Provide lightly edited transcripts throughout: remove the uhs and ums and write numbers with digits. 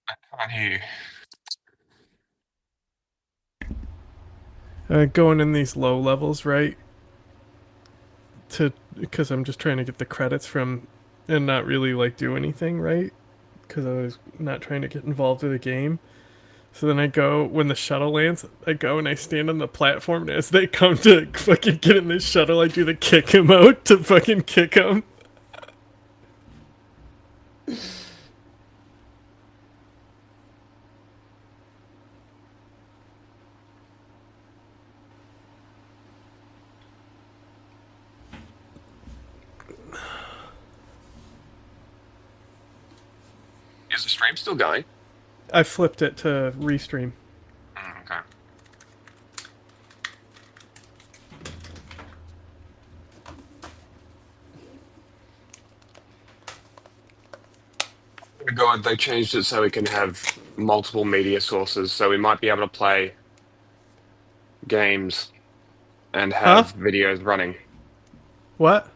Can't hear you. Going in these low levels, right? To because I'm just trying to get the credits from, and not really like do anything, right? Because I was not trying to get involved with the game. So then I go when the shuttle lands. I go and I stand on the platform, and as they come to fucking get in this shuttle, I do the kick him out to fucking kick him. Is the stream still going? I flipped it to restream. Okay. God, they changed it so we can have multiple media sources, so we might be able to play games and Huh? have videos running. What?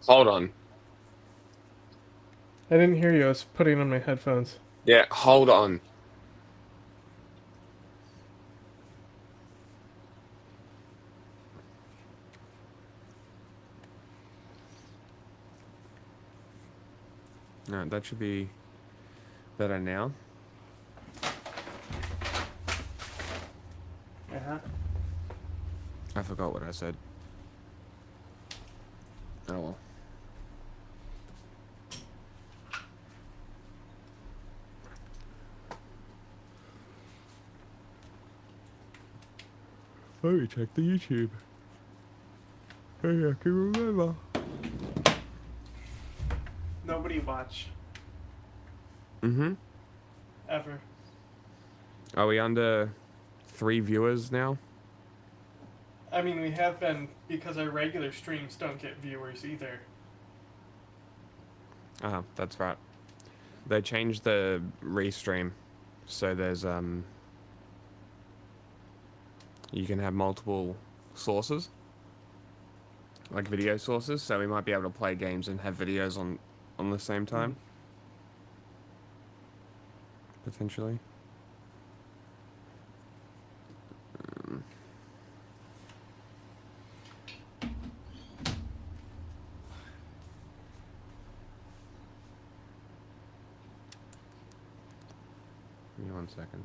Hold on. I didn't hear you. I was putting on my headphones. Yeah, hold on. No, that should be better now. Yeah. I forgot what I said. Oh well. Let me check the YouTube. Hey, I can remember. Nobody watch Mm-hmm. ever. Are we under 3 viewers now? I mean, we have been because our regular streams don't get viewers either. Ah, that's right. They changed the restream, so there's you can have multiple sources, like video sources. So we might be able to play games and have videos on the same time, potentially. Give me 1 second.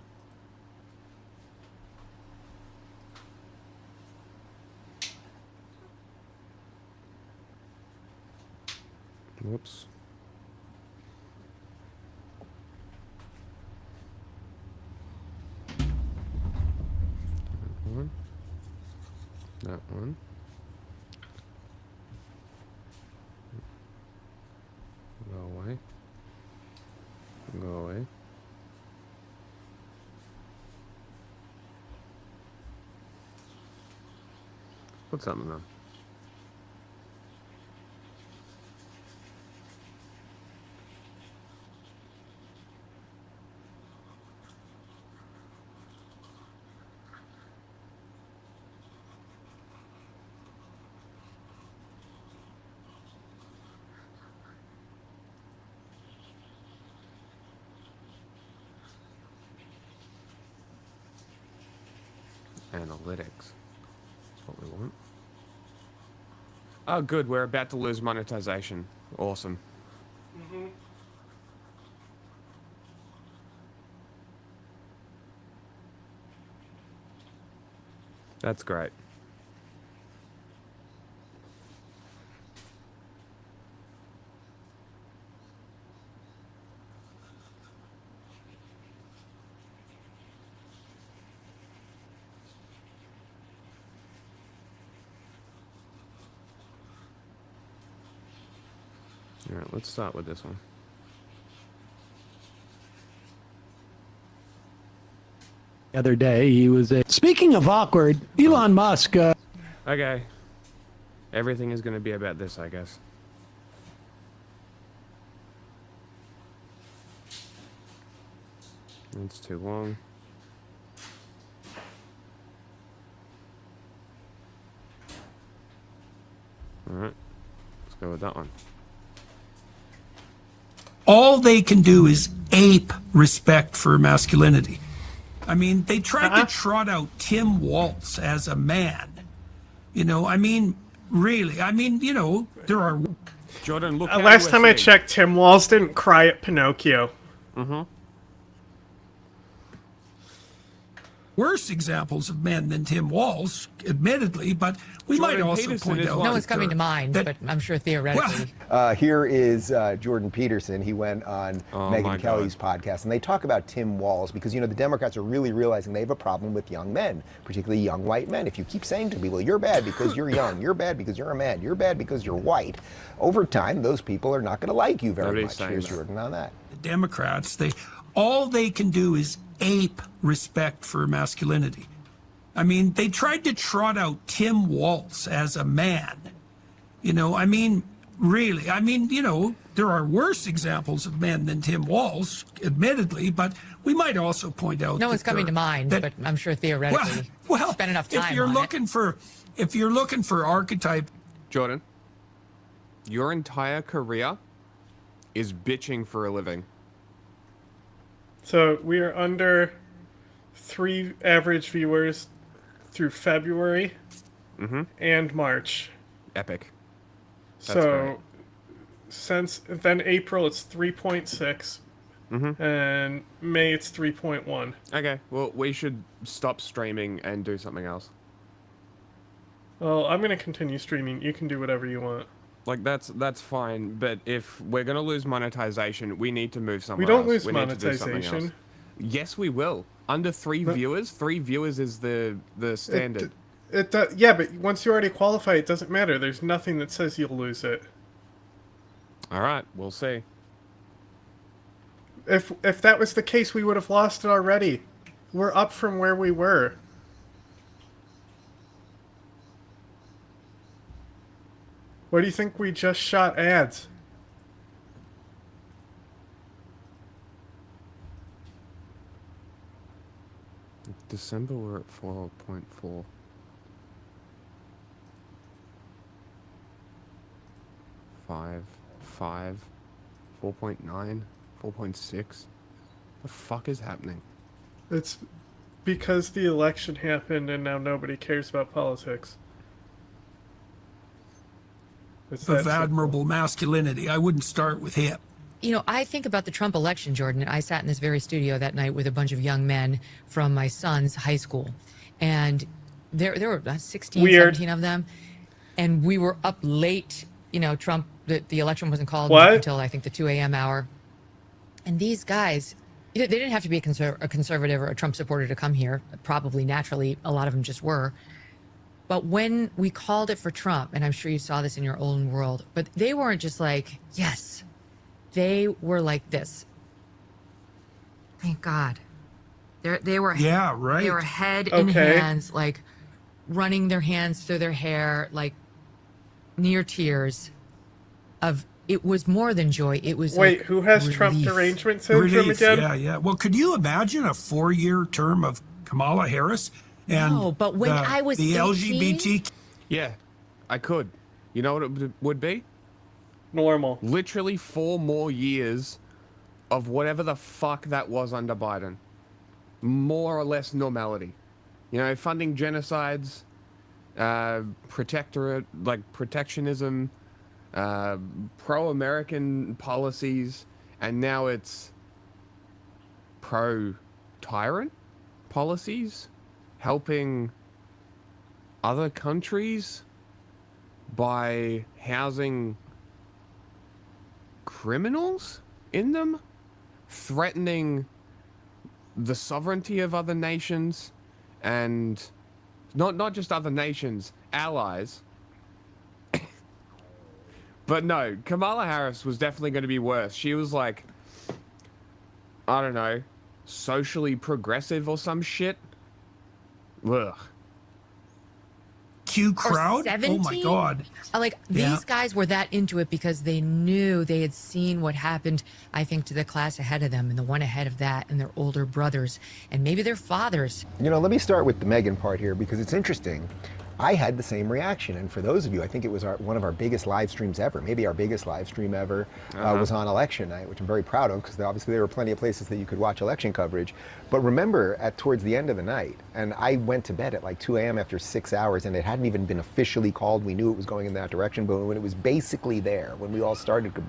Whoops. That one. That one. Go away. Go away. Put something on. Analytics. That's what we want. Oh, good. We're about to lose monetization. Awesome. Mm-hmm. That's great. All right, let's start with this one. The other day, he was a. Speaking of awkward, Elon Musk. Okay. Everything is going to be about this, I guess. That's too long. Alright. Let's go with that one. all they can do is ape respect for masculinity. I mean, they tried to trot out Tim Waltz as a man. You know, I mean, really, I mean, you know, there are... Jordan, look. Last time I checked, Tim Walz didn't cry at Pinocchio. worse examples of men than Tim Walz, admittedly, but we might also Peterson point is out... one. No one's coming to mind, but I'm sure theoretically. Here is Jordan Peterson. He went on Megyn Kelly's podcast, and they talk about Tim Walz because, you know, the Democrats are really realizing they have a problem with young men, particularly young white men. If you keep saying to people, you're bad because you're young, you're bad because you're a man, you're bad because you're white, over time, those people are not going to like you very much. Here's Jordan on that. The Democrats, all they can do is ape respect for masculinity. I mean, they tried to trot out Tim Waltz as a man. You know, I mean, really, I mean, you know, there are worse examples of men than Tim Waltz, admittedly, but we might also point out No one's coming to mind, but I'm sure theoretically. Well, spend enough time if you're on looking for, if you're looking for archetype, Jordan, your entire career is bitching for a living. So we are under 3 average viewers through February and March. Epic. That's So great. since then April it's 3.6 and May it's 3.1. Okay, well, we should stop streaming and do something else. Well, I'm gonna continue streaming. You can do whatever you want. Like, that's fine, but if we're gonna lose monetization, we need to move somewhere We don't else. lose We need to do something else. monetization. Yes, we will. Under 3 viewers? 3 viewers is the standard. Yeah, but once you already qualify, it doesn't matter. There's nothing that says you'll lose it. Alright, we'll see. If that was the case, we would have lost it already. We're up from where we were. Why do you think we just shot ads? December, we're at 4.4. 5, 4.9, 4.6. The fuck is happening? It's because the election happened and now nobody cares about politics. It's of that simple. admirable masculinity. I wouldn't start with him. You know, I think about the Trump election, Jordan. I sat in this very studio that night with a bunch of young men from my son's high school. And there were 16, Weird. 17 of them. And we were up late. You know, Trump, the election wasn't called What? until, I think, the 2 a.m. hour. And these guys, they didn't have to be a conservative or a Trump supporter to come here. Probably, naturally, a lot of them just were. But when we called it for Trump, and I'm sure you saw this in your own world, but they weren't just like, yes. They were like this. Thank God. They were Yeah, right. They were head in hands, like running their hands through their hair, like near tears. It was more than joy. It was Wait, like who has relief. Trump derangement syndrome Relief, again? yeah. Well, could you imagine a 4-year term of Kamala Harris? And No, but when I was the 18? LGBT... Yeah, I could. You know what it would be? Normal. Literally 4 more years of whatever the fuck that was under Biden. More or less normality. You know, funding genocides, protectorate, like protectionism, pro-American policies, and now it's pro-tyrant policies, helping other countries by housing criminals in them, threatening the sovereignty of other nations, and not just other nations, allies. But no, Kamala Harris was definitely going to be worse. She was like, I don't know, socially progressive or some shit. Ugh. Q Or crowd? 17? Oh my God. Like, these guys were that into it because they knew they had seen what happened, I think, to the class ahead of them and the one ahead of that and their older brothers and maybe their fathers. You know, let me start with the Megyn part here because it's interesting. I had the same reaction. And for those of you, I think it was one of our biggest live streams ever, maybe our biggest live stream ever, was on election night, which I'm very proud of, because obviously there were plenty of places that you could watch election coverage. But remember, towards the end of the night, and I went to bed at like 2 a.m. after 6 hours, and it hadn't even been officially called. We knew it was going in that direction, but when it was basically there, when we all started to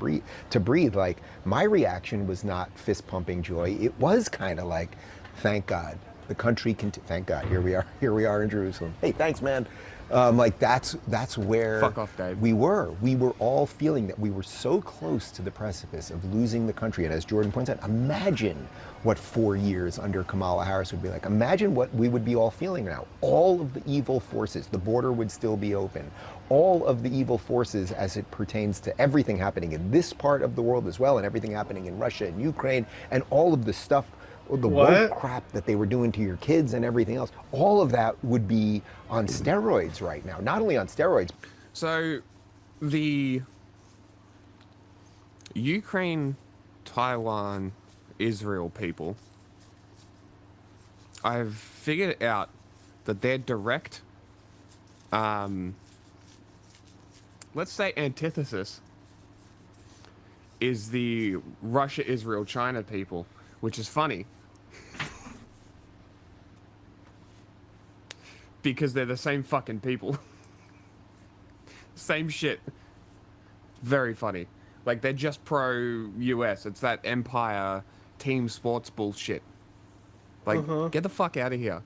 breathe, like, my reaction was not fist pumping joy. It was kind of like, thank God. The country can, thank God, here we are in Jerusalem. Hey, thanks, man. Like, that's where Fuck off, Dave. we were all feeling that we were so close to the precipice of losing the country. And as Jordan points out, imagine what 4 years under Kamala Harris would be like. Imagine what we would be all feeling now. All of the evil forces, the border would still be open. All of the evil forces as it pertains to everything happening in this part of the world as well, and everything happening in Russia and Ukraine, and all of the stuff, the woke crap that they were doing to your kids and everything else, all of that would be on steroids right now. Not only on steroids. So, the Ukraine, Taiwan, Israel people, I've figured out that their direct, let's say antithesis, is the Russia, Israel, China people, which is funny. Because they're the same fucking people. Same shit. Very funny. Like, they're just pro-US. It's that empire team sports bullshit. Like, get the fuck out of here.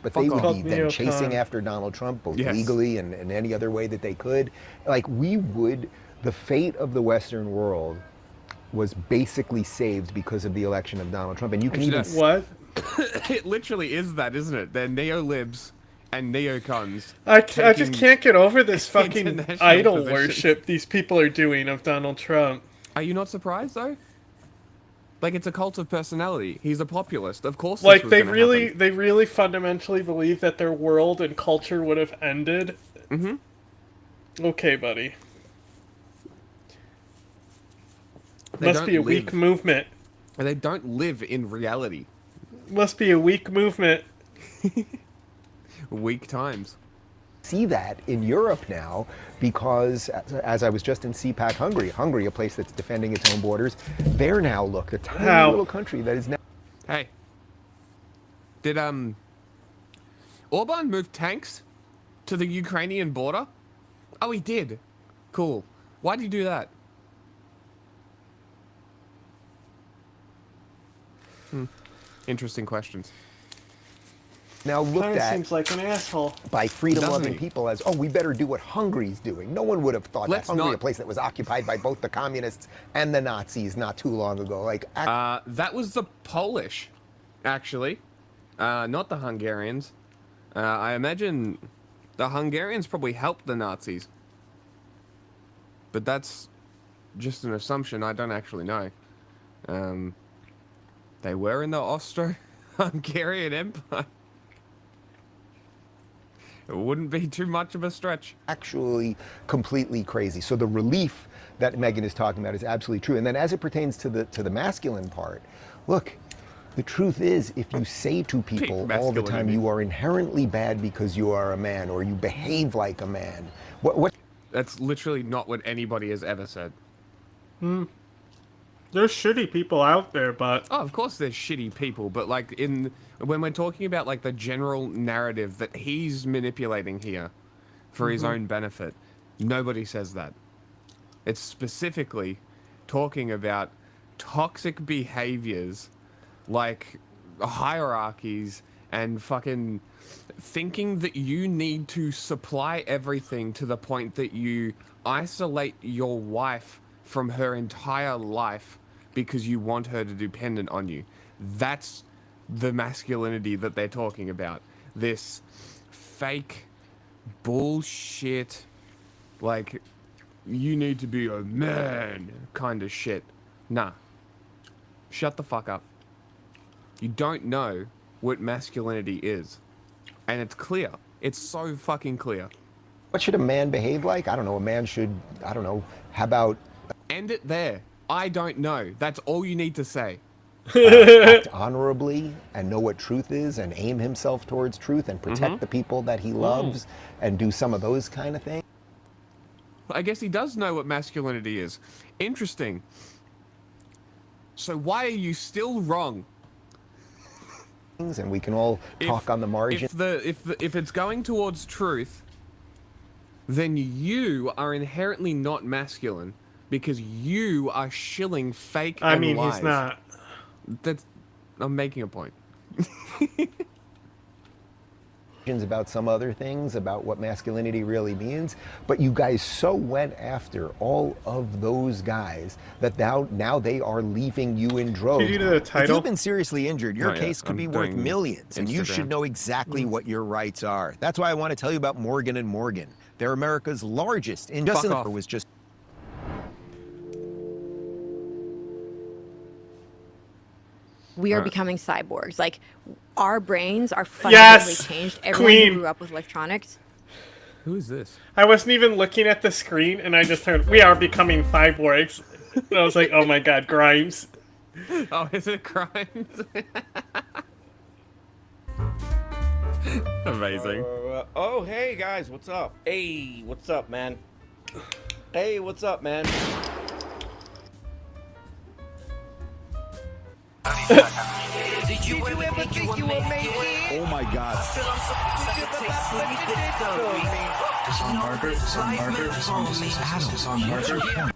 But Fuck they would off. be then chasing after Donald Trump, both legally and in any other way that they could. Like, the fate of the Western world was basically saved because of the election of Donald Trump. And you can even... What? It literally is that, isn't it? They're neo-libs and neocons. I just can't get over this fucking idol positions. worship these people are doing of Donald Trump. Are you not surprised, though? Like, it's a cult of personality. He's a populist. Of course this Like, was they gonna really, happen. they really fundamentally believe that their world and culture would have ended. Mm-hmm. Okay, buddy. They Must don't be a live. weak movement. And they don't live in reality. Must be a weak movement. Weak times. See that in Europe now, because as I was just in CPAC Hungary, a place that's defending its own borders, they're now, look, a tiny little country that is now... Hey. Did, Orban move tanks to the Ukrainian border? Oh, he did. Cool. Why'd he do that? Interesting questions. Now looked at seems like an asshole. by freedom-loving Doesn't he? people as, oh, we better do what Hungary's doing. No one would have thought Let's that Hungary, not- a place that was occupied by both the communists and the Nazis not too long ago. Like, That was the Polish, actually. Not the Hungarians. I imagine the Hungarians probably helped the Nazis. But that's just an assumption. I don't actually know. They were in the Austro-Hungarian Empire. It wouldn't be too much of a stretch. actually completely crazy. So the relief that Megan is talking about is absolutely true. And then as it pertains to the masculine part, look, the truth is, if you say to people all the time, masculinity. you are inherently bad because you are a man, or you behave like a man, what That's literally not what anybody has ever said. There's shitty people out there, but... Oh, of course there's shitty people, but like when we're talking about like the general narrative that he's manipulating here for his own benefit, nobody says that. It's specifically talking about toxic behaviors like hierarchies and fucking thinking that you need to supply everything to the point that you isolate your wife from her entire life because you want her to dependent on you. That's the masculinity that they're talking about. This fake bullshit, like, you need to be a man kind of shit. Nah. Shut the fuck up. You don't know what masculinity is. And it's clear. It's so fucking clear. What should a man behave like? I don't know. A man should, I don't know, how about... End it there. I don't know. That's all you need to say. act honorably and know what truth is and aim himself towards truth and protect the people that he loves and do some of those kind of things. I guess he does know what masculinity is. Interesting. So why are you still wrong? And we can all talk on the margin. If it's going towards truth, then you are inherently not masculine because you are shilling fake and lies. He's not. I'm making a point. About some other things, about what masculinity really means, but you guys so went after all of those guys that now they are leaving you in droves. Can you do the title? If you've been seriously injured, your Not case yet. could be I'm worth doing millions, and you Instagram. should know exactly what your rights are. That's why I want to tell you about Morgan & Morgan. They're America's largest Fuck off. was just we are becoming cyborgs. Like, our brains are fundamentally Yes! changed. Everyone Queen. who grew up with electronics. Who is this? I wasn't even looking at the screen, and I just heard, "We are becoming cyborgs." And I was like, "Oh my god, Grimes." Oh, is it Grimes? Amazing. Oh, hey guys, what's up? Hey, what's up, man? Hey, what's up, man? Did you ever think you were making? Oh my God.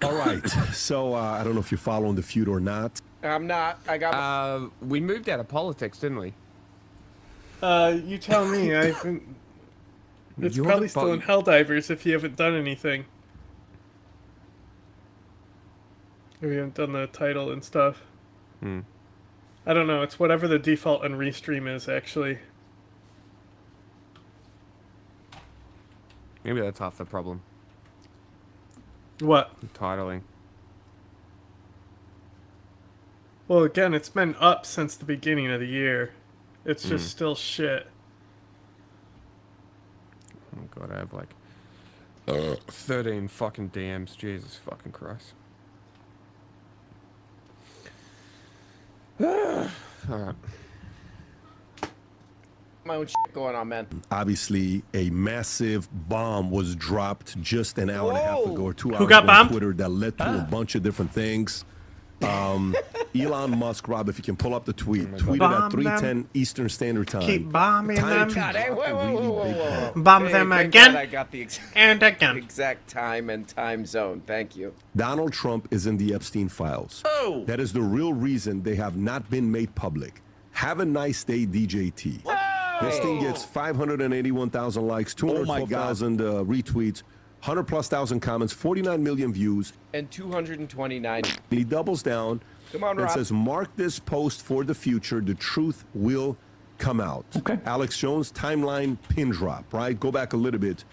All right. So I don't know if you're following the feud or not. I'm not. I got. We moved out of politics, didn't we? You tell me. I haven't. It's You're probably the still in Helldivers if you haven't done anything. We haven't done the title and stuff. I don't know. It's whatever the default on Restream is, actually. Maybe that's half the problem. What? Titling. Well, again, it's been up since the beginning of the year. It's just still shit. Oh god, I have like 13 fucking DMs. Jesus fucking Christ. Alright. My own shit going on, man. Obviously, a massive bomb was dropped just an hour and a half ago or 2 hours got ago on bombed? Twitter that led to a bunch of different things. Elon Musk, Rob, if you can pull up the tweet, tweeted Bomb at 3:10 Eastern Standard Time. Keep bombing Time them. to God, hey, drop whoa, a whoa, really whoa, big whoa, bomb. Bomb Hey, them thank again God I got the and again. exact time and time zone. Thank you. Donald Trump is in the Epstein files. Oh. That is the real reason they have not been made public. Have a nice day, DJT. This thing gets 581,000 likes, 212,000 retweets, 100,000+ comments, 49 million views. And 229. He doubles down Come on, and Rob. says, mark this post for the future. The truth will come out. Okay. Alex Jones, timeline pin drop, right? Go back a little bit.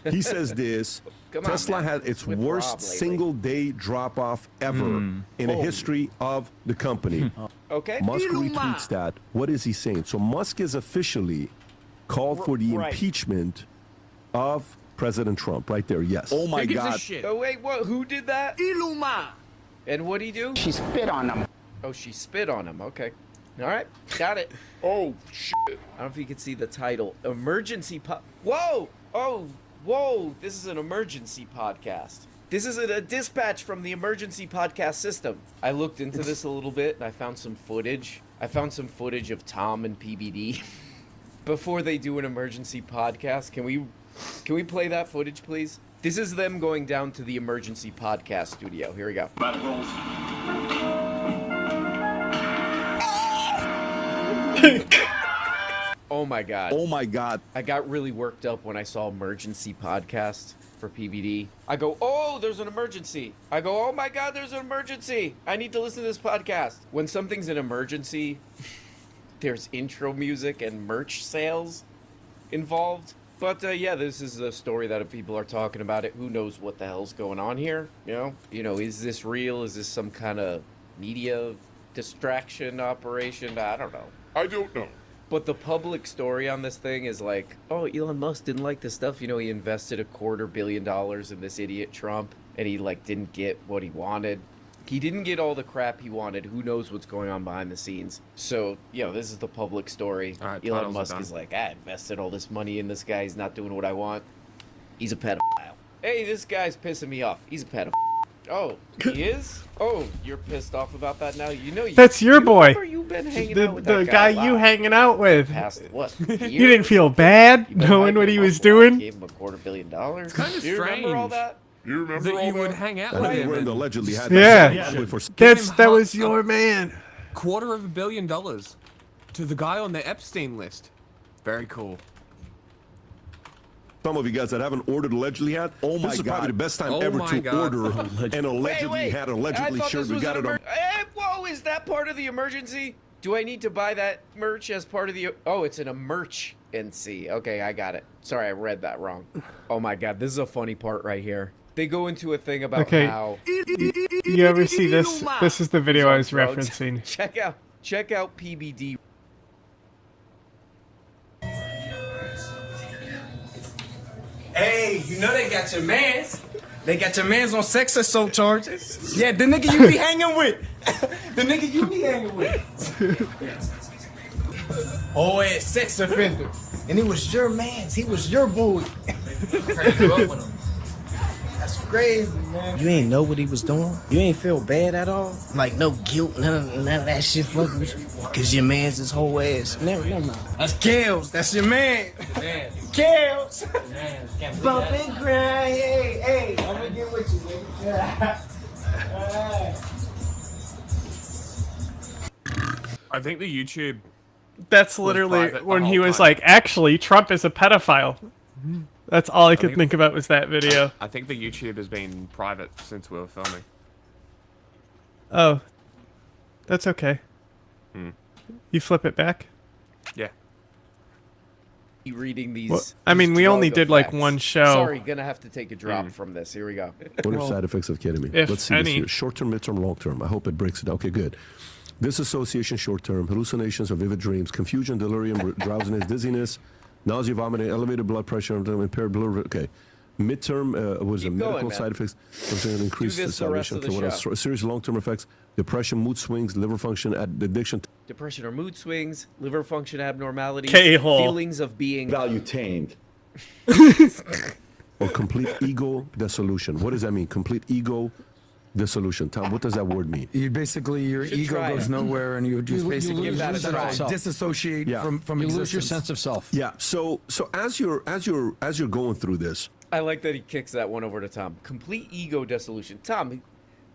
He says this. Come on, Tesla man. had its With worst Rob lately. single-day drop-off ever in the history of the company. Okay. Musk retweets that. What is he saying? So Musk is officially called for the Right. impeachment of President Trump. Right there, yes. Oh Who gives a shit? Oh wait, what? Who did that? Iluma. And what'd he do? She spit on him. Oh, she spit on him. Okay. All right. Got it. Oh shit. I don't know if you can see the title. Emergency Whoa. Oh. Whoa. This is an emergency podcast. This is a dispatch from the emergency podcast system. I looked into this a little bit and I found some footage. I found some footage of Tom and PBD before they do an emergency podcast. Can we play that footage, please? This is them going down to the emergency podcast studio. Here we go. Oh my god. Oh my God. I got really worked up when I saw emergency podcast for PBD. I go, oh, there's an emergency. I go, oh my god, there's an emergency. I need to listen to this podcast. When something's an emergency, there's intro music and merch sales involved. But yeah, this is the story that people are talking about it. Who knows what the hell's going on here? You know, is this real? Is this some kind of media distraction operation? I don't know. I don't know. But the public story on this thing is like, oh, Elon Musk didn't like this stuff. You know, he invested $250 million in this idiot Trump, and he like didn't get what he wanted. He didn't get all the crap he wanted. Who knows what's going on behind the scenes? So, this is the public story. All right, Elon titles are Musk done. is like, I invested all this money in this guy. He's not doing what I want. He's a pedophile. Hey, this guy's pissing me off. He's a pedophile. Oh, he is? Oh, you're pissed off about that now? That's your boy. Remember you've been hanging out with The that guy you hanging out with. Past what? You didn't feel bad knowing what he was doing? Gave him $250 million. It's kind of Do you remember all strange. that? You remember That all you that? would hang out And with they him. were and allegedly had Yeah. for That was your man. $250 million to the guy on the Epstein list. Very cool. some of you guys that haven't ordered allegedly hat. Oh my This is God. Probably the best time ever my to God. order an allegedly hat, allegedly I thought shirt. this We was got an it on. whoa, is that part of the emergency? Do I need to buy that merch as part of the... Oh, it's in a merch NC. Okay, I got it. Sorry, I read that wrong. Oh my God, this is a funny part right here. They go into a thing about how... You ever see this? This is the video I was drugs. referencing. Check out PBD. Hey, you know they got your mans. They got your mans on sex assault charges. Yeah, the nigga you be hanging with. The nigga you be hanging with. Oh, ass sex offender. And it was your mans. He was your boy. That's crazy, man. You ain't know what he was doing? You ain't feel bad at all? Like no guilt, none of that shit fucking with you? Cause your man's his whole ass. Never mind. That's Kels. That's your man. Kels. Bump and grind. Hey, I'm gonna get with you, nigga. I think the YouTube. That's literally private the when he whole was time. like, actually, Trump is a pedophile. That's all I could think about was that video. I think the YouTube has been private since we were filming. Oh, that's okay. You flip it back? Yeah. Reading these. Well, I mean, we only did like one show. Sorry, gonna have to take a drop from this. Here we go. What are side effects of ketamine? if Let's see any. this here. Short-term, midterm, long-term. I hope it breaks it down. Okay, good. Disassociation, short-term, hallucinations or vivid dreams, confusion, delirium, drowsiness, dizziness, nausea, vomiting, elevated blood pressure, impaired blood. Okay. Midterm was a Keep medical going, man. side effects. Increased this the rest salivation. of the Okay, what show. else? Serious long-term effects: depression, mood swings, liver function, addiction. Depression or mood swings, liver function abnormalities, K-hole. feelings of being Valutained. Or complete ego dissolution. What does that mean? Complete ego dissolution. Tom, what does that word mean? You basically, your Should ego try goes it. nowhere and you just basically lose that a try. disassociate Yeah. from You existence. lose your sense of self. Yeah. So as you're going through this, I like that he kicks that one over to Tom. Complete ego dissolution. Tom,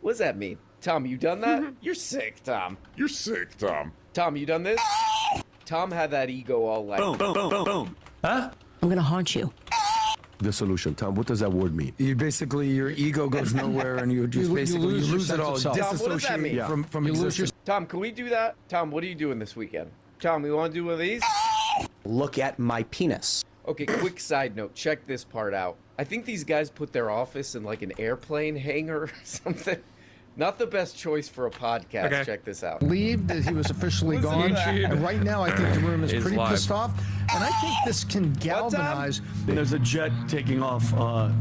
what does that mean? Tom, you done that? You're sick, Tom. you're sick, Tom. Tom, you done this? Tom had that ego all like... Boom. Huh? I'm gonna haunt you. Dissolution. Tom, what does that word mean? You basically, your ego goes nowhere and you just You basically lose your lose it sense all. of self. Tom, what does that Disassociate mean? Yeah. from You lose your existence. Tom, can we do that? Tom, what are you doing this weekend? Tom, we want to do one of these? Look at my penis. Okay, quick side note. Check this part out. I think these guys put their office in like an airplane hangar or something. Not the best choice for a podcast. Okay. Check this out. Believed that he was officially Listen gone. to that. And right now, I think the room is Is pretty live. pissed off. And I think this can galvanize. There's a jet taking off right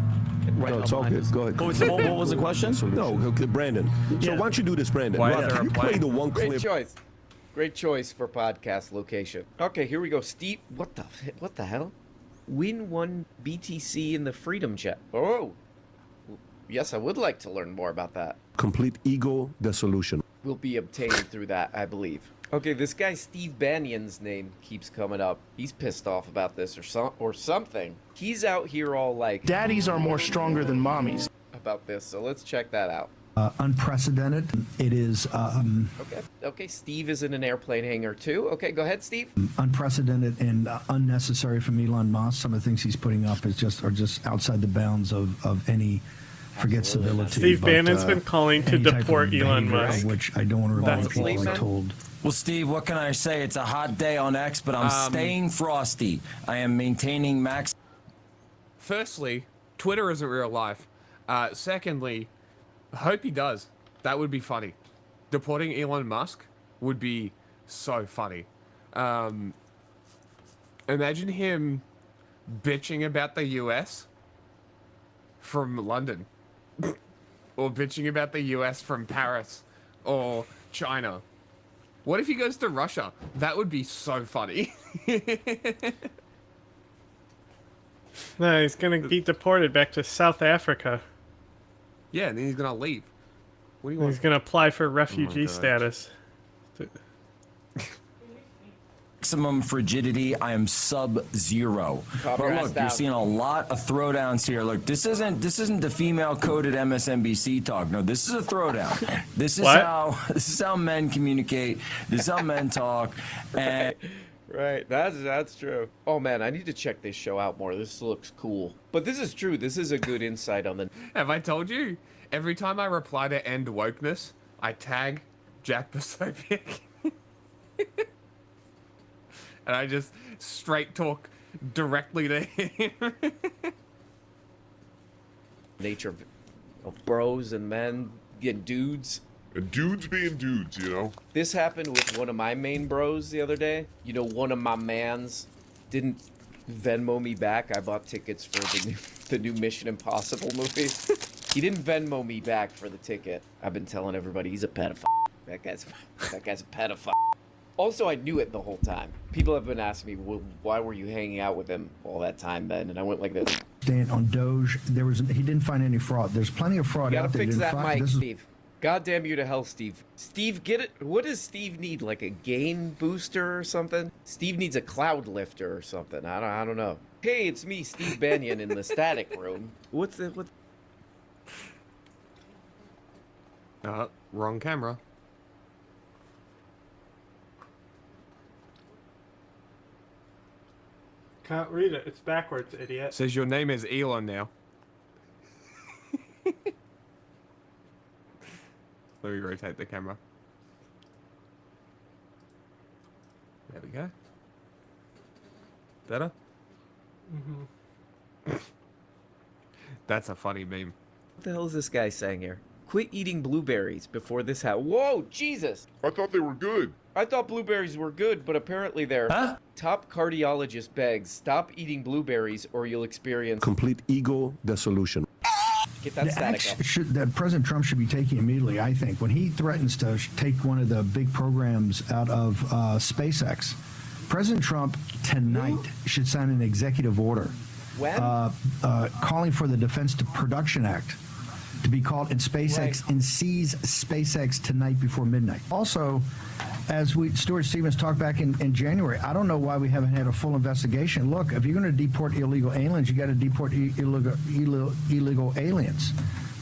No, it's all behind good. us. Go ahead. What was the question? No, okay, Brandon. So Yeah. why don't you do this, Brandon? Why is Rob, there can a you play plane? the one Great clip? choice. Great choice for podcast location. Okay, here we go. Steve, what the hell? Win one BTC in the Freedom Jet. Oh, yes, I would like to learn more about that. Complete ego dissolution. Will be obtained through that, I believe. Okay, this guy Steve Bannon's name keeps coming up. He's pissed off about this or something. He's out here all like Daddies are more stronger than mommies. about this. So let's check that out. Unprecedented. It is Okay. Steve is in an airplane hangar too. Okay, go ahead, Steve. unprecedented and unnecessary from Elon Musk. Some of the things he's putting up are just outside the bounds of any, forget civility. Steve but, Bannon's been calling to any type of deport Elon behavior Musk. Which I don't want to remind That's people illegal. like told. Well, Steve, what can I say? It's a hot day on X, but I'm staying frosty. I am maintaining max. Firstly, Twitter isn't real life. Secondly, I hope he does. That would be funny. Deporting Elon Musk would be so funny. Imagine him bitching about the US from London. or bitching about the US from Paris or China. What if he goes to Russia? That would be so funny. No, he's gonna get deported back to South Africa. Yeah, and then he's gonna leave. What do you want? He's gonna apply for refugee status. Maximum frigidity, I am sub-zero. But look, you're seeing a lot of throwdowns here. Look, this isn't the female-coded MSNBC talk. No, this is a throwdown. This is how men communicate. This is how men talk. And Right, that's true. Oh man, I need to check this show out more. This looks cool. But this is true. This is a good insight on the. Have I told you? Every time I reply to End Wokeness, I tag Jack the Soviet. And I just straight talk directly to him. Nature of bros and men, dudes. And dudes being dudes, you know? This happened with one of my main bros the other day. You know, one of my mans didn't Venmo me back. I bought tickets for the new Mission Impossible movies. He didn't Venmo me back for the ticket. I've been telling everybody he's a pedophile. That guy's a pedophile. Also, I knew it the whole time. People have been asking me, well, why were you hanging out with him all that time then? And I went like this. Dan, on Doge, he didn't find any fraud. There's plenty of fraud You out gotta there. fix that mic, This is- Steve. God damn you to hell, Steve. Steve, get it? What does Steve need? Like a gain booster or something? Steve needs a cloud lifter or something. I don't know. Hey, it's me, Steve Banyan, in the static room. What? Wrong camera. Can't read it. It's backwards, idiot. Says your name is Elon now. Let me rotate the camera. There we go. Better? Mm-hmm. That's a funny meme. What the hell is this guy saying here? Quit eating blueberries before this happened. Whoa, Jesus! I thought they were good. I thought blueberries were good, but apparently they're... Huh? Top cardiologist begs, stop eating blueberries or you'll experience... Complete ego dissolution. Get that static up. That President Trump should be taking immediately, I think. When he threatens to take one of the big programs out of SpaceX, President Trump tonight should sign an executive order calling for the Defense Production Act to be called in SpaceX and seize SpaceX tonight before midnight. Also, as Stuart Stevens talked back in January, I don't know why we haven't had a full investigation. Look, if you're going to deport illegal aliens, you got to deport illegal aliens.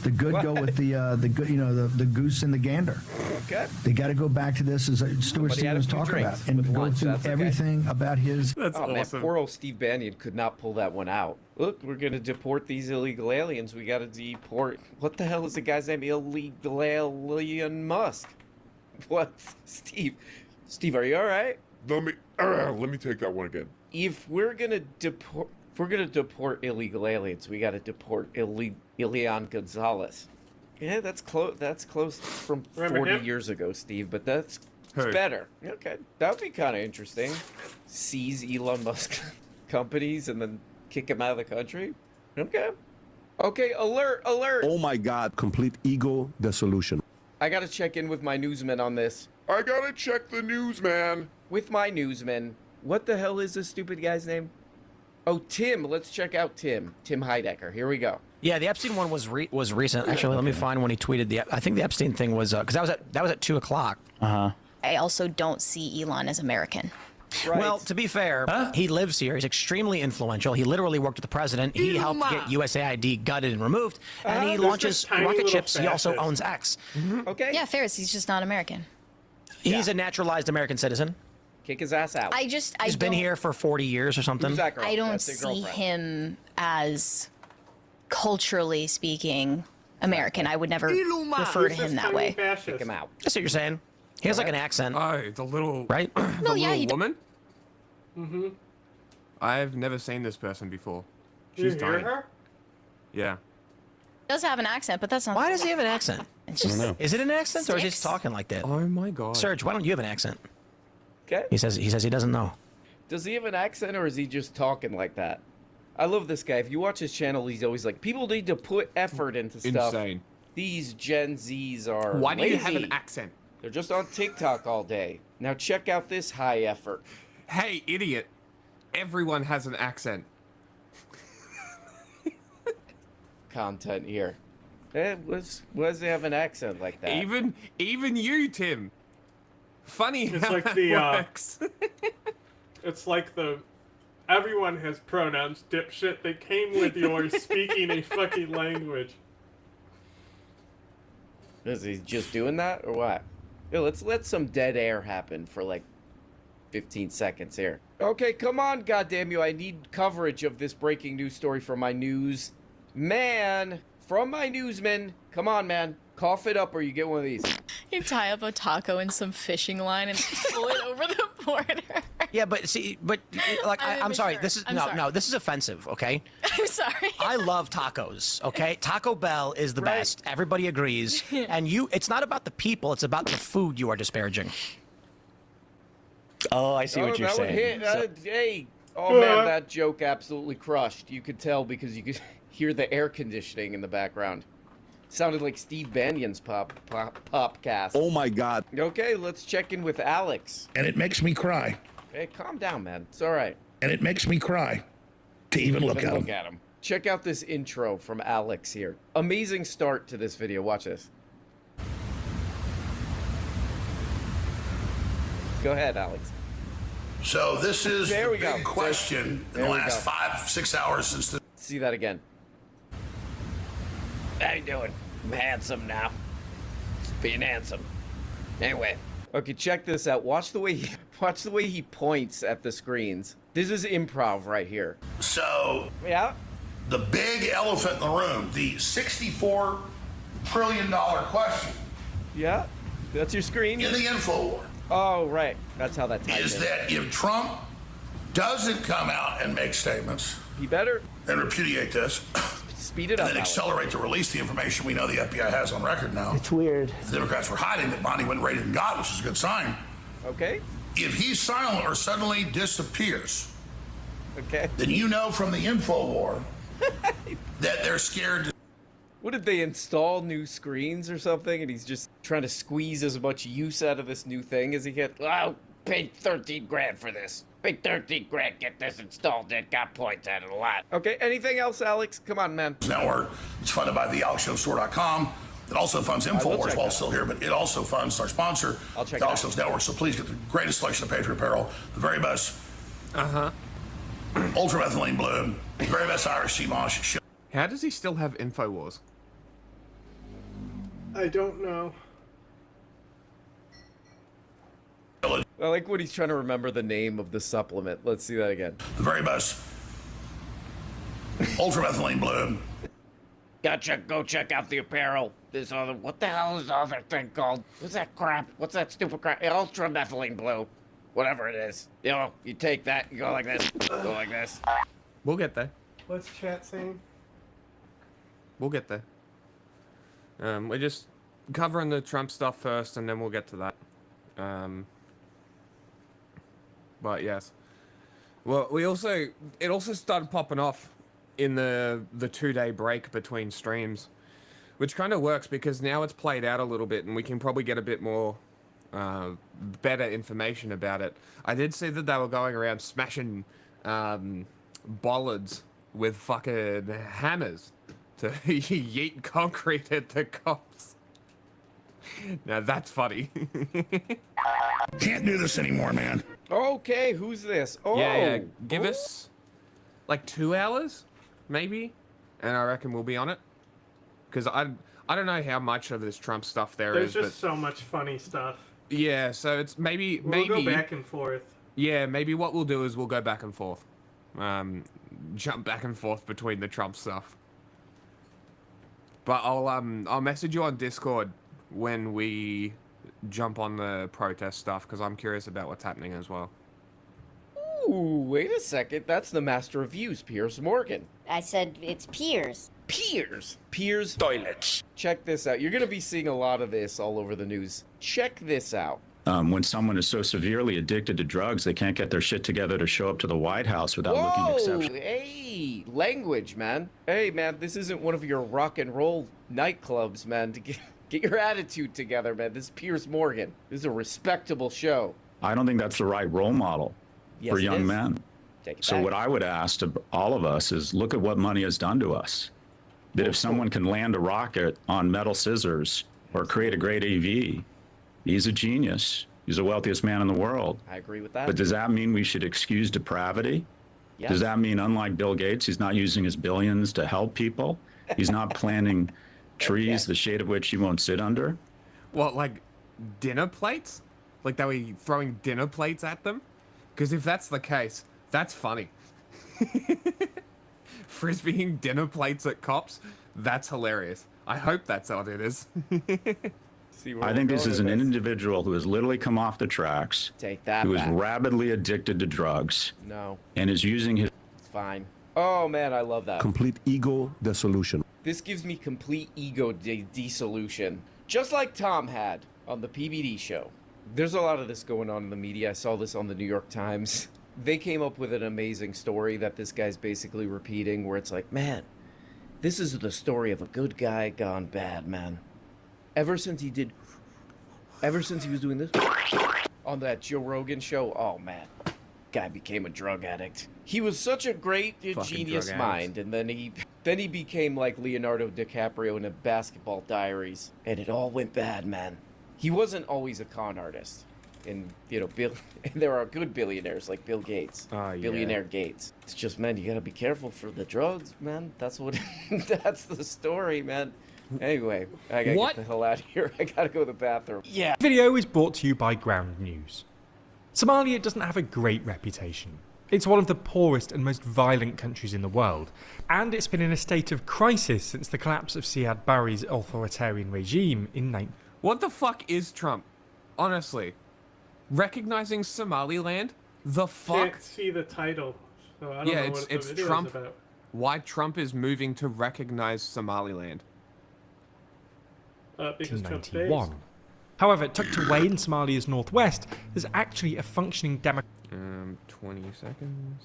The good go with the good, the goose and the gander. Okay. They got to go back to this as Stuart Stevens talked about and go through everything about his. That's awesome. Man, poor old Steve Banyan could not pull that one out. Look, we're gonna deport these illegal aliens. We got to deport. What the hell is the guy's name? Illegal Alien Musk. What, Steve? Steve, are you all right? Let me take that one again. If we're gonna deport illegal aliens, we got to deport Elian Gonzalez. Yeah, that's close. That's close from 40 years ago, Steve. But that's better. Okay, that would be kind of interesting. Seize Elon Musk companies and then kick him out of the country. Okay. Okay. Alert! Alert! Oh my God! Complete ego dissolution. I gotta check in with my newsman on this. I gotta check the news, man. With my newsman. What the hell is this stupid guy's name? Oh, Tim. Let's check out Tim. Tim Heidecker. Here we go. Yeah, the Epstein one was recent. Actually, let me find when he tweeted I think the Epstein thing was because that was at 2:00. I also don't see Elon as American. Right. Well, to be fair, he lives here. He's extremely influential. He literally worked with the president. He helped get USAID gutted and removed, and he launches rocket ships. He also owns X. Okay. Yeah, fair. He's just not American. He's a naturalized American citizen. Kick his ass out. He's been here for 40 years or something. I don't see him as, culturally speaking, American. I would never refer to him that way. Kick him out. That's what you're saying. He has like an accent. Oh, it's a little... Right? No, yeah, he woman? Mm-hmm. I've never seen this person before. You She's hear tiny. her? Yeah. Does have an accent, but that's not. Why does he have an accent? It's just, Is it an accent or is he just talking like that? Oh my God. Serge, why don't you have an accent? Okay. He says he doesn't know. Does he have an accent or is he just talking like that? I love this guy. If you watch his channel, he's always like, people need to put effort into stuff. Insane. These Gen Zs are Why do lazy. you have an accent? They're just on TikTok all day. Now check out this high effort. Hey, idiot. Everyone has an accent. Content here. Why does they have an accent like that? Even you, Tim. Funny It's how like that the works. it's like the everyone has pronouns, dipshit. They came with your speaking a fucking language. Is he just doing that or what? Yo, let's let some dead air happen for like 15 seconds here. Okay, come on, goddamn you. I need coverage of this breaking news story from my news man. From my newsman. Come on, man. Cough it up or you get one of these. You tie up a taco in some fishing line and pull it over the border. Yeah, but see, like, I'm sorry. Sure. This is I'm sorry. no. This is offensive. Okay. I'm sorry. I love tacos. Okay, Taco Bell is the best. Everybody agrees. And it's not about the people. It's about the food you are disparaging. Oh, I see what you're that saying. Would hit, hey. Oh man, that joke absolutely crushed. You could tell because you could hear the air conditioning in the background. Sounded like Steve Bannon's popcast. Oh my God. Okay, let's check in with Alex. And it makes me cry. Hey, calm down, man. It's all right. And it makes me cry to even look at him. Check out this intro from Alex here. Amazing start to this video. Watch this. Go ahead, Alex. So this is There we the go. big question in the last 5-6 hours since the... See that again. How you doing? I'm handsome now. Just being handsome. Anyway. Okay, check this out. Watch the way he points at the screens. This is improv right here. So, yeah, the big elephant in the room, the $64 trillion question. Yeah, that's your screen. In the info war. Oh, right. That's how that ties is in. that if Trump doesn't come out and make statements, he better, and repudiate this, speed it up, and then accelerate to release the information we know the FBI has on record now. It's weird. The Democrats were hiding that Bonnie went raided and got, which is a good sign. Okay. If he's silent or suddenly disappears, okay, then you know from the info war that they're scared. What did they install new screens or something? And he's just trying to squeeze as much use out of this new thing as he can. I'll pay 13 grand for this. Pay 13 grand, get this installed. It got points at it a lot. Okay, anything else, Alex? Come on, man. Network. It's funded by thealexshowstore.com. It also funds InfoWars while it's still here, but it also funds our sponsor, the Alex Shows Network. So please get the greatest selection of Patriot apparel, the very best ultramethylene blue, the very best Irish sea moss. How does he still have InfoWars? I don't know. I like when he's trying to remember the name of the supplement. Let's see that again. The very best ultramethylene blue. Gotcha. Go check out the apparel. This other, what the hell is the other thing called? What's that crap? What's that stupid crap? Ultramethylene blue. Whatever it is. You know, you take that, you go like this, go like this. We'll get there. What's chat saying? We'll get there. We're just covering the Trump stuff first, and then we'll get to that. But yes. Well, it also started popping off in the 2-day break between streams, which kind of works because now it's played out a little bit, and we can probably get a bit more better information about it. I did see that they were going around smashing bollards with fucking hammers to yeet concrete at the cops. Now that's funny. Can't do this anymore, man. Okay, who's this? Oh, yeah. Give us like 2 hours, maybe, and I reckon we'll be on it. Because I don't know how much of this Trump stuff There's is. just so much funny stuff. Yeah, so it's maybe We'll go back and forth. Yeah, maybe what we'll do is we'll go back and forth, jump back and forth between the Trump stuff. But I'll message you on Discord when we jump on the protest stuff because I'm curious about what's happening as well. Ooh, wait a second. That's the master of views, Piers Morgan. I said it's Piers. Piers toilets. Check this out. You're going to be seeing a lot of this all over the news. Check this out. When someone is so severely addicted to drugs, they can't get their shit together to show up to the White House without looking exceptional. Hey, Hey, language, man. Hey, man, this isn't one of your rock and roll nightclubs, man. To get your attitude together, man. This is Piers Morgan. This is a respectable show. I don't think that's the right role model for young men. So what I would ask to all of us is look at what money has done to us. That if someone can land a rocket on metal scissors or create a great AV, he's a genius. He's the wealthiest man in the world. I agree with that. But does that mean we should excuse depravity? Yes. Does that mean, unlike Bill Gates, he's not using his billions to help people? He's not planting trees, the shade of which he won't sit under? What, like dinner plates? Like they were throwing dinner plates at them? Because if that's the case, that's funny. Frisbeeing dinner plates at cops? That's hilarious. I hope that's what it is. I think this is an individual who has literally come off the tracks, Take that who is back. rabidly addicted to drugs, No. and is using his... It's fine. Oh, man, I love that. Complete ego dissolution. This gives me complete ego dissolution. Just like Tom had on the PBD show. There's a lot of this going on in the media. I saw this on the New York Times. They came up with an amazing story that this guy's basically repeating where it's like, man, this is the story of a good guy gone bad, man. Ever since he was doing this on that Joe Rogan show, oh man, guy became a drug addict. He was such a great genius mind, and then he became like Leonardo DiCaprio in the Basketball Diaries, and it all went bad, man. He wasn't always a con artist. And, you know, there are good billionaires like Bill Gates. Billionaire Gates. It's just, man, you gotta be careful for the drugs, man. That's what, that's the story, man. Anyway, I gotta get the hell out of here. I gotta go to the bathroom. Yeah. The video is brought to you by Ground News. Somalia doesn't have a great reputation. It's one of the poorest and most violent countries in the world, and it's been in a state of crisis since the collapse of Siad Barre's authoritarian regime in What the fuck is Trump? Honestly. Recognizing Somaliland? The fuck? Can't see the title, so I don't know what the video Trump. is about. Why Trump is moving to recognize Somaliland? Because Trump stays. 1991. However, tucked away in Somalia's northwest, there's actually a functioning 20 seconds.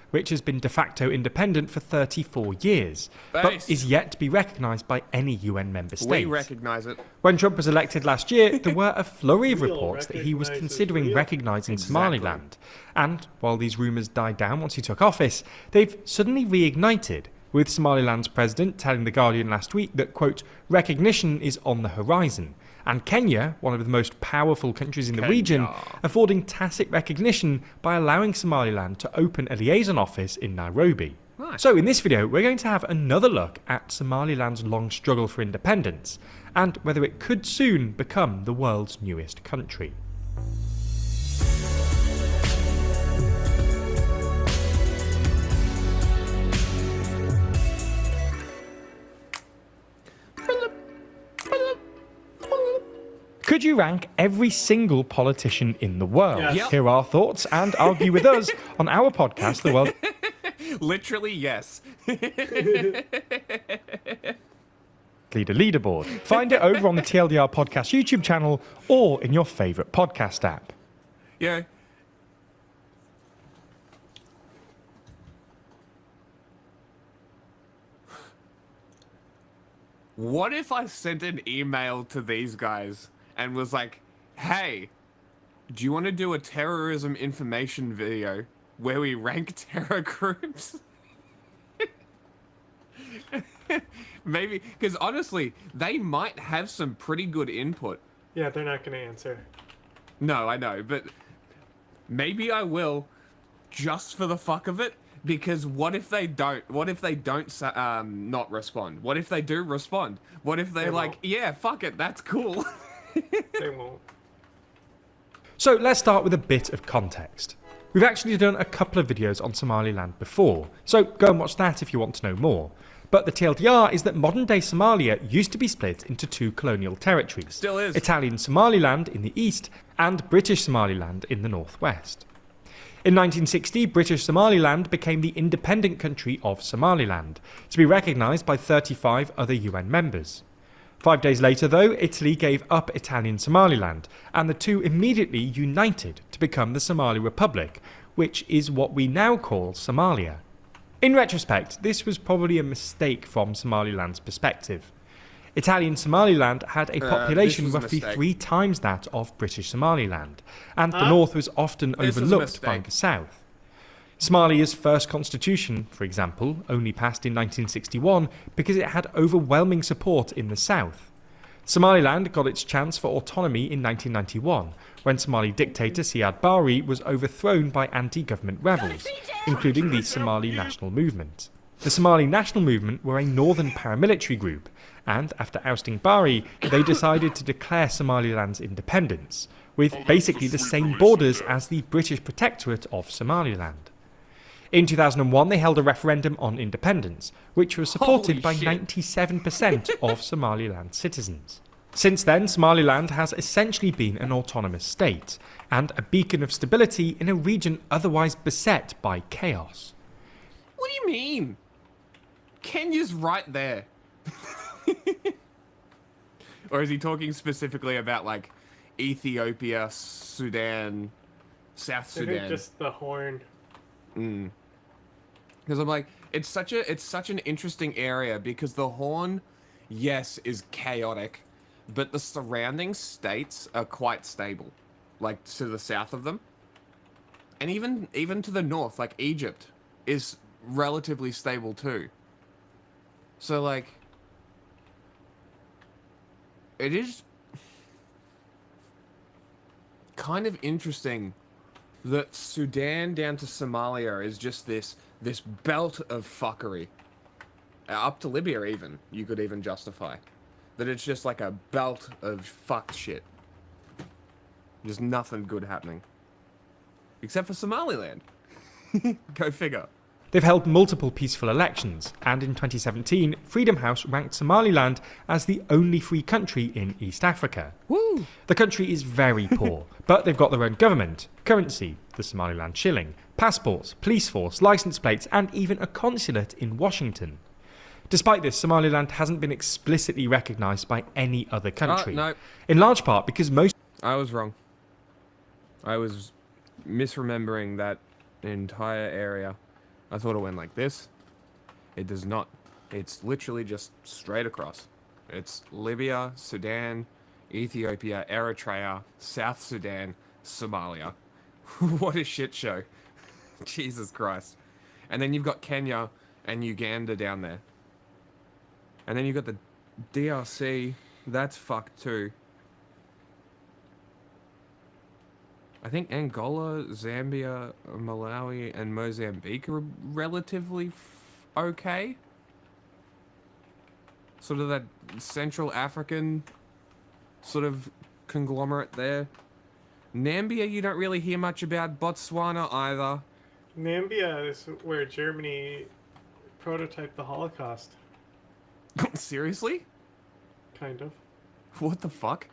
which has been de facto independent for 34 years, but is yet to be recognised by any UN member state. We recognise it. When Trump was elected last year, there were a flurry of reports that he was considering recognising Somaliland. And while these rumours died down once he took office, they've suddenly reignited, with Somaliland's president telling The Guardian last week that, quote, recognition is on the horizon, and Kenya, one of the most powerful countries in the region, affording tacit recognition by allowing Somaliland to open a liaison office in Nairobi. Nice. So in this video, we're going to have another look at Somaliland's long struggle for independence, and whether it could soon become the world's newest country. Could you rank every single politician in the world? Yes. Yep. Here are our thoughts, and argue with us on our podcast, The World... Literally, yes. Leader Leaderboard. Find it over on the TLDR Podcast YouTube channel or in your favourite podcast app. Yeah. What if I sent an email to these guys and was like, hey, do you want to do a terrorism information video where we rank terror groups? Maybe, because honestly, they might have some pretty good input. Yeah, they're not going to answer. No, I know, but maybe I will, just for the fuck of it. Because what if they don't? What if they don't not respond? What if they do respond? What if they're like, yeah, fuck it, that's cool. They won't. So let's start with a bit of context. We've actually done a couple of videos on Somaliland before, so go and watch that if you want to know more. But the TLDR is that modern-day Somalia used to be split into two colonial territories. Still is. Italian Somaliland in the east and British Somaliland in the northwest. In 1960, British Somaliland became the independent country of Somaliland, to be recognised by 35 other UN members. 5 days later, though, Italy gave up Italian Somaliland, and the two immediately united to to become the Somali Republic, which is what we now call Somalia. In retrospect, this was probably a mistake from Somaliland's perspective. Italian Somaliland had a population roughly 3 times that of British Somaliland, and the north was often overlooked by the south. Somalia's first constitution, for example, only passed in 1961 because it had overwhelming support in the south. Somaliland got its chance for autonomy in 1991, when Somali dictator Siad Barre was overthrown by anti-government rebels, including the Somali National Movement. The Somali National Movement were a northern paramilitary group, and after ousting Barre, they decided to declare Somaliland's independence, with basically the same borders as the British Protectorate of Somaliland. In 2001, they held a referendum on independence, which was supported by 97% of Somaliland citizens. Since then, Somaliland has essentially been an autonomous state, and a beacon of stability in a region otherwise beset by chaos. What do you mean? Kenya's right there. Or is he talking specifically about, like, Ethiopia, Sudan, South Sudan? I think just the Horn. Because I'm like, it's such an interesting area because the Horn, yes, is chaotic, but the surrounding states are quite stable, like to the south of them, and even to the north, like Egypt, is relatively stable too. So like, it is kind of interesting that Sudan down to Somalia is just this belt of fuckery. Up to Libya even, you could even justify. That it's just like a belt of fucked shit. There's nothing good happening. Except for Somaliland. Go figure. They've held multiple peaceful elections, and in 2017, Freedom House ranked Somaliland as the only free country in East Africa. Woo! The country is very poor, but they've got their own government, currency, the Somaliland shilling, passports, police force, license plates, and even a consulate in Washington. Despite this, Somaliland hasn't been explicitly recognised by any other country. No. In large part because most... I was wrong. I was misremembering that entire area. I thought it went like this. It does not. It's literally just straight across. It's Libya, Sudan, Ethiopia, Eritrea, South Sudan, Somalia. What a shit show. Jesus Christ. And then you've got Kenya and Uganda down there. And then you've got the DRC. That's fucked too. I think Angola, Zambia, Malawi, and Mozambique are relatively okay. Sort of that Central African sort of conglomerate there. Nambia, you don't really hear much about. Botswana either. Nambia is where Germany prototyped the Holocaust. Seriously? Kind of. What the fuck?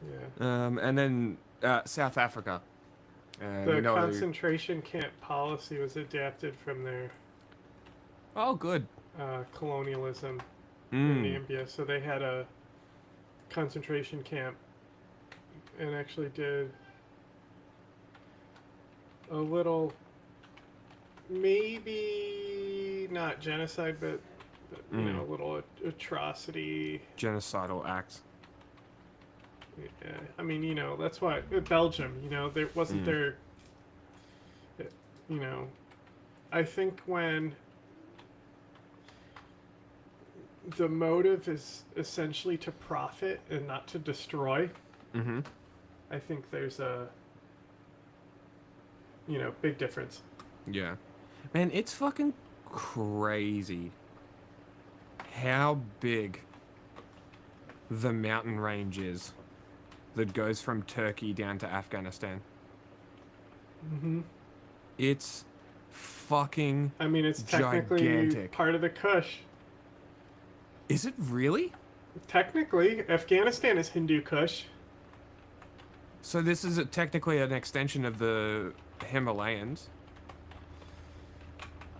Yeah. And then South Africa. The concentration camp policy was adapted from their good colonialism in Nambia. So they had a concentration camp and actually did a little, maybe not genocide, but you know, a little atrocity. Genocidal acts. Yeah, I mean, you know, that's why Belgium, you know, there wasn't there, you know, I think when the motive is essentially to profit and not to destroy, I think there's a, you know, big difference. Yeah. Man, it's fucking crazy how big the mountain range is that goes from Turkey down to Afghanistan. It's fucking I mean, it's technically gigantic. Part of the Kush. Is it really? Technically, Afghanistan is Hindu Kush. So this is technically an extension of the Himalayas?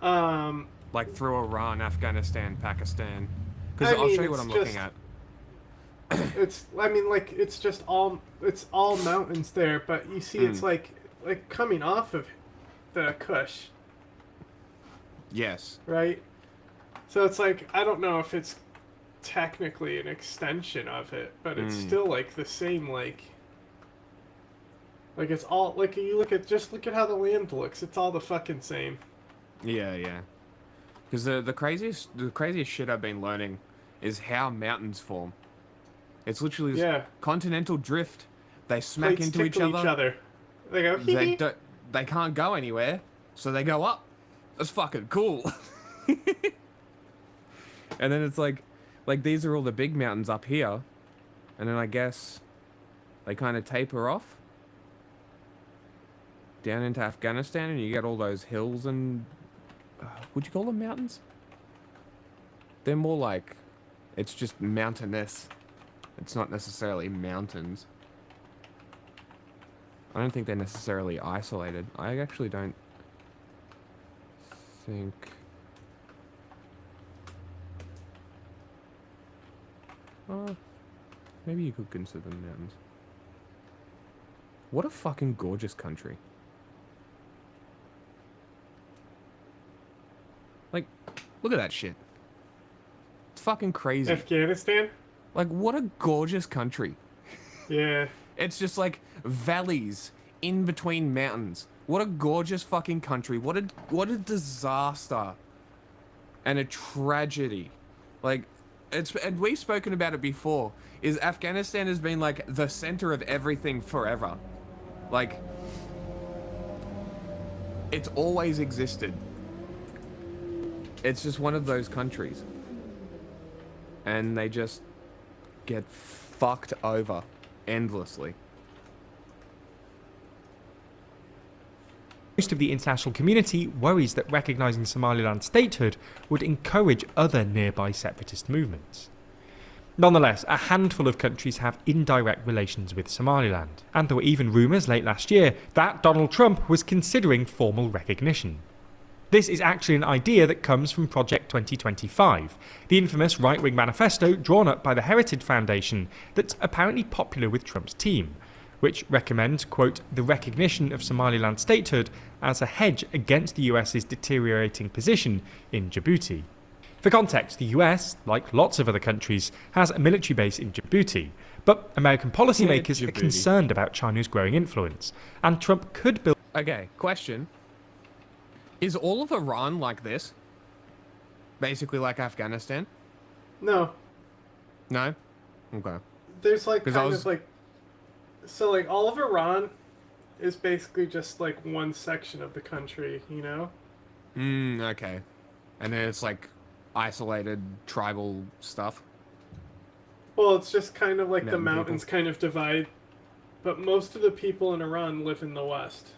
Like through Iran, Afghanistan, Pakistan. Because I'll show you what I'm looking at. It's, I mean, like, it's just all, it's all mountains there, but you see it's like coming off of the Kush. Yes. Right? So it's like, I don't know if it's technically an extension of it, but it's still like the same, like it's all, like, you look at how the land looks, it's all the fucking same. Yeah, yeah. Because the craziest shit I've been learning is how mountains form. It's literally just continental drift. They smack Plates into each other. They go, They can't go anywhere, so they go up. That's fucking cool. And then it's like these are all the big mountains up here, and then I guess they kind of taper off down into Afghanistan, and you get all those hills and would you call them mountains? They're more like, it's just mountainous. It's not necessarily mountains. I don't think they're necessarily isolated. I actually don't think... Oh, maybe you could consider them mountains. What a fucking gorgeous country. Like, look at that shit. It's fucking crazy. Afghanistan? Like, what a gorgeous country. Yeah. It's just like valleys in between mountains. What a gorgeous fucking country. What a disaster. And a tragedy. Like, and we've spoken about it before, is Afghanistan has been like the center of everything forever. Like, it's always existed. It's just one of those countries. And they just get fucked over endlessly. Most of the international community worries that recognising Somaliland statehood would encourage other nearby separatist movements. Nonetheless, a handful of countries have indirect relations with Somaliland, and there were even rumours late last year that Donald Trump was considering formal recognition. This is actually an idea that comes from Project 2025, the infamous right-wing manifesto drawn up by the Heritage Foundation that's apparently popular with Trump's team, which recommends, quote, the recognition of Somaliland statehood as a hedge against the US's deteriorating position in Djibouti. For context, the US, like lots of other countries, has a military base in Djibouti, but American policymakers are concerned about China's growing influence, and Trump could build... Okay, question. Is all of Iran like this? Basically like Afghanistan? No. No? Okay. There's like kind of like... So like all of Iran is basically just like one section of the country, you know? Okay. And then it's like isolated tribal stuff? Well, it's just kind of like the mountains kind of divide, but most of the people in Iran live in the west,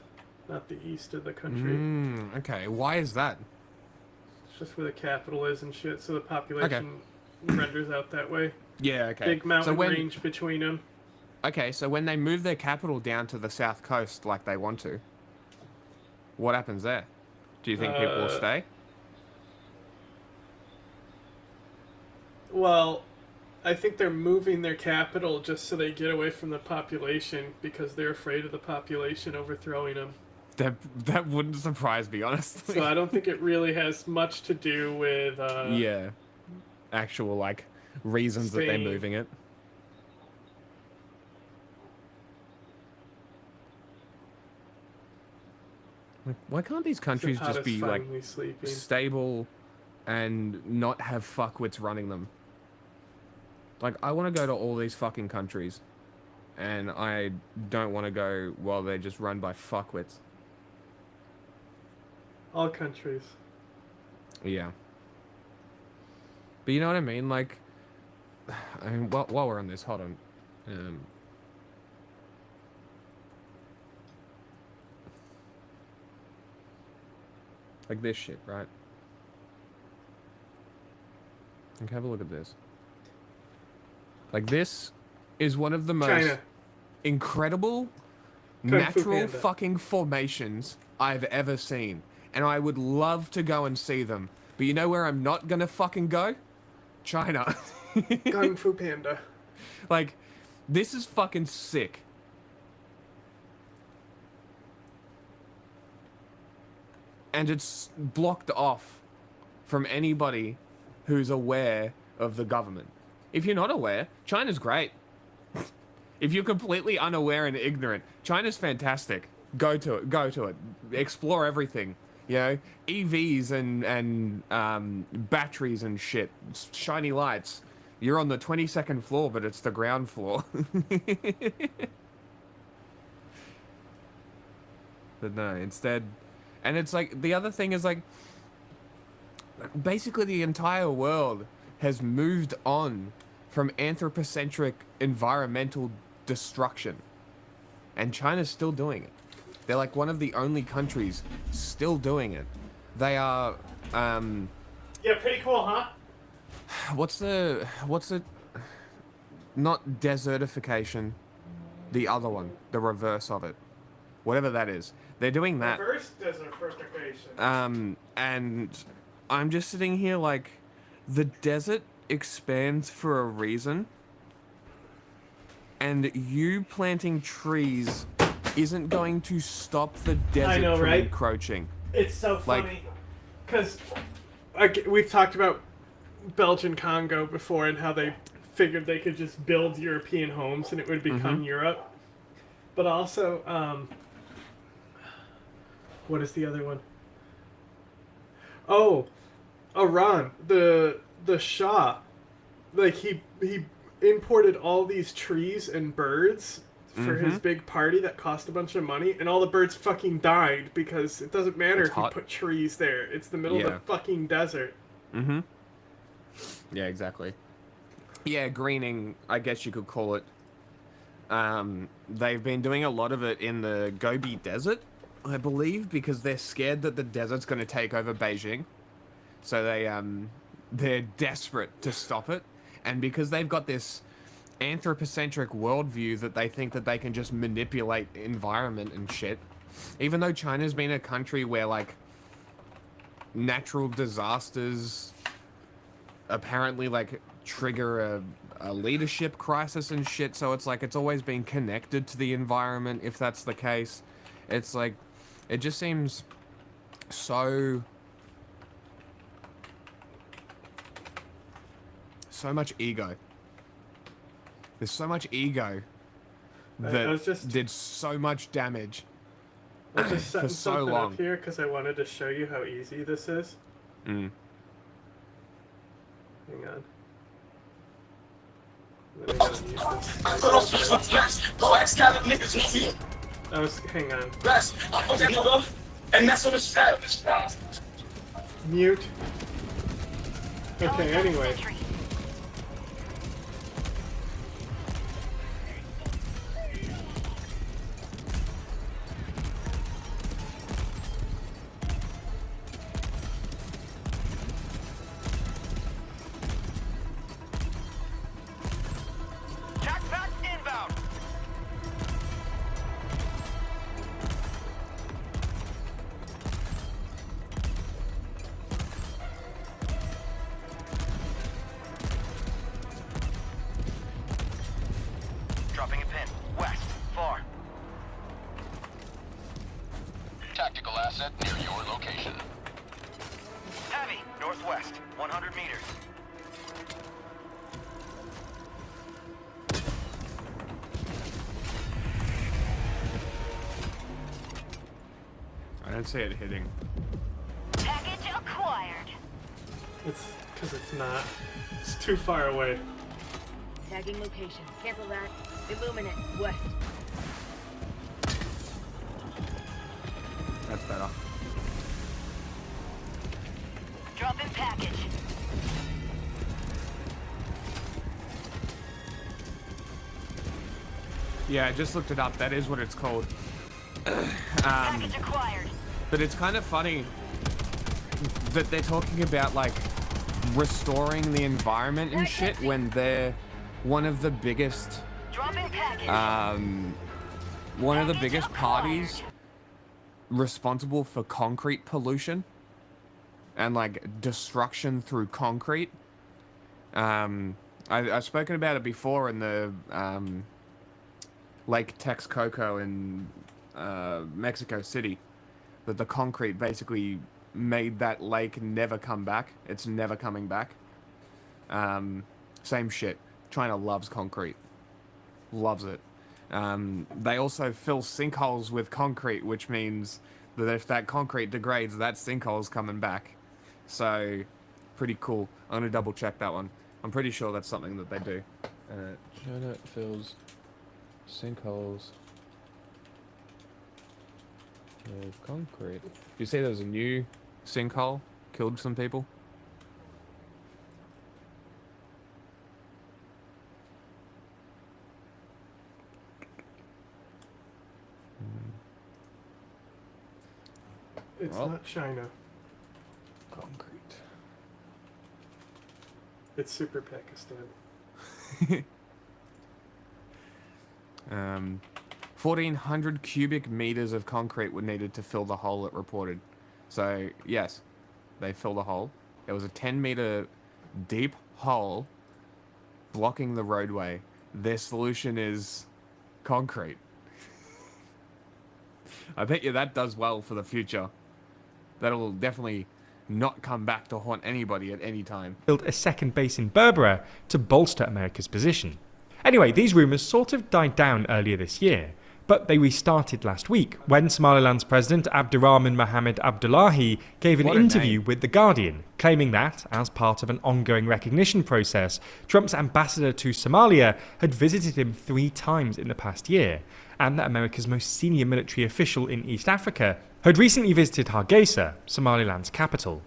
not the east of the country. Okay, why is that? It's just where the capital is and shit, so the population renders out that way. Yeah, okay. Big mountain range between them. Okay, so when they move their capital down to the south coast like they want to, what happens there? Do you think people will stay? Well, I think they're moving their capital just so they get away from the population because they're afraid of the population overthrowing them. That wouldn't surprise me, honestly. So I don't think it really has much to do with... yeah. Actual, like, reasons that they're moving it. Like, why can't these countries just be, like, stable and not have fuckwits running them? Like, I want to go to all these fucking countries, and I don't want to go while they're just run by fuckwits. All countries. Yeah. But you know what I mean? Like, I mean, while we're on this, hold on. Like this shit, right? Like, have a look at this. Like, this is one of the most incredible natural fucking formations I've ever seen. And I would love to go and see them. But you know where I'm not gonna fucking go? China. Kung Fu Panda. Like, this is fucking sick. And it's blocked off from anybody who's aware of the government. If you're not aware, China's great. If you're completely unaware and ignorant, China's fantastic. Go to it. Go to it. Explore everything. You know, EVs and batteries and shit. Shiny lights. You're on the 22nd floor, but it's the ground floor. But no, instead... And it's like, the other thing is like, basically the entire world has moved on from anthropocentric environmental destruction. And China's still doing it. They're like one of the only countries still doing it. They are, Yeah, pretty cool, huh? what's the, not desertification, the other one, the reverse of it. Whatever that is. They're doing that. Reverse desertification. And I'm just sitting here like, the desert expands for a reason. And you planting trees isn't going to stop the desert from encroaching. It's so funny. Because we've talked about Belgian Congo before and how they figured they could just build European homes and it would become Europe. But also, what is the other one? Oh, Iran. The Shah. Like, he imported all these trees and birds for his big party that cost a bunch of money, and all the birds fucking died because it doesn't matter if you put trees there. It's the middle of the fucking desert. Yeah, exactly. Yeah, greening, I guess you could call it. They've been doing a lot of it in the Gobi Desert, I believe, because they're scared that the desert's going to take over Beijing. So they're desperate to stop it. And because they've got this anthropocentric worldview that they think that they can just manipulate environment and shit, even though China's been a country where, like, natural disasters apparently, like, trigger a leadership crisis and shit, so it's like it's always been connected to the environment, if that's the case. It's like, it just seems so much ego. There's so much ego that did so much damage for so long. Up here because I wanted to show you how easy this is. Hang on. Hang on. Mute. Okay, anyway. Dropping a pin. West. Far. Tactical asset near your location. Heavy. Northwest. 100 meters. I don't see it hitting. Package acquired. It's because it's not. It's too far away. Tagging location. Cancel that. Illuminate. West. That's better. Drop in package. Yeah, I just looked it up. That is what it's called. Package acquired. But it's kind of funny that they're talking about, like, restoring the environment and shit when they're one of the biggest parties responsible for concrete pollution and, like, destruction through concrete. I've spoken about it before in the Lake Texcoco in Mexico City, that the concrete basically made that lake never come back. It's never coming back. Same shit. China loves concrete. Loves it. They also fill sinkholes with concrete, which means that if that concrete degrades, that sinkhole's coming back. So, pretty cool. I'm gonna double check that one. I'm pretty sure that's something that they do. China fills sinkholes with concrete. You see there's a new sinkhole? Killed some people? It's not China. Concrete. It's Super Pakistan. 1,400 cubic meters of concrete were needed to fill the hole, it reported. So, yes, they filled a hole. There was a 10-meter deep hole blocking the roadway. Their solution is concrete. I bet you that does well for the future. That'll definitely not come back to haunt anybody at any time. Built a second base in Berbera to bolster America's position. Anyway, these rumours sort of died down earlier this year, but they restarted last week when Somaliland's president Abdirahman Mohamed Abdullahi gave an interview with The Guardian, claiming that, as part of an ongoing recognition process, Trump's ambassador to Somalia had visited him 3 times in the past year, and that America's most senior military official in East Africa had recently visited Hargeisa, Somaliland's capital.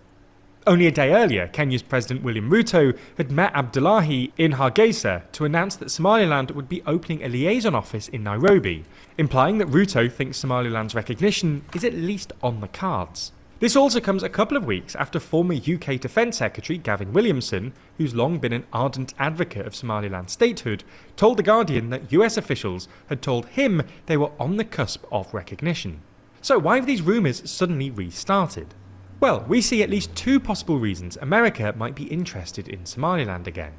Only a day earlier, Kenya's President William Ruto had met Abdullahi in Hargeisa to announce that Somaliland would be opening a liaison office in Nairobi, implying that Ruto thinks Somaliland's recognition is at least on the cards. This also comes a couple of weeks after former UK Defence Secretary Gavin Williamson, who's long been an ardent advocate of Somaliland statehood, told The Guardian that US officials had told him they were on the cusp of recognition. So why have these rumours suddenly restarted? Well, we see at least 2 possible reasons America might be interested in Somaliland again.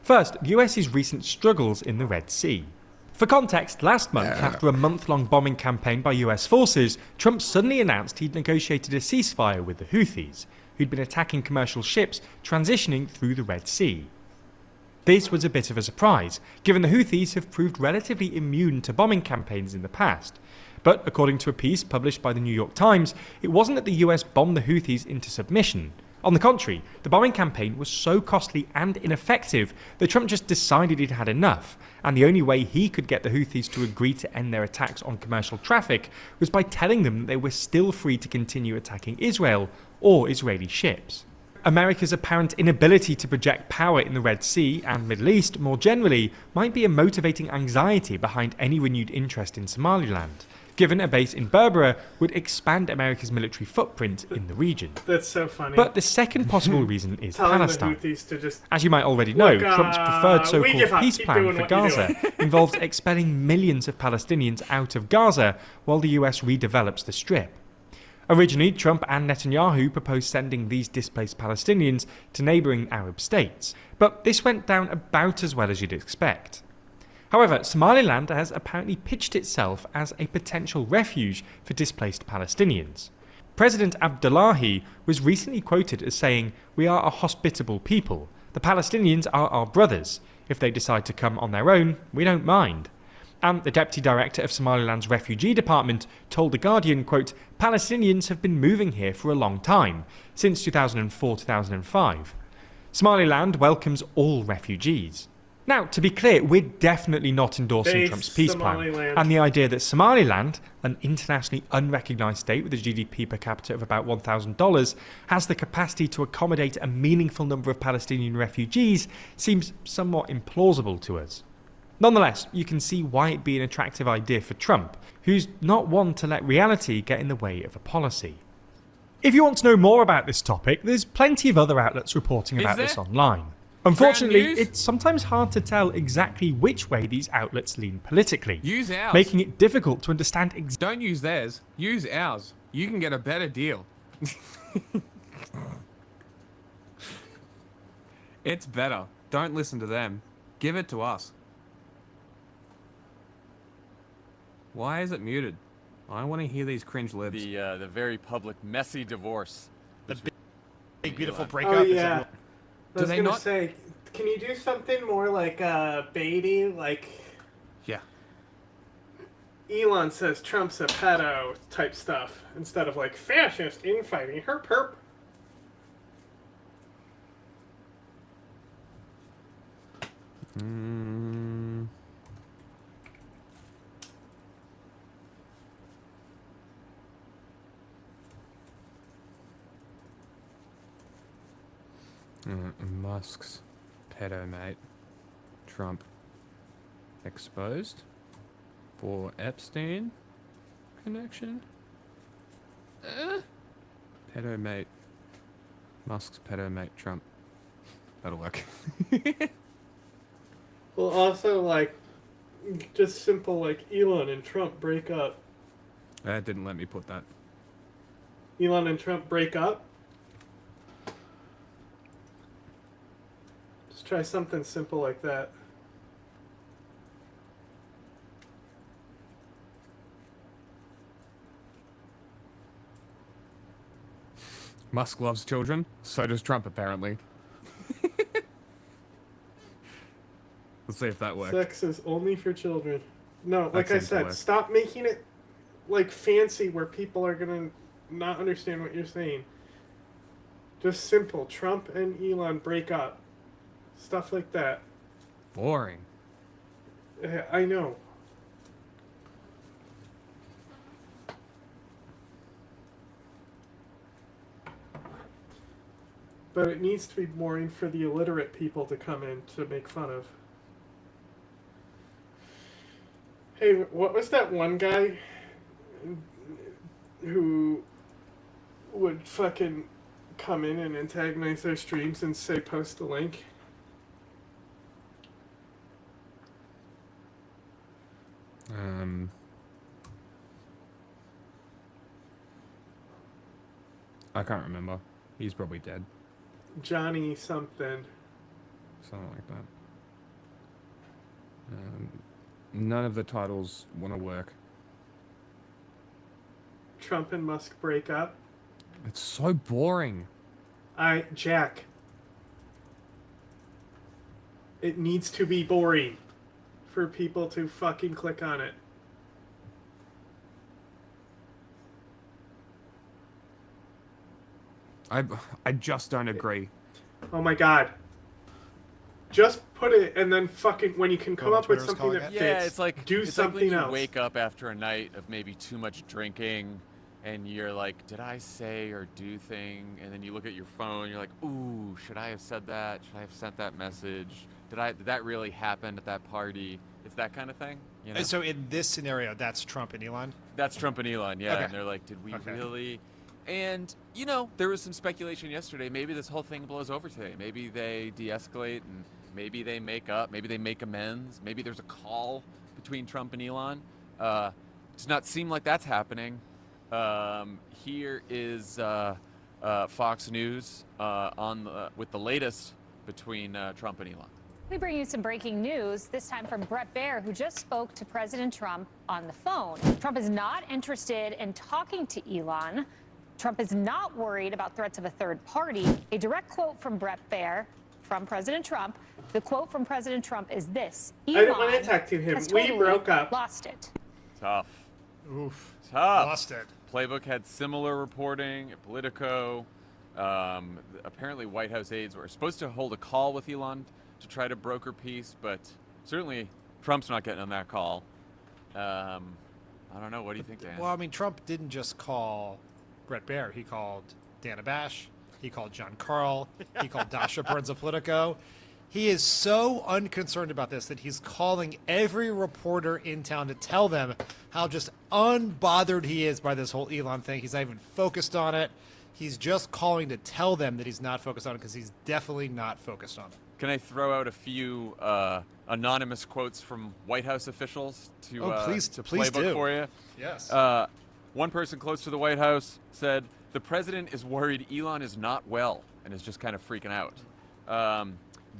First, the US's recent struggles in the Red Sea. For context, last month, after a month-long bombing campaign by US forces, Trump suddenly announced he'd negotiated a ceasefire with the Houthis, who'd been attacking commercial ships transitioning through the Red Sea. This was a bit of a surprise, given the Houthis have proved relatively immune to bombing campaigns in the past. But according to a piece published by the New York Times, it wasn't that the US bombed the Houthis into submission. On the contrary, the bombing campaign was so costly and ineffective that Trump just decided he'd had enough, and the only way he could get the Houthis to agree to end their attacks on commercial traffic was by telling them that they were still free to continue attacking Israel or Israeli ships. America's apparent inability to project power in the Red Sea and Middle East more generally might be a motivating anxiety behind any renewed interest in Somaliland, given a base in Berbera would expand America's military footprint in the region. That's so funny. But the second possible reason is Telling Palestine. the Houthis to just, As you might already know, look, Trump's preferred we give so-called up. peace Keep plan doing for what you're Gaza doing. involves expelling millions of Palestinians out of Gaza while the US redevelops the Strip. Originally, Trump and Netanyahu proposed sending these displaced Palestinians to neighbouring Arab states, but this went down about as well as you'd expect. However, Somaliland has apparently pitched itself as a potential refuge for displaced Palestinians. President Abdullahi was recently quoted as saying, "We are a hospitable people. The Palestinians are our brothers. If they decide to come on their own, we don't mind." And the deputy director of Somaliland's refugee department told The Guardian, quote, "Palestinians have been moving here for a long time, since 2004-2005. Somaliland welcomes all refugees." Now, to be clear, we're definitely not endorsing Trump's peace plan, and the idea that Somaliland, an internationally unrecognised state with a GDP per capita of about $1,000, has the capacity to accommodate a meaningful number of Palestinian refugees seems somewhat implausible to us. Nonetheless, you can see why it'd be an attractive idea for Trump, who's not one to let reality get in the way of a policy. If you want to know more about this topic, there's plenty of other outlets reporting about this online. Unfortunately, it's sometimes hard to tell exactly which way these outlets lean politically, Use ours. making it difficult to understand Don't use theirs. Use ours. You can get a better deal. It's better. Don't listen to them. Give it to us. Why is it muted? I want to hear these cringe libs. The very public, messy divorce. The big beautiful breakup. Oh yeah. I was they gonna not- say, can you do something more like Beatty? Like, Yeah. Elon says Trump's a pedo type stuff instead of like fascist infighting. Herp herp. Musk's pedo mate, Trump, exposed for Epstein connection. Pedo mate, Musk's pedo mate, Trump. That'll work. Well, also like, just simple like Elon and Trump break up. That didn't let me put that. Elon and Trump break up. Just try something simple like that. Musk loves children. So does Trump, apparently. Let's see if that works. Sex is only for children. No, like I seems to said, work. stop making it like fancy where people are gonna not understand what you're saying. Just simple. Trump and Elon break up. Stuff like that. Boring. Yeah, I know. But it needs to be boring for the illiterate people to come in to make fun of. Hey, what was that one guy who would fucking come in and antagonize their streams and say post the link? I can't remember. He's probably dead. Johnny something. Something like that. None of the titles want to work. Trump and Musk break up. It's so boring. Jack. It needs to be boring for people to fucking click on it. I just don't agree. Oh my god. Just put it and then fucking when you can come up with Twitter's something calling that it. fits, Yeah, it's like do it's something like when you else. wake up after a night of maybe too much drinking, and you're like, did I say or do thing? And then you look at your phone, you're like, ooh, should I have said that? Should I have sent that message? Did that really happen at that party? It's that kind of thing. You know? So in this scenario, that's Trump and Elon? That's Trump and Elon, yeah. Okay. And they're like, did we really? And, you know, there was some speculation yesterday. Maybe this whole thing blows over today. Maybe they de-escalate and maybe they make up. Maybe they make amends. Maybe there's a call between Trump and Elon. Does not seem like that's happening. Here is Fox News with the latest between Trump and Elon. We bring you some breaking news, this time from Brett Baer, who just spoke to President Trump on the phone. Trump is not interested in talking to Elon. Trump is not worried about threats of a third party. A direct quote from Brett Baer from President Trump. The quote from President Trump is this: I Elon didn't want to attack him. has We totally broke up. lost it. Tough. Oof. Tough. Lost it. Playbook had similar reporting at Politico. Apparently, White House aides were supposed to hold a call with Elon to try to broker peace, but certainly Trump's not getting on that call. I don't know. What do you think, Dan? Well, I mean, Trump didn't just call Brett Baer. He called Dana Bash. He called John Carl. He called Dasha Burns of Politico. He is so unconcerned about this that he's calling every reporter in town to tell them how just unbothered he is by this whole Elon thing. He's not even focused on it. He's just calling to tell them that he's not focused on it because he's definitely not focused on it. Can I throw out a few anonymous quotes from White House officials to please Playbook do. for you? Yes. One person close to the White House said, "The president is worried Elon is not well and is just kind of freaking out."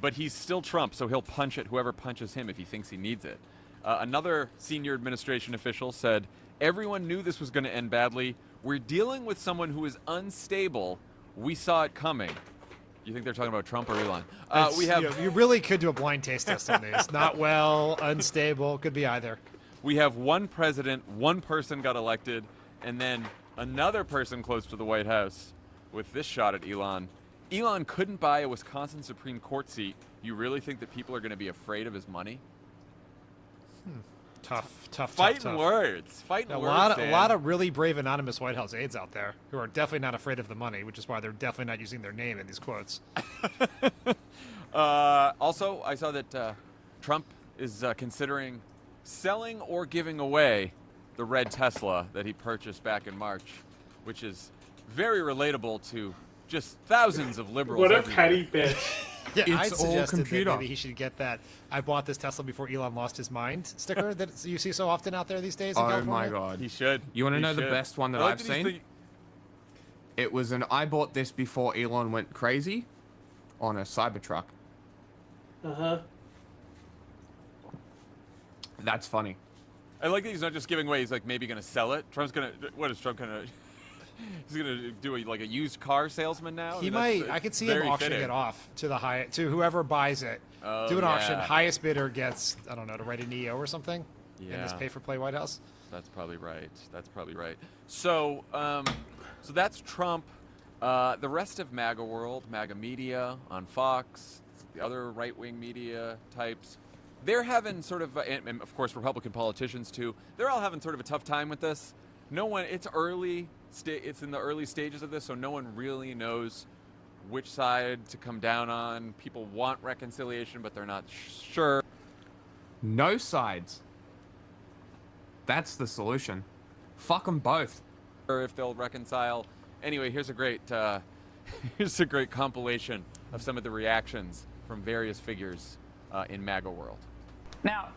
but he's still Trump, so he'll punch at whoever punches him if he thinks he needs it. Another senior administration official said, everyone knew this was going to end badly. We're dealing with someone who is unstable. We saw it coming. You think they're talking about Trump or Elon? We have. You really could do a blind taste test on these. Not well, unstable, could be either. We have one president, one person got elected, and then another person close to the White House with this shot at Elon. Elon couldn't buy a Wisconsin Supreme Court seat. You really think that people are going to be afraid of his money? Tough. Fighting words. A lot of really brave anonymous White House aides out there who are definitely not afraid of the money, which is why they're definitely not using their name in these quotes. Also, I saw that Trump is considering selling or giving away the red Tesla that he purchased back in March, which is very relatable to just thousands of liberals. What a everywhere. petty bitch. Yeah, It's I'd all suggested computer. that maybe he should get that "I bought this Tesla before Elon lost his mind" sticker that you see so often out there these days in Oh California. my god. He should. You want to He know the should. best one that I like I've that he's seen? It was an I bought this before Elon went crazy on a Cybertruck. Uh-huh. That's funny. I like that he's not just giving away. He's like maybe going to sell it. Trump's going to. What is Trump going to? He's going to do like a used car salesman now. He I mean, might. I could see very him auctioning fitting. it off to whoever buys it. Oh, Do an auction. yeah. Highest bidder gets, I don't know, to write an EO or something. In this Yeah. pay-for-play White House. That's probably right. That's probably right. So, so that's Trump. The rest of MAGA world, MAGA media on Fox, the other right-wing media types, they're having sort of, and of course Republican politicians too. They're all having sort of a tough time with this. No one. It's early. It's in the early stages of this, so no one really knows which side to come down on. People want reconciliation, but they're not sure. No sides. That's the solution. Fuck them both. Or if they'll reconcile. Anyway, here's a great compilation of some of the reactions from various figures in MAGA world. Now,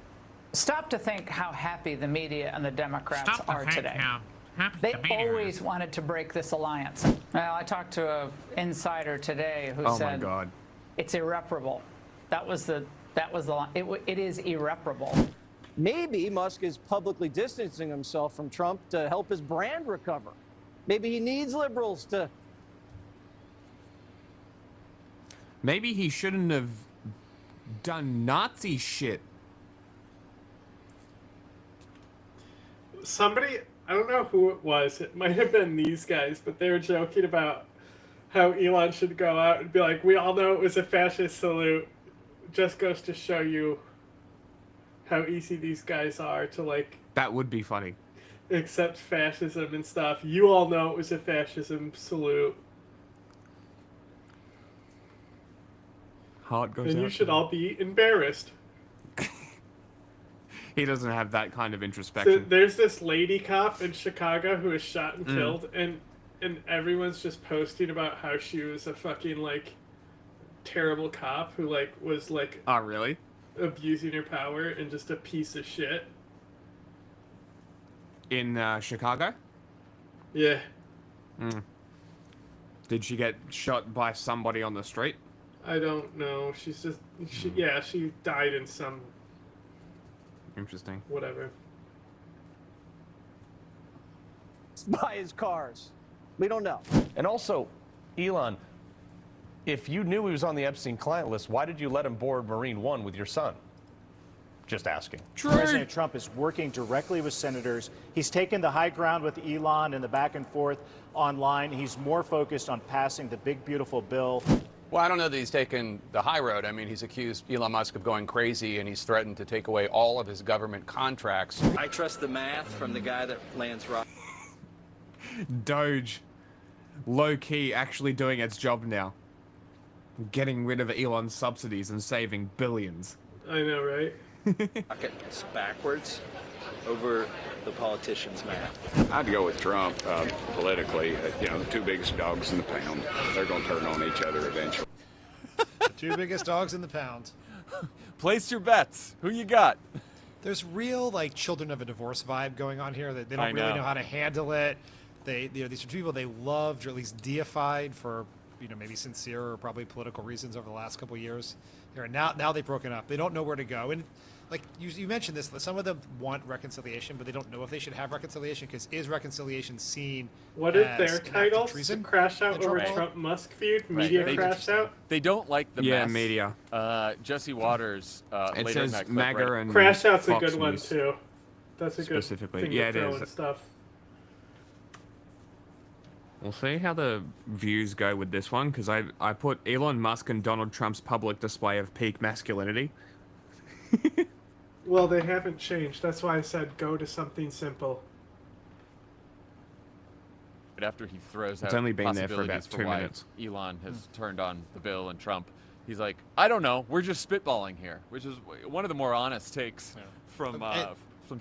stop to think how happy the media and the Democrats are today. They always wanted to break this alliance. Well, I talked to an insider today who Oh said my God. it's irreparable. That was the it is irreparable. Maybe Musk is publicly distancing himself from Trump to help his brand recover. Maybe he needs liberals to. Maybe he shouldn't have done Nazi shit. Somebody, I don't know who it was, it might have been these guys, but they were joking about how Elon should go out and be like, we all know it was a fascist salute. Just goes to show you how easy these guys are to, like, That would be funny. accept fascism and stuff. You all know it was a fascism salute. Heart goes And out. you should all be embarrassed. He doesn't have that kind of So introspection. there's this lady cop in Chicago who was shot and Mm. killed, and everyone's just posting about how she was a fucking, like, terrible cop who, like, was, like, Oh, really? abusing her power and just a piece of shit. In Chicago? Yeah. Mm. Did she get shot by somebody on the street? I don't know. She's just, she died in some Interesting. whatever. Buy his cars. We don't know. And also, Elon, if you knew he was on the Epstein client list, why did you let him board Marine One with your son? Just asking. President Trump is working directly with senators. He's taken the high ground with Elon and the back and forth online. He's more focused on passing the big, beautiful bill. Well, I don't know that he's taken the high road. I mean, he's accused Elon Musk of going crazy, and he's threatened to take away all of his government contracts. I trust the math from the guy that lands rock. Doge, low key, actually doing its job now. Getting rid of Elon's subsidies and saving billions. I know, right? It's backwards over the politician's math. I'd go with Trump politically. You know, the two biggest dogs in the pound. They're going to turn on each other eventually. The two biggest dogs in the pound. Place your bets. Who you got? There's real, like, children of a divorce vibe going on here. They I don't really know. know how to handle it. These are people they loved or at least deified for, maybe sincere or probably political reasons over the last couple of years. Here, now they've broken up. They don't know where to go. And like you mentioned this, some of them want reconciliation, but they don't know if they should have reconciliation because is reconciliation seen What is as their an act of title? treason? Crash out over Right. Trump-Musk feud? Media crash out? They don't like the Yeah, mess. media. Jesse Waters It later in says that clip, MAGA right? and Crash out's a Fox good one News. too. That's a good Specifically. thing Yeah, to it throw is. and stuff. We'll see how the views go with this one, because I put Elon Musk and Donald Trump's public display of peak masculinity. Well, they haven't changed. That's why I said go to something simple. But after he throws It's out only been there for about possibilities 2 why minutes. Elon has turned on the bill and Trump, he's like, I don't know, we're just spitballing here, which is one of the more honest takes from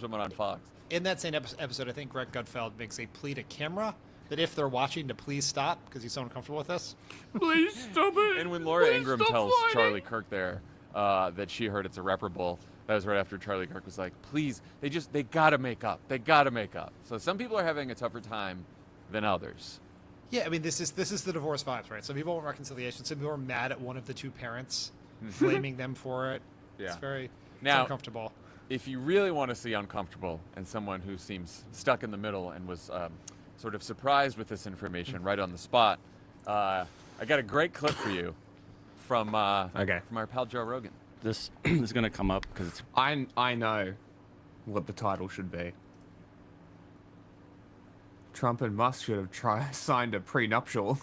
someone on Fox. In that same episode, I think Greg Gutfeld makes a plea to camera that if they're watching to please stop because he's so uncomfortable with this. Please stop it. And when Laura Please Ingraham stop tells fighting. Charlie Kirk there that she heard it's irreparable, that was right after Charlie Kirk was like, please, they gotta make up. They gotta make up. So some people are having a tougher time than others. Yeah, I mean, this is the divorce vibes, right? Some people want reconciliation. Some people are mad at one of the two parents, blaming them for it. Yeah. It's very uncomfortable. If you really want to see uncomfortable and someone who seems stuck in the middle and was sort of surprised with this information right on the spot, I got a great clip for you from our pal Joe Rogan. This is going to come up because it's... I know what the title should be. Trump and Musk should have signed a prenuptial.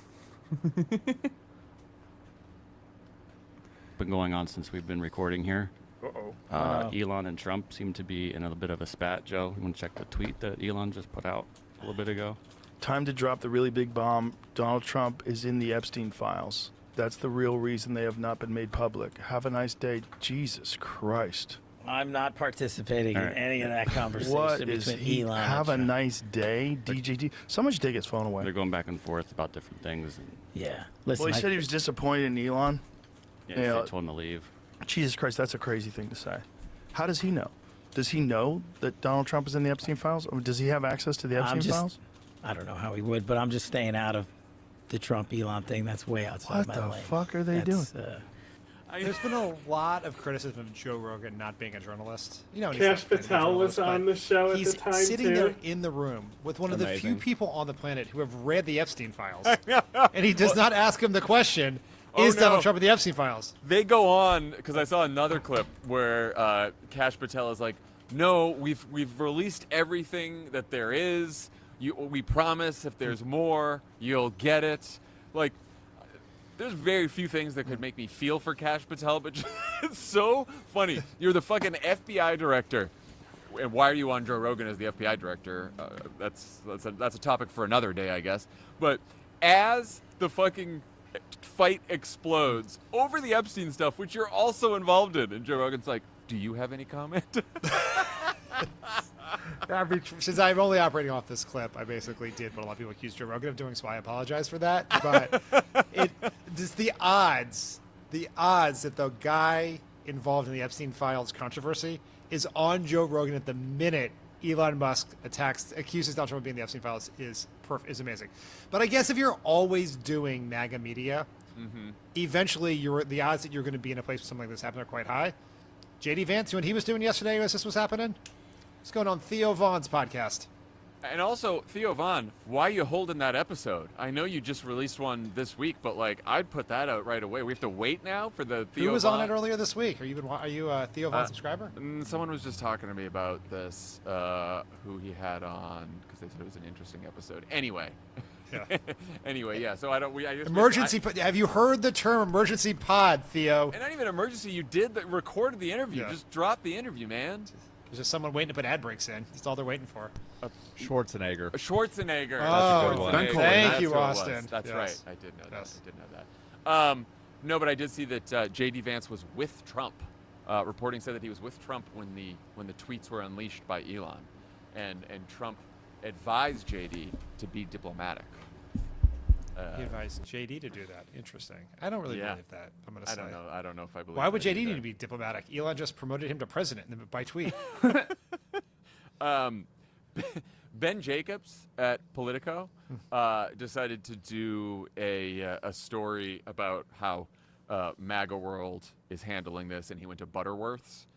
been going on since we've been recording here. Uh-oh. Elon and Trump seem to be in a bit of a spat. Joe, you want to check the tweet that Elon just put out a little bit ago? Time to drop the really big bomb. Donald Trump is in the Epstein files. That's the real reason they have not been made public. Have a nice day. Jesus Christ. I'm not participating in any of that conversation What between is he? Elon Have and a Trump. nice day, DJT. Someone should take his phone away. They're going back and forth about different things. And Yeah. Well, he said he was disappointed in Elon. yeah, You know, they told him to leave. Jesus Christ, that's a crazy thing to say. How does he know? Does he know that Donald Trump is in the Epstein files? Or does he have access to the Epstein files? I don't know how he would, but I'm just staying out of the Trump-Elon thing. That's way outside my lane. What the fuck are they doing? There's been a lot of criticism of Joe Rogan not being a journalist. You know, Cash Patel was on the show at he's the time, sitting too. there in the room with one of the few Amazing. people on the planet who have read the Epstein files, and he does not ask him the question: Is Donald Trump in the Epstein files? They go on because I saw another clip where Kash Patel is like, "No, we've released everything that there is. We promise if there's more, you'll get it." Like, there's very few things that could make me feel for Kash Patel, but it's so funny. You're the fucking FBI director. And why are you on Joe Rogan as the FBI director? That's a topic for another day, I guess. But as the fucking fight explodes over the Epstein stuff, which you're also involved in, and Joe Rogan's like, "Do you have any comment?" Since I'm only operating off this clip, I basically did what a lot of people accuse Joe Rogan of doing, so I apologize for that. But just the odds that the guy involved in the Epstein files controversy is on Joe Rogan at the minute Elon Musk accuses Donald Trump of being in the Epstein files is amazing. But I guess if you're always doing MAGA media, eventually the odds that you're going to be in a place where something like this happens are quite high. JD Vance, you know what he was doing yesterday as this was happening? It's going on Theo Vaughn's podcast. And also, Theo Vaughn, why are you holding that episode? I know you just released one this week, but like, I'd put that out right away. We have to wait now for the Theo Who was Vaughn? on it earlier this week? Are you a Theo Vaughn subscriber? Someone was just talking to me about this, who he had on, because they said it was an interesting episode. Anyway. Yeah. Anyway, yeah. So I just Emergency. Have you heard the term emergency pod, Theo? And not even emergency. You recorded the interview. Yeah. Just drop the interview, man. There's just someone waiting to put ad breaks in. That's all they're waiting for. Schwarzenegger. Schwarzenegger. Oh, That's a good one. Thank you, That's who it Austin. was. That's Yes. right. I did know Yes. that. I did know that. No, but I did see that JD Vance was with Trump. Reporting said that he was with Trump when the tweets were unleashed by Elon, and Trump advised JD to be diplomatic. He advised JD to do that. Interesting. I don't really believe that. I'm going to say. I don't know if I believe. Why would that JD need either. to be diplomatic? Elon just promoted him to president by tweet. Ben Jacobs at Politico decided to do a story about how MAGA World is handling this, and he went to Butterworth's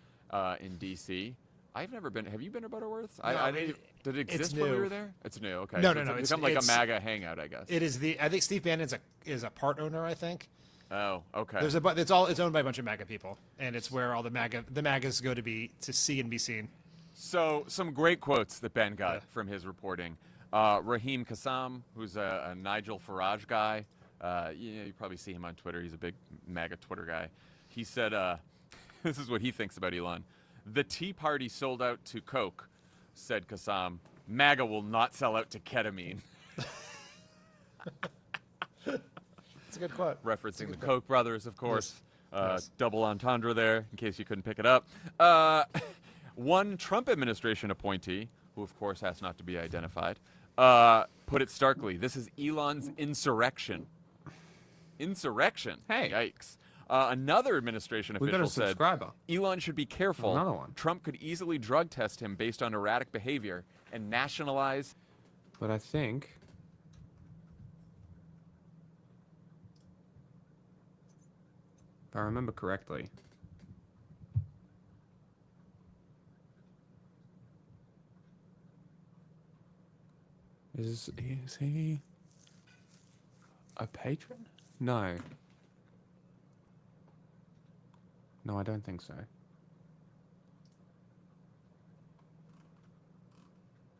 in D.C. I've never been. Have you been to Butterworth's? No, did it exist it's when we new. were there? It's new. Okay. No, So no, no. It's become like a MAGA hangout, I guess. It is I think Steve Bannon is a part owner, I think. Oh, okay. It's owned by a bunch of MAGA people, and it's where all the MAGAs go to see and be seen. So some great quotes that Ben got from his reporting. Raheem Kassam, who's a Nigel Farage guy. You probably see him on Twitter. He's a big MAGA Twitter guy. He said, this is what he thinks about Elon. The Tea Party sold out to Coke, said Kassam. MAGA will not sell out to ketamine. That's a good quote. Referencing the quote. Koch brothers, of course. Yes. Double entendre there, in case you couldn't pick it up. One Trump administration appointee, who of course has not to be identified, put it starkly. This is Elon's insurrection. Insurrection? Hey. Yikes. Another administration We got official a said subscriber. Elon should be careful. Another one. Trump could easily drug test him based on erratic behavior and nationalize. But I think if I remember correctly, is he a patron? No. No, I don't think so.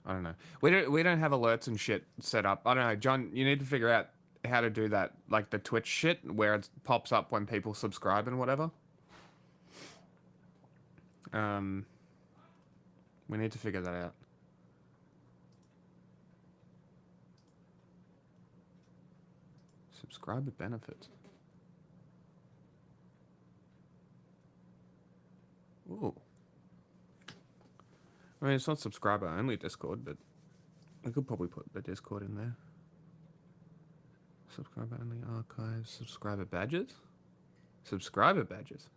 I don't know. We don't have alerts and shit set up. I don't know, John. You need to figure out how to do that, like the Twitch shit, where it pops up when people subscribe and whatever. We need to figure that out. Subscriber benefits. Ooh. I mean, it's not subscriber only Discord, but I could probably put the Discord in there. Subscriber only archives, subscriber badges? Subscriber badges.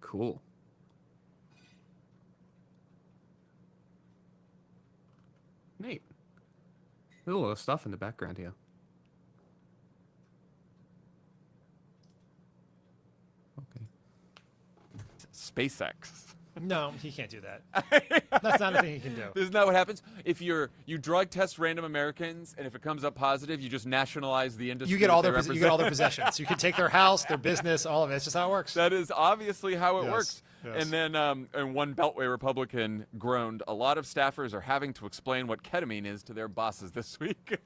Cool. Neat. There's a lot of stuff in the background here. SpaceX. No, he can't do that. That's not a thing he can do. Isn't that what happens? If you drug test random Americans, and if it comes up positive, you just nationalize the industry. You get all that their they you get all their possessions. You can take their house, their business, all of it. It's just how it works. That is obviously how it Yes, works. yes. And then and one Beltway Republican groaned, a lot of staffers are having to explain what ketamine is to their bosses this week.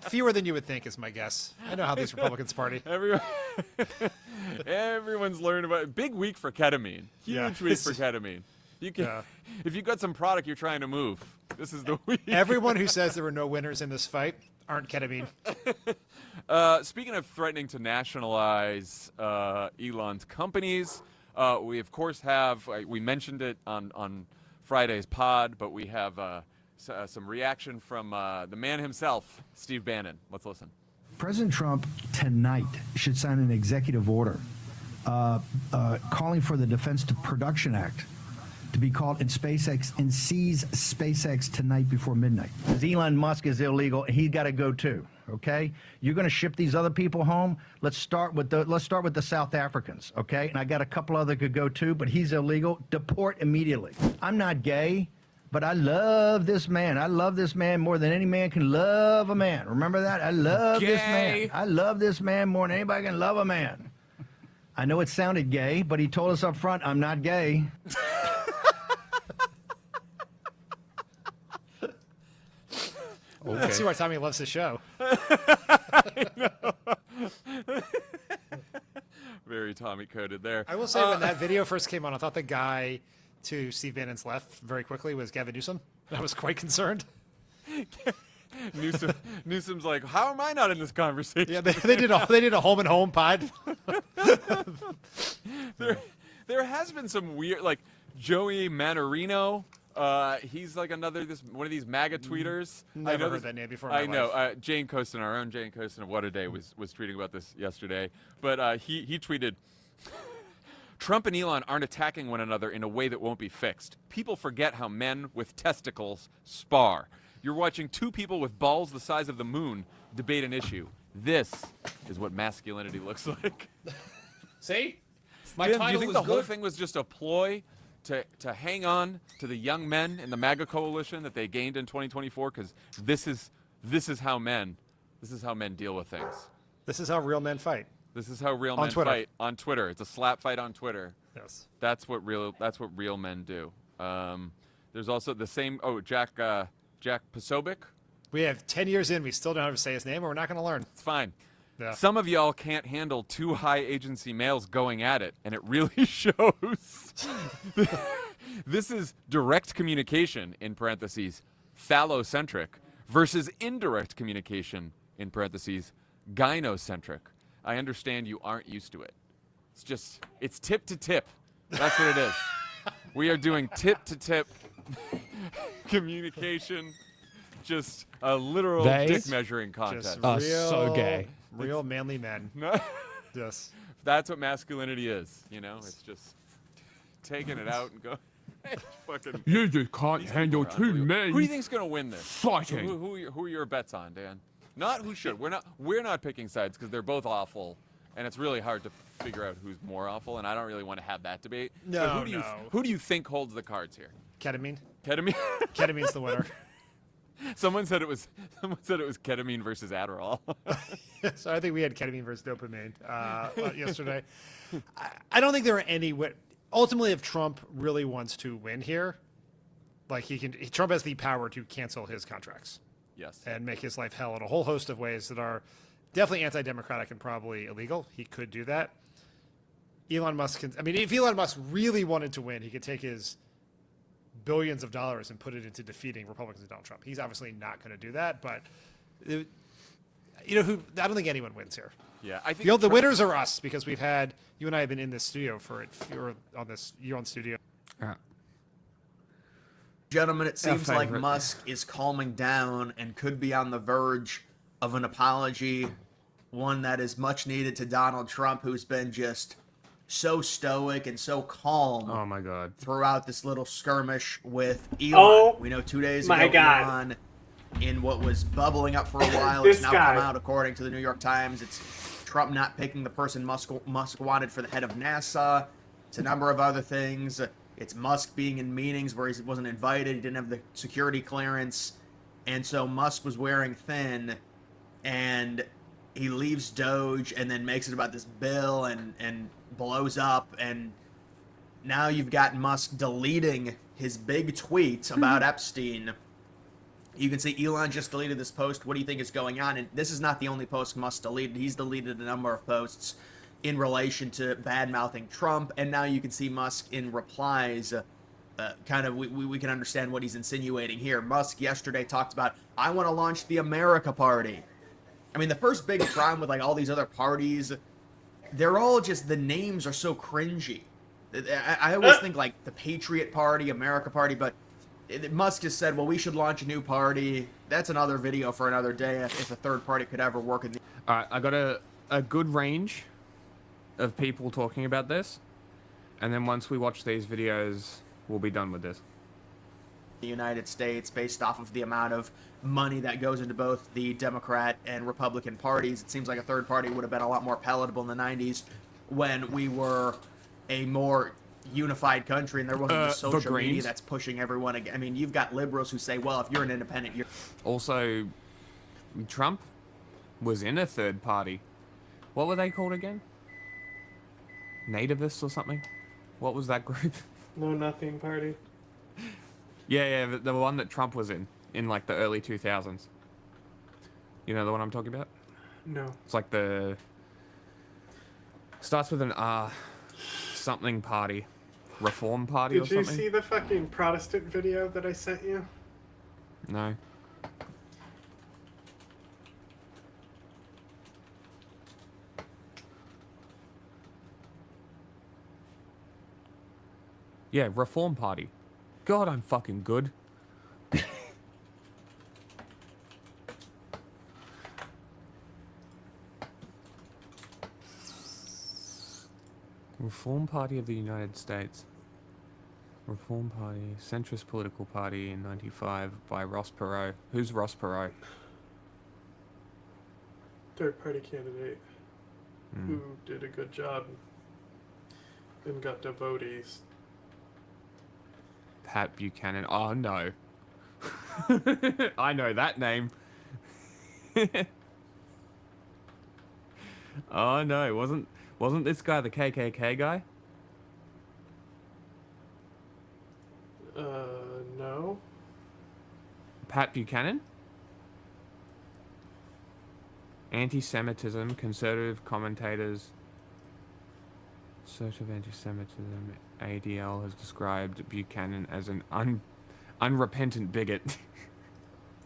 Fewer than you would think is my guess. I know how these Republicans party. Everyone's learned about it. Big week for ketamine. Huge week for ketamine. You can, if you've got some product you're trying to move, this is the week. Everyone who says there were no winners in this fight aren't ketamine. Speaking of threatening to nationalize Elon's companies, we of course have, we mentioned it on Friday's pod, but we have some reaction from the man himself, Steve Bannon. Let's listen. President Trump tonight should sign an executive order calling for the Defense Production Act to be called in SpaceX and seize SpaceX tonight before midnight. Because Elon Musk is illegal, and he's got to go too. Okay, you're going to ship these other people home. Let's start with the South Africans. Okay, and I got a couple other could go too, but he's illegal. Deport immediately. I'm not gay, but I love this man. I love this man more than any man can love a man. Remember that? I love this man. I love this man more than anybody can love a man. I know it sounded gay, but he told us up front, I'm not gay. Okay. Let's see why Tommy loves the show. I know. Very Tommy coded there. I will say when that video first came on, I thought the guy to Steve Bannon's left very quickly was Gavin Newsom. I was quite concerned. Newsom's like, how am I not in this conversation? Yeah, they did a home and home pod. There has been some weird, like Joey Manorino. He's like one of these MAGA tweeters. Never heard that name before in my I know. life. Jane Coaston, our own Jane Coaston of What a Day, was tweeting about this yesterday. But he tweeted, Trump and Elon aren't attacking one another in a way that won't be fixed. People forget how men with testicles spar. You're watching two people with balls the size of the moon debate an issue. This is what masculinity looks like. See? My Jim, do title you think was the whole good. thing was just a ploy to hang on to the young men in the MAGA coalition that they gained in 2024? Because this is how men deal with things. This is how real men fight. This is how real On men Twitter. fight on Twitter. It's a slap fight on Twitter. Yes. That's what real men do. There's also the same. Oh, Jack Posobiec. We have 10 years in. We still don't know how to say his name, and we're not going to learn. It's fine. Yeah. Some of y'all can't handle two high agency males going at it, and it really shows. This is direct communication, in parentheses, phallocentric, versus indirect communication, in parentheses, gynocentric. I understand you aren't used to it. It's tip to tip. That's what it is. We are doing tip to tip communication. Just a literal dick measuring contest. Just so gay. Real manly men. Yes. That's what masculinity is, you know? It's just taking it out and go. Fucking. You just can't handle two men. Who do you think's gonna win this? Fighting. Who are your bets on, Dan? Not who should. We're not picking sides because they're both awful, and it's really hard to figure out who's more awful. And I don't really want to have that debate. No, But who do you think holds the cards here? Ketamine. Ketamine. Ketamine's the winner. Someone said it was ketamine versus Adderall. So I think we had ketamine versus dopamine yesterday. I don't think there are any. Ultimately, if Trump really wants to win here, like Trump has the power to cancel his contracts. Yes. And make his life hell in a whole host of ways that are definitely anti-democratic and probably illegal. He could do that. Elon Musk can. I mean, if Elon Musk really wanted to win, he could take his billions of dollars and put it into defeating Republicans and Donald Trump. He's obviously not going to do that, but I don't think anyone wins here. Yeah, I think the winners are us because you and I have been in this studio for it. You're on studio. Gentlemen, it seems like favorite. Musk is calming down and could be on the verge of an apology, one that is much needed to Donald Trump, who's been just so stoic and so calm. Oh my God! Throughout this little skirmish with Elon, Oh, we know 2 days my ago God. Elon, in what was bubbling up for a while, This it's now guy. come out according to the New York Times. It's Trump not picking the person Musk wanted for the head of NASA. It's a number of other things. It's Musk being in meetings where he wasn't invited. He didn't have the security clearance. And so Musk was wearing thin, and he leaves Doge and then makes it about this bill and blows up. And now you've got Musk deleting his big tweet about Epstein. You can see Elon just deleted this post. What do you think is going on? And this is not the only post Musk deleted. He's deleted a number of posts in relation to bad-mouthing Trump. And now you can see Musk in replies. We can understand what he's insinuating here. Musk yesterday talked about, I want to launch the America Party. I mean, the first big problem with like all these other parties, they're all just, the names are so cringy. I always think like the Patriot Party, America Party, but Musk has said, well, we should launch a new party. That's another video for another day if a third party could ever work in the... All right, I got a good range of people talking about this, and then once we watch these videos, we'll be done with this. The United States, based off of the amount of money that goes into both the Democrat and Republican parties. It seems like a third party would have been a lot more palatable in the 90s when we were a more unified country and there wasn't the social media Greens. that's pushing everyone again. I mean, you've got liberals who say, well, if you're an independent, you're... Also, Trump was in a third party. What were they called again? Nativists or something? What was that group? No Nothing Party. Yeah, the one that Trump was in like the early 2000s. You know the one I'm talking about? No. It's like starts with an R, something party, Reform Party or Did you something. see the fucking Protestant video that I sent you? No. Yeah, Reform Party. God, I'm fucking good. Reform Party of the United States. Reform Party, centrist political party in 95 by Ross Perot. Who's Ross Perot? Third party candidate who did a good job and got devotees. Pat Buchanan. Oh no. I know that name. Oh no, wasn't this guy the KKK guy? No. Pat Buchanan? Anti-Semitism, conservative commentators. Search of anti-Semitism. ADL has described Buchanan as an unrepentant bigot.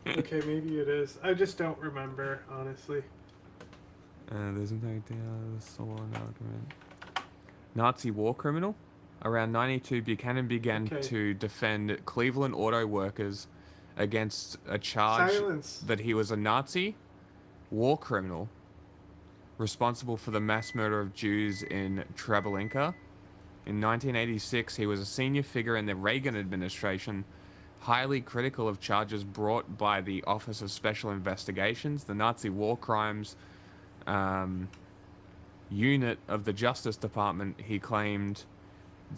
Okay, maybe it is. I just don't remember, honestly. There's no argument. Nazi war criminal. Around 92, Buchanan began to defend Cleveland auto workers against a charge that he was a Nazi war criminal responsible for the mass murder of Jews in Treblinka. In 1986, he was a senior figure in the Reagan administration, highly critical of charges brought by the Office of Special Investigations, the Nazi war crimes unit of the Justice Department. He claimed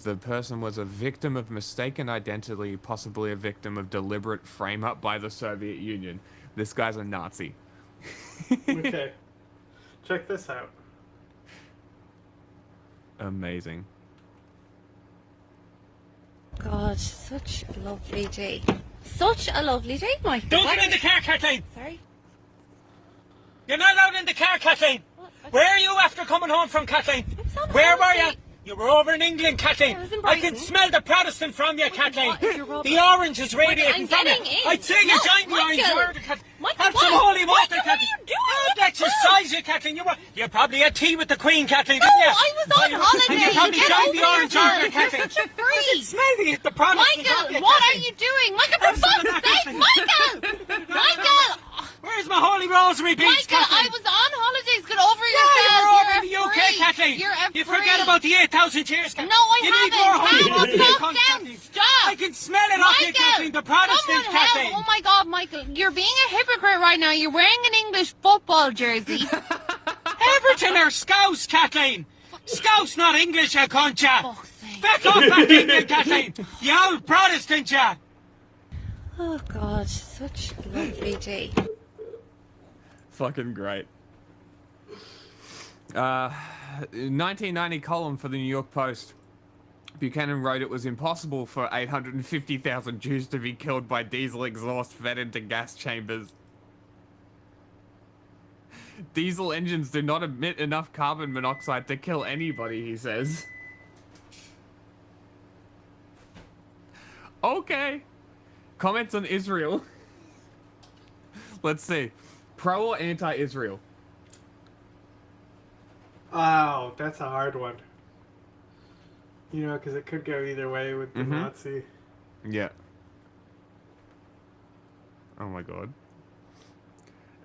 the person was a victim of mistaken identity, possibly a victim of deliberate frame-up by the Soviet Union. This guy's a Nazi. Okay. Check this out. Amazing. God, such a lovely day. Such a lovely day, Mike. Don't get in the car, Kathleen! Sorry? You're not allowed in the car, Kathleen! Where are you after coming home from, Kathleen? Where were you? You were over in England, Kathleen. I can smell the Protestant from you, Kathleen. The orange is radiating from you. I'd say you joined the orange order, Kathleen. Have some holy water, Kathleen. Don't exercise you, Kathleen. You probably had tea with the Queen, Kathleen, didn't you? I was on holiday. And you probably joined the orange order, Kathleen. You're such a freak. I can smell the Protestant from you, Michael, what are Kathleen. you doing? Michael, for fuck's sake, Michael! Michael! Where's my holy rosary beads, Michael, Kathleen? I was on holidays. Get over Yeah, yourself. you're over in the You're a UK, freak. Kathleen. You're a You freak. forget about the 8,000 years, Kathleen. No, I You need more holy haven't. water. Calm down. Stop. I can smell it off you, Kathleen. The Protestant, Someone help. Kathleen. Oh my God, Michael, you're being a hypocrite right now. You're wearing an English football jersey. Everton are Scouse, Kathleen. Scouse, not English, you cunt, ya. Back off back England, Kathleen. You old Protestant, ya. Oh God, such a lovely day. Fucking great. 1990 column for the New York Post. Buchanan wrote it was impossible for 850,000 Jews to be killed by diesel exhaust fed into gas chambers. Diesel engines do not emit enough carbon monoxide to kill anybody, he says. Okay. Comments on Israel. Let's see. Pro or anti-Israel? Wow, that's a hard one. You know, because it could go either way with the Nazi. Yeah. Oh my God.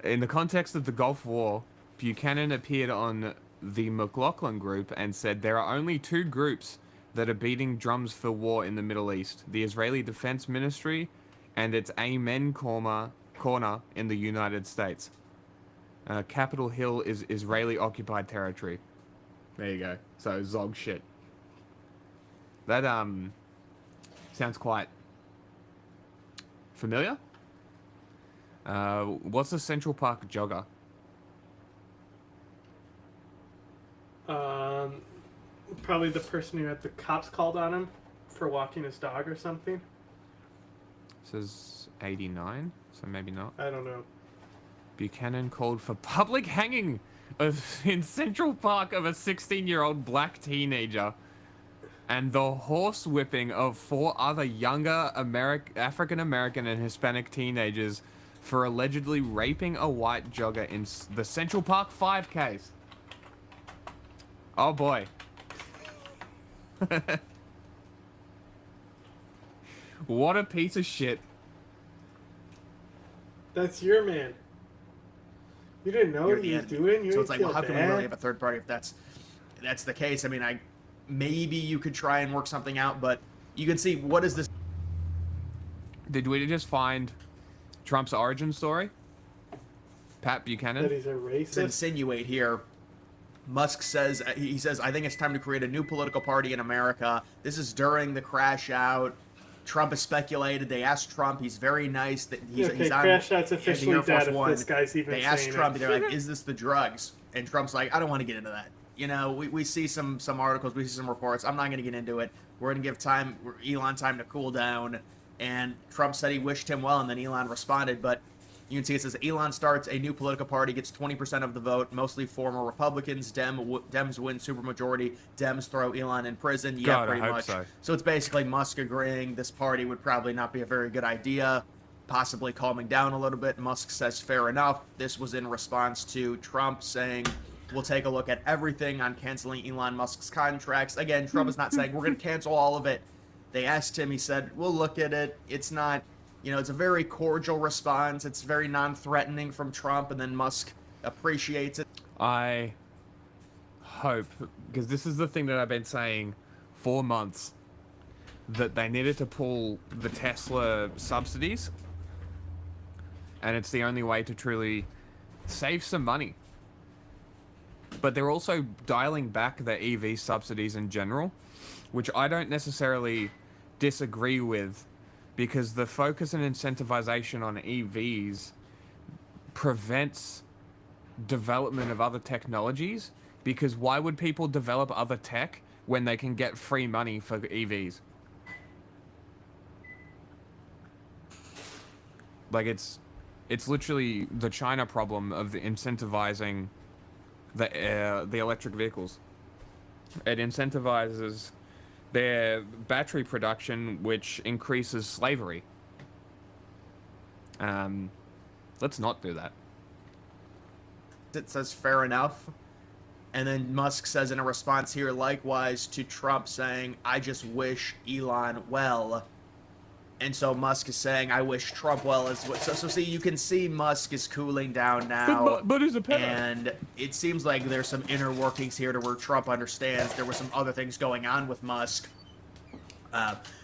In the context of the Gulf War, Buchanan appeared on the McLaughlin Group and said there are only two groups that are beating drums for war in the Middle East: the Israeli Defense Ministry and its Amen corner in the United States. Capitol Hill is Israeli-occupied territory. There you go. So, Zog shit. That, sounds quite familiar. What's the Central Park jogger? Probably the person who had the cops called on him for walking his dog or something. Says 89, so maybe not. I don't know. Buchanan called for public hanging in Central Park of a 16-year-old black teenager and the horse whipping of 4 other younger African-American and Hispanic teenagers for allegedly raping a white jogger in the Central Park 5Ks. Oh boy. What a piece of shit. That's your man. You didn't know what he was doing. You so it's like, well, how can we really bad. have a third party if that's the case? I mean, maybe you could try and work something out, but you can see what is this. Did we just find Trump's origin story? Pat Buchanan? That he's a racist? Insinuate here. Musk says, he says, I think it's time to create a new political party in America. This is during the crash out. Trump has speculated. They asked Trump. He's very nice. That he's on crash out's officially Air Force dead if One. this guy's even They asked saying Trump. it. They're like, "Is this the drugs?" And Trump's like, "I don't want to get into that." You know, we see some articles, we see some reports. I'm not going to get into it. We're going to give Elon time to cool down. And Trump said he wished him well, and then Elon responded. But you can see it says Elon starts a new political party, gets 20% of the vote, mostly former Republicans. Dems win supermajority. Dems throw Elon in prison. Yeah, God, pretty I hope much. so. So it's basically Musk agreeing this party would probably not be a very good idea, possibly calming down a little bit. Musk says fair enough. This was in response to Trump saying, we'll take a look at everything on canceling Elon Musk's contracts. Again, Trump is not saying we're going to cancel all of it. They asked him, he said, we'll look at it. It's not, you know, it's a very cordial response. It's very non-threatening from Trump, and then Musk appreciates it. I hope, because this is the thing that I've been saying for months, that they needed to pull the Tesla subsidies, and it's the only way to truly save some money. But they're also dialing back the EV subsidies in general, which I don't necessarily disagree with, because the focus and incentivization on EVs prevents development of other technologies, because why would people develop other tech when they can get free money for EVs? Like, it's literally the China problem of incentivizing the electric vehicles. It incentivizes their battery production, which increases slavery. Let's not do that. It says fair enough. And then Musk says in a response here, likewise to Trump, saying, I just wish Elon well. And so Musk is saying, I wish Trump well as well. So see, you can see Musk is cooling down now. But he's a pedo. And it seems like there's some inner workings here to where Trump understands there were some other things going on with Musk.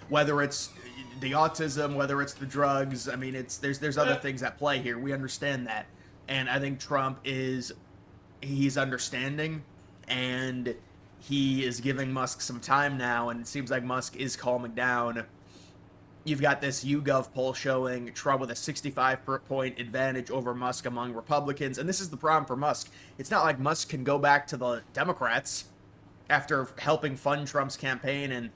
Whether it's the autism, whether it's the drugs, I mean, there's other things at play here. We understand that. And I think Trump he's understanding, and he is giving Musk some time now, and it seems like Musk is calming down. You've got this YouGov poll showing Trump with a 65-point advantage over Musk among Republicans. And this is the problem for Musk. It's not like Musk can go back to the Democrats after helping fund Trump's campaign. And,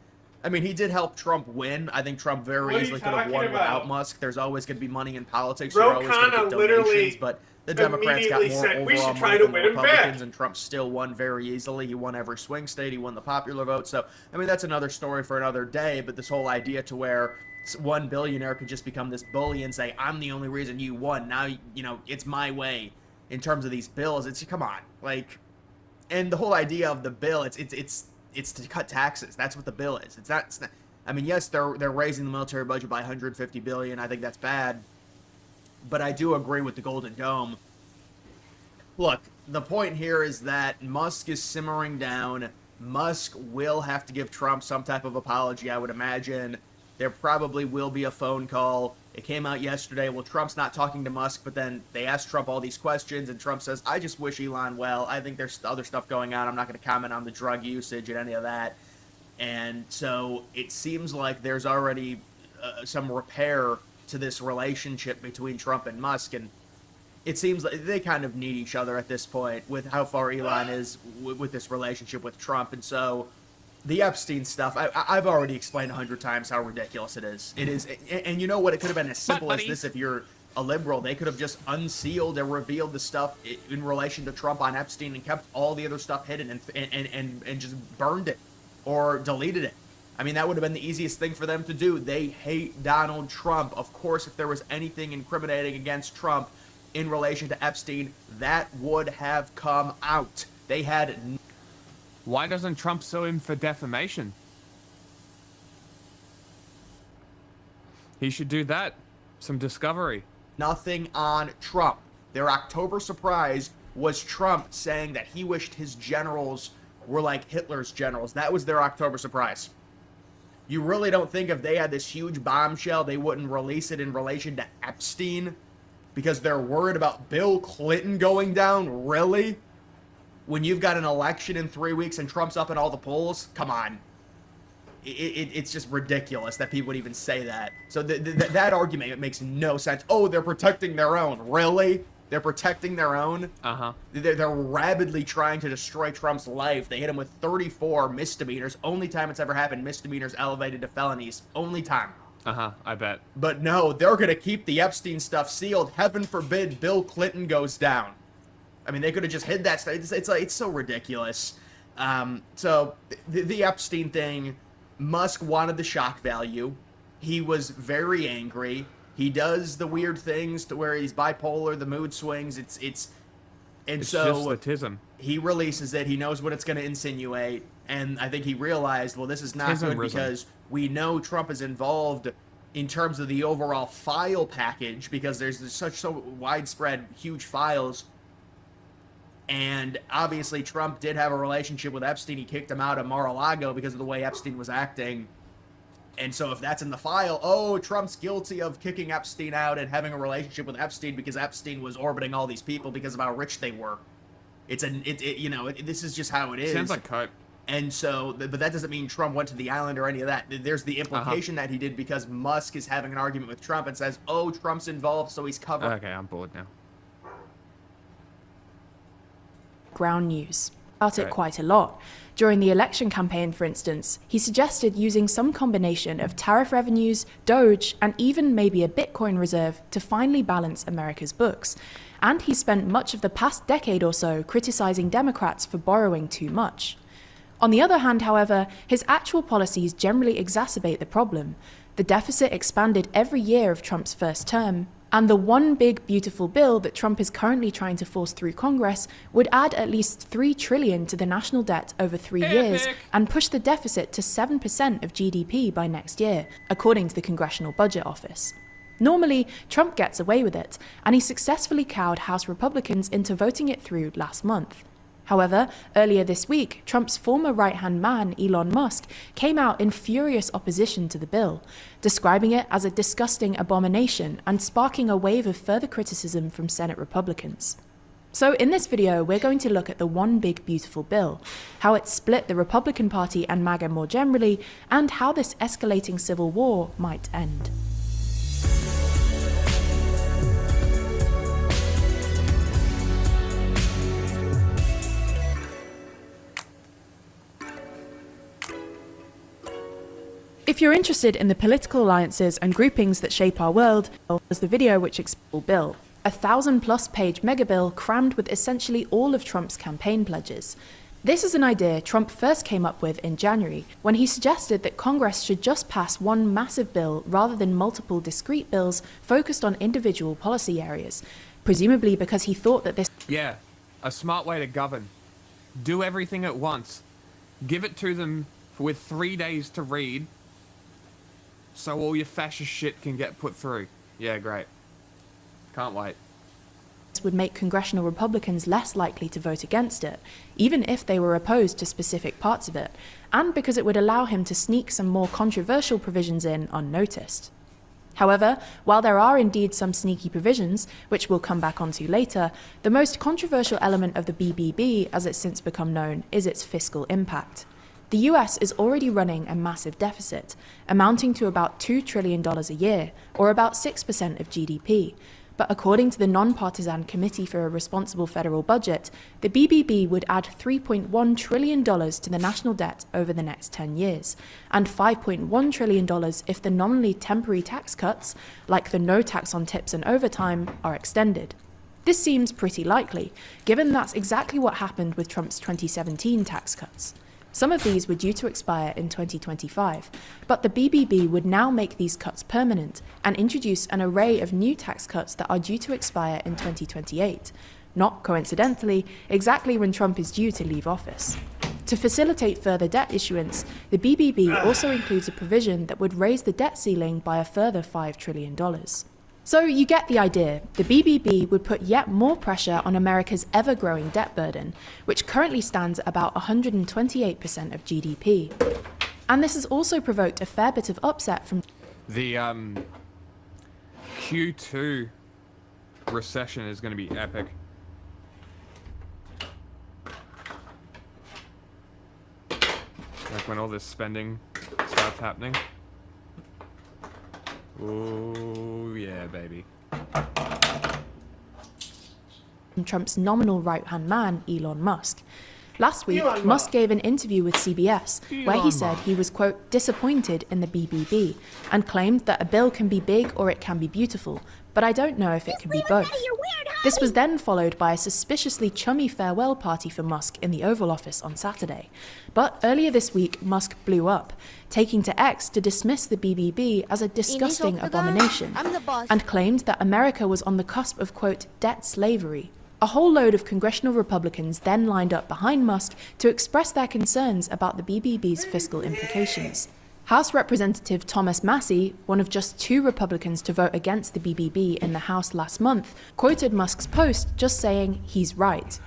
I mean, he did help Trump win. I think Trump very easily could have won without Musk. There's always going to be money in politics. You're always going to get donations. But the Democrats got more overall money than the Republicans, and Trump still won very easily. He won every swing state. He won the popular vote. So, I mean, that's another story for another day. But this whole idea to where one billionaire could just become this bully and say, I'm the only reason you won. Now, you know, it's my way in terms of these bills. It's, come on. Like, and the whole idea of the bill, it's to cut taxes. That's what the bill is. It's not, I mean, yes, they're raising the military budget by $150 billion. I think that's bad. But I do agree with the Golden Dome. Look, the point here is that Musk is simmering down. Musk will have to give Trump some type of apology, I would imagine. There probably will be a phone call. It came out yesterday. Well, Trump's not talking to Musk, but then they asked Trump all these questions, and Trump says, I just wish Elon well. I think there's other stuff going on. I'm not going to comment on the drug usage and any of that. And so it seems like there's already some repair to this relationship between Trump and Musk, and it seems like they kind of need each other at this point with how far Elon is with this relationship with Trump. And so the Epstein stuff, I've already explained 100 times how ridiculous it is. It is, and you know what? It could have been as simple as this if you're a liberal. They could have just unsealed or revealed the stuff in relation to Trump on Epstein and kept all the other stuff hidden and just burned it or deleted it. I mean, that would have been the easiest thing for them to do. They hate Donald Trump. Of course, if there was anything incriminating against Trump in relation to Epstein, that would have come out. They had... Why doesn't Trump sue him for defamation? He should do that. Some discovery. Nothing on Trump. Their October surprise was Trump saying that he wished his generals were like Hitler's generals. That was their October surprise. You really don't think if they had this huge bombshell, they wouldn't release it in relation to Epstein? Because they're worried about Bill Clinton going down? Really? When you've got an election in 3 weeks and Trump's up in all the polls? Come on. It's just ridiculous that people would even say that. So that argument, it makes no sense. Oh, they're protecting their own. Really? They're protecting their own? Uh-huh. They're rabidly trying to destroy Trump's life. They hit him with 34 misdemeanors. Only time it's ever happened, misdemeanors elevated to felonies. Only time. Uh-huh, I bet. But no, they're going to keep the Epstein stuff sealed. Heaven forbid Bill Clinton goes down. I mean, they could have just hid that stuff. It's so ridiculous. So the Epstein thing, Musk wanted the shock value. He was very angry. He does the weird things to where he's bipolar, the mood swings. It's just the tism. He releases it. He knows what it's going to insinuate. And I think he realized, well, this is not good because we know Trump is involved in terms of the overall file package because there's so widespread, huge files. And obviously Trump did have a relationship with Epstein. He kicked him out of Mar-a-Lago because of the way Epstein was acting. And so if that's in the file, oh, Trump's guilty of kicking Epstein out and having a relationship with Epstein because Epstein was orbiting all these people because of how rich they were. This is just how it is. Sounds like cut. And so, but that doesn't mean Trump went to the island or any of that. There's the implication that he did because Musk is having an argument with Trump and says, oh, Trump's involved, so he's covered. Okay, I'm bored now. Ground news. About it quite a lot. During the election campaign, for instance, he suggested using some combination of tariff revenues, Doge, and even maybe a Bitcoin reserve to finally balance America's books. And he spent much of the past decade or so criticizing Democrats for borrowing too much. On the other hand, however, his actual policies generally exacerbate the problem. The deficit expanded every year of Trump's first term, and the one big beautiful bill that Trump is currently trying to force through Congress would add at least $3 trillion to the national debt over 3 years and push the deficit to 7% of GDP by next year, according to the Congressional Budget Office. Normally, Trump gets away with it, and he successfully cowed House Republicans into voting it through last month. However, earlier this week, Trump's former right-hand man, Elon Musk, came out in furious opposition to the bill, describing it as a disgusting abomination and sparking a wave of further criticism from Senate Republicans. So in this video, we're going to look at the one big beautiful bill, how it split the Republican Party and MAGA more generally, and how this escalating civil war might end. If you're interested in the political alliances and groupings that shape our world, there's the video which explains the bill. A 1,000+ page megabill crammed with essentially all of Trump's campaign pledges. This is an idea Trump first came up with in January, when he suggested that Congress should just pass one massive bill rather than multiple discrete bills focused on individual policy areas, presumably because he thought that this... Yeah, a smart way to govern. Do everything at once. Give it to them with 3 days to read, so all your fascist shit can get put through. Yeah, great. Can't wait. This would make congressional Republicans less likely to vote against it, even if they were opposed to specific parts of it, and because it would allow him to sneak some more controversial provisions in unnoticed. However, while there are indeed some sneaky provisions, which we'll come back onto later, the most controversial element of the BBB, as it's since become known, is its fiscal impact. The US is already running a massive deficit, amounting to about $2 trillion a year, or about 6% of GDP. But according to the non-partisan Committee for a Responsible Federal Budget, the BBB would add $3.1 trillion to the national debt over the next 10 years, and $5.1 trillion if the nominally temporary tax cuts, like the no tax on tips and overtime, are extended. This seems pretty likely, given that's exactly what happened with Trump's 2017 tax cuts. Some of these were due to expire in 2025, but the BBB would now make these cuts permanent and introduce an array of new tax cuts that are due to expire in 2028, not coincidentally, exactly when Trump is due to leave office. To facilitate further debt issuance, the BBB also includes a provision that would raise the debt ceiling by a further $5 trillion. So you get the idea. The BBB would put yet more pressure on America's ever-growing debt burden, which currently stands at about 128% of GDP. And this has also provoked a fair bit of upset from The Q2 recession is going to be epic. Like when all this spending starts happening. Ooh, yeah, baby. Trump's nominal right-hand man, Elon Musk. Last week, Elon Musk Musk. gave an interview with CBS where he Elon said Musk. he was, quote, disappointed in the BBB and claimed that a bill can be big or it can be beautiful, but I don't know if it can be both. This was then followed by a suspiciously chummy farewell party for Musk in the Oval Office on Saturday. But earlier this week, Musk blew up, taking to X to dismiss the BBB as a disgusting abomination and claimed that America was on the cusp of, quote, debt slavery. A whole load of congressional Republicans then lined up behind Musk to express their concerns about the BBB's fiscal implications. House Representative Thomas Massie, one of just 2 Republicans to vote against the BBB in the House last month, quoted Musk's post just saying he's right.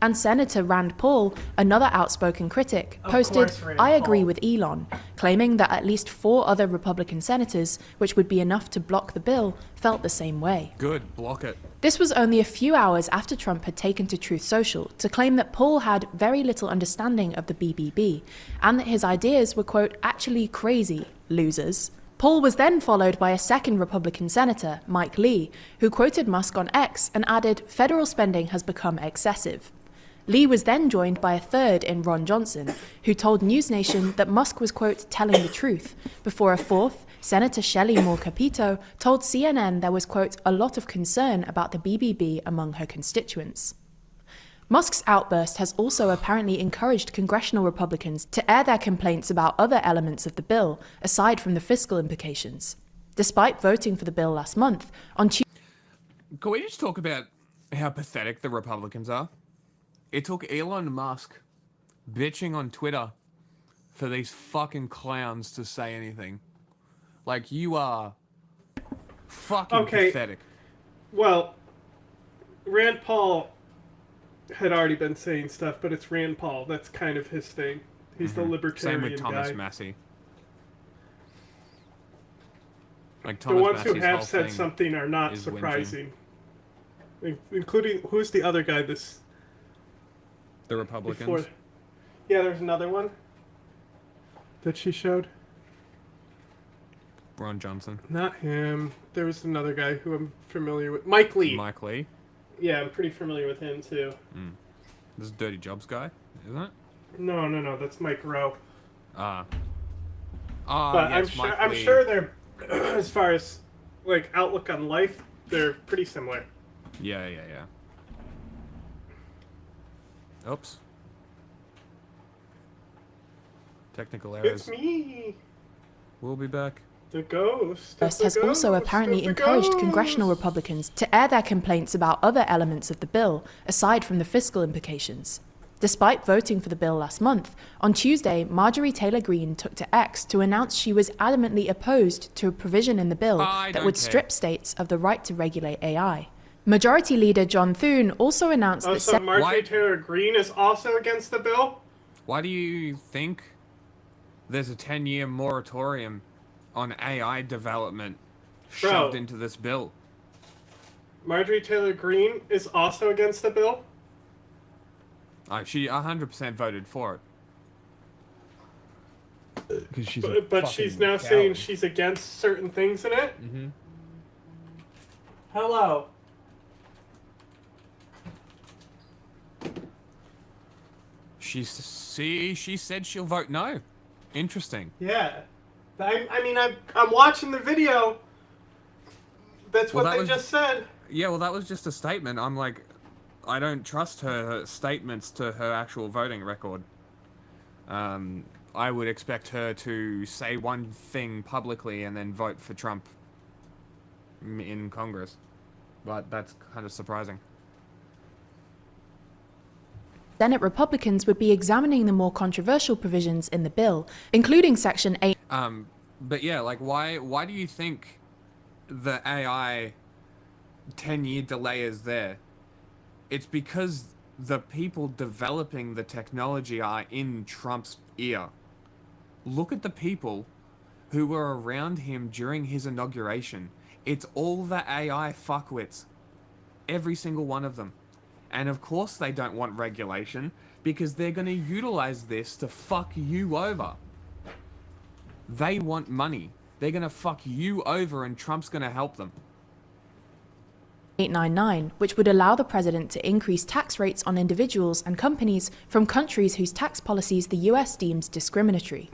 And Senator Rand Paul, another outspoken critic, posted, I agree with Elon, claiming that at least 4 other Republican senators, which would be enough to block the bill, felt the same way. Good, block it. This was only a few hours after Trump had taken to Truth Social to claim that Paul had very little understanding of the BBB, and that his ideas were, quote, actually crazy, losers. Paul was then followed by a second Republican senator, Mike Lee, who quoted Musk on X and added, federal spending has become excessive. Lee was then joined by a third in Ron Johnson, who told News Nation that Musk was, quote, telling the truth, before a fourth, Senator Shelley Moore Capito, told CNN there was, quote, a lot of concern about the BBB among her constituents. Musk's outburst has also apparently encouraged congressional Republicans to air their complaints about other elements of the bill, aside from the fiscal implications. Despite voting for the bill last month, on Tuesday... Can we just talk about how pathetic the Republicans are? It took Elon Musk bitching on Twitter for these fucking clowns to say anything. Like, you are fucking pathetic. Well, Rand Paul had already been saying stuff, but it's Rand Paul. That's kind of his thing. He's the libertarian Same with Thomas guy. Massie. Like, The Thomas ones who Massie's have whole said thing something are not is surprising. Including, who's the other guy this... The Republicans? Before, yeah, there's another one that she showed. Ron Johnson. Not him. There was another guy who I'm familiar with. Mike Lee. Mike Lee? Yeah, I'm pretty familiar with him too. This is Dirty Jobs guy, isn't it? No, that's Mike Rowe. But But yes, I'm sure they're, as far as like outlook on life, they're pretty similar. Yeah. Oops. Technical errors. It's me, We'll be back. the ghost. has also apparently encouraged congressional Republicans to air their complaints about other elements of the bill, aside from the fiscal implications. Despite voting for the bill last month, on Tuesday, Marjorie Taylor Greene took to X to announce she was adamantly opposed to a provision in the bill that would strip states of the right to regulate AI. Majority Leader John Thune also announced that... So Marjorie Taylor Greene is also against the bill? Why do you think there's a 10-year moratorium on AI development shoved into this bill? Marjorie Taylor Greene is also against the bill? She 100% voted for it. Because she's But she's now saying she's against certain things in it? Mm-hmm. Hello. She said she'll vote no. Interesting. Yeah. I'm watching the video. That's Well, what that they was- just said. Yeah, well, that was just a statement. I'm like, I don't trust her statements to her actual voting record. I would expect her to say one thing publicly and then vote for Trump in Congress. But that's kind of surprising. Senate Republicans would be examining the more controversial provisions in the bill, including Section 8. But yeah, like, why do you think the AI 10-year delay is there? It's because the people developing the technology are in Trump's ear. look at the people who were around him during his inauguration. It's all the AI fuckwits. Every single one of them. And of course they don't want regulation, because they're going to utilize this to fuck you over. They want money. They're going to fuck you over, and Trump's going to help them. 899, which would allow the president to increase tax rates on individuals and companies from countries whose tax policies the US deems discriminatory.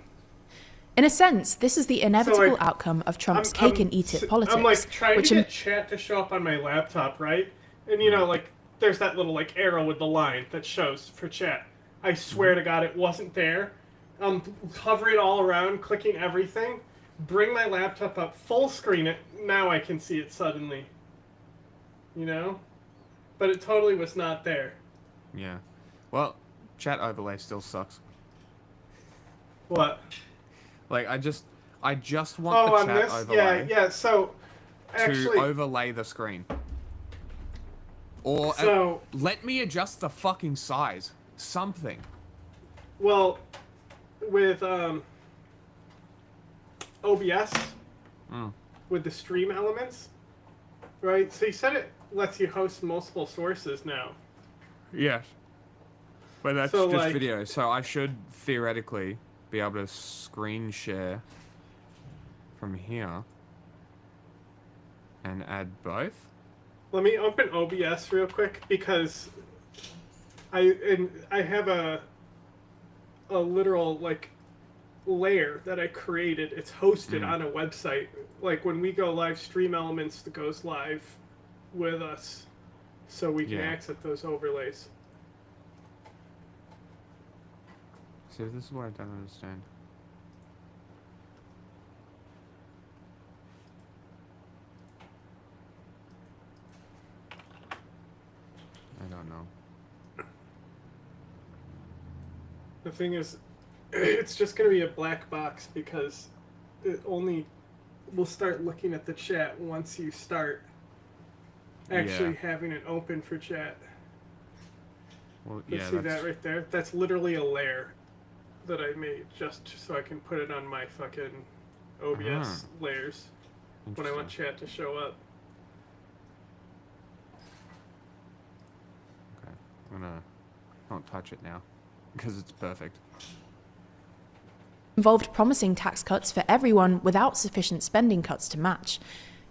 In a sense, this is the inevitable outcome of Trump's cake-and-eat-it politics. I'm like trying which to get chat to show up on my laptop, right? And you know, like, there's that little like arrow with the line that shows for chat. I swear to God, it wasn't there. Hover it all around, clicking everything. Bring my laptop up, full screen it. Now I can see it suddenly. You know? But it totally was not there. Yeah. Well, chat overlay still sucks. What? Like, I just want the chat overlay. Yeah, so actually, to overlay the screen. Or let me adjust the fucking size. Something. Well, with OBS, with the stream elements, right? So you said it lets you host multiple sources now. Yes. But that's So, just like, video, so I should theoretically be able to screen share from here and add both. Let me open OBS real quick because I have a literal like layer that I created. It's hosted on a website. Like when we go live, Stream Elements goes live with us, so we can access those overlays. See, this is what I don't understand. I don't know. The thing is, it's just going to be a black box because it only will start looking at the chat once you start actually having it open for chat. Well, Let's see that right there? That's literally a layer that I made just so I can put it on my fucking OBS layers when I want chat to show up. Okay, I'm gonna don't touch it now because it's perfect. Involved promising tax cuts for everyone without sufficient spending cuts to match.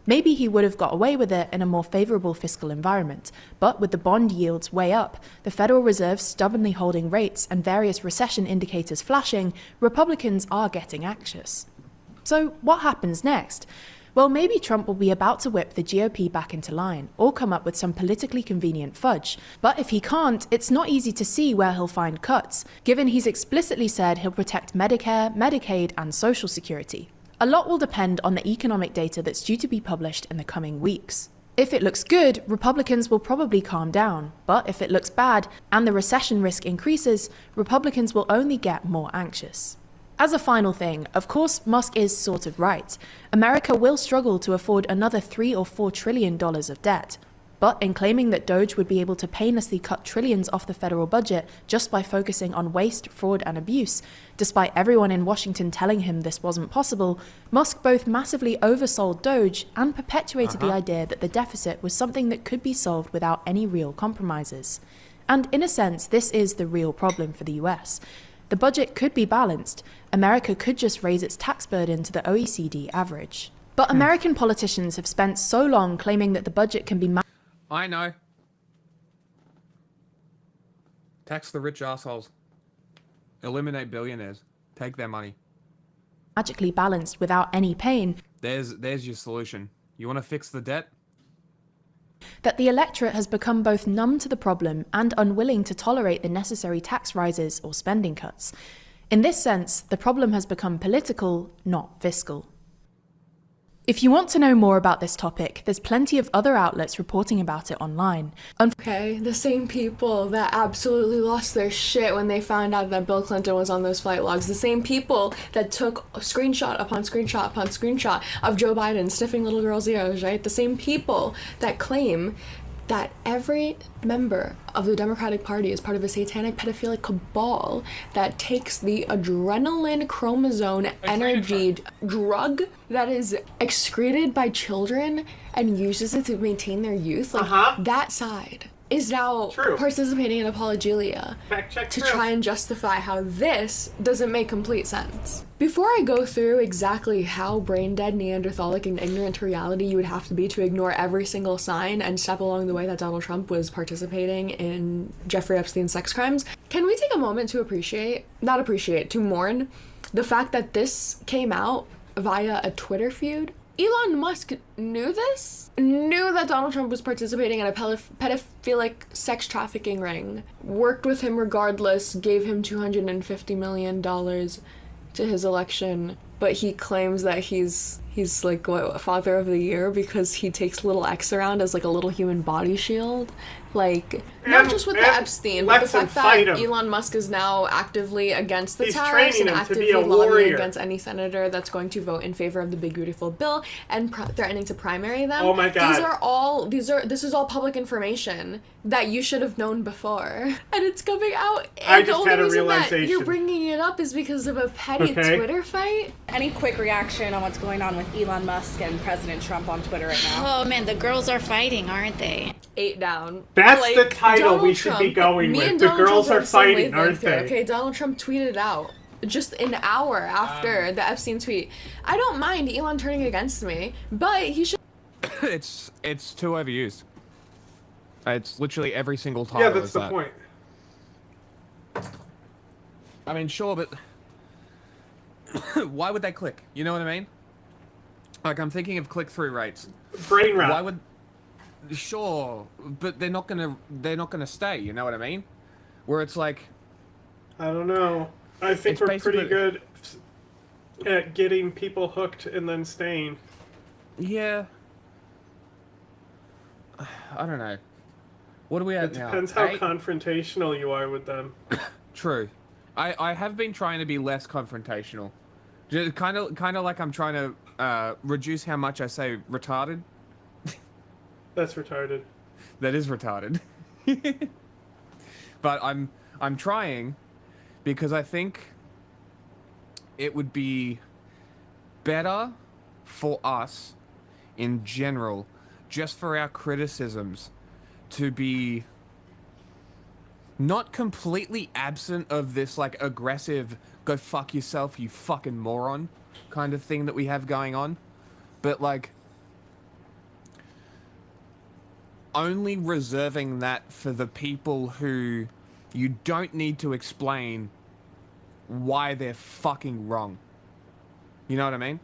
Maybe he would have got away with it in a more favorable fiscal environment, but with the bond yields way up, the Federal Reserve stubbornly holding rates, and various recession indicators flashing, Republicans are getting anxious. So what happens next? Well, maybe Trump will be about to whip the GOP back into line, or come up with some politically convenient fudge. But if he can't, it's not easy to see where he'll find cuts, given he's explicitly said he'll protect Medicare, Medicaid, and Social Security. A lot will depend on the economic data that's due to be published in the coming weeks. If it looks good, Republicans will probably calm down. But if it looks bad, and the recession risk increases, Republicans will only get more anxious. As a final thing, of course, Musk is sort of right. America will struggle to afford another $3 or $4 trillion of debt. But in claiming that Doge would be able to painlessly cut trillions off the federal budget just by focusing on waste, fraud, and abuse, despite everyone in Washington telling him this wasn't possible, Musk both massively oversold Doge and perpetuated the idea that the deficit was something that could be solved without any real compromises. And in a sense, this is the real problem for the US. The budget could be balanced. America could just raise its tax burden to the OECD average. But American politicians have spent so long claiming that the budget can be I know. Tax the rich assholes. Eliminate billionaires. Take their money. magically balanced without any pain. There's your solution. You want to fix the debt? That the electorate has become both numb to the problem and unwilling to tolerate the necessary tax rises or spending cuts. In this sense, the problem has become political, not fiscal. If you want to know more about this topic, there's plenty of other outlets reporting about it online. Okay, the same people that absolutely lost their shit when they found out that Bill Clinton was on those flight logs, the same people that took screenshot upon screenshot upon screenshot of Joe Biden sniffing little girls' ears, right? The same people that claim that every member of the Democratic Party is part of a satanic pedophilic cabal that takes the adrenaline chromosome energy drug that is excreted by children and uses it to maintain their youth. Like, that side is now participating in apologelia to try and justify how this doesn't make complete sense. Before I go through exactly how brain-dead, Neanderthalic, and ignorant to reality you would have to be to ignore every single sign and step along the way that Donald Trump was participating in Jeffrey Epstein's sex crimes, can we take a moment to to mourn the fact that this came out via a Twitter feud? Elon Musk knew that Donald Trump was participating in a pedophilic sex trafficking ring, worked with him regardless, gave him $250 million to his election, but he claims that he's like what, father of the year because he takes little X around as like a little human body shield. Like, not just with the Epstein, but the fact that Elon Musk is now actively against the tariffs and actively lobbying against any senator that's going to vote in favor of the big beautiful bill and threatening to primary them. Oh my God. This is all public information that you should have known before, and it's coming out. I And just the only had a reason that realization. you're bringing it up is because of a petty Twitter fight. Any quick reaction on what's going on with Elon Musk and President Trump on Twitter right now? Oh man, the girls are fighting, aren't they? 8 down. That's Like, the title Donald we should be Trump- going me with. and The Donald girls Trump are the same fighting, aren't wavelength here, they? Okay, Donald Trump tweeted out just an hour after the Epstein tweet. I don't mind Elon turning against me, but he should. It's too overused. It's literally every single time. Yeah, that's the point. I mean, sure, but why would they click? You know what I mean? Like, I'm thinking of click-through rates. Brain rot. Why would? Sure, but they're not gonna stay. You know what I mean? Where it's like, I don't know. I think It's we're pretty basically- good at getting people hooked and then staying. yeah. I don't know. What are we at It now? depends how 8? confrontational you are with them. True. I have been trying to be less confrontational. Just kind of like I'm trying to reduce how much I say retarded. That's retarded. That is retarded. But I'm trying because I think it would be better for us in general, just for our criticisms, to be not completely absent of this like aggressive go fuck yourself you fucking moron kind of thing that we have going on, but like only reserving that for the people who you don't need to explain why they're fucking wrong. You know what I mean?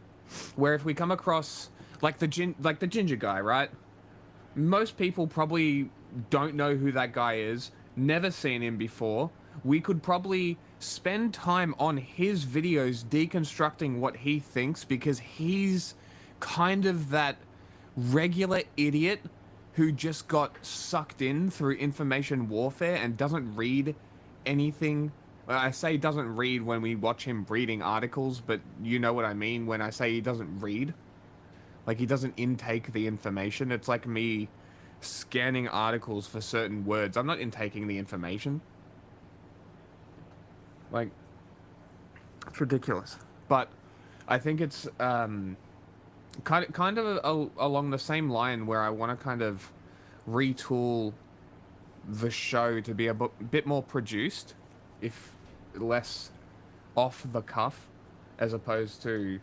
Where if we come across like the ginger guy, right? Most people probably don't know who that guy is, never seen him before. We could probably spend time on his videos deconstructing what he thinks because he's kind of that regular idiot who just got sucked in through information warfare and doesn't read anything. I say doesn't read when we watch him reading articles, but you know what I mean when I say he doesn't read. Like, he doesn't intake the information. It's like me scanning articles for certain words. I'm not intaking the information. Like, it's ridiculous. But I think it's kind of along the same line where I want to kind of retool the show to be a bit more produced, if less off the cuff, as opposed to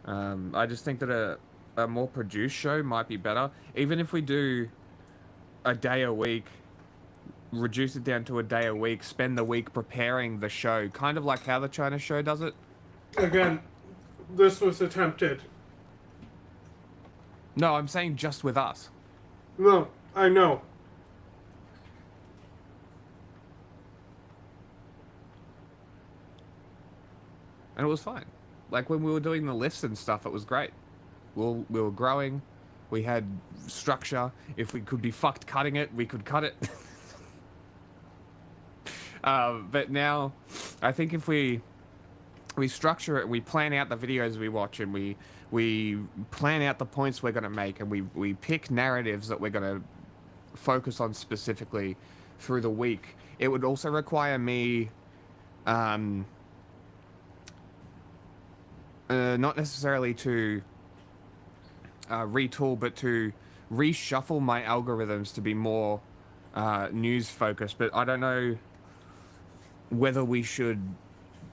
I just think that a more produced show might be better. Even if we do a day a week, reduce it down to a day a week, spend the week preparing the show, kind of like how the China show does it. Again, this was attempted. No, I'm saying just with us. No, I know. And it was fine. Like when we were doing the lists and stuff, it was great. We were growing. We had structure. If we could be fucked cutting it, we could cut it. But now, I think if we structure it, we plan out the videos we watch, and we plan out the points we're going to make, and we pick narratives that we're going to focus on specifically through the week. It would also require me, not necessarily to retool, but to reshuffle my algorithms to be more news focused. But I don't know whether we should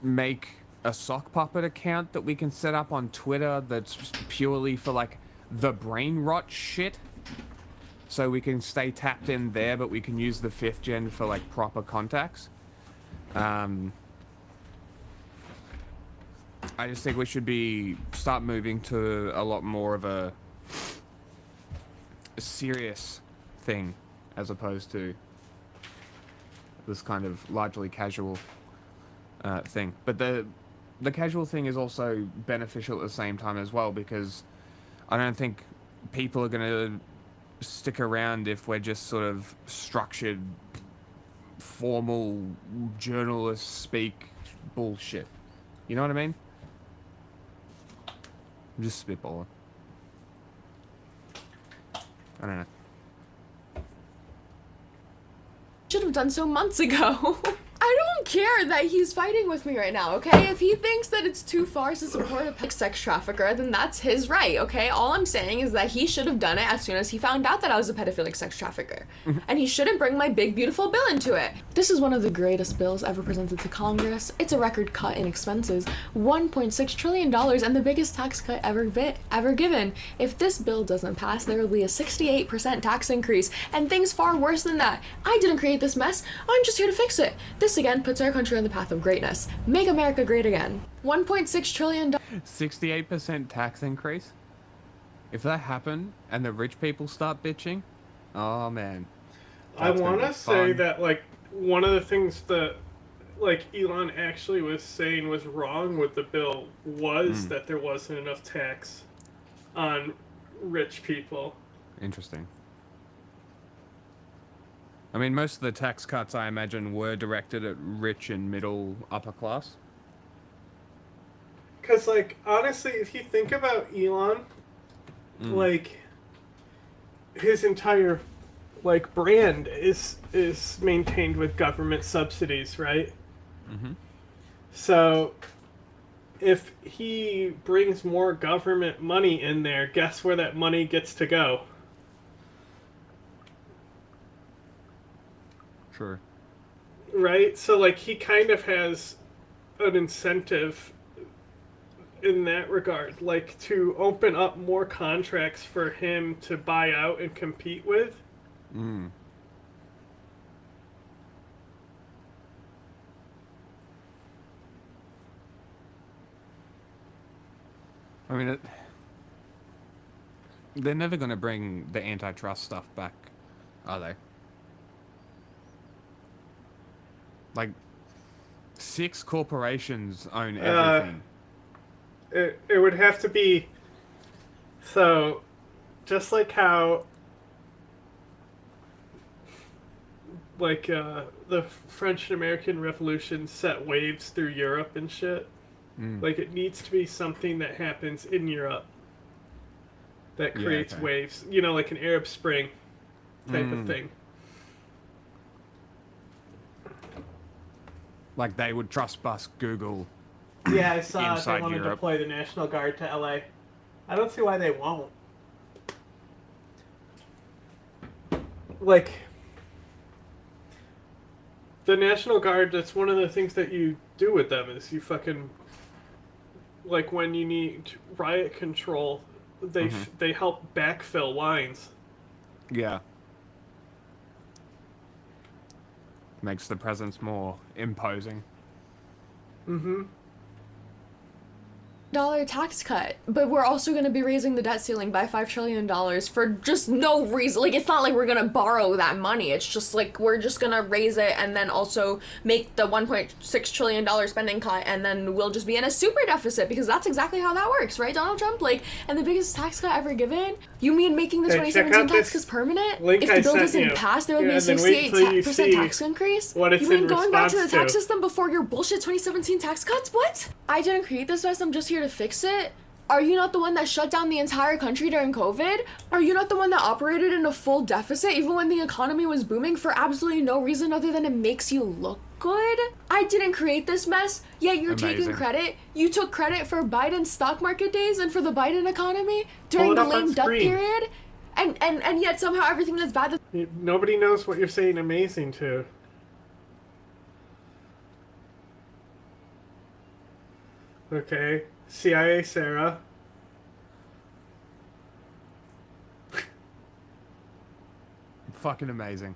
make a sock puppet account that we can set up on Twitter that's purely for like the brain rot shit, so we can stay tapped in there, but we can use the 5th gen for like proper contacts. I just think we should start moving to a lot more of a serious thing as opposed to this kind of largely casual thing. But the casual thing is also beneficial at the same time as well, because I don't think people are going to stick around if we're just sort of structured, formal, journalist speak bullshit. You know what I mean? I'm just spitballing. I don't know. Should have done so months ago. I don't care that he's fighting with me right now, okay? If he thinks that it's too far to support a sex trafficker, then that's his right, okay? All I'm saying is that he should have done it as soon as he found out that I was a pedophilic sex trafficker. And he shouldn't bring my big, beautiful bill into it. This is one of the greatest bills ever presented to Congress. It's a record cut in expenses, $1.6 trillion, and the biggest tax cut ever given. If this bill doesn't pass, there will be a 68% tax increase, and things far worse than that. I didn't create this mess. I'm just here to fix it. This again puts our country on the path of greatness. Make America great again. $1.6 trillion. 68% tax increase? If that happened and the rich people start bitching, oh man. I want to say that, like, one of the things that, like, Elon actually was saying was wrong with the bill was that there wasn't enough tax on rich people. Interesting. I mean, most of the tax cuts, I imagine, were directed at rich and middle upper class. Because, like, honestly, if you think about Elon, like, his entire, like, brand is maintained with government subsidies, right? Mm-hmm. So, if he brings more government money in there, guess where that money gets to go? Sure. Right? So, like, he kind of has an incentive in that regard, like, to open up more contracts for him to buy out and compete with. Mm. I mean, they're never going to bring the antitrust stuff back, are they? Like, 6 corporations own everything. It would have to be... So, just like how... Like, the French and American Revolution set waves through Europe and shit. Like, it needs to be something that happens in Europe that creates waves. You know, like an Arab Spring type of thing. Like, they would trust bust Google. Yeah, I saw they wanted to Europe. deploy the National Guard to LA. I don't see why they won't. Like, the National Guard, that's one of the things that you do with them is you fucking... Like, when you need riot control, they help backfill lines. Yeah. Makes the presence more imposing. $1 tax cut, but we're also going to be raising the debt ceiling by $5 trillion for just no reason. Like, it's not like we're going to borrow that money. It's just like we're just going to raise it and then also make the $1.6 trillion spending cut, and then we'll just be in a super deficit, because that's exactly how that works, right, Donald Trump? Like, and the biggest tax cut ever given? You mean making the 2017 tax cuts permanent? If the bill doesn't pass, there will be a 68% tax increase? What it's you mean in going back to the response tax system before your bullshit 2017 tax cuts? What? I didn't create this mess, I'm just here to fix it. Are you not the one that shut down the entire country during COVID? Are you not the one that operated in a full deficit even when the economy was booming for absolutely no reason other than it makes you look good? I didn't create this mess, yet you're taking Amazing. credit. You took credit for Biden's stock market days and for the Biden economy during Pull it the up on lame duck screen. period? And yet somehow everything that's bad Nobody knows what you're saying amazing to. Okay. CIA Sarah. Fucking amazing.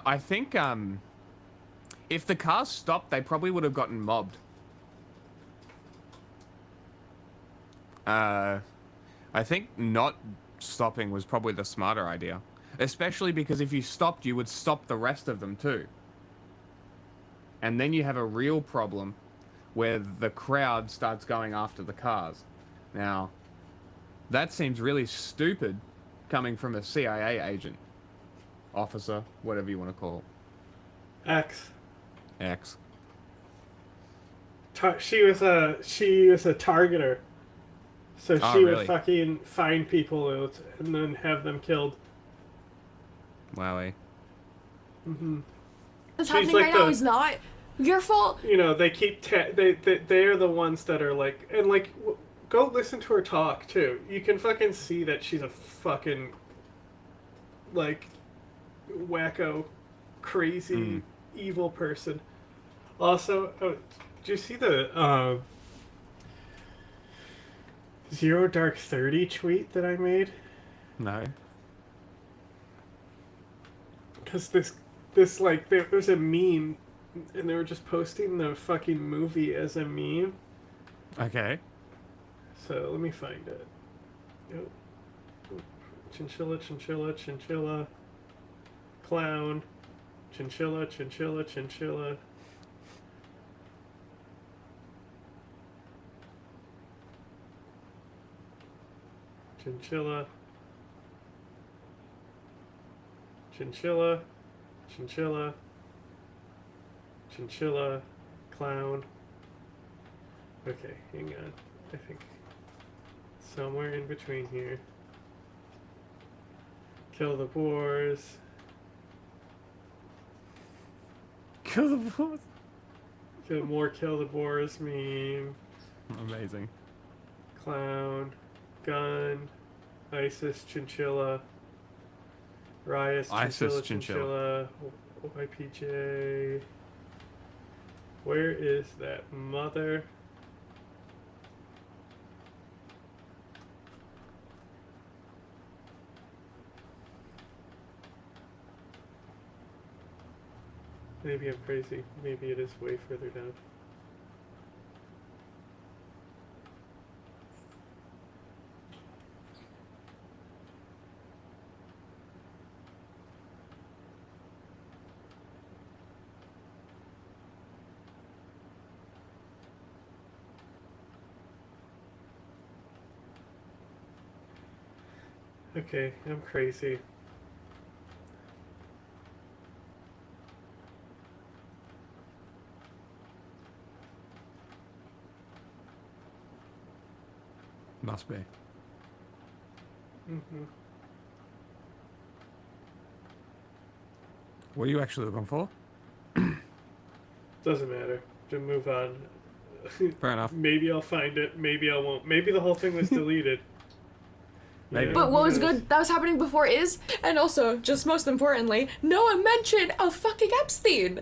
I think if the cars stopped, they probably would have gotten mobbed. I think not stopping was probably the smarter idea. Especially because if you stopped, you would stop the rest of them too. And then you have a real problem where the crowd starts going after the cars. Now, that seems really stupid coming from a CIA agent. Officer, whatever you want to call X. X. She was a targeter. So Oh, she really? would fucking find people and then have them killed. Wowie. Mm-hmm. that's She's happening like right now the- is not your fault. You know, they keep they're the ones that are like, and like, go listen to her talk too. You can fucking see that she's a fucking like wacko, crazy, evil person. Also, did you see the Zero Dark 30 tweet that I made? No. Because this like there was a meme, and they were just posting the fucking movie as a meme. Okay. So let me find it. Yep. Chinchilla, chinchilla, chinchilla. Clown. Chinchilla, chinchilla, chinchilla. Chinchilla. Chinchilla. Chinchilla. Chinchilla. Clown. Okay, hang on. I think somewhere in between here. Kill the boars. Kill the boars. Kill the boars meme. Amazing. Clown. Gun. ISIS chinchilla. Riot ISIS chinchilla. YPJ. Where is that mother? Maybe I'm crazy. Maybe it is way further down. Okay, I'm crazy. Must be. Mm-hmm. What are you actually looking for? Doesn't matter. Just move on. Fair enough. Maybe I'll find it. Maybe I won't. Maybe the whole thing was deleted. Maybe. Yeah, But what who was knows? good that was happening before is, and also, just most importantly, no one mentioned a fucking Epstein.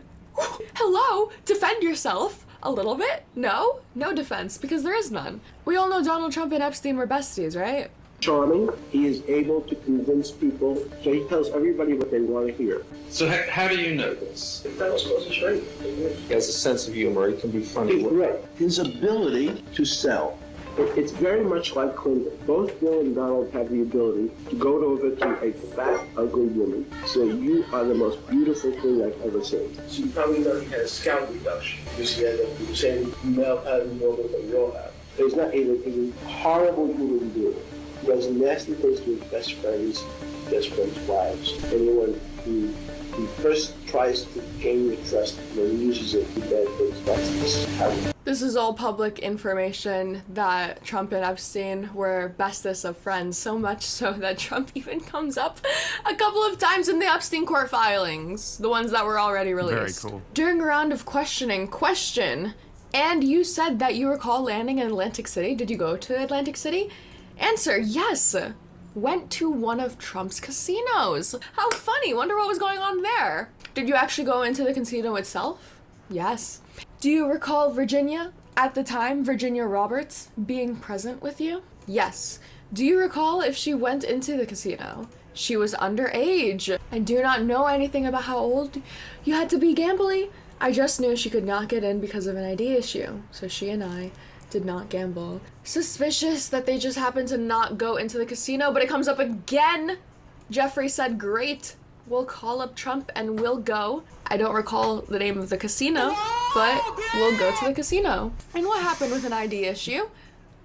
Hello? Defend yourself a little bit? No? No defense, because there is none. We all know Donald Trump and Epstein were besties, right? Charming. He is able to convince people, so he tells everybody what they want to hear. So how do you know this? That's close to straight. He has a sense of humor. He can be funny. He's great. His ability to sell. It's very much like Clinton. Both Bill and Donald have the ability to go over to a fat, ugly woman, say, you are the most beautiful thing I've ever seen. So you probably know he has scalp reduction. Because he has the same male pattern model that we all have. He's not a horrible human being. He does nasty things to his best friends' wives. Anyone who He first tries to gain your trust and then uses it to bad things. That's how. This is all public information that Trump and Epstein were bestest of friends, so much so that Trump even comes up a couple of times in the Epstein court filings, the ones that were already released. Very cool. During a round of questioning, and you said that you recall landing in Atlantic City. Did you go to Atlantic City? Answer, yes. Went to one of Trump's casinos. How funny. Wonder what was going on there. Did you actually go into the casino itself? Yes. Do you recall Virginia, at the time, Virginia Roberts, being present with you? Yes. Do you recall if she went into the casino? She was underage. I do not know anything about how old you had to be gambling. I just knew she could not get in because of an ID issue, so she and I did not gamble. Suspicious that they just happened to not go into the casino, but it comes up again. Jeffrey said, great, we'll call up Trump and we'll go. I don't recall the name of the casino, but we'll go to the casino. And what happened with an ID issue?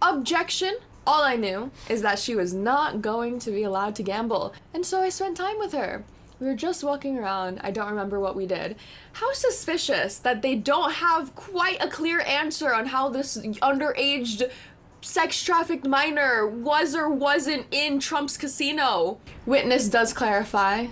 Objection. All I knew is that she was not going to be allowed to gamble, and so I spent time with her. We were just walking around. I don't remember what we did. How suspicious that they don't have quite a clear answer on how this underage sex-trafficked minor was or wasn't in Trump's casino. Witness does clarify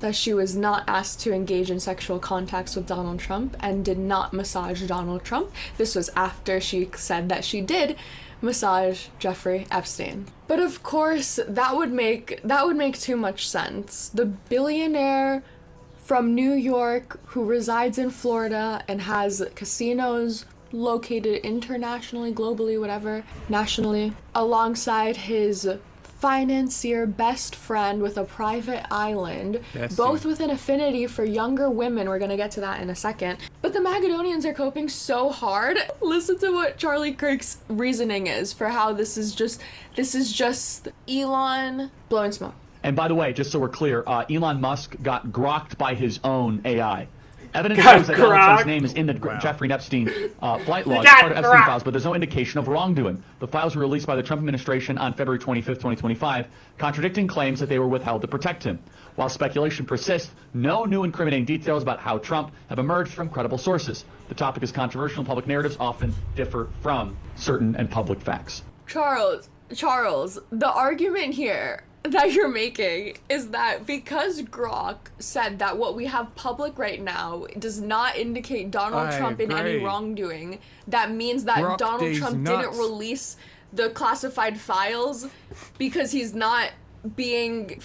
that she was not asked to engage in sexual contacts with Donald Trump and did not massage Donald Trump. This was after she said that she did massage Jeffrey Epstein. But of course, that would make too much sense. The billionaire from New York who resides in Florida and has casinos located internationally, globally, whatever, nationally, alongside his financier best friend with a private island, both with an affinity for younger women. We're gonna get to that in a second. But the Macedonians are coping so hard. Listen to what Charlie Kirk's reasoning is for how this is just Elon blowing smoke. And by the way, just so we're clear, Elon Musk got grokked by his own AI. Evidence shows that Donald Trump's name is in the Jeffrey Epstein flight logs, part of Epstein files, but there's no indication of wrongdoing. The files were released by the Trump administration on February 25th, 2025, contradicting claims that they were withheld to protect him. While speculation persists, no new incriminating details about how Trump have emerged from credible sources. The topic is controversial, and public narratives often differ from certain and public facts. Charles, the argument here that you're making is that because Grok said that what we have public right now does not indicate Donald Trump in any wrongdoing, that means that Donald Trump didn't release the classified files because he's not being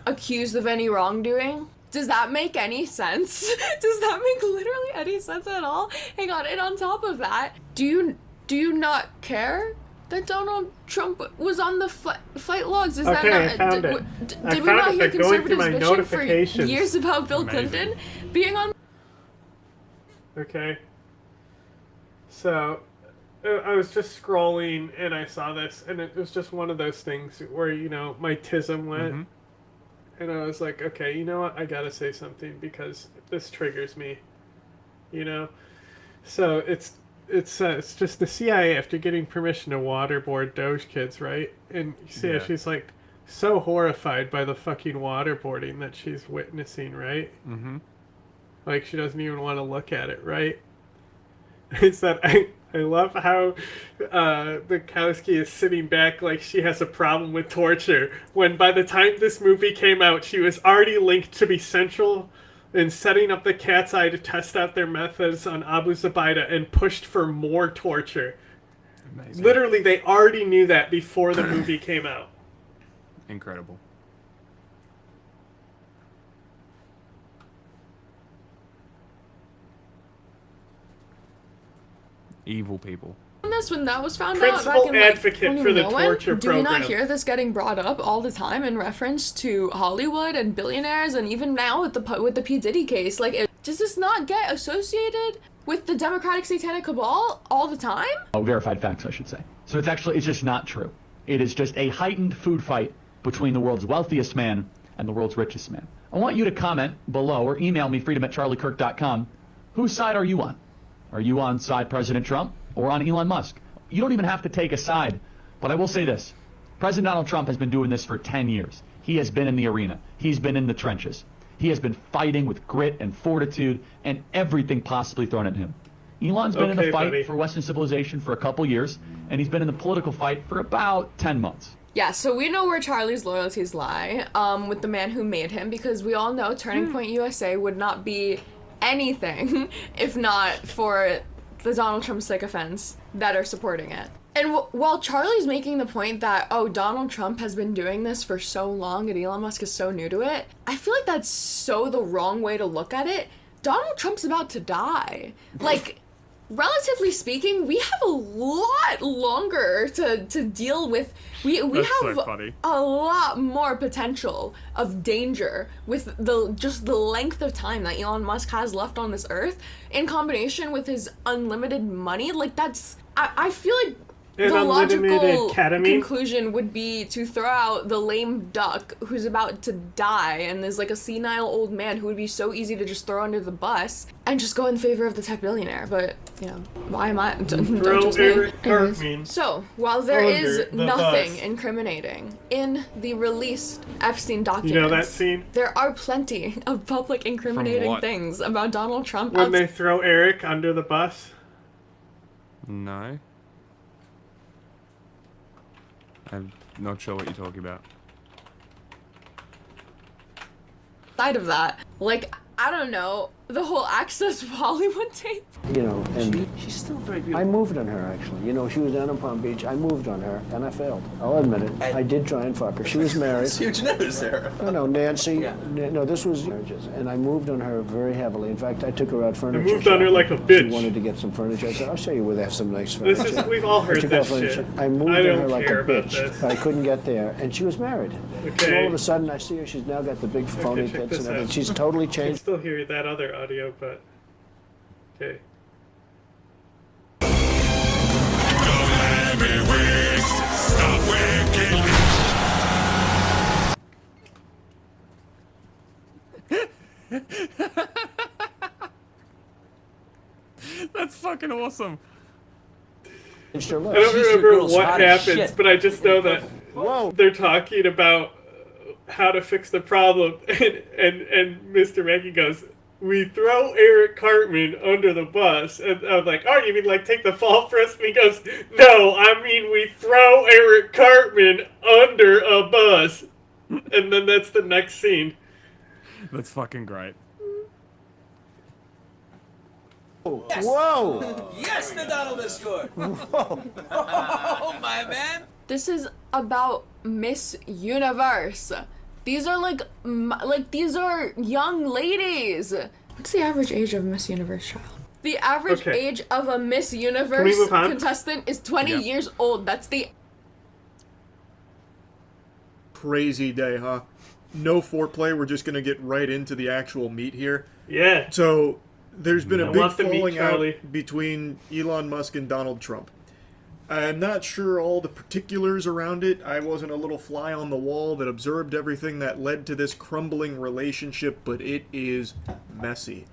accused of any wrongdoing. Does that make any sense? Does that make literally any sense at all? Hang on, and on top of that, do you not care that Donald Trump was on the flight logs? Is that not? I found it. Did we not hear conservatives bitching for years about Bill Clinton being on? Okay. So, I was just scrolling and I saw this, and it was just one of those things where, you know, my tism went, and I was like, okay, you know what? I gotta say something because this triggers me. You know, so it's just the CIA after getting permission to waterboard Doge kids, right? And you see how she's like so horrified by the fucking waterboarding that she's witnessing, right? Mm-hmm. Like she doesn't even want to look at it, right? It's that I love how Bukowski is sitting back like she has a problem with torture, when by the time this movie came out, she was already linked to be central in setting up the Cat's Eye to test out their methods on Abu Zubaydah and pushed for more torture. Amazing. Literally, they already knew that before the movie came out. Incredible. Evil people. This when that was found Principal out back in advocate for the torture do we program. not hear this getting brought up all the time in reference to Hollywood and billionaires, and even now with the P. Diddy case? Like, does this not get associated with the Democratic Satanic Cabal all the time? Oh, verified facts, I should say. So it's just not true. It is just a heightened food fight between the world's wealthiest man and the world's richest man. I want you to comment below or email me, freedom@charliekirk.com. Whose side are you on? Are you on side President Trump or on Elon Musk? You don't even have to take a side, but I will say this. President Donald Trump has been doing this for 10 years. He has been in the arena. He's been in the trenches. He has been fighting with grit and fortitude and everything possibly thrown at him. Elon's been in the fight for Western civilization for a couple years, and he's been in the political fight for about 10 months. Yeah, so we know where Charlie's loyalties lie with the man who made him, because we all know Turning Point USA would not be anything if not for the Donald Trump sycophants that are supporting it. And while Charlie's making the point that, oh, Donald Trump has been doing this for so long and Elon Musk is so new to it, I feel like that's so the wrong way to look at it. Donald Trump's about to die. Like, relatively speaking, we have a lot longer to deal with. We have a lot more potential of danger with the length of time that Elon Musk has left on this earth, in combination with his unlimited money. Like, that's, I feel like the logical conclusion would be to throw out the lame duck who's about to die and is like a senile old man who would be so easy to just throw under the bus and just go in favor of the tech billionaire. But, you know, why am I? Don't just me. So, while there is nothing incriminating in the released Epstein documents, you know that scene? There are plenty of public incriminating things about Donald Trump. When they throw Eric under the bus? No. I'm not sure what you're talking about. Side of that, like, I don't know, the whole Access Hollywood tape. You know, and she's still very beautiful. I moved on her, actually. You know, she was down in Palm Beach. I moved on her, and I failed. I'll admit it. I did try and fuck her. She was married. That's huge news there. No, Nancy. Yeah. No, this was marriages, and I moved on her very heavily. In fact, I took her out furniture. I moved on her like a bitch. She wanted to get some furniture. I said, "I'll show you where they have some nice furniture." We've all heard this shit. I moved on her like a bitch, but I couldn't get there, and she was married. Okay. So all of a sudden, I see her. She's now got the big phony tits and everything. She's totally I can changed. still hear that other audio, but okay. That's fucking awesome. I don't remember what happens, but I just know that they're talking about how to fix the problem, and Mr. Mackey goes, "We throw Eric Cartman under the bus," and I was like, "Oh, you mean like take the fall for us?" And he goes, "No, I mean we throw Eric Cartman under a bus," and then that's the next scene. That's fucking great. Yes. Whoa! Yes, the Donald has scored. Whoa! Oh, my man. This is about Miss Universe. These are like these are young ladies. What's the average age of a Miss Universe child? The average age of a Miss Universe contestant is 20 years old. That's the Crazy day, huh? No foreplay. We're just gonna get right into the actual meat here. Yeah. So there's been a big to meet falling out Charlie. between Elon Musk and Donald Trump. I'm not sure all the particulars around it. I wasn't a little fly on the wall that observed everything that led to this crumbling relationship, but it is messy.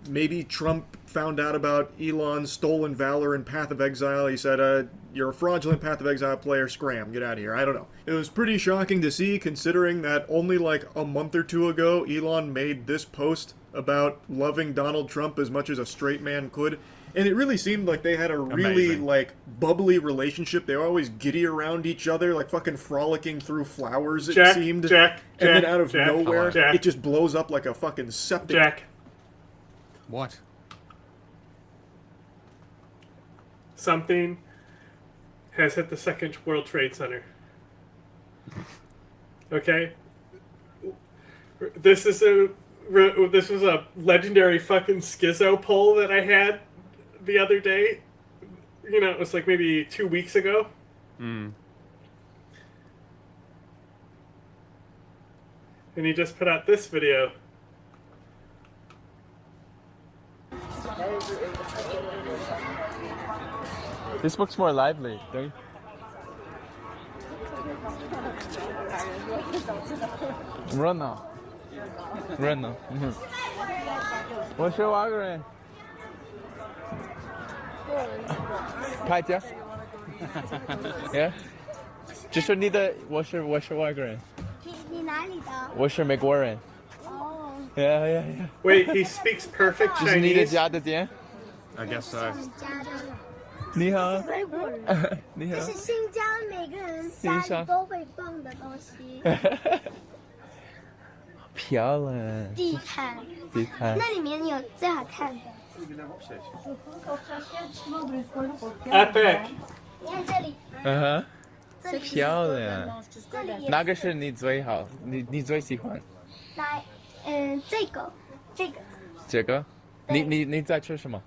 Maybe Trump found out about Elon's stolen valor and Path of Exile. He said, you're a fraudulent Path of Exile player, scram, get out of here. I don't know. It was pretty shocking to see, considering that only like a month or two ago, Elon made this post about loving Donald Trump as much as a straight man could. And it really seemed like they had a really, like, bubbly relationship. They were always giddy around each other, like fucking frolicking through flowers, it seemed. And then out of nowhere, it just blows up like a fucking septic. What? Something has hit the second World Trade Center. Okay? This was a legendary fucking schizo poll that I had the other day. You know, it was like maybe 2 weeks ago. And he just put out this video. This looks more lively, don't you? Run now. Run now. What's your wagon? 拍家 Yeah? 就说你的 what's your wagon? 我是美国人。Yeah, yeah, yeah. Wait, he speaks perfect 这是你的 Chinese. 家的店？ I guess so. 你好。外国人。你好。这是新疆每个人家里都会放的东西。漂亮。地毯。地毯。那里面有最好看的。Epic。你看这里。嗯哼。漂亮。哪个是你最好？你最喜欢？这个。这个？你在吃什么？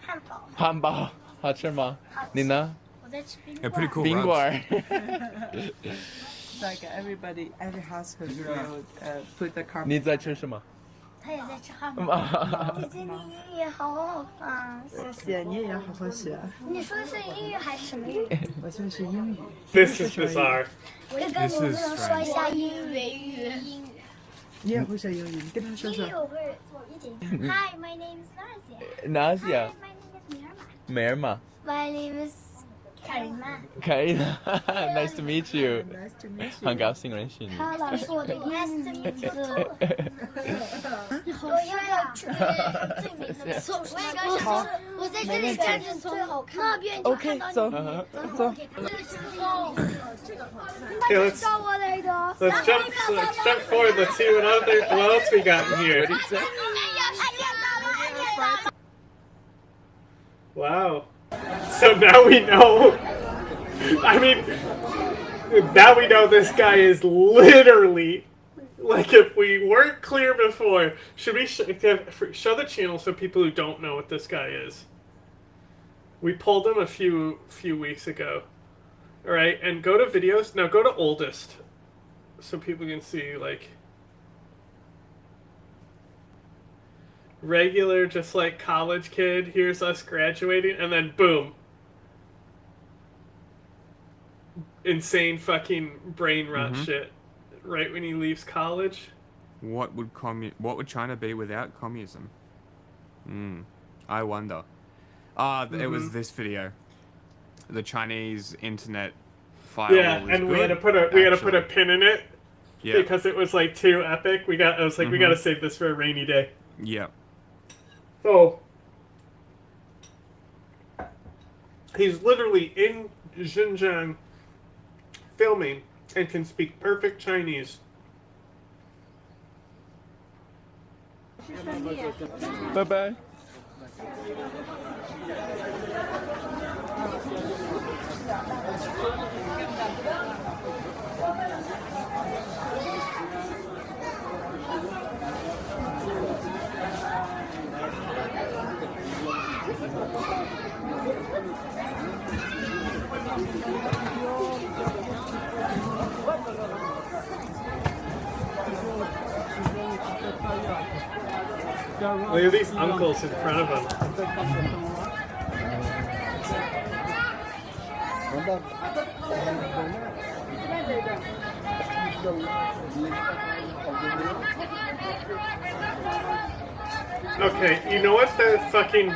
汉堡。汉堡好吃吗？你呢？我在吃冰 Yeah, pretty cool. 冰棍。 It's like every household will put the carpet. 你在吃什么？他也在吃汉堡。姐姐，你英语好好啊！谢谢，你也要好好学。你说的是英语还是什么语？我说的是英语。This is bizarre. 我也跟我们说一下英语。你也会说英语，你跟他说说。英语我会一点。Hi, my name is Nasia. Nasia. Hi, my name is Merma. My name is Karina. Karina. Nice to meet you. Nice to meet you. 很高兴认识你。他老是我的英语。我要最美的错。我也刚想说，我在这里站着最好看，那边就看到你。走。Okay, let's jump forward. Let's see what else we got in here. Wow. So now we know. I mean, now we know this guy is literally. Like, if we weren't clear before, should we show the channel so people who don't know what this guy is? We pulled him a few weeks ago. All right, and go to videos. Now go to oldest, so people can see, like, regular, just like college kid. Here's us graduating, and then boom, insane fucking brain rot shit. Right when he leaves college. What would China be without communism? I wonder. It was this video. The Chinese internet file. Yeah, and we had to put a pin in it. Yeah. Because it was like too epic. We gotta save this for a rainy day. Yeah. So he's literally in Xinjiang filming and can speak perfect Chinese. Bye-bye. Look at these uncles in front of him. Okay, you know what the fucking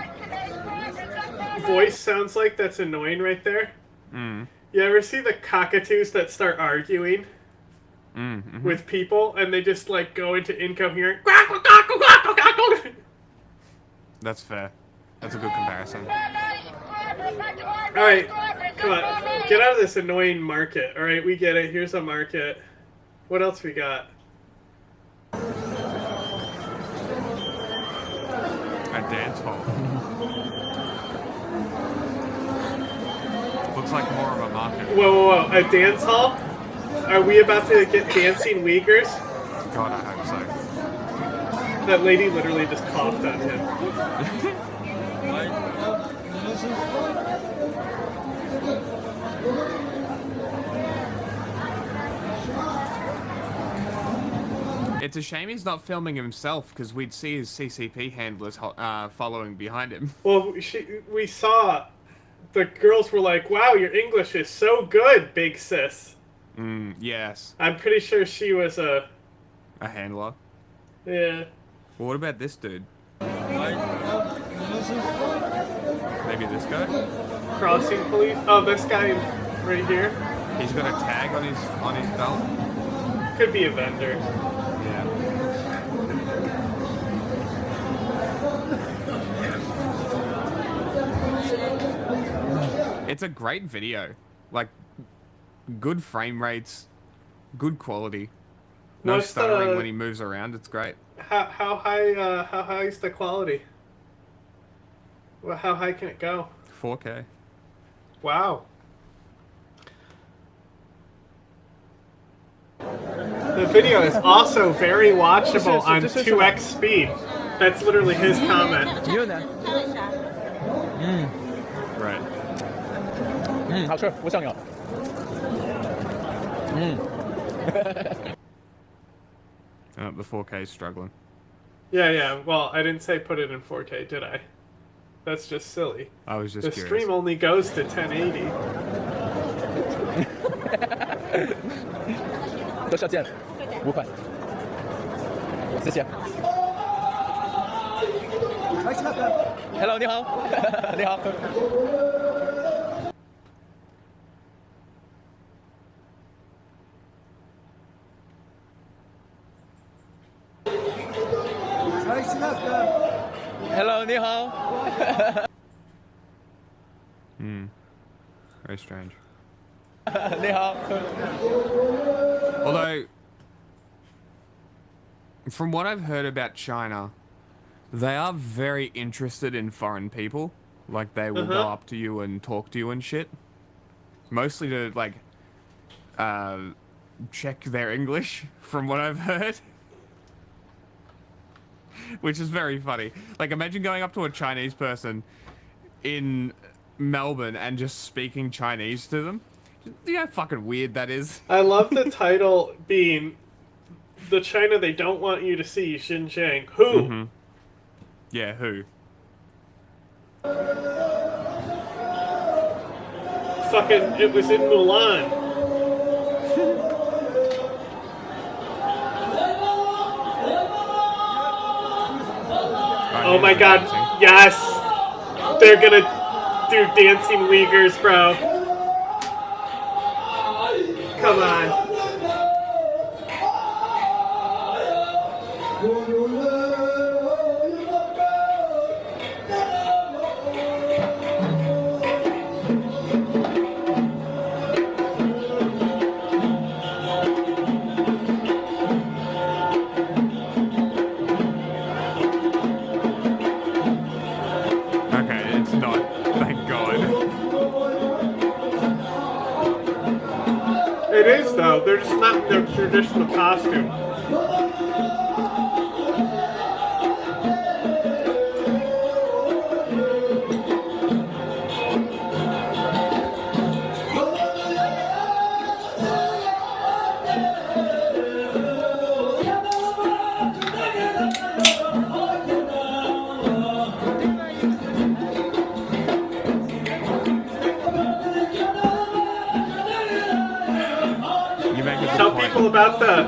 voice sounds like that's annoying right there? You ever see the cockatoos that start arguing with people and they just like go into incoherent? That's fair. That's a good comparison. Alright, come on. Get out of this annoying market. Alright, we get it. Here's a market. What else we got? A dance hall. Looks like more of a market. Whoa. A dance hall? Are we about to get dancing Uyghurs? God, I hope so. That lady literally just coughed on him. It's a shame he's not filming himself, because we'd see his CCP handlers following behind him. Well, we saw the girls were like, "Wow, your English is so good, big sis." Yes. I'm pretty sure she was a handler. Yeah. Well, what about this dude? Maybe this guy? Crossing police. Oh, this guy right here. He's got a tag on his belt. Could be a vendor. Yeah. It's a great video. Like, good frame rates, good quality. No What's stuttering the- when he moves around. It's great. How high is the quality? Well, how high can it go? 4K. Wow. The video is also very watchable on 2x speed. That's literally his comment. Right. 好吃，我想要。The 4K is struggling. Yeah. Well, I didn't say put it in 4K, did I? That's just silly. I was just the curious. stream only goes to 1080. 多少钱？5块。谢谢。Hello， 你好，你好。Hello， 你好。Very strange. 你好。 Although, from what I've heard about China, they are very interested in foreign people. Like, they will go up to you and talk to you and shit. Mostly to, like, check their English, from what I've heard. Which is very funny. Like, imagine going up to a Chinese person in Melbourne and just speaking Chinese to them. You know how fucking weird that is? I love the title being the China they don't want you to see, Xinjiang. Who? Mm-hmm. Yeah, who? Fucking, it was in Mulan. Oh my god, yes! They're gonna do dancing Uyghurs, bro. Come on. Okay, it's not. Thank God. It is, though. They're just not in their traditional costume. Tell people about the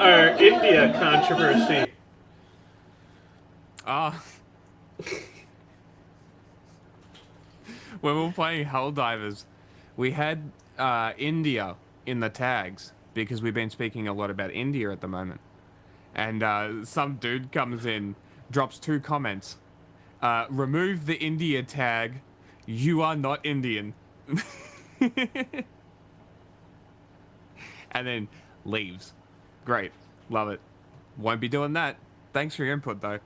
our India controversy. When we were playing Helldivers, we had India in the tags because we've been speaking a lot about India at the moment. And some dude comes in, drops 2 comments. Remove the India tag. You are not Indian. And then leaves. Great. Love it. Won't be doing that. Thanks for your input, though.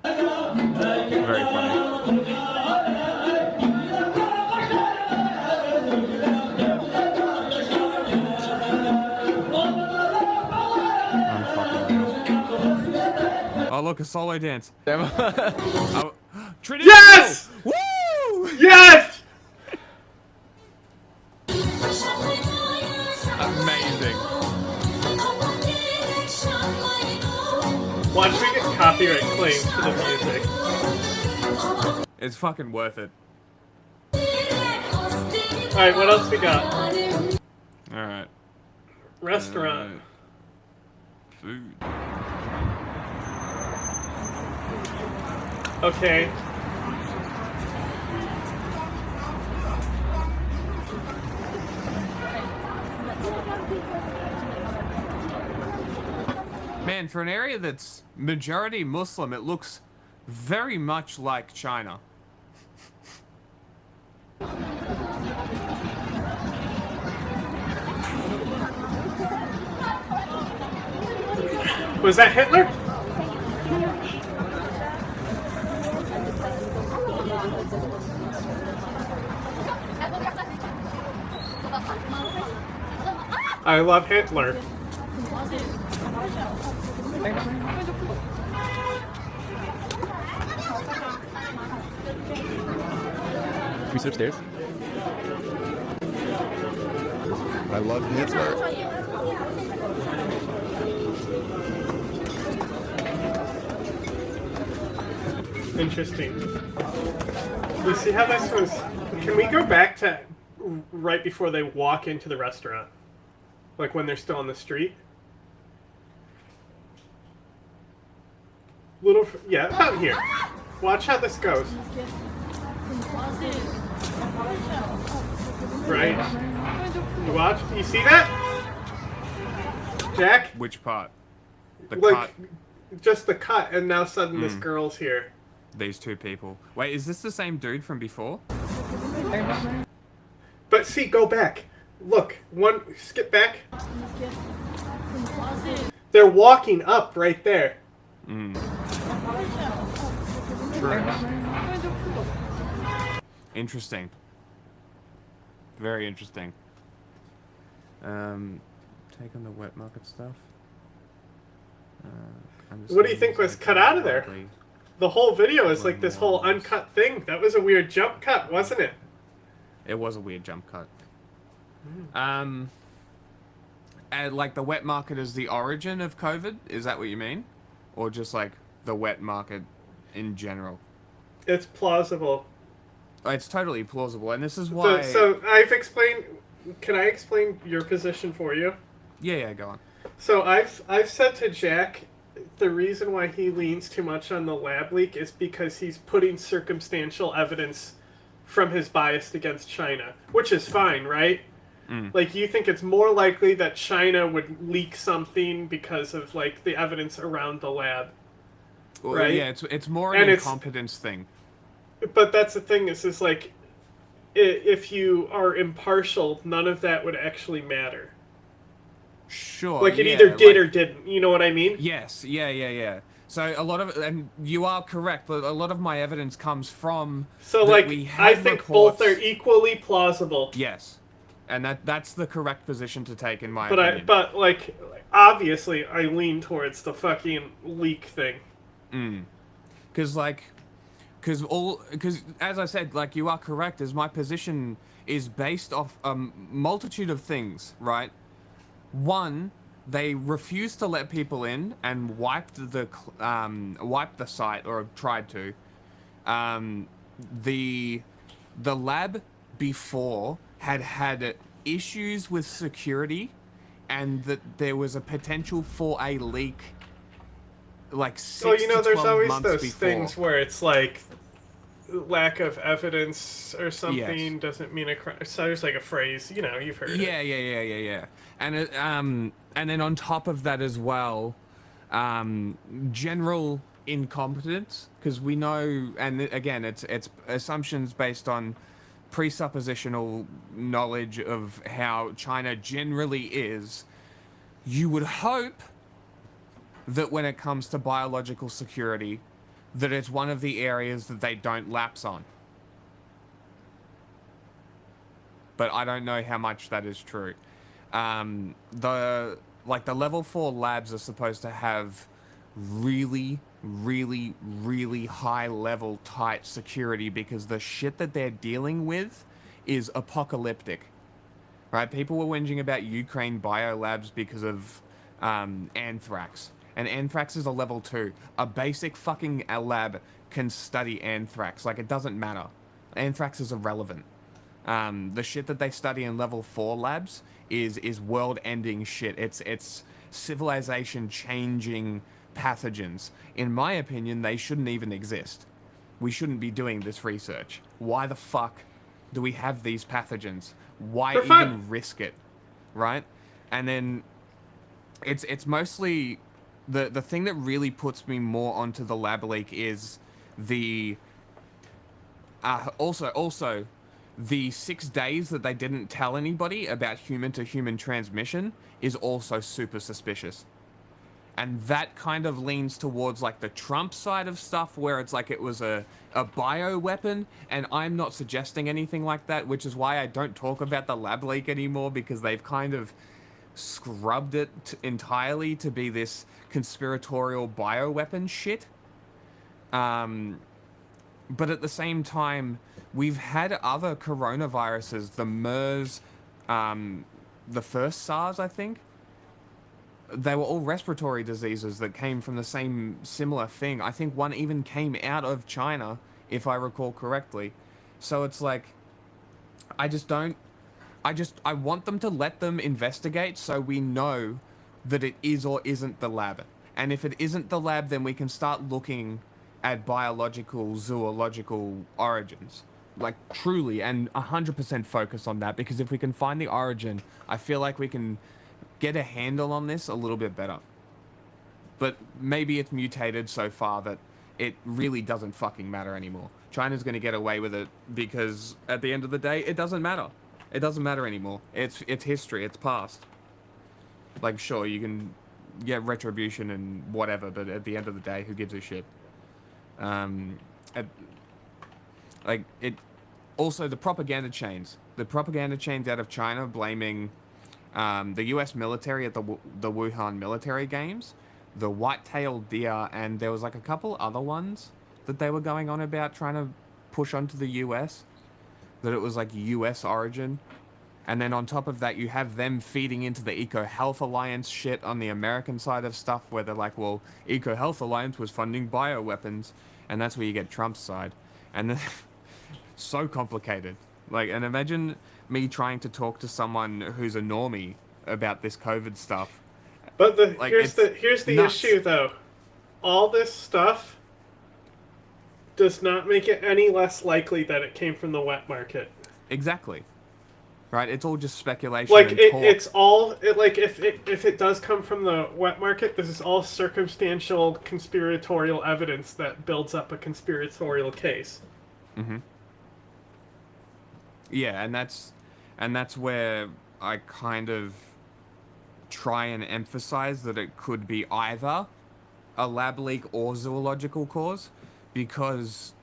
Very funny. Oh, look, a solo dance. Oh, Trinity! Yes! Woo! Yes! Amazing. Watch me get copyright claims for the music. It's fucking worth it. Alright, what else we got? Alright. Restaurant. Food. Okay. Man, for an area that's majority Muslim, it looks very much like China. Was that Hitler? I love Hitler. Can we sit upstairs? I love Hitler. Interesting. You see how this was... Can we go back to right before they walk into the restaurant? Like when they're still on the street? Yeah, about here. Watch how this goes. Right? You watch? You see that? Jack? Which part? The Like, cut. just the cut, and now suddenly this Mm. girl's here. These two people. Wait, is this the same dude from before? But see, go back. Look, skip back. They're walking up right there. Mm. True. Interesting. Very interesting. Take on the wet market stuff. What do you think was cut out of there? The whole video is like this whole uncut thing. That was a weird jump cut, wasn't it? It was a weird jump cut. And like the wet market is the origin of COVID? Is that what you mean? Or just like the wet market in general? It's plausible. It's totally plausible, and this is why... So I've explained... Can I explain your position for you? Yeah, go on. So I've said to Jack, the reason why he leans too much on the lab leak is because he's putting circumstantial evidence from his bias against China, which is fine, right? Mm. Like, you think it's more likely that China would leak something because of, like, the evidence around the lab, Well, right? yeah, it's more an incompetence thing. But that's the thing, is like, if you are impartial, none of that would actually matter. Sure. Like, it yeah, either did like- or didn't, you know what I mean? Yes, yeah. So a lot of, and you are correct, but a lot of my evidence comes from... So, that like, we I have think reports- both are equally plausible. Yes. And that's the correct position to take, in my But opinion. like, obviously, I lean towards the fucking leak thing. Because as I said, like, you are correct, as my position is based off a multitude of things, right? One, they refused to let people in and wiped the site, or tried to. The lab before had issues with security, and that there was a potential for a leak, like 6 Well, you know, to there's 12 always months those before. things where it's like lack of evidence or something Yes. doesn't mean a crime. So there's like a phrase, you know, you've heard it. Yeah. And then on top of that as well, general incompetence, because we know, and again, it's assumptions based on presuppositional knowledge of how China generally is. You would hope that when it comes to biological security, that it's one of the areas that they don't lapse on. But I don't know how much that is true. The level 4 labs are supposed to have really high level tight security, because the shit that they're dealing with is apocalyptic. Right? People were whinging about Ukraine biolabs because of anthrax. And anthrax is a level 2. A basic fucking lab can study anthrax. Like, it doesn't matter. Anthrax is irrelevant. The shit that they study in level 4 labs is world-ending shit. It's civilization-changing pathogens. In my opinion, they shouldn't even exist. We shouldn't be doing this research. Why the fuck do we have these pathogens? Why They're even fun. risk it? Right? And then it's mostly the thing that really puts me more onto the lab leak is the also the 6 days that they didn't tell anybody about human-to-human transmission is also super suspicious. And that kind of leans towards like the Trump side of stuff, where it's like it was a bioweapon, and I'm not suggesting anything like that, which is why I don't talk about the lab leak anymore, because they've kind of scrubbed it entirely to be this conspiratorial bioweapon shit. But at the same time, we've had other coronaviruses, the MERS, the first SARS, I think. They were all respiratory diseases that came from the same similar thing. I think one even came out of China, if I recall correctly. So it's like, I want them to let them investigate so we know that it is or isn't the lab. And if it isn't the lab, then we can start looking at biological, zoological origins. Like, truly, and 100% focus on that, because if we can find the origin, I feel like we can get a handle on this a little bit better. But maybe it's mutated so far that it really doesn't fucking matter anymore. China's going to get away with it because at the end of the day, it doesn't matter. It doesn't matter anymore. It's history. It's past. Like, sure, you can get retribution and whatever, but at the end of the day, who gives a shit? Also, the propaganda chains. The propaganda chains out of China blaming the US military at the Wuhan military games, the white-tailed deer, and there was like a couple other ones that they were going on about trying to push onto the US, that it was like US origin. And then on top of that, you have them feeding into the Eco Health Alliance shit on the American side of stuff, where they're like, well, Eco Health Alliance was funding bioweapons, and that's where you get Trump's side. And then, so complicated. Like, and imagine me trying to talk to someone who's a normie about this COVID stuff. But like, here's the nuts. issue, though. All this stuff does not make it any less likely that it came from the wet market. Exactly. Right? It's all just speculation. Like, and talk. it's all like if it does come from the wet market, this is all circumstantial conspiratorial evidence that builds up a conspiratorial case. Mm-hmm. Yeah, and that's where I kind of try and emphasize that it could be either a lab leak or zoological cause, because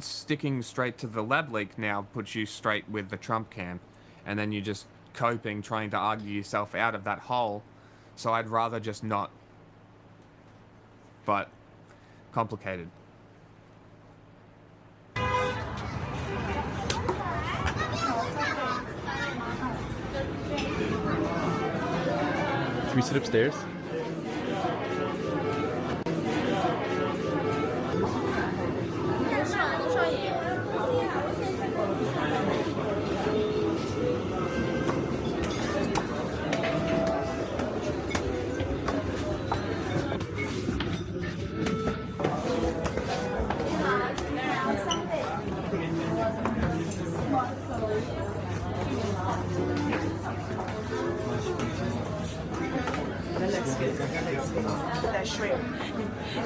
sticking straight to the lab leak now puts you straight with the Trump camp, and then you're just coping, trying to argue yourself out of that hole. So I'd rather just not. But complicated. Should we sit upstairs?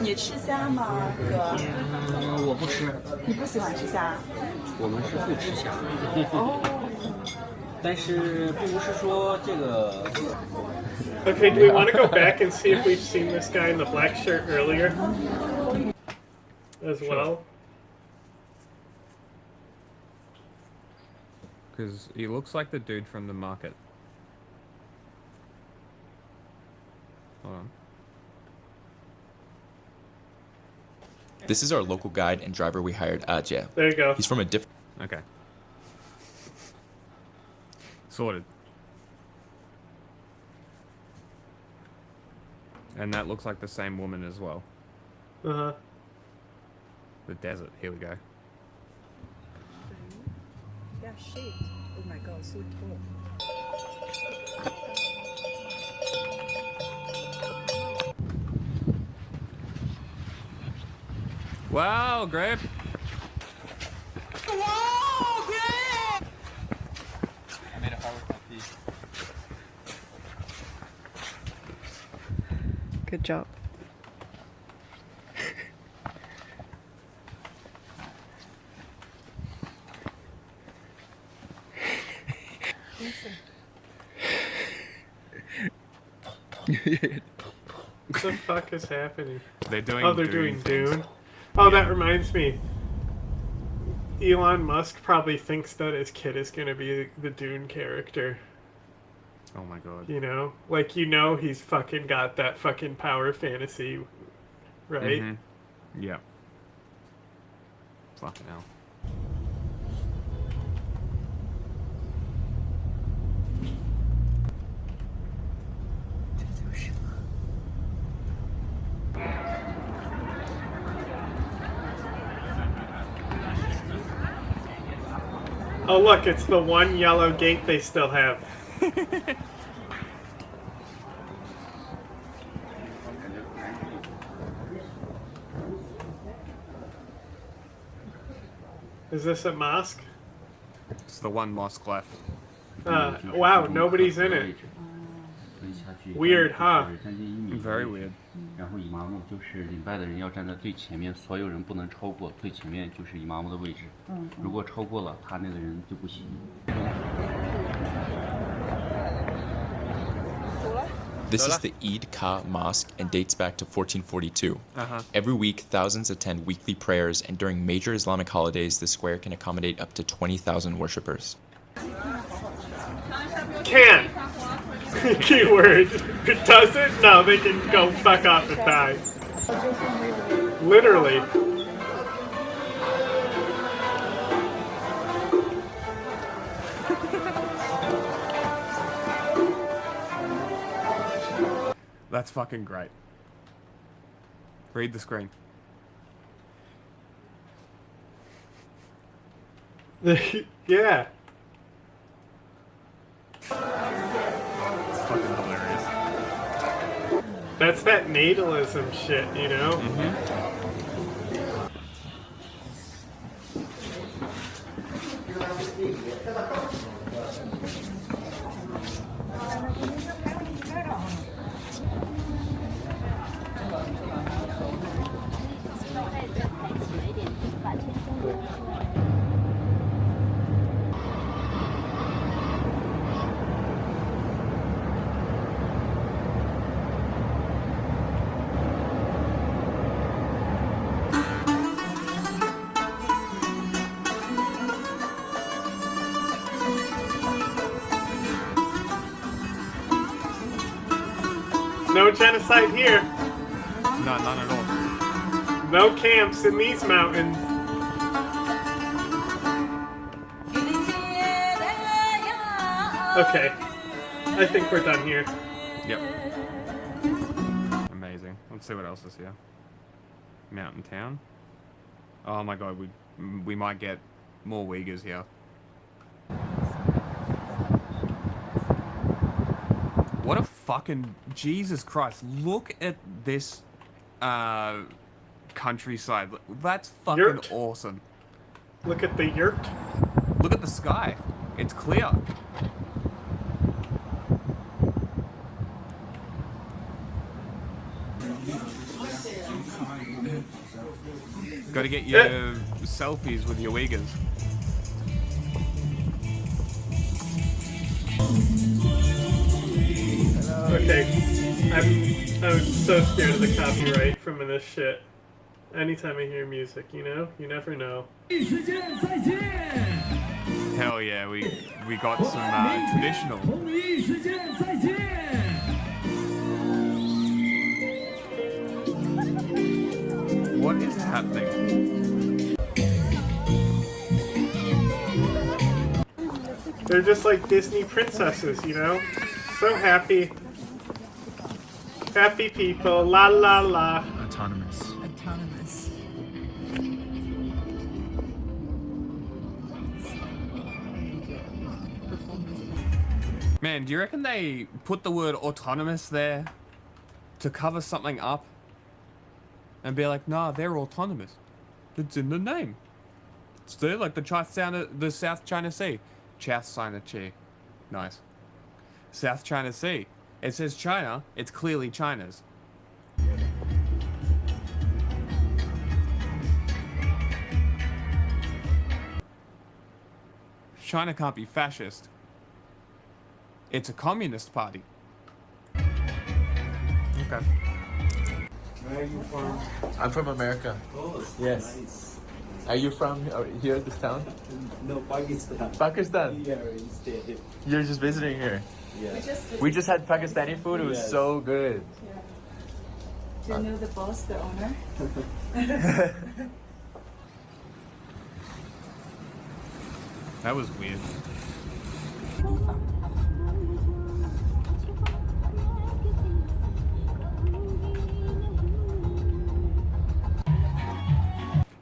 你吃虾吗，哥？我不吃。你不喜欢吃虾？我们是不吃虾。哦。但是并不是说这个。Okay, do we want to go back and see if we've seen this guy in the black shirt earlier? As well? Because he looks like the dude from the market. Hold on. This is our local guide and driver we hired, Ajay. There you go. He's from a different... Okay. Sorted. And that looks like the same woman as well. Uh-huh. The desert. Here we go. Yeah, shit. Oh my god, so tall. Wow, Greg. Whoa, Greg! I made it hard with my feet. Good Good job. What the fuck is happening? They're doing. Oh, they're Dune doing things. Dune. Oh, that reminds me. Elon Musk probably thinks that his kid is gonna be the Dune character. Oh my god. You know, like he's fucking got that fucking power fantasy, right? Mm-hmm. Yeah. Fucking hell. Oh look, it's the one yellow gate they still have. Is this a mosque? It's the one mosque left. Wow, nobody's in it. Weird, huh? Very weird. 然后伊玛目就是礼拜的人要站在最前面，所有人不能超过最前面就是伊玛目的位置。如果超过了，他那个人就不行。This is the Eid Ka Mosque and dates back to 1442. Every week, thousands attend weekly prayers, and during major Islamic holidays, the square can accommodate up to 20,000 worshippers. Can. Keyword. It doesn't? No, they can go fuck off and die. Literally. That's fucking great. Read the screen. Yeah. It's fucking hilarious. That's that natalism shit, you know? No genocide here. No, none at all. No camps in these mountains. Okay. I think we're done here. Yep. Amazing. Let's see what else is here. Mountain town. Oh my god, we might get more Uyghurs here. What a fucking Jesus Christ! Look at this countryside. That's fucking Yurt. awesome. Look at the yurt. Look at the sky. It's clear. Got to get your selfies with your Uyghurs. Okay. I'm so scared of the copyright from this shit. Anytime I hear music, you know? You never know. Hell yeah, we got some traditional. What is happening? They're just like Disney princesses, you know? So happy. Happy people, la la la. Autonomous. Autonomous. Man, do you reckon they put the word autonomous there to cover something up? And be like, nah, they're autonomous. It's in the name. It's there, like the South China Sea. South China Sea. Nice. South China Sea. It says China, it's clearly China's. China can't be fascist. It's a communist party. Okay. Where are you from? I'm from America. Oh, Yes. nice. Are you from here, this town? No, Pakistan. Pakistan? Yeah, instead. You're just visiting here? Yeah. We just had Pakistani food. It was Yes. so good. Do you know the boss, the owner? That was weird.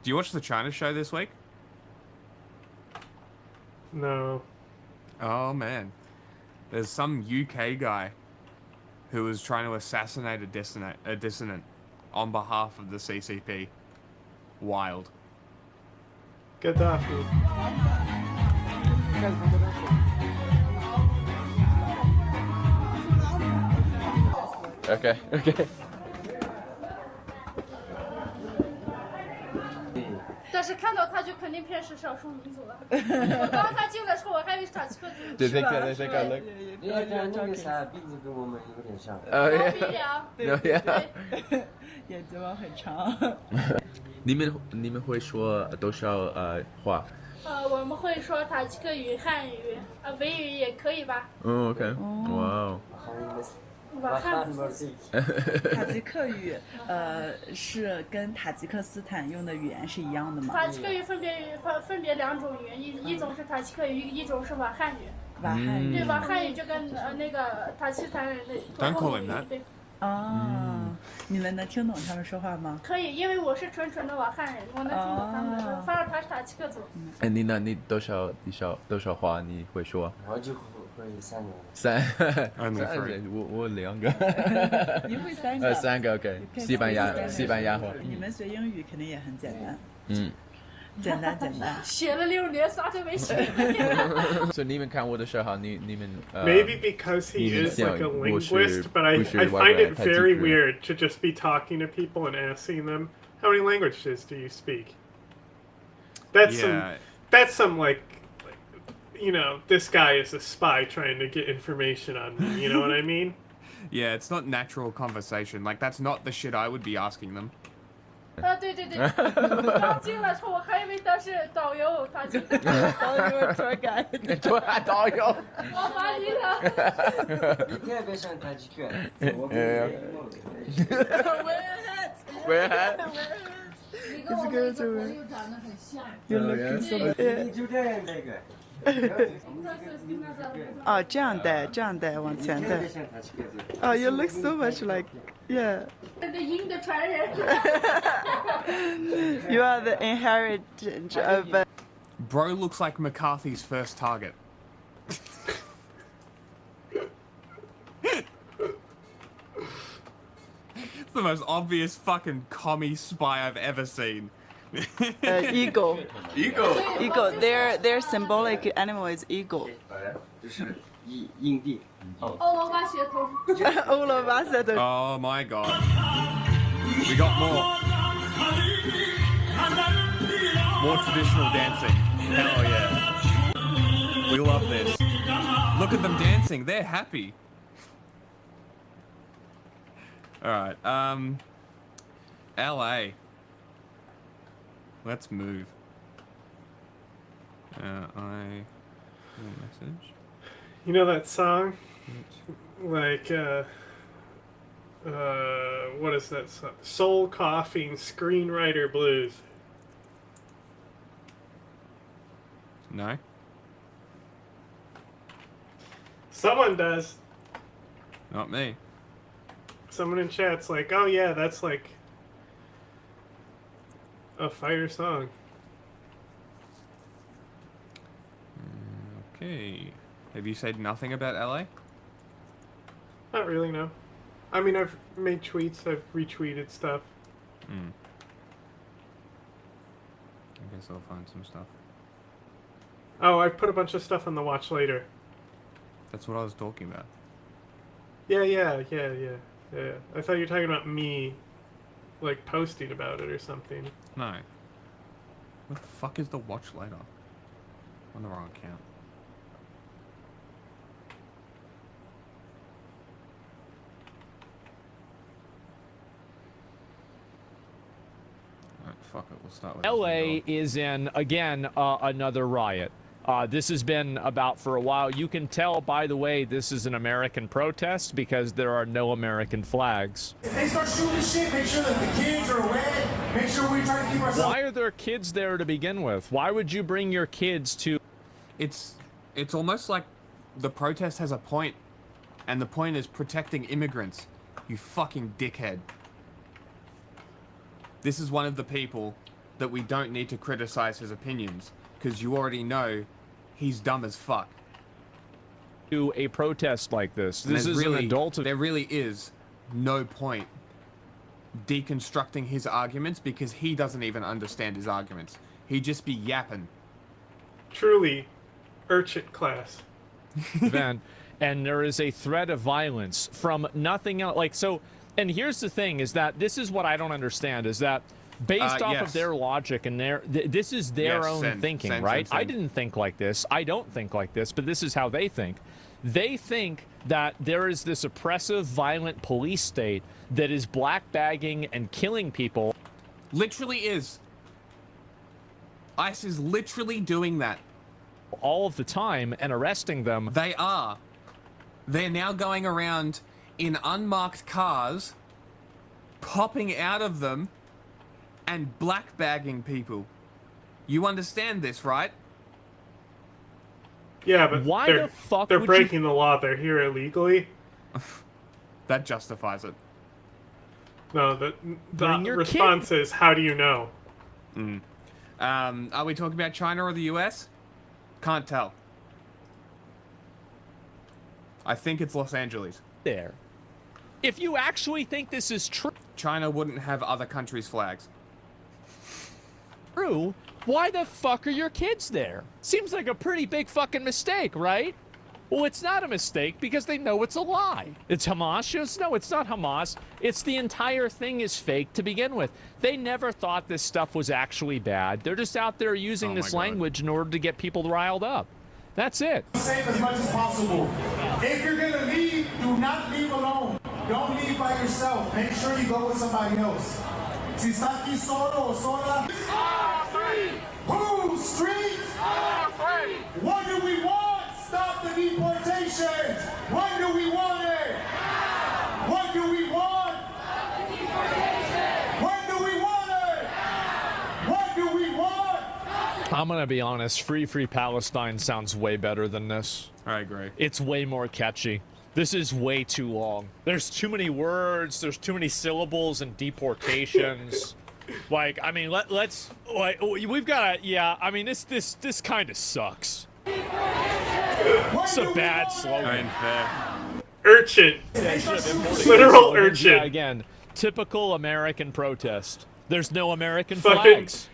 Do you watch the China show this week? No. Oh man, there's some UK guy who was trying to assassinate a dissident on behalf of the CCP. Wild. Gaddafi. Okay, okay. 但是看到他就肯定偏是少数民族了。我刚刚他进来的时候，我还以为是塔吉克族。 Do you think I look? 那个啥鼻子跟我们有点像。鼻梁。Yeah. 眼睫毛很长。你们会说多少话？我们会说塔吉克语、汉语，维语也可以吧？ Oh, okay. Wow. 塔吉克语，是跟塔吉克斯坦用的语言是一样的吗？塔吉克语分别两种语言，一种是塔吉克语，一种是瓦汉语。瓦汉语。对，瓦汉语就跟那个塔吉斯坦人的。Don't call him that. 对。哦，你们能听懂他们说话吗？可以，因为我是纯的瓦汉人，我能听懂他们的。反而他是塔吉克族。哎，你多少话你会说？我就会3个。我2个。你会3个？3个 OK。西班牙话。你们学英语肯定也很简单。嗯。简单。写了6年，啥都没写。所以你们看我的时候，你们 Maybe because he is like a linguist, but I find it very weird to just be talking to people and asking them, how many languages do you speak? That's some like, you know, this guy is a spy trying to get information on me, you know what I mean? Yeah, it's not natural conversation. Like, that's not the shit I would be asking them. 对，刚进来的时候我还以为他是导游，他就导游tour guide， 导游。我把你了。你特别像塔吉克。Wear hat。你跟我们一个朋友长得很像。你就这样那个。哦，这样的，往前的。哦 ，You look so much like, yeah. 那个鹰的传人。You are the inheritance of. Bro looks like McCarthy's first target. It's the most obvious fucking commie spy I've ever seen. Eagle. Their symbolic animal is eagle. 这是印地。欧罗巴血统。欧罗巴血统。 Oh my god. We got more. More traditional dancing. Hell yeah. We love this. Look at them dancing. They're happy. Alright, LA. Let's move. Message. You know that song? Like, what is that song? Soul Coughing Screenwriter Blues. No? Someone does. Not me. Someone in chat's like, oh yeah, that's like a fire song. Okay. Have you said nothing about LA? Not really, no. I mean, I've made tweets, I've retweeted stuff. I guess I'll find some stuff. Oh, I've put a bunch of stuff on the watch later. That's what I was talking about. Yeah. I thought you were talking about me, like, posting about it or something. No. What the fuck is the watch later? On the wrong account. Alright, fuck it. We'll start with LA is in, again, another riot. This has been about for a while. You can tell, by the way, this is an American protest because there are no American flags. If they start shooting shit, make sure that the kids are away. Make sure we try to keep ourselves. Why are there kids there to begin with? Why would you bring your kids to... It's almost like the protest has a point, and the point is protecting immigrants. You fucking dickhead. This is one of the people that we don't need to criticize his opinions, because you already know he's dumb as fuck. To a protest like this. This is really, an adult. There really is no point deconstructing his arguments because he doesn't even understand his arguments. He'd just be yapping. Truly, urchin class. Event, and there is a threat of violence from nothing else. Like, so, and here's the thing, is that this is what I don't understand, is that based off of their logic and this is their own thinking, right? I didn't think like this. I don't think like this, but this is how they think. They think that there is this oppressive, violent police state that is black bagging and killing people. Literally is. ICE is literally doing that. All of the time and arresting them. They are. They're now going around in unmarked cars, popping out of them, and black bagging people. You understand this, right? Yeah, but why the fuck they're would breaking the law. They're here illegally. That justifies it. No, the response is, how do you know? Are we talking about China or the US? Can't tell. I think it's Los Angeles. There. If you actually think this is true... China wouldn't have other countries' flags. True. Why the fuck are your kids there? Seems like a pretty big fucking mistake, right? Well, it's not a mistake because they know it's a lie. It's Hamas? No, it's not Hamas. It's the entire thing is fake to begin with. They never thought this stuff was actually bad. They're just out there using this language in order to get people riled up. That's it. Save as much as possible. If you're gonna leave, do not leave alone. Don't leave by yourself. Make sure you go with somebody else. Si está aquí solo o sola. Who? Streets? What do we want? Stop the deportations. When do we want it? What do we want? When do we want it? What do we want? I'm gonna be honest, Free Palestine sounds way better than this. I agree. It's way more catchy. This is way too long. There's too many words, there's too many syllables and deportations. Like, I mean, let's like we've got to, yeah, I mean this kind of sucks. It's a bad slogan. Urchin. Literal urchin. Yeah, again, typical American protest. There's no American flags.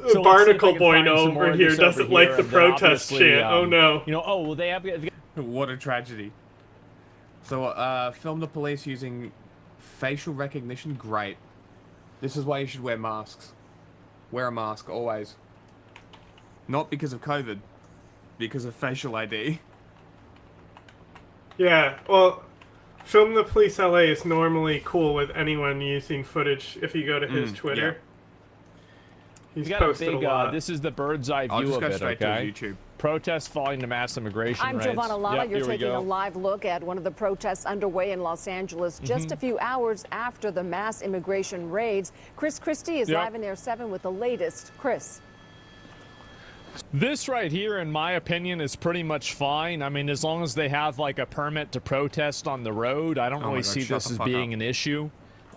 So Barnacle Boy over here doesn't like the protest chant. Oh no. You know, oh, well, they have... What a tragedy. So, film the police using facial recognition. Great. This is why you should wear masks. Wear a mask, always. Not because of COVID. Because of facial ID. Yeah, well, Film the Police LA is normally cool with anyone using footage if you go to his Twitter. Yeah. He's got posted a big, a lot. this is the bird's eye view I'll just of go it, straight okay? to YouTube. Protests following to mass immigration I'm raids. Giovanna Lala. Yep, You're here we taking go. a live look at one of the protests underway in Los Angeles just a few hours after the mass immigration raids. Chris Christie is live in Air 7 with the latest. Chris. This right here, in my opinion, is pretty much fine. I mean, as long as they have, like, a permit to protest on the road, I don't really see this as being an issue.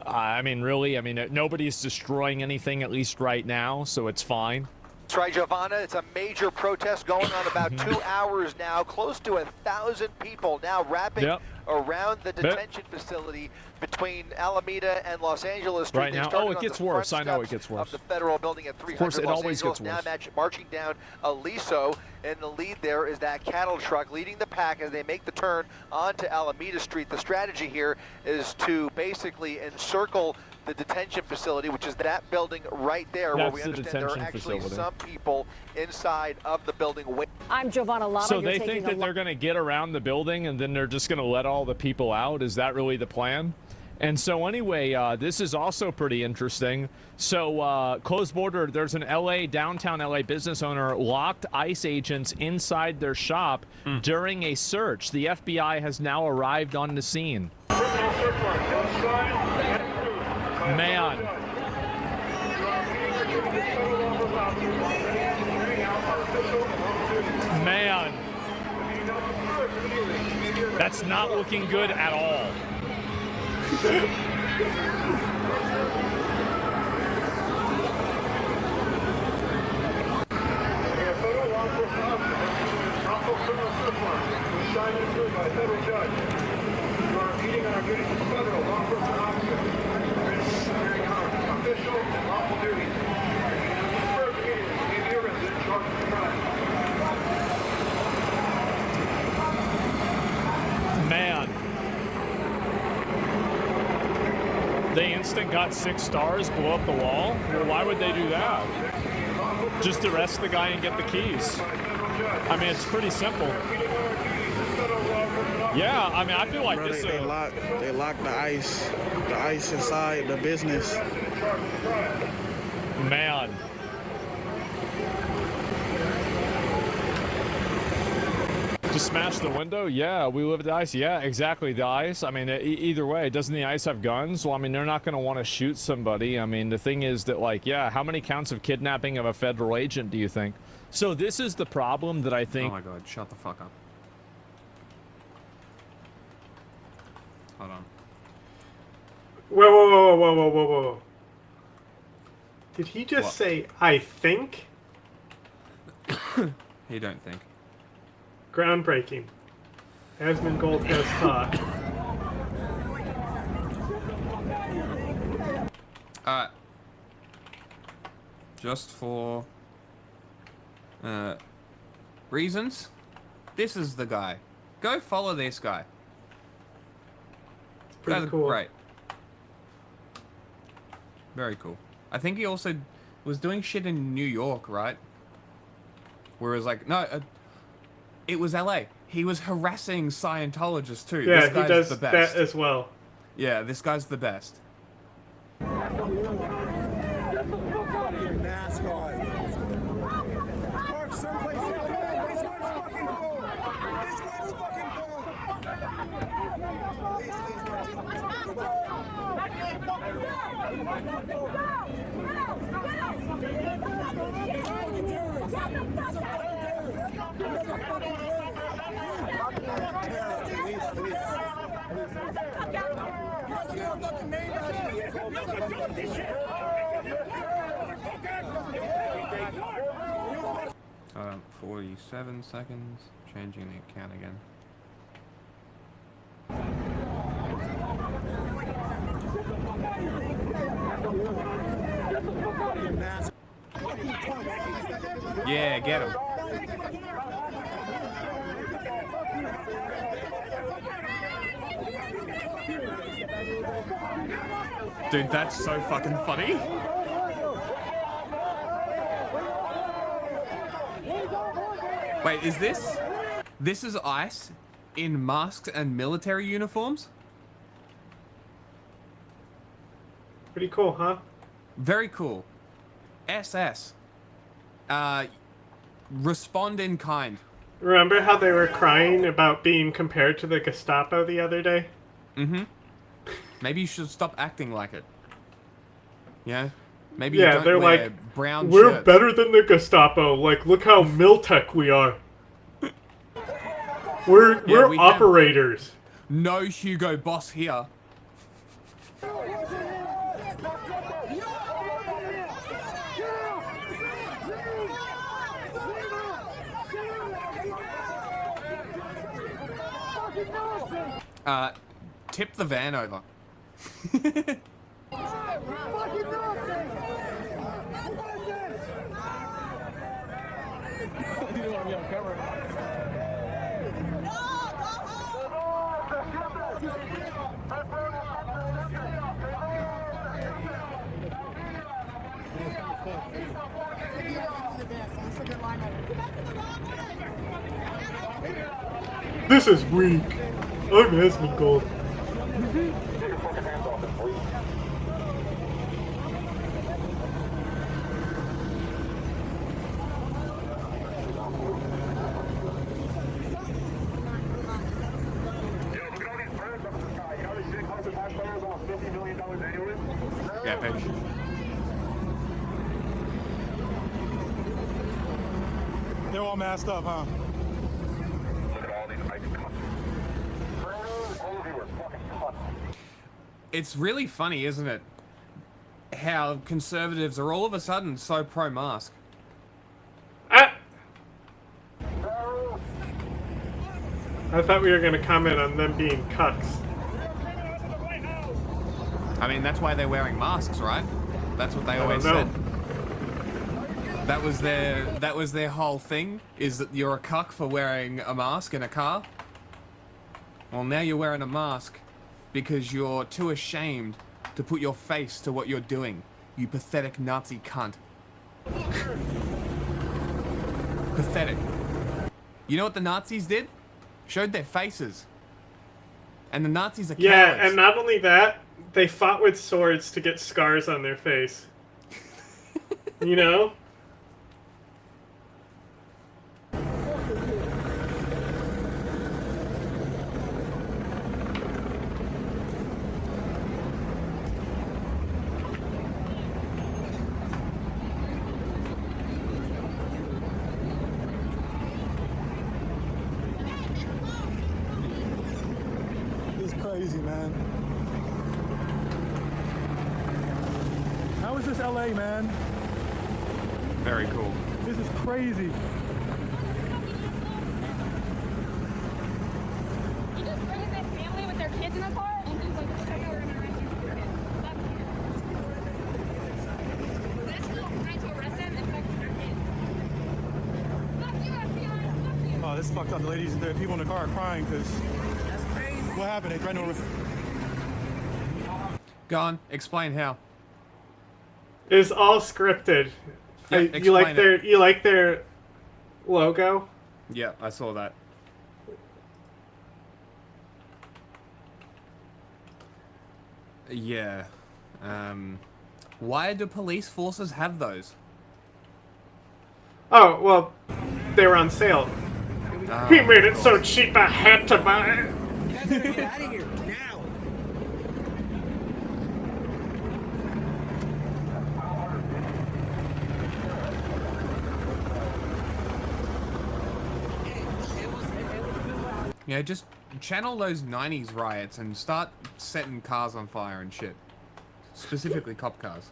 I mean, really, I mean, nobody's destroying anything, at least right now, so it's fine. That's right, Giovanna. It's a major protest going on about 2 hours now. Close to 1,000 people now wrapping around the detention facility between Alameda and Los Angeles Street. Right now, oh, it gets worse. I know it gets worse. Of the federal building at 300 Of course, it Los always Angeles. gets worse. Now marching down Aliso, and the lead there is that cattle truck leading the pack as they make the turn onto Alameda Street. The strategy here is to basically encircle the detention facility, which is that building right there, where we understand there are actually some people inside of the building. I'm Giovanna Lala. So they think that they're going to get around the building and then they're just going to let all the people out? Is that really the plan? And so anyway, this is also pretty interesting. So closed border, there's an downtown LA business owner locked ICE agents inside their shop during a search. The FBI has now arrived on the scene. Man. Man. That's not looking good at all. Man. They instant got 6 stars, blow up the wall? Well, why would they do that? Just arrest the guy and get the keys. I mean, it's pretty simple. Yeah, I mean, I feel like this. They locked the ice inside the business. Man. To smash the window? Yeah, we live at the ice. Yeah, exactly. The ice. I mean, either way, doesn't the ice have guns? Well, I mean, they're not going to want to shoot somebody. I mean, the thing is that, like, yeah, how many counts of kidnapping of a federal agent do you think? So this is the problem that I think. Oh my God! Shut the fuck up. Hold on. Whoa. Did he just say, I think? He don't think. Groundbreaking. Asmongold has thought. Just for reasons, this is the guy. Go follow this guy. Pretty cool. Great. Very cool. I think he also was doing shit in New York, right? Where it was like, no, it was LA. He was harassing Scientologists too. Yeah, this guy's he does the best. that as well. Yeah, this guy's the best. Hold on, 47 seconds. Changing the account again. Yeah, get him. Dude, that's so fucking funny. Wait, is this? This is ICE in masks and military uniforms? Pretty cool, huh? Very cool. SS. Respond in kind. Remember how they were crying about being compared to the Gestapo the other day? Mm-hmm. Maybe you should stop acting like it. Yeah? Maybe yeah, you don't they're wear like, brown we're shirts. better than the Gestapo. Like, look how Miltech we are. We're we operators. No Hugo Boss here. Tip the van over. This is weak. I'm Asmongold. epic. They're all masked up, huh? It's really funny, isn't it? How conservatives are all of a sudden so pro-mask. I thought we were going to comment on them being cucks. I mean, that's why they're wearing masks, right? That's what they always said. That was their whole thing, is that you're a cuck for wearing a mask in a car. Well, now you're wearing a mask because you're too ashamed to put your face to what you're doing, you pathetic Nazi cunt. Pathetic. You know what the Nazis did? Showed their faces. And the Nazis are cowards. Yeah, and not only that, they fought with swords to get scars on their face. You know? Crazy, man. How is this LA, man? Very cool. This is crazy. You just bring this family with their kids in the car and he's like, okay, we're gonna arrest you. That's still trying to arrest them and fuck their kids. Fuck you, FBI! Fuck you! Oh, this is fucked up. The ladies, the people in the car are crying because. What happened? They threatened to. Go on, explain how. It's all scripted. Yeah, you like their logo? Yeah, I saw that. Yeah. Why do police forces have those? Oh, well, they were on sale. Oh, He made it so cheap I had to buy it. Get out of here now. Yeah, just channel those 90s riots and start setting cars on fire and shit. Specifically cop cars.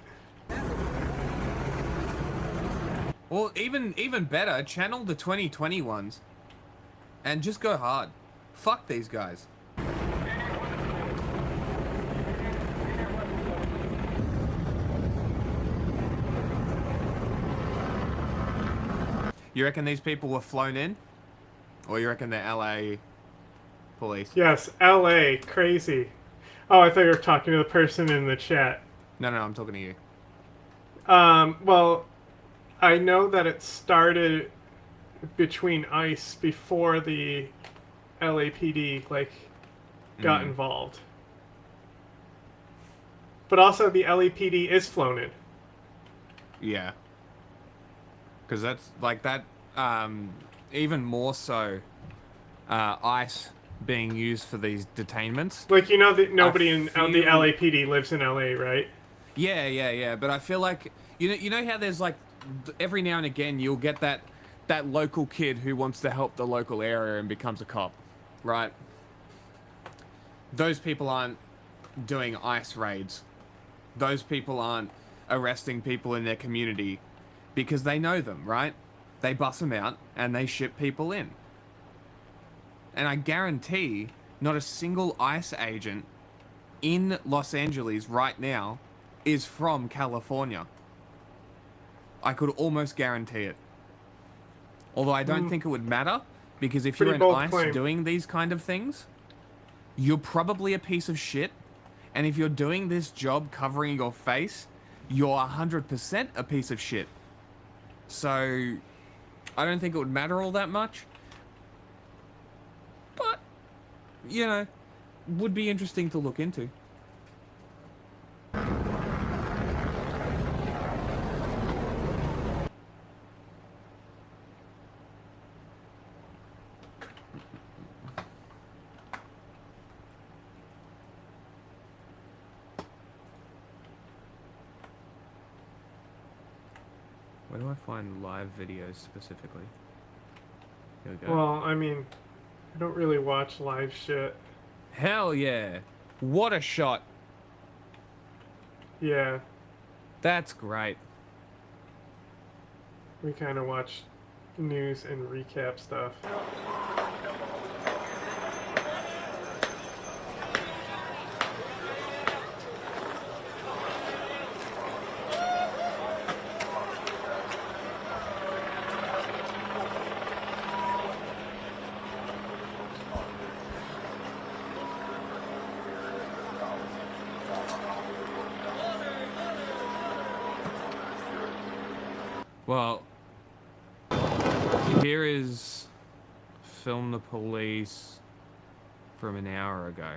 Or even better, channel the 2020 ones and just go hard. Fuck these guys. You reckon these people were flown in? Or you reckon they're LA police? Yes, LA, crazy. Oh, I thought you were talking to the person in the chat. No, I'm talking to you. Well, I know that it started between ICE before the LAPD, got involved. But also the LAPD is flown in. Yeah. Because that's, even more so, ICE being used for these detainments. That nobody in the LAPD lives in LA, right? Yeah. But I feel like, you know how there's, every now and again you'll get that local kid who wants to help the local area and becomes a cop, right? Those people aren't doing ICE raids. Those people aren't arresting people in their community because they know them, right? They bust them out and they ship people in. And I guarantee not a single ICE agent in Los Angeles right now is from California. I could almost guarantee it. Although I don't think it would matter, because if you're in ICE doing these kind of things, you're probably a piece of shit. And if you're doing this job covering your face, you're 100% a piece of shit. So, I don't think it would matter all that much. But, would be interesting to look into. I find live videos specifically? Here we go. Well, I mean, I don't really watch live shit. Hell yeah. What a shot. Yeah. That's great. We kind of watch news and recap stuff. Well, here is Film the Police from an hour ago.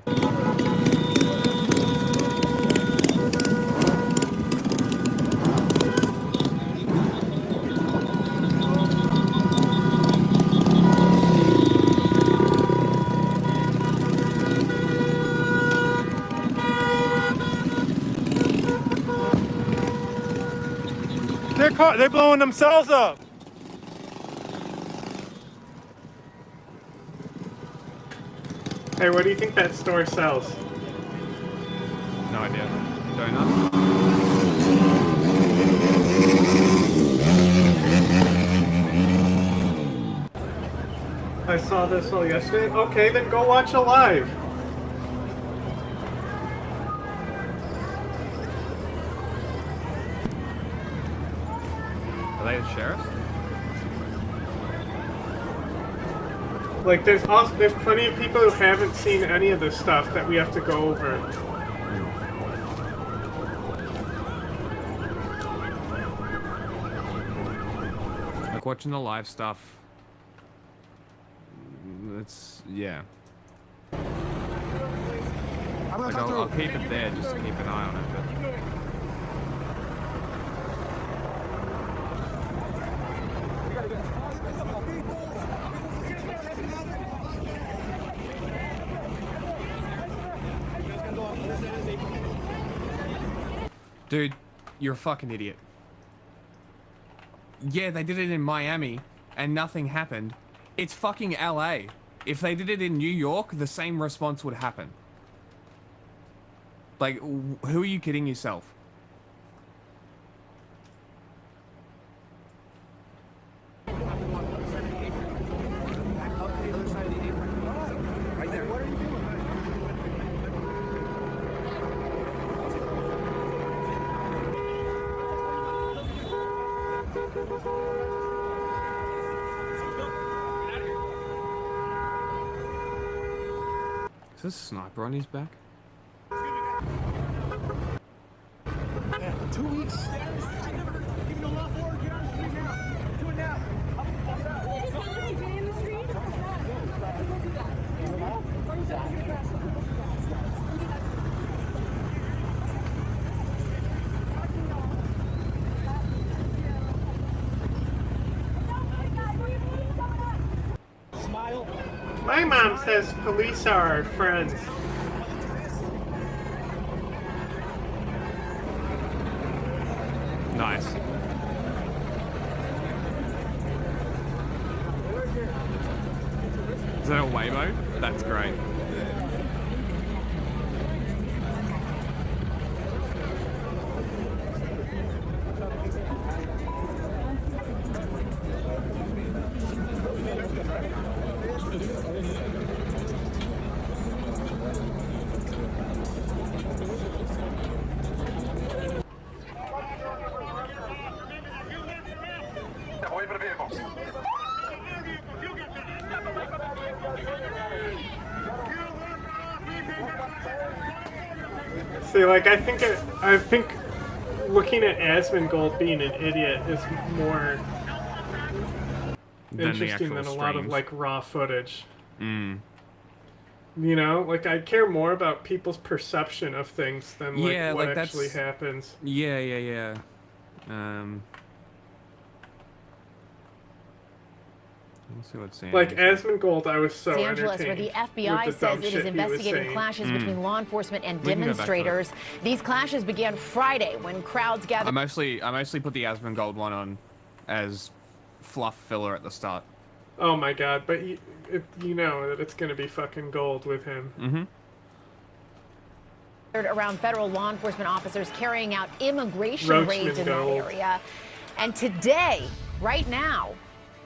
They're blowing themselves up. Hey, what do you think that store sells? No idea. Donuts? I saw this all yesterday. Okay, then go watch a live. Are they the sheriffs? Like, there's plenty of people who haven't seen any of this stuff that we have to go over. Like watching the live stuff. It's yeah. Like I'll keep it there just to keep an eye on it. But dude, you're a fucking idiot. Yeah, they did it in Miami and nothing happened. It's fucking LA. If they did it in New York, the same response would happen. Like, who are you kidding yourself? Is this a sniper on his back? Yeah, 2 weeks. My mom says police are our friends. Nice. Is that a Waymo? That's great. See, like, I think looking at Asmongold being an idiot is more interesting than a lot of, like, raw footage. Mm. You know? Like, I care more about people's perception of things than, like, Yeah, what like, actually that's... happens. Yeah. Let's see what's saying. Like, Asmongold, I was so Los Angeles, where entertained the FBI with the dumb says it shit is he was investigating saying. clashes between law enforcement and We can go back to it. demonstrators. These clashes began Friday when crowds gathered. I mostly put the Asmongold one on as fluff filler at the start. Oh my god, but you know that it's going to be fucking gold with him. Mm-hmm. Around federal law enforcement officers carrying out immigration Roachman raids in that gold. area. And today, right now,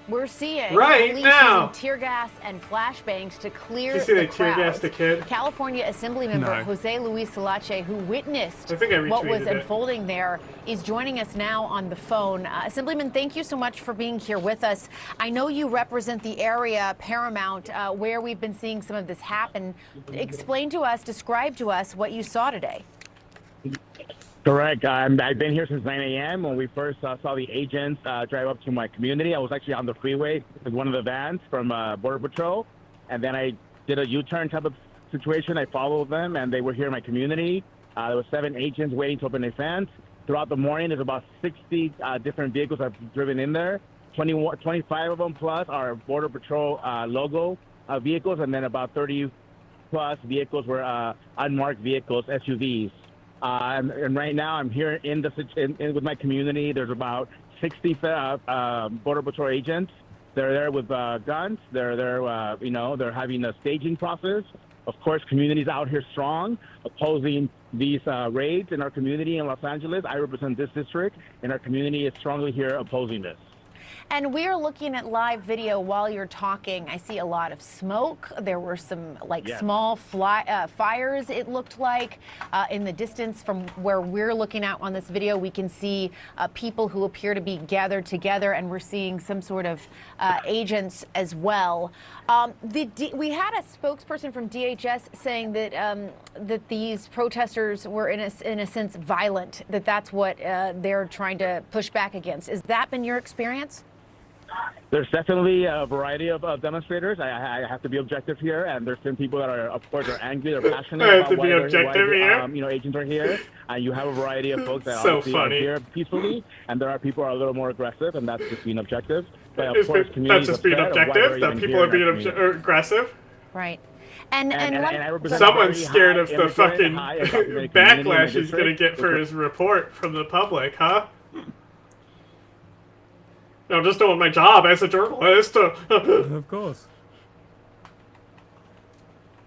we're seeing Right police now. using tear gas and flashbangs to clear Did you see the they tear gassed crowds. a kid? California Assemblymember No. Jose Luis Salache, who witnessed I think I what was retweeted it. unfolding there, is joining us now on the phone. Assemblyman, thank you so much for being here with us. I know you represent the area, Paramount, where we've been seeing some of this happen. Explain to us, describe to us what you saw today. Correct. I've been here since 9 a.m. when we first saw the agents drive up to my community. I was actually on the freeway with one of the vans from Border Patrol, and then I did a U-turn type of situation. I followed them, and they were here in my community. There were 7 agents waiting to open their fence. Throughout the morning, there's about 60 different vehicles that have driven in there. 25 of them plus are Border Patrol logo vehicles, and then about 30 plus vehicles were unmarked vehicles, SUVs. And right now, I'm here with my community. There's about 60 Border Patrol agents. They're there with guns. They're there, they're having a staging process. Of course, community's out here strong, opposing these raids in our community in Los Angeles. I represent this district, and our community is strongly here opposing this. And we are looking at live video while you're talking. I see a lot of smoke. There were some small fires, it looked like. In the distance from where we're looking at on this video, we can see people who appear to be gathered together, and we're seeing some sort of agents as well. We had a spokesperson from DHS saying that that these protesters were in a sense violent, that's what they're trying to push back against. Has that been your experience? There's definitely a variety of demonstrators. I have to be objective here, and there's some people that are, of course, are angry, they're passionate I have about to be why objective here. agents are here. And you have a variety of folks that So obviously funny. are here peacefully, and there are people who are a little more aggressive, and that's just being objective. But of Is course, it- communities that's just being upset of why objective? they're That even people here are in being our community. Right. aggressive? And I represent someone's very scared high of the fucking backlash he's going to get for his report from the public, huh? I'm just doing my job as a journalist. Of course.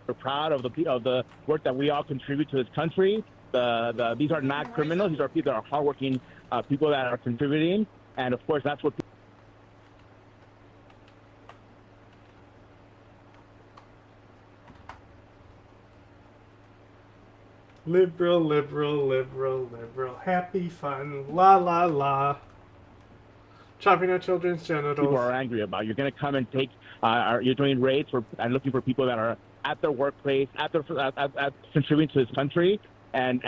We're proud of the work that we all contribute to this country. These are not criminals. These are people that are hardworking people that are contributing, and of course, that's what. Liberal, liberal, liberal, liberal. Happy, fun, la la la. Chopping at children's genitals. People are angry about. You're going to come and take. You're doing raids and looking for people that are at their workplace, at contributing to this country, and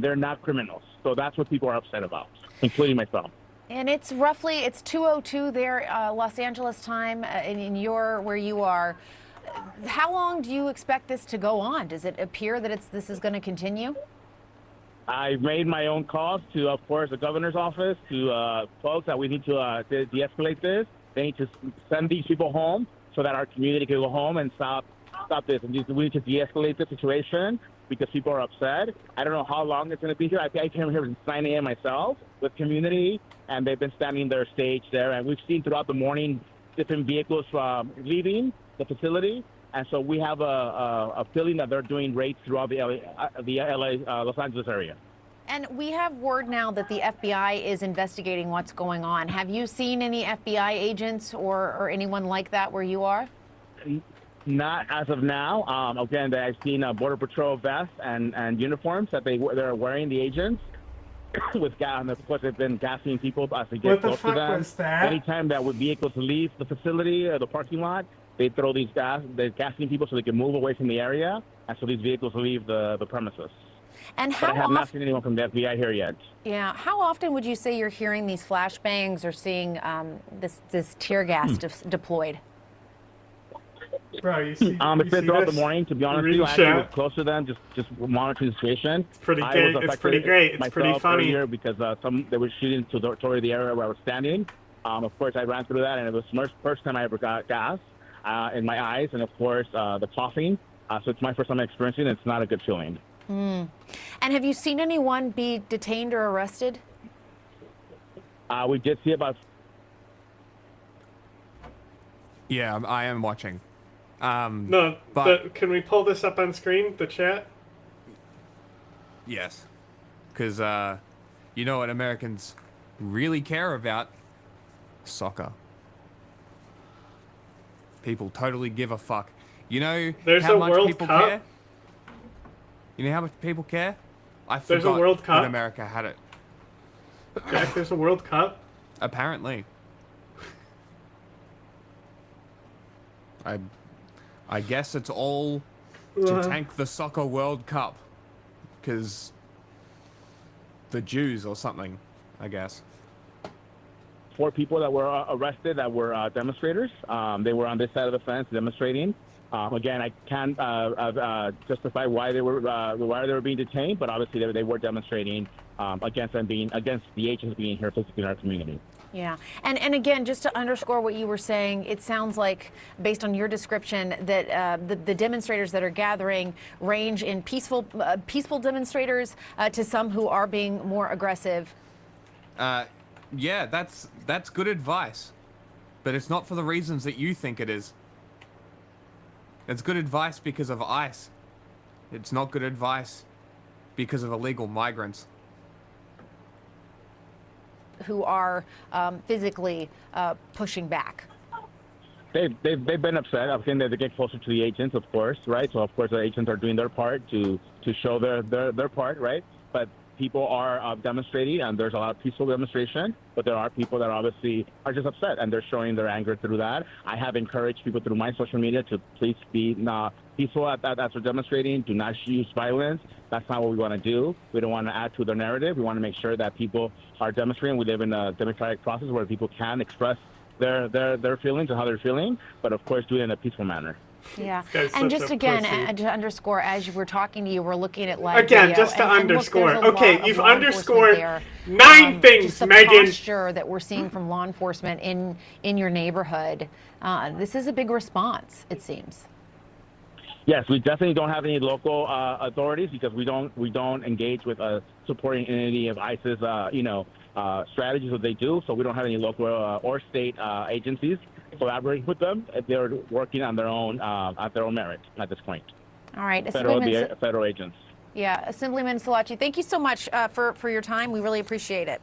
they're not criminals. So that's what people are upset about, including myself. And it's 2:02 there, Los Angeles time, in where you are. How long do you expect this to go on? Does it appear that this is going to continue? I've made my own calls to, of course, the governor's office, to folks that we need to de-escalate this. They need to send these people home so that our community can go home and stop this. And we need to de-escalate the situation because people are upset. I don't know how long it's going to be here. I came here since 9 a.m. myself with community, and they've been standing their stage there. And we've seen throughout the morning different vehicles leaving the facility. And so we have a feeling that they're doing raids throughout the LA, Los Angeles area. And we have word now that the FBI is investigating what's going on. Have you seen any FBI agents or anyone like that where you are? Not as of now. Again, I've seen Border Patrol vests and uniforms that they're wearing, the agents, with gas. And of course, they've been gassing people as they get close to them. Was that? Anytime that vehicles leave the facility or the parking lot, they throw they're gassing people so they can move away from the area, and so these vehicles leave the premises. And but I have not seen anyone from the FBI here yet. Yeah. How often would you say you're hearing these flashbangs or seeing this tear gas deployed? Bro, you see, it's been throughout the morning. To be honest with you, I actually was close to them, just monitoring the situation. It's pretty great. It's pretty great. It's pretty funny. Earlier because they were shooting toward the area where I was standing. Of course, I ran through that, and it was the first time I ever got gas in my eyes, and of course the coughing. So it's my first time experiencing it. It's not a good feeling. And have you seen anyone be detained or arrested? We did see about Yeah, I am watching. No, but can we pull this up on screen, the chat? yes, because you know what Americans really care about? Soccer. People totally give a fuck. You know There's how a much World people Cup? care? You know how much people care? I There's a forgot World that Cup? America had it. Jack, there's a World Cup? Apparently. I guess it's all to tank the soccer World Cup. Because the Jews or something, I guess. 4 people that were arrested that were demonstrators. They were on this side of the fence demonstrating. Again, I can't justify why they were being detained, but obviously they were demonstrating against the agents being here physically in our community. Yeah, and again, just to underscore what you were saying, it sounds like, based on your description, that the demonstrators that are gathering range in peaceful demonstrators to some who are being more aggressive. Yeah, that's good advice, but it's not for the reasons that you think it is. It's good advice because of ICE. It's not good advice because of illegal migrants. Who are physically pushing back. They've been upset. I think that they get closer to the agents, of course, right? So of course the agents are doing their part to show their part, right? But people are demonstrating, and there's a lot of peaceful demonstration, but there are people that obviously are just upset, and they're showing their anger through that. I have encouraged people through my social media to please be peaceful as they're demonstrating. Do not use violence. That's not what we want to do. We don't want to add to their narrative. We want to make sure that people are demonstrating. We live in a democratic process where people can express their feelings and how they're feeling, but of course do it in a peaceful manner. Yeah, and just again, to underscore, as you were talking to you, we're looking at live again, video, just to and underscore. look, okay, you've law underscored there. 9 things, just the Megan. posture that we're seeing from law enforcement in your neighborhood. This is a big response, it seems. Yes, we definitely don't have any local authorities because we don't engage with supporting any of ICE's strategies that they do. So we don't have any local or state agencies collaborating with them. They're working on their own at their own merit at this point. All right, Federal agents. Yeah, Assemblyman Salachi, thank you so much for your time. We really appreciate it.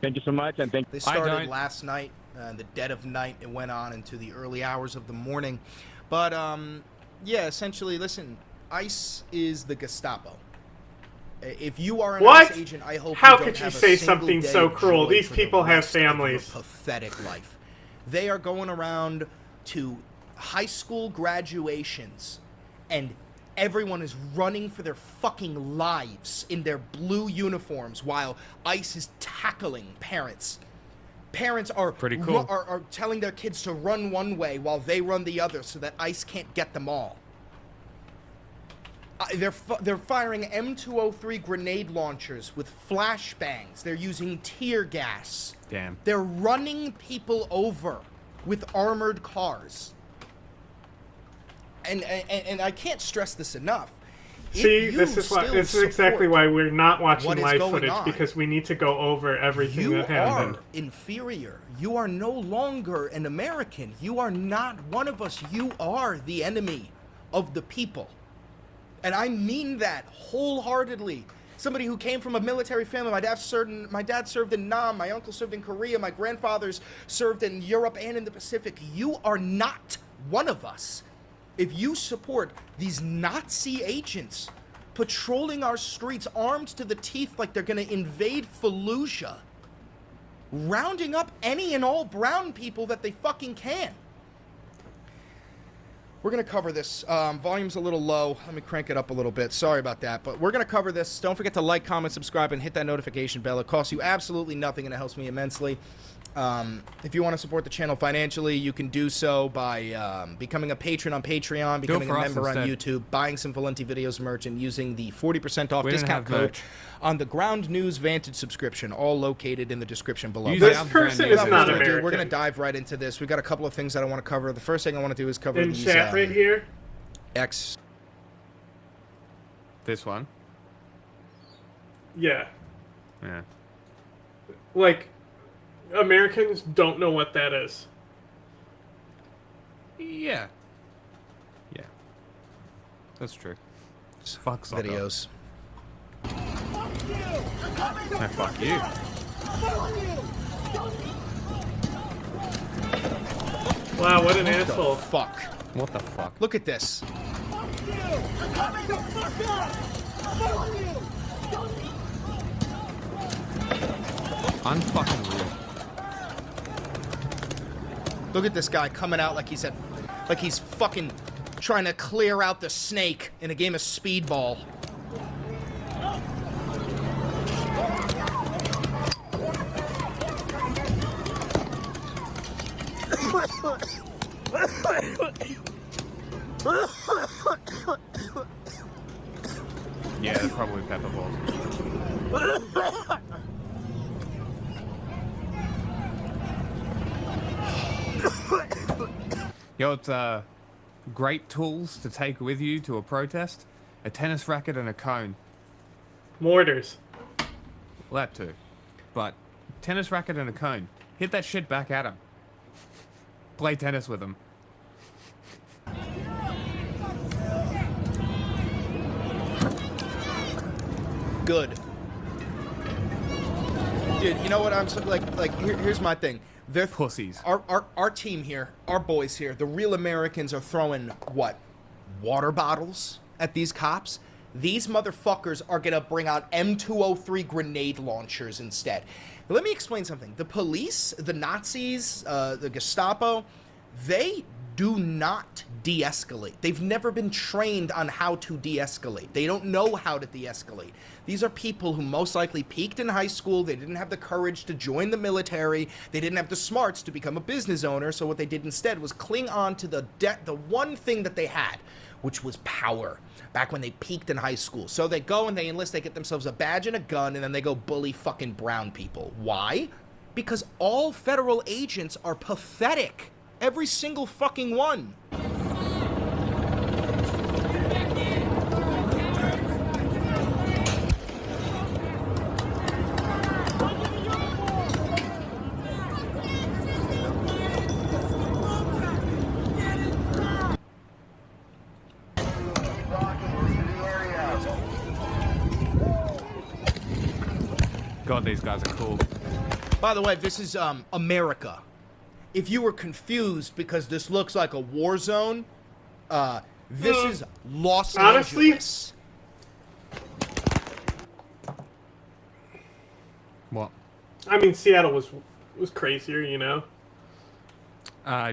Thank you so much, and thank. They started last night, in the dead of night. It went on into the early hours of the morning, but yeah, essentially, listen, ICE is the Gestapo. If you are an ICE agent, I hope How you don't could you have say a single something day so of cruel? joy These for people the have rest of your families. pathetic life. They are going around to high school graduations, and everyone is running for their fucking lives in their blue uniforms while ICE is tackling parents. Parents are pretty cool. Are telling their kids to run one way while they run the other so that ICE can't get them all. They're firing M203 grenade launchers with flashbangs. They're using tear gas. Damn. They're running people over with armored cars. And I can't stress this enough. See, this is exactly why we're not watching live footage, because we need to go over everything that happened. You are inferior. You are no longer an American. You are not one of us. You are the enemy of the people. And I mean that wholeheartedly. Somebody who came from a military family. My dad served in Nam. My uncle served in Korea. My grandfathers served in Europe and in the Pacific. You are not one of us. If you support these Nazi agents patrolling our streets armed to the teeth like they're going to invade Fallujah, rounding up any and all brown people that they fucking can. We're going to cover this. Volume's a little low. Let me crank it up a little bit. Sorry about that. But we're going to cover this. Don't forget to like, comment, subscribe, and hit that notification bell. It costs you absolutely nothing, and it helps me immensely. If you want to support the channel financially, you can do so by becoming a patron on Patreon, becoming a member on YouTube, buying some Valenti Videos merch, and using the 40% off discount code on the Ground News Vantage subscription, all located in the description below. This person is not American. We're going to dive right into this. We've got a couple of things that I want to cover. The first thing I want to do is cover in these, chat right here. This one? Yeah. Yeah. Like, Americans don't know what that is. Yeah. Yeah. That's true. Fuck soccer. Videos. No, fuck you. Wow, what an asshole. Fuck. What the fuck? Look at this. Unfucking real. Look at this guy coming out like he's fucking trying to clear out the snake in a game of speedball. Yeah, they're probably pepper balls. Yo, it's great tools to take with you to a protest. A tennis racket and a cone. Mortars. Well, that too. But tennis racket and a cone. Hit that shit back at him. Play tennis with him. Good. Dude, you know what I'm so, here's my thing. They're pussies. Our team here, our boys here, the real Americans are throwing what? Water bottles at these cops? These motherfuckers are gonna bring out M203 grenade launchers instead. Let me explain something. The police, the Nazis, the Gestapo, they do not de-escalate. They've never been trained on how to de-escalate. They don't know how to de-escalate. These are people who most likely peaked in high school. They didn't have the courage to join the military. They didn't have the smarts to become a business owner. So what they did instead was cling on to the one thing that they had, which was power, back when they peaked in high school. So they go and they enlist, they get themselves a badge and a gun, and then they go bully fucking brown people. Why? Because all federal agents are pathetic. Every single fucking one. God, these guys are cool. By the way, this is America. If you were confused because this looks like a war zone, this is Los Angeles. What? I mean, Seattle was crazier, you know?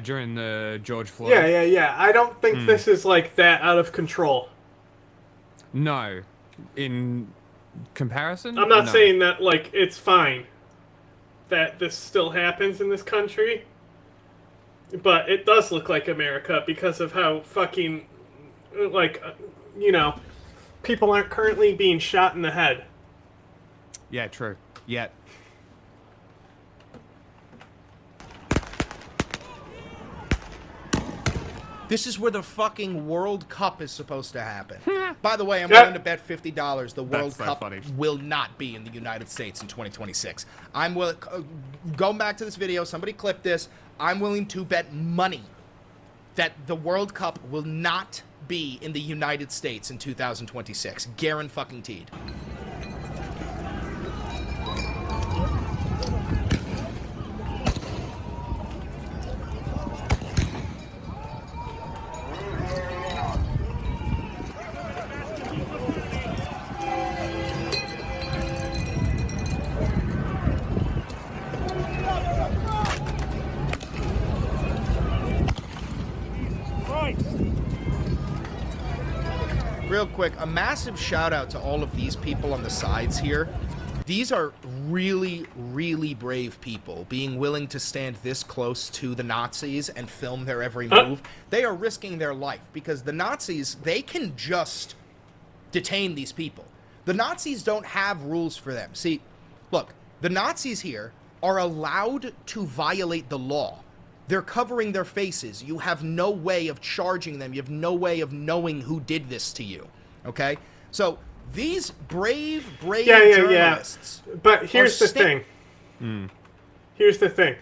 During the George Floyd. Yeah. I don't think this is like that out of control. No. In comparison? I'm not No. saying that, like, it's fine that this still happens in this country. But it does look like America because of how fucking, like, you know, people aren't currently being shot in the head. Yeah, true. Yet. This is where the fucking World Cup is supposed to happen. By the way, I'm willing to bet $50 the World Cup will not be in the United States in 2026. I'm willing. Going back to this video, somebody clip this. I'm willing to bet money that the World Cup will not be in the United States in 2026. Guaranteed. Real quick, a massive shout out to all of these people on the sides here. These are really, really brave people, being willing to stand this close to the Nazis and film their every move. They are risking their life because the Nazis, they can just detain these people. The Nazis don't have rules for them. See, look, the Nazis here are allowed to violate the law. They're covering their faces. You have no way of charging them. You have no way of knowing who did this to you. Okay? So these brave journalists. But here's the thing. Here's the thing.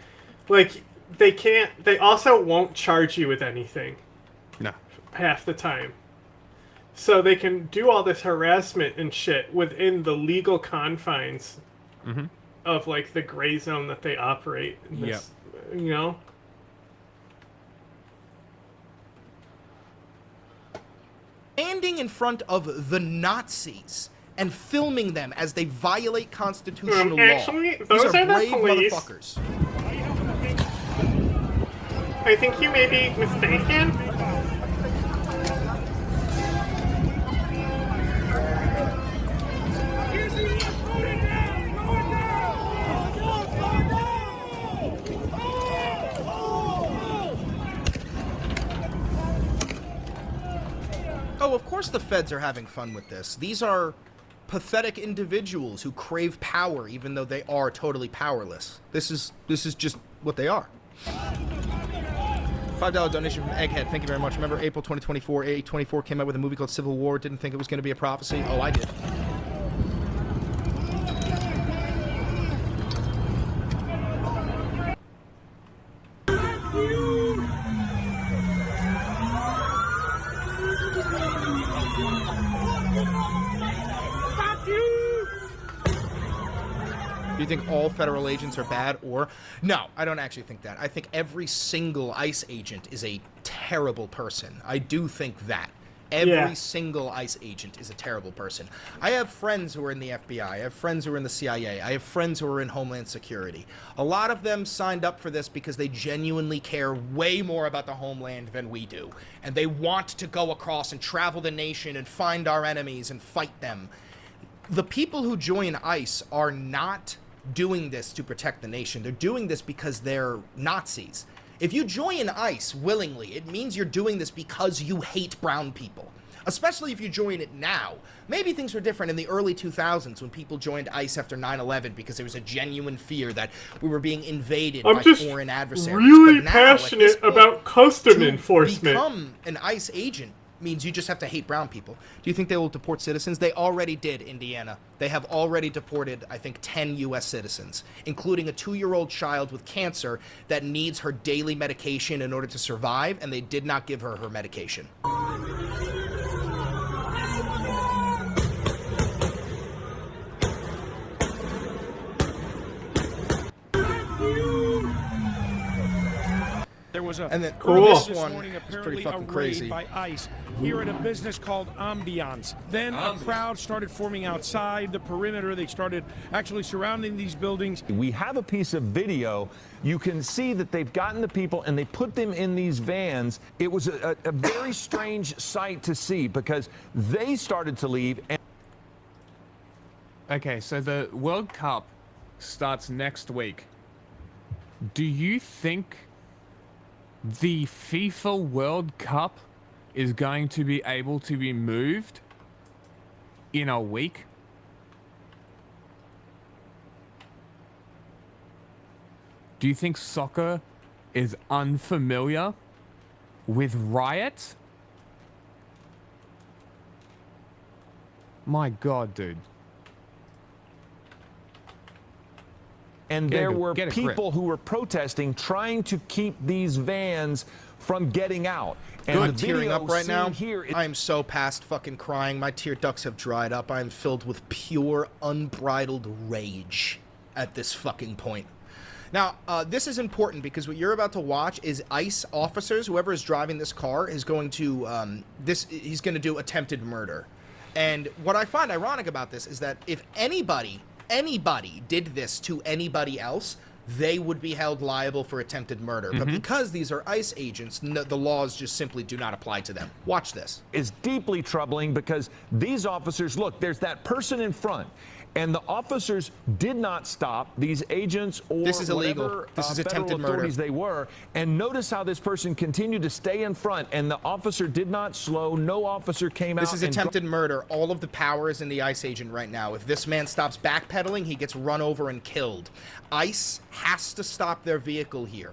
Like, they can't. They also won't charge you with anything. No. Half the time. So they can do all this harassment and shit within the legal confines of like the gray zone that they operate in this, you know? Standing in front of the Nazis and filming them as they violate constitutional actually, law. those These are the brave police. motherfuckers. I think you may be mistaken. Oh, of course the feds are having fun with this. These are pathetic individuals who crave power even though they are totally powerless. This is just what they are. $5 donation from Egghead. Thank you very much. Remember April 2024, A24 came out with a movie called Civil War. Didn't think it was going to be a prophecy. Oh, I did. Do you think all federal agents are bad? Or no, I don't actually think that. I think every single ICE agent is a terrible person. I do think that. Every single ICE agent is a terrible person. I have friends who are in the FBI. I have friends who are in the CIA. I have friends who are in Homeland Security. A lot of them signed up for this because they genuinely care way more about the homeland than we do. And they want to go across and travel the nation and find our enemies and fight them. The people who join ICE are not doing this to protect the nation. They're doing this because they're Nazis. If you join ICE willingly, it means you're doing this because you hate brown people. Especially if you join it now. Maybe things were different in the early 2000s when people joined ICE after 9/11 because there was a genuine fear that we were being invaded by foreign adversaries. Really but now, passionate about custom enforcement. To become an ICE agent means you just have to hate brown people. Do you think they will deport citizens? They already did, Indiana. They have already deported, I think, 10 U.S. citizens, including a 2-year-old child with cancer that needs her daily medication in order to survive, and they did not give her her medication. There was a and then this one morning is apparently pretty fucking a raid crazy. by ICE here at a business called Ambiance. Then a crowd started forming outside the perimeter. They started actually surrounding these buildings. We have a piece of video. You can see that they've gotten the people and they put them in these vans. It was a very strange sight to see because they started to leave. And okay, so the World Cup starts next week. Do you think the FIFA World Cup is going to be able to be moved in a week? Do you think soccer is unfamiliar with riots? My God, dude. And there were people who were protesting, trying to keep these vans from getting out. And I'm the tearing video up right now. Here, I am so past fucking crying. My tear ducts have dried up. I am filled with pure, unbridled rage at this fucking point. Now, this is important because what you're about to watch is ICE officers, whoever is driving this car, is going to, he's going to do attempted murder. And what I find ironic about this is that if anybody did this to anybody else, they would be held liable for attempted murder. But because these are ICE agents, the laws just simply do not apply to them. Watch this. Is deeply troubling because these officers, look, there's that person in front, and the officers did not stop these agents or this is illegal. Whatever, this is attempted federal authorities murder. They were. And notice how this person continued to stay in front, and the officer did not slow. No officer came out. This is attempted murder. All of the power is in the ICE agent right now. If this man stops backpedaling, he gets run over and killed. ICE has to stop their vehicle here.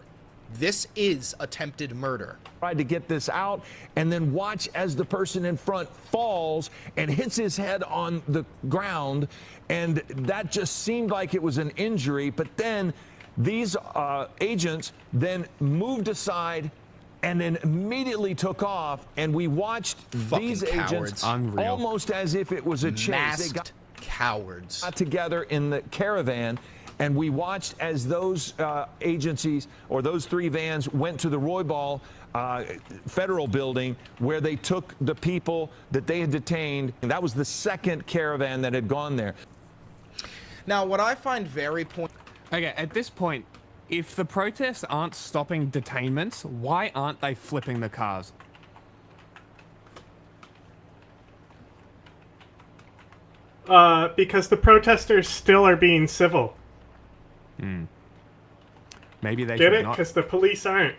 This is attempted murder. Tried to get this out, and then watch as the person in front falls and hits his head on the ground, and that just seemed like it was an injury. But then These agents then moved aside and then immediately took off, and we watched these agents almost as if it was a chase. Masked they got cowards. Got together in the caravan, and we watched as those agencies, or those 3 vans, went to the Roybal federal building, where they took the people that they had detained. And that was the second caravan that had gone there. Now, what I find very Okay, at this point, if the protests aren't stopping detainments, why aren't they flipping the cars? Because the protesters still are being civil. Maybe they get should it? not. Because the police aren't.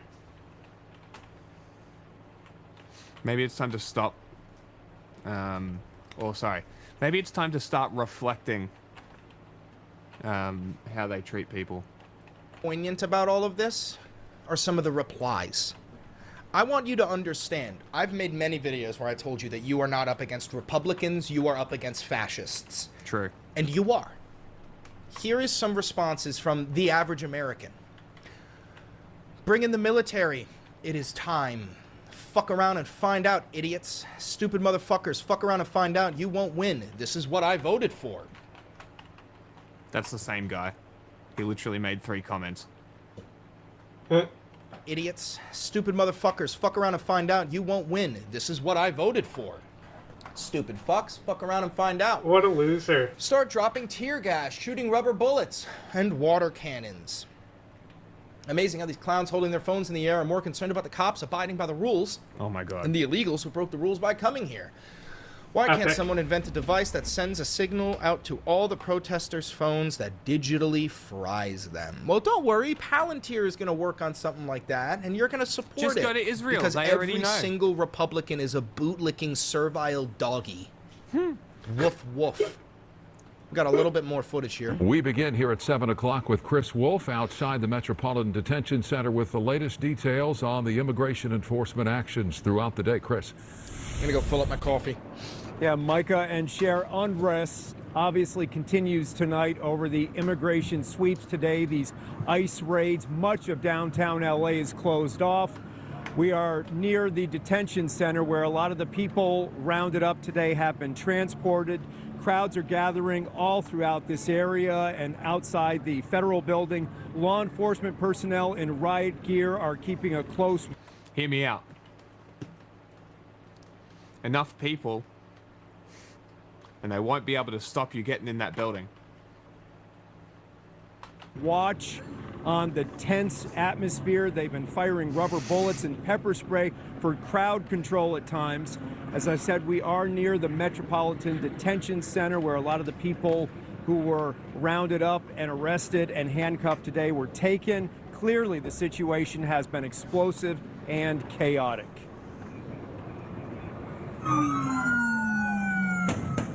Maybe it's time to stop. Maybe it's time to start reflecting how they treat people. Poignant about all of this are some of the replies. I want you to understand, I've made many videos where I told you that you are not up against Republicans, you are up against fascists. True. And you are. Here is some responses from the average American. Bring in the military. It is time. Fuck around and find out, idiots. Stupid motherfuckers. Fuck around and find out. You won't win. This is what I voted for. That's the same guy. He literally made 3 comments. Idiots. Stupid motherfuckers. Fuck around and find out. You won't win. This is what I voted for. Stupid fucks. Fuck around and find out. What a loser. Start dropping tear gas, shooting rubber bullets, and water cannons. Amazing how these clowns holding their phones in the air are more concerned about the cops abiding by the rules Oh my god. than the illegals who broke the rules by coming here. Why can't someone invent a device that sends a signal out to all the protesters' phones that digitally fries them? Well, don't worry. Palantir is going to work on something like that, and you're going to support Just it. go to Israel. Because They already every know. single Republican is a bootlicking, servile doggy. Woof, woof. We've got a little bit more footage here. We begin here at 7 o'clock with Chris Wolf outside the Metropolitan Detention Center with the latest details on the immigration enforcement actions throughout the day. Chris. I'm going to go fill up my coffee. Yeah, Micah, and Cher, unrest obviously continues tonight over the immigration sweeps today. These ICE raids, much of downtown LA is closed off. We are near the detention center where a lot of the people rounded up today have been transported. Crowds are gathering all throughout this area and outside the federal building. Law enforcement personnel in riot gear are keeping a close... Hear me out. Enough people, and they won't be able to stop you getting in that building. Watch on the tense atmosphere. They've been firing rubber bullets and pepper spray for crowd control at times. As I said, we are near the Metropolitan Detention Center where a lot of the people who were rounded up and arrested and handcuffed today were taken. Clearly, the situation has been explosive and chaotic.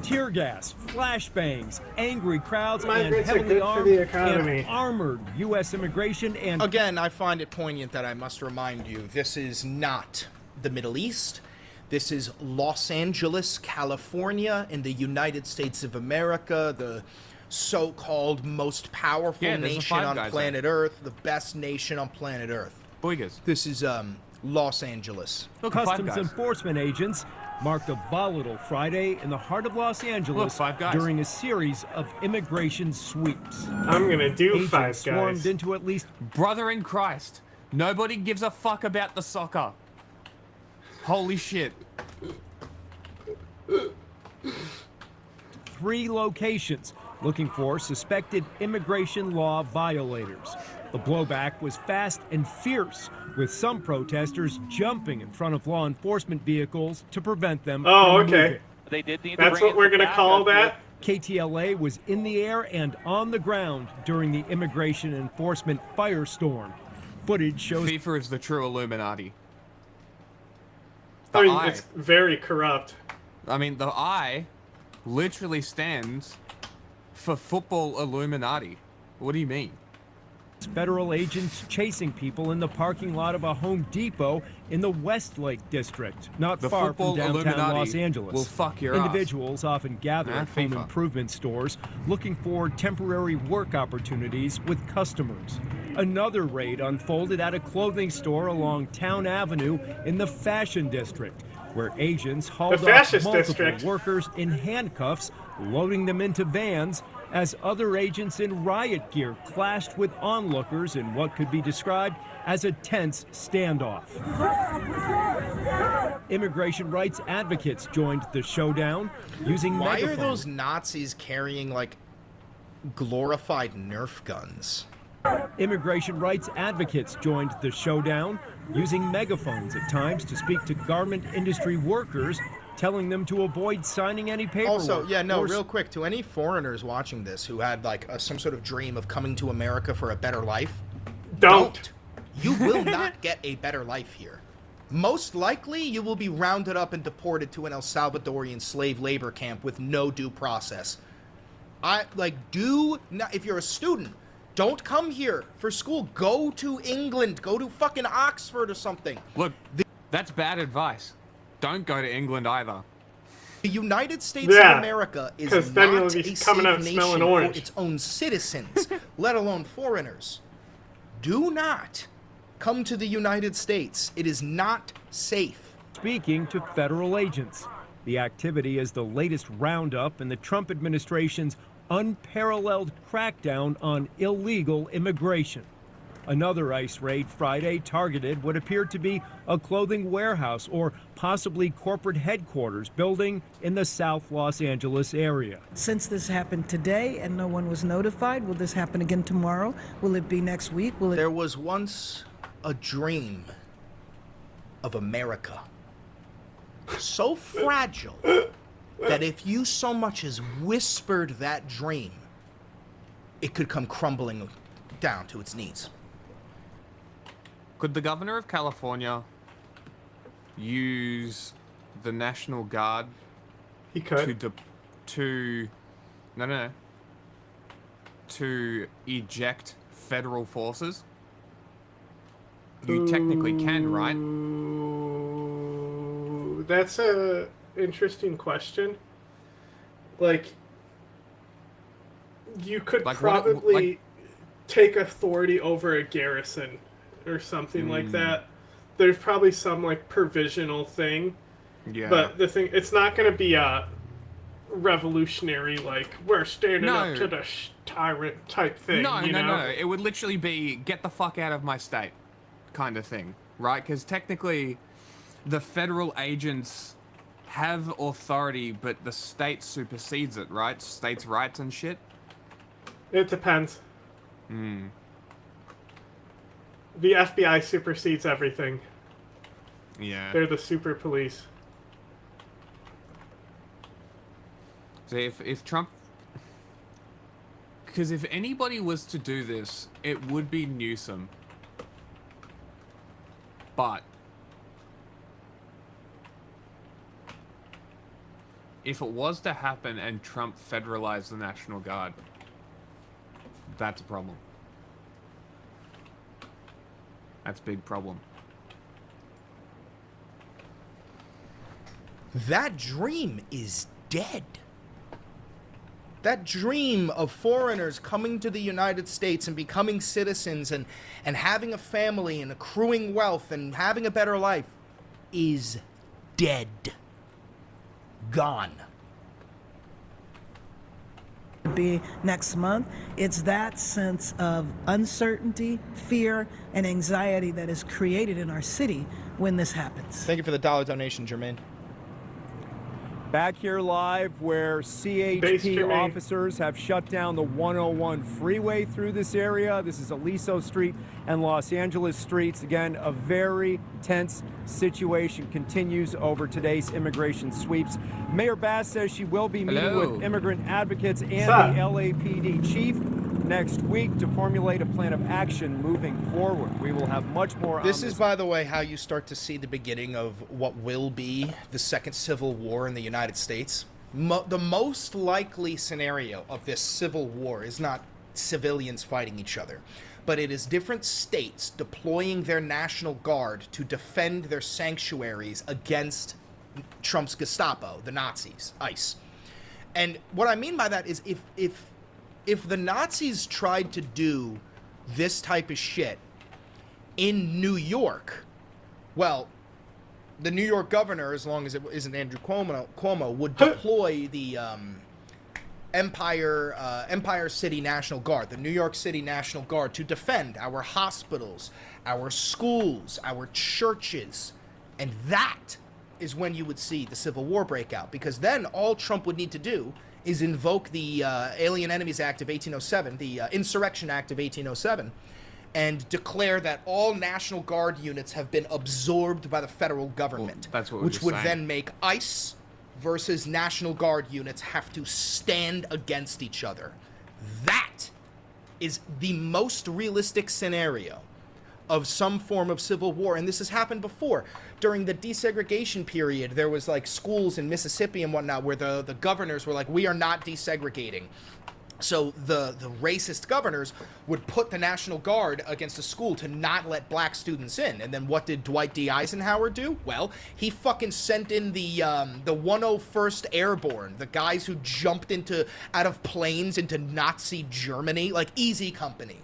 Tear gas, flashbangs, angry crowds, and Migrants are heavily good for the armed economy. and armored U.S. immigration and... Again, I find it poignant that I must remind you, this is not the Middle East. This is Los Angeles, California, in the United States of America, the so-called most powerful nation on planet Earth, the best nation on planet Earth. Boigas. This is Los Angeles. Customs enforcement agents marked a volatile Friday in the heart of Los Angeles during a series of immigration sweeps. I'm gonna do Agents Five Guys. swarmed into at least... Brother in Christ, nobody gives a fuck about the soccer. Holy shit. 3 locations looking for suspected immigration law violators. The blowback was fast and fierce, with some protesters jumping in front of law enforcement vehicles to prevent them from moving. They did That's what we're gonna call that? KTLA was in the air and on the ground during the immigration enforcement firestorm. Footage shows FIFA is the true Illuminati. I mean, it's very corrupt. I mean, the I literally stands for football Illuminati. What do you mean? Federal agents chasing people in the parking lot of a Home Depot in the Westlake district, not The far football from downtown Illuminati Los Angeles. will fuck your Individuals often gather at home FIFA. improvement stores looking for temporary work opportunities with customers. Another raid unfolded at a clothing store along Town Avenue in the Fashion District, where agents hauled off multiple workers in handcuffs, loading them into vans, as other agents in riot gear clashed with onlookers in what could be described as a tense standoff. Immigration rights advocates joined the showdown using Why megaphones. are those Nazis carrying, like, glorified Nerf guns? Immigration rights advocates joined the showdown using megaphones at times to speak to garment industry workers, telling them to avoid signing any paperwork. Also, yeah, no, real quick, to any foreigners watching this who had like some sort of dream of coming to America for a better life, don't. You will not get a better life here. Most likely, you will be rounded up and deported to an El Salvadorian slave labor camp with no due process. If you're a student, don't come here for school. Go to England. Go to fucking Oxford or something. Look, that's bad advice. Don't go to England either. The United States of America is not a safe nation for its own citizens, let alone foreigners. Do not come to the United States. It is not safe. Speaking to federal agents, the activity is the latest roundup in the Trump administration's unparalleled crackdown on illegal immigration. Another ICE raid Friday targeted what appeared to be a clothing warehouse or possibly corporate headquarters building in the South Los Angeles area. Since this happened today and no one was notified, will this happen again tomorrow? Will it be next week? There was once a dream of America. So fragile that if you so much as whispered that dream, it could come crumbling down to its knees. Could the governor of California use the National Guard? He could. To eject federal forces? You technically can, right? That's a interesting question. Like, you could probably take authority over a garrison or something like that. There's probably some like provisional thing. Yeah. But the thing, it's not going to be a revolutionary, like, we're standing up to the tyrant type thing. No. you know? It would literally be get the fuck out of my state kind of thing, right? Because technically the federal agents have authority, but the state supersedes it, right? States' rights and shit. It depends. The FBI supersedes everything. Yeah. They're the super police. So if Trump... Because if anybody was to do this, it would be Newsom. But... if it was to happen and Trump federalized the National Guard, that's a problem. That's a big problem. That dream is dead. That dream of foreigners coming to the United States and becoming citizens and having a family and accruing wealth and having a better life is dead. Gone. Be next month. It's that sense of uncertainty, fear, and anxiety that is created in our city when this happens. Thank you for the $1 donation, Jermaine. Back here live where CHP officers have shut down the 101 freeway through this area. This is Aliso Street and Los Angeles streets. Again, a very tense situation continues over today's immigration sweeps. Mayor Bass says she will be meeting with immigrant advocates and the LAPD chief next week to formulate a plan of action moving forward. We will have much more on this. Is, by the way, how you start to see the beginning of what will be the second civil war in the United States. The most likely scenario of this civil war is not civilians fighting each other. but it is different states deploying their National Guard to defend their sanctuaries against Trump's Gestapo, the Nazis, ICE. And what I mean by that is if the Nazis tried to do this type of shit in New York, well, the New York governor, as long as it isn't Andrew Cuomo, would deploy the Empire City National Guard, the New York City National Guard, to defend our hospitals, our schools, our churches. And that is when you would see the Civil War break out, because then all Trump would need to do is invoke the Alien Enemies Act of 1807, the Insurrection Act of 1807, and declare that all National Guard units have been absorbed by the federal government, that's what which would then make ICE versus National Guard units have to stand against each other. That is the most realistic scenario of some form of civil war, and this has happened before. During the desegregation period, there was like schools in Mississippi and whatnot where the governors were like, we are not desegregating. So the racist governors would put the National Guard against a school to not let black students in. And then what did Dwight D. Eisenhower do? Well, he fucking sent in the 101st Airborne, the guys who jumped out of planes into Nazi Germany, like Easy Company.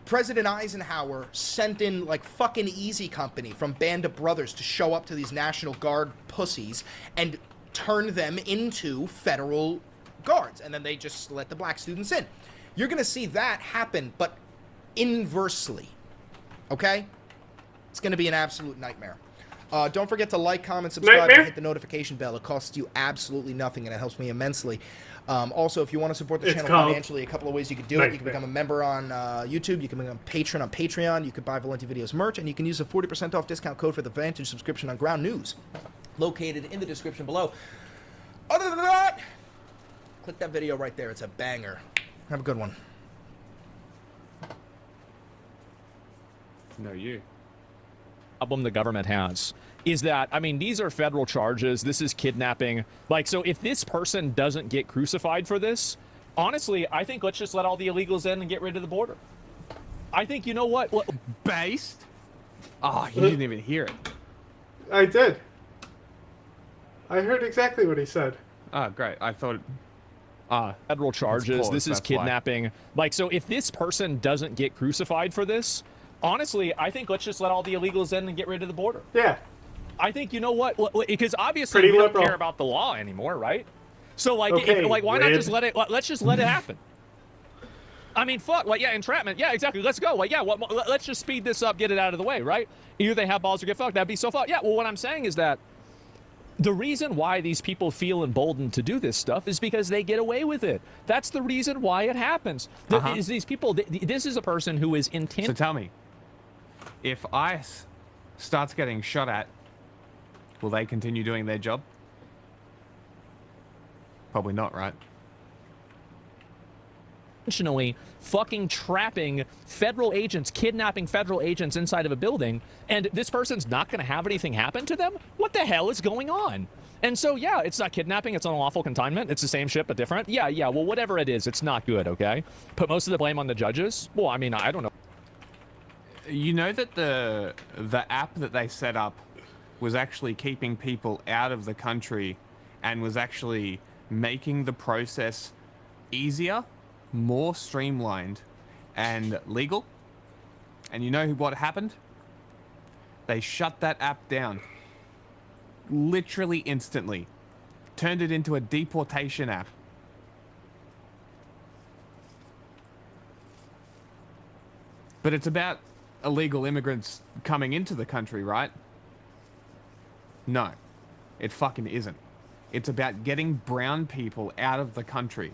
President Eisenhower sent in like fucking Easy Company from Band of Brothers to show up to these National Guard pussies and turn them into federal guards, and then they just let the black students in. You're gonna see that happen, but inversely. Okay? It's gonna be an absolute nightmare. Don't forget to like, comment, subscribe, and hit the notification bell. It costs you absolutely nothing, and it helps me immensely. Also, if you want to support the channel financially, a couple of ways you could do it. You can become a member on YouTube. You can become a patron on Patreon. You can buy Valenti Videos merch, and you can use a 40% off discount code for the Vantage subscription on Ground News, located in the description below. Other than that, click that video right there. It's a banger. Have a good one. No, you. Problem the government has is that, I mean, these are federal charges. This is kidnapping. Like, so if this person doesn't get crucified for this, honestly, I think let's just let all the illegals in and get rid of the border. I think, you know what? Based? Oh, you didn't even hear it. I did. I heard exactly what he said. Oh, great. I thought... federal charges. Paused, this is kidnapping. Why. Like, so if this person doesn't get crucified for this, honestly, I think let's just let all the illegals in and get rid of the border. Yeah. I think, you know what? Because obviously we don't care about the law anymore, right? So, like, why not just let it? Let's just let it happen. I mean, fuck. Like, yeah, entrapment. Yeah, exactly. Let's go. Like, yeah, let's just speed this up, get it out of the way, right? Either they have balls or get fucked. That'd be so fucked. Yeah. Well, what I'm saying is that the reason why these people feel emboldened to do this stuff is because they get away with it. That's the reason why it happens. Is these people? This is a person who is intent. So tell me, if ICE starts getting shot at, will they continue doing their job? Probably not, right? Intentionally fucking trapping federal agents, kidnapping federal agents inside of a building, and this person's not going to have anything happen to them? What the hell is going on? And so, yeah, it's not kidnapping, it's unlawful confinement. It's the same shit, but different. Yeah, well, whatever it is, it's not good, okay? Put most of the blame on the judges? Well, I mean, I don't know. You know that the app that they set up was actually keeping people out of the country and was actually making the process easier, more streamlined, and legal? And you know what happened? They shut that app down. Literally instantly. Turned it into a deportation app. But it's about illegal immigrants coming into the country, right? No, it fucking isn't. It's about getting brown people out of the country.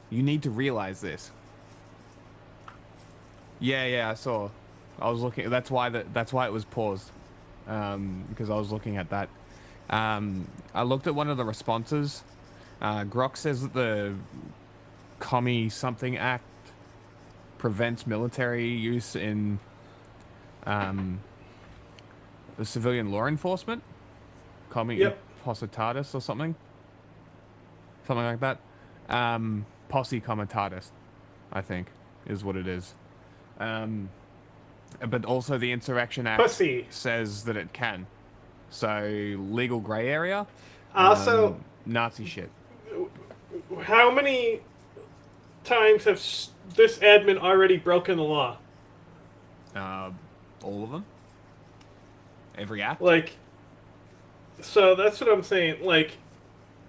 You need to realize this. Yeah, I saw. I was looking. That's why it was paused. Because I was looking at that. I looked at one of the responses. Grok says that the Commie Something Act prevents military use in the civilian law enforcement. Commie Positatis or something. Something like that. Posse Comitatus, I think, is what it is. But also the Insurrection Act says that it can. So legal gray area. Also, Nazi shit. How many times have this admin already broken the law? All of them. Every act. Like, so that's what I'm saying. Like,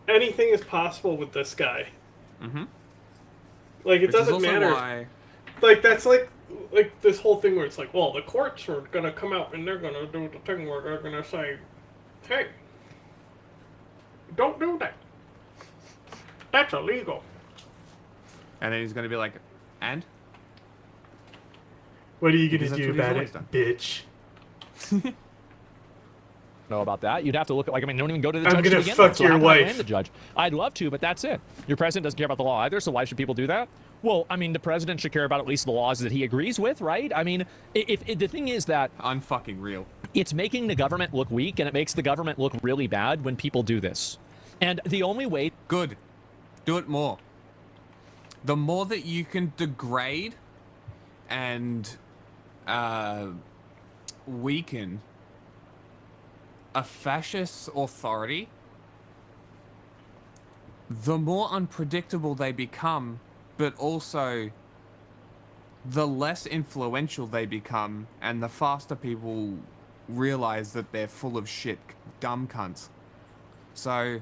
anything is possible with this guy. Mm-hmm. Like, it doesn't matter. Why... Like, that's like this whole thing where it's like, well, the courts are gonna come out and they're gonna do the thing where they're gonna say, hey, don't do that. That's illegal. And then he's gonna be like, and? What are you gonna do about it, bitch? Know about that? You'd have to look at, like, I mean, don't even go to the judge. I'm gonna to begin fuck with, so your how can I wife. blame the judge? I'd love to, but that's it. Your president doesn't care about the law either, so why should people do that? Well, I mean, the president should care about at least the laws that he agrees with, right? I mean, if the thing is that unfucking real. It's making the government look weak, and it makes the government look really bad when people do this. And the only way... Good. Do it more. The more that you can degrade and weaken a fascist authority, the more unpredictable they become, but also the less influential they become, and the faster people realize that they're full of shit, dumb cunts. So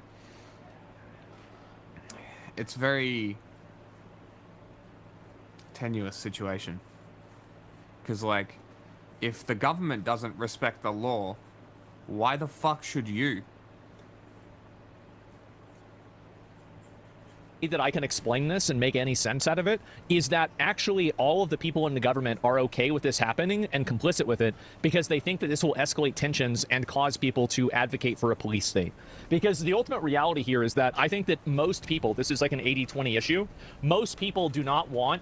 it's very tenuous situation. Because, like, if the government doesn't respect the law, why the fuck should you? That I can explain this and make any sense out of it is that actually all of the people in the government are okay with this happening and complicit with it because they think that this will escalate tensions and cause people to advocate for a police state. Because the ultimate reality here is that I think that most people, this is like an 80-20 issue, most people do not want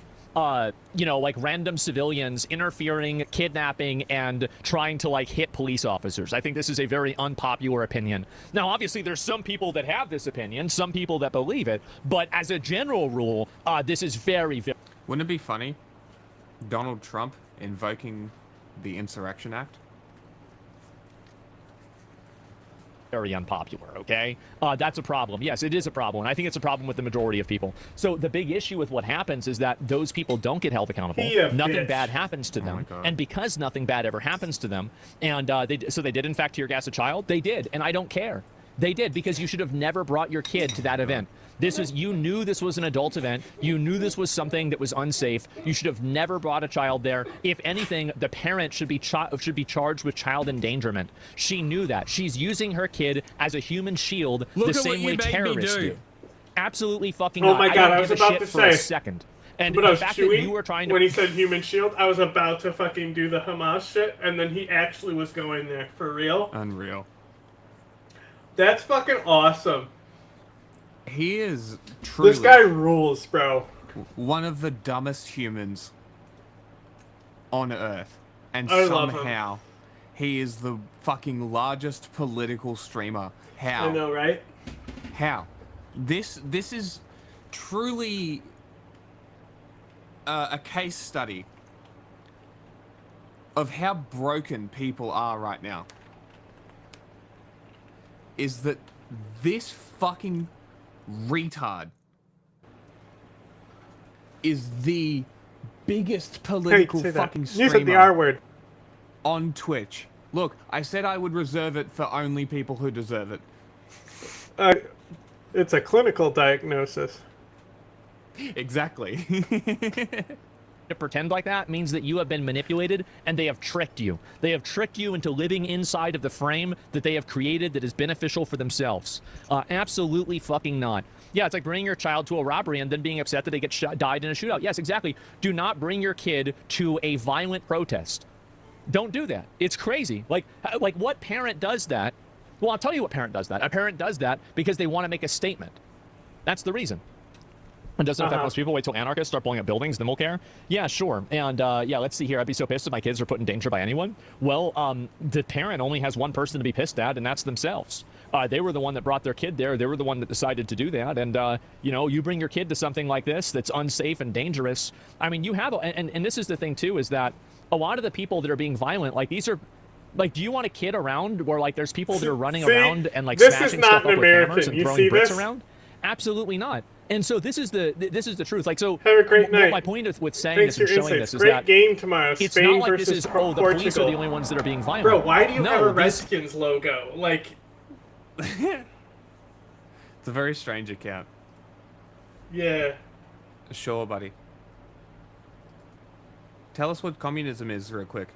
you know, like random civilians interfering, kidnapping, and trying to like hit police officers. I think this is a very unpopular opinion. Now, obviously, there's some people that have this opinion, some people that believe it, but as a general rule, this is very, very... Wouldn't it be funny? Donald Trump invoking the Insurrection Act? Very unpopular, okay? That's a problem. Yes, it is a problem, and I think it's a problem with the majority of people. So the big issue with what happens is that those people don't get held accountable. Nothing bad happens to them, and because nothing bad ever happens to them, and so they did in fact tear gas a child. They did, and I don't care. They did, because you should have never brought your kid to that event. You knew this was an adult event. You knew this was something that was unsafe. You should have never brought a child there. If anything, the parent should be charged with child endangerment. She knew that. She's using her kid as a human shield the same way terrorists do. Absolutely fucking not. Oh my god, I was about to say. For a second. And but the I was fact chewing that you were trying to... when he said human shield, I was about to fucking do the Hamas shit, and then he actually was going there. For real? Unreal. That's fucking awesome. He is truly... This guy rules, bro. One of the dumbest humans on Earth. And I love somehow, him. he is the fucking largest political streamer. How? I know, right? How? This is truly a case study of how broken people are right now. Is that this fucking retard is the biggest political fucking streamer. You said the R word. On Twitch. Look, I said I would reserve it for only people who deserve it. It's a clinical diagnosis. Exactly. To pretend like that means that you have been manipulated and they have tricked you. They have tricked you into living inside of the frame that they have created that is beneficial for themselves. Absolutely fucking not. Yeah, it's like bringing your child to a robbery and then being upset that they died in a shootout. Yes, exactly. Do not bring your kid to a violent protest. Don't do that. It's crazy. Like what parent does that? Well, I'll tell you what parent does that. A parent does that because they want to make a statement. That's the reason. It doesn't affect most people. Wait till anarchists start blowing up buildings, then we'll care. Yeah, sure. And yeah, let's see here. I'd be so pissed if my kids are put in danger by anyone. Well, the parent only has one person to be pissed at, and that's themselves. They were the one that brought their kid there. They were the one that decided to do that. And, you know, you bring your kid to something like this that's unsafe and dangerous. I mean, you have, and this is the thing, too, is that a lot of the people that are being violent, like, these are, like, do you want a kid around where, like, there's people that are running around and, like, smashing stuff up with hammers and throwing bricks around? Absolutely not. And so this is the truth. Like, so have a great night. My point with saying this and showing this is great that game tomorrow. It's Spain not like versus this is, oh, the police are the only ones that are being violent. Bro, why do you no, have a Redskins logo? Like, it's a very strange account. Yeah. Sure, buddy. Tell us what communism is real quick.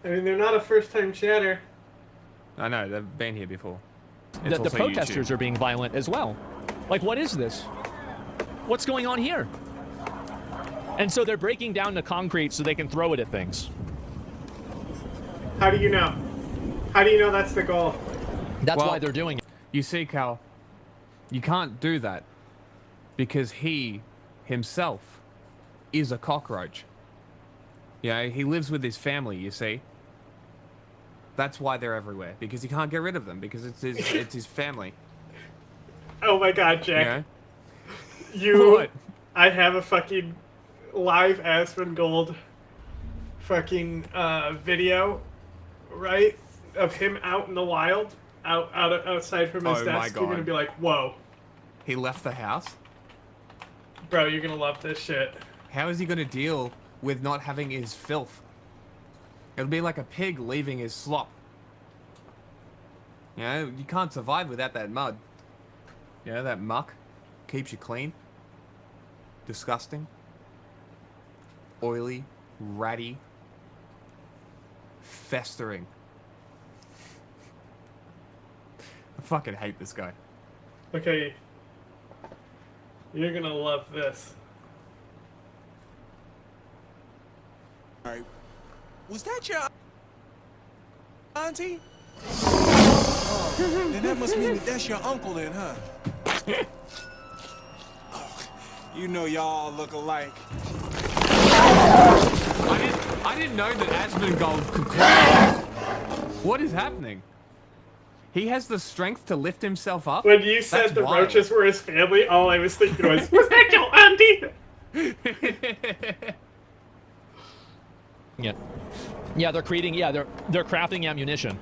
I mean, they're not a first-time chatter. I know, they've been here before. The protesters are being violent as well. Like, what is this? What's going on here? And so they're breaking down the concrete so they can throw it at things. How do you know? How do you know that's the goal? That's why they're doing it. You see, Cal, you can't do that because he himself is a cockroach. Yeah, he lives with his family, you see. That's why they're everywhere, because he can't get rid of them, because it's his family. Oh my god, Jack. Yeah? What? I have a fucking live Aspen Gold fucking video, right? Of him out in the wild, outside from his desk. You're gonna be like, whoa. He left the house? Bro, you're gonna love this shit. How is he gonna deal with not having his filth? It'll be like a pig leaving his slop. You know, you can't survive without that mud. You know, that muck keeps you clean. Disgusting. Oily. Ratty. Festering. I fucking hate this guy. Okay. You're gonna love this. Alright. Was that your auntie? Oh, then that must mean that's your uncle then, huh? Oh, you know y'all look alike. I didn't know that Asmongold could cry. What is happening? He has the strength to lift himself up? When you said the roaches were his family, all I was thinking was that your auntie? Yeah. Yeah, they're creating, they're crafting ammunition.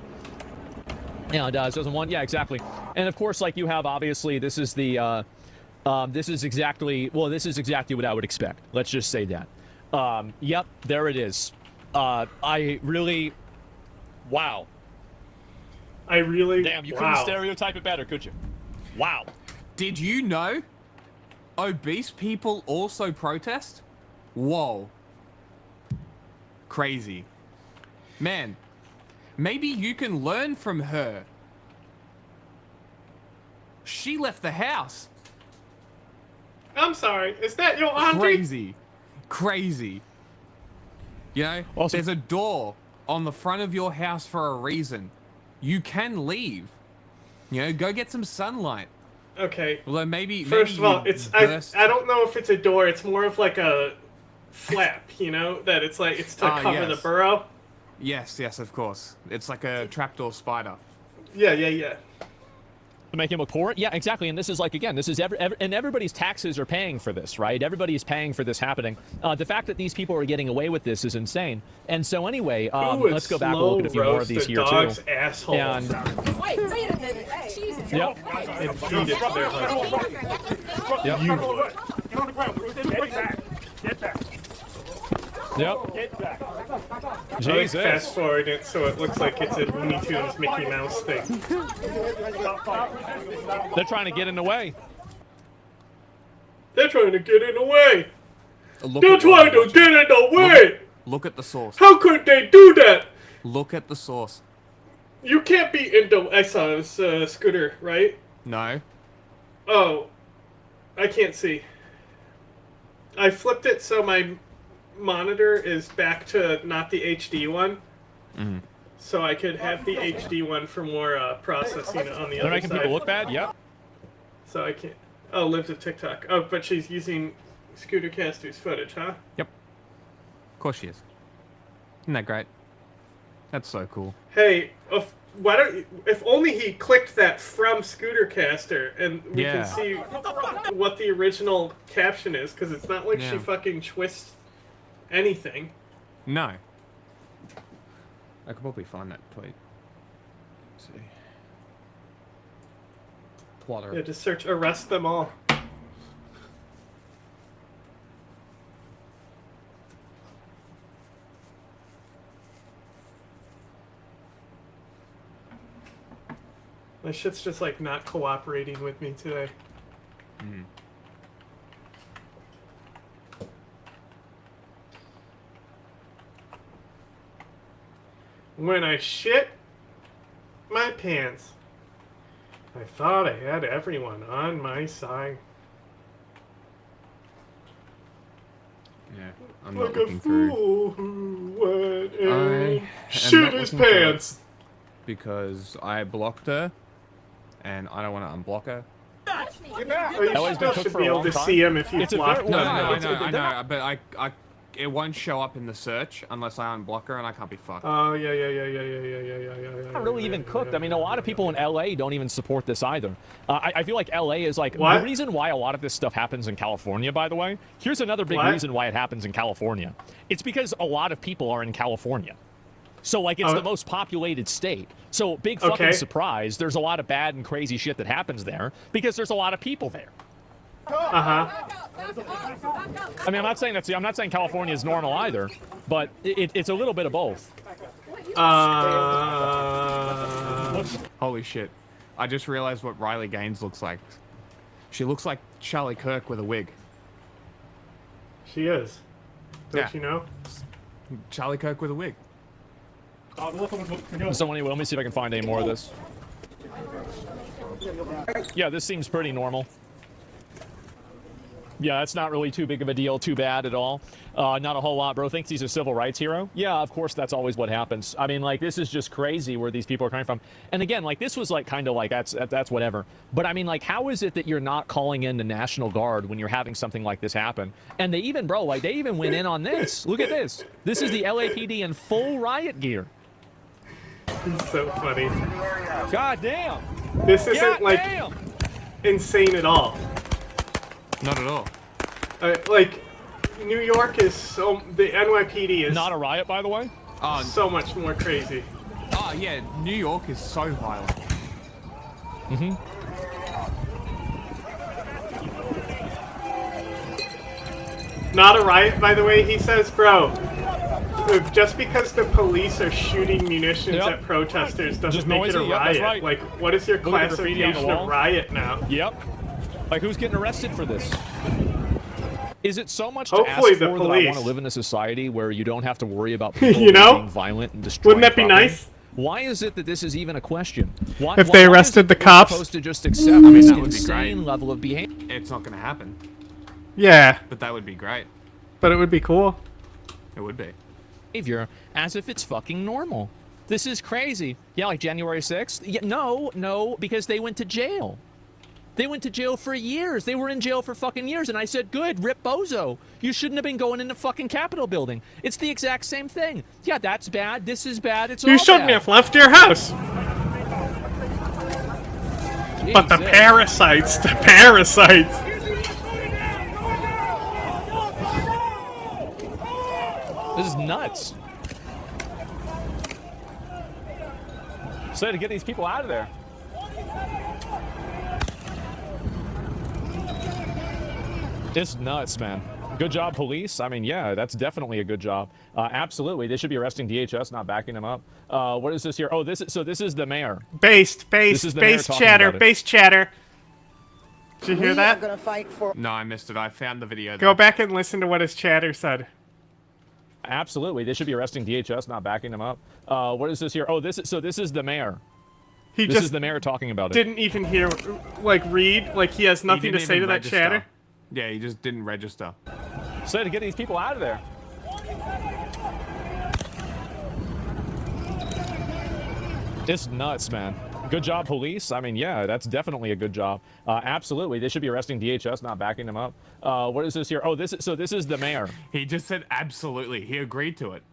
And so yeah, exactly. And of course, like you have, obviously, this is the, this is exactly what I would expect. Let's just say that. Yep, there it is. I really, wow. Damn, you couldn't stereotype it better, could you? Wow. Did you know obese people also protest? Whoa. Crazy. Man, maybe you can learn from her. She left the house. I'm sorry, is that your auntie? Crazy. Crazy. You know, there's a door on the front of your house for a reason. You can leave. You know, go get some sunlight. Okay. Although maybe First of all, it's I don't know if it's a door. It's more of like a flap, you know, that it's like it's to cover the burrow. Yes, yes, of course. It's like a trapdoor spider. Yeah, yeah, yeah. To make him look poor? Yeah, exactly. And this is like, again, this is and everybody's taxes are paying for this, right? Everybody's paying for this happening. The fact that these people are getting away with this is insane. And so anyway, let's go back and look at a few more of these here too. Asshole. And wait a minute. Jesus. Yep. Yep. Jesus. Fast forward it so it looks like it's a Looney Tunes Mickey Mouse thing. They're trying to get in the way. They're trying to get in the way. They're trying to get in the way. Look at the source. How could they do that? Look at the source. You can't be in the. I saw it was Scooter, right? No. Oh, I can't see. I flipped it so my monitor is back to not the HD one. Mm-hmm. So I could have the HD one for more processing on the other side. They're making people look bad? Yep. So I can't. Oh, lives of TikTok. Oh, but she's using Scootercaster's footage, huh? Yep. Of course she is. Isn't that great? That's so cool. Hey, why don't you, if only he clicked that from Scootercaster and we can see what the original caption is, because it's not like she fucking twists anything. No. I could probably find that tweet. Let's see. Plotter. Yeah, just search arrest them all. My shit's just like not cooperating with me today. Mm. When I shit my pants, I thought I had everyone on my side. Yeah, I'm not Like looking a fool through. who went I and am shit not his looking through pants. because I blocked her, and I don't want to unblock her. Oh, you still should be able to see him if you block No, them. I know, but it won't show up in the search unless I unblock her, and I can't be fucked. Oh, yeah. Not really even cooked. I mean, a lot of people in LA don't even support this either. I feel like LA is like What? the reason why a lot of this stuff happens in California, by the way. Here's another big reason why it happens in California. It's because a lot of people are in California. So, like, it's the most populated state. So, big fucking surprise, there's a lot of bad and crazy shit that happens there because there's a lot of people there. Uh-huh. I mean, I'm not saying California is normal either, but it's a little bit of both. Holy shit. I just realized what Riley Gaines looks like. She looks like Charlie Kirk with a wig. She is. Don't you know? Charlie Kirk with a wig. So anyway, let me see if I can find any more of this. Yeah, this seems pretty normal. Yeah, that's not really too big of a deal, too bad at all. Not a whole lot. Bro thinks he's a civil rights hero. Yeah, of course, that's always what happens. I mean, like, this is just crazy where these people are coming from. And again, like, this was like kind of like that's whatever. But I mean, like, how is it that you're not calling in the National Guard when you're having something like this happen? And they even, bro, like, they even went in on this. Look at this. This is the LAPD in full riot gear. It's so funny. God damn. This isn't like insane at all. Not at all. Like, New York is so... The NYPD is... Not a riot, by the way? So much more crazy. Oh, yeah. New York is so violent. Mm-hmm. Not a riot, by the way, he says, bro. Just because the police are shooting munitions at protesters doesn't Just make noisy. it a Yep, that's riot. right. Like, what is your Look at the graffiti on the classification of wall. riot now? Yep. Like, who's getting arrested for this? Is it so much Hopefully to ask the for that I police. want to live in a society where you don't have to worry about people You know? being violent and destroying Wouldn't that be property? nice? Why is it that this is even a question? Why, If they why arrested is it the that we're cops? supposed to just accept this insane level of behavior? It's not going to happen. Yeah. But that would be great. But it would be cool. It would be. Behavior as if it's fucking normal. This is crazy. Yeah, like January 6th? Yeah, no, because they went to jail. They went to jail for years. They were in jail for fucking years. And I said, good, rip bozo. You shouldn't have been going in the fucking Capitol building. It's the exact same thing. Yeah, that's bad. This is bad. It's all You shouldn't bad. have left your house. But the parasites, This is nuts. So to get these people out of there. It's nuts, man. Good job, police. I mean, yeah, that's definitely a good job. Absolutely, they should be arresting DHS, not backing them up. What is this here? Oh, this is the mayor. Base This is the mayor talking chatter, about it. base chatter. Did you hear that? Gonna fight for. No, I missed it. I found the video. Go back and listen to what his chatter said. Absolutely, they should be arresting DHS, not backing them up. What is this here? Oh, this is the mayor. He This just is the mayor talking about it. didn't even hear, like, read. Like, he has nothing to didn't say even to that register. chatter. Yeah, he just didn't register. So to get these people out of there. It's nuts, man. Good job, police. I mean, yeah, that's definitely a good job. Absolutely, they should be arresting DHS, not backing them up. What is this here? Oh, this is the mayor. He just said absolutely. He agreed to it.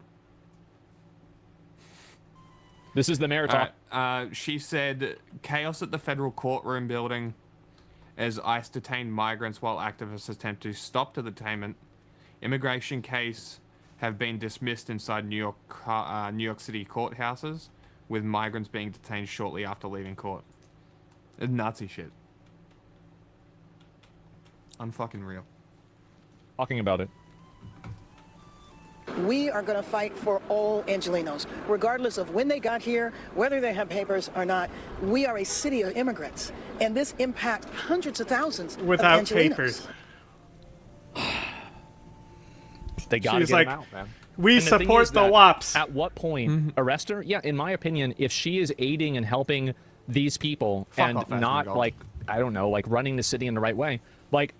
This is the mayor talk. She said chaos at the federal courtroom building as ICE detained migrants while activists attempt to stop the detainment. Immigration case have been dismissed inside New York City courthouses, with migrants being detained shortly after leaving court. It's Nazi shit. Unfucking real. Talking about it. We are going to fight for all Angelenos, regardless of when they got here, whether they have papers or not. We are a city of immigrants, and this impacts hundreds of thousands without of Angelenos. papers. They gotta get them out, man. We support the WAPs. At what point arrest her? Yeah, in my opinion, if she is aiding and helping these people and not like, I don't know, like running the city in the right way, like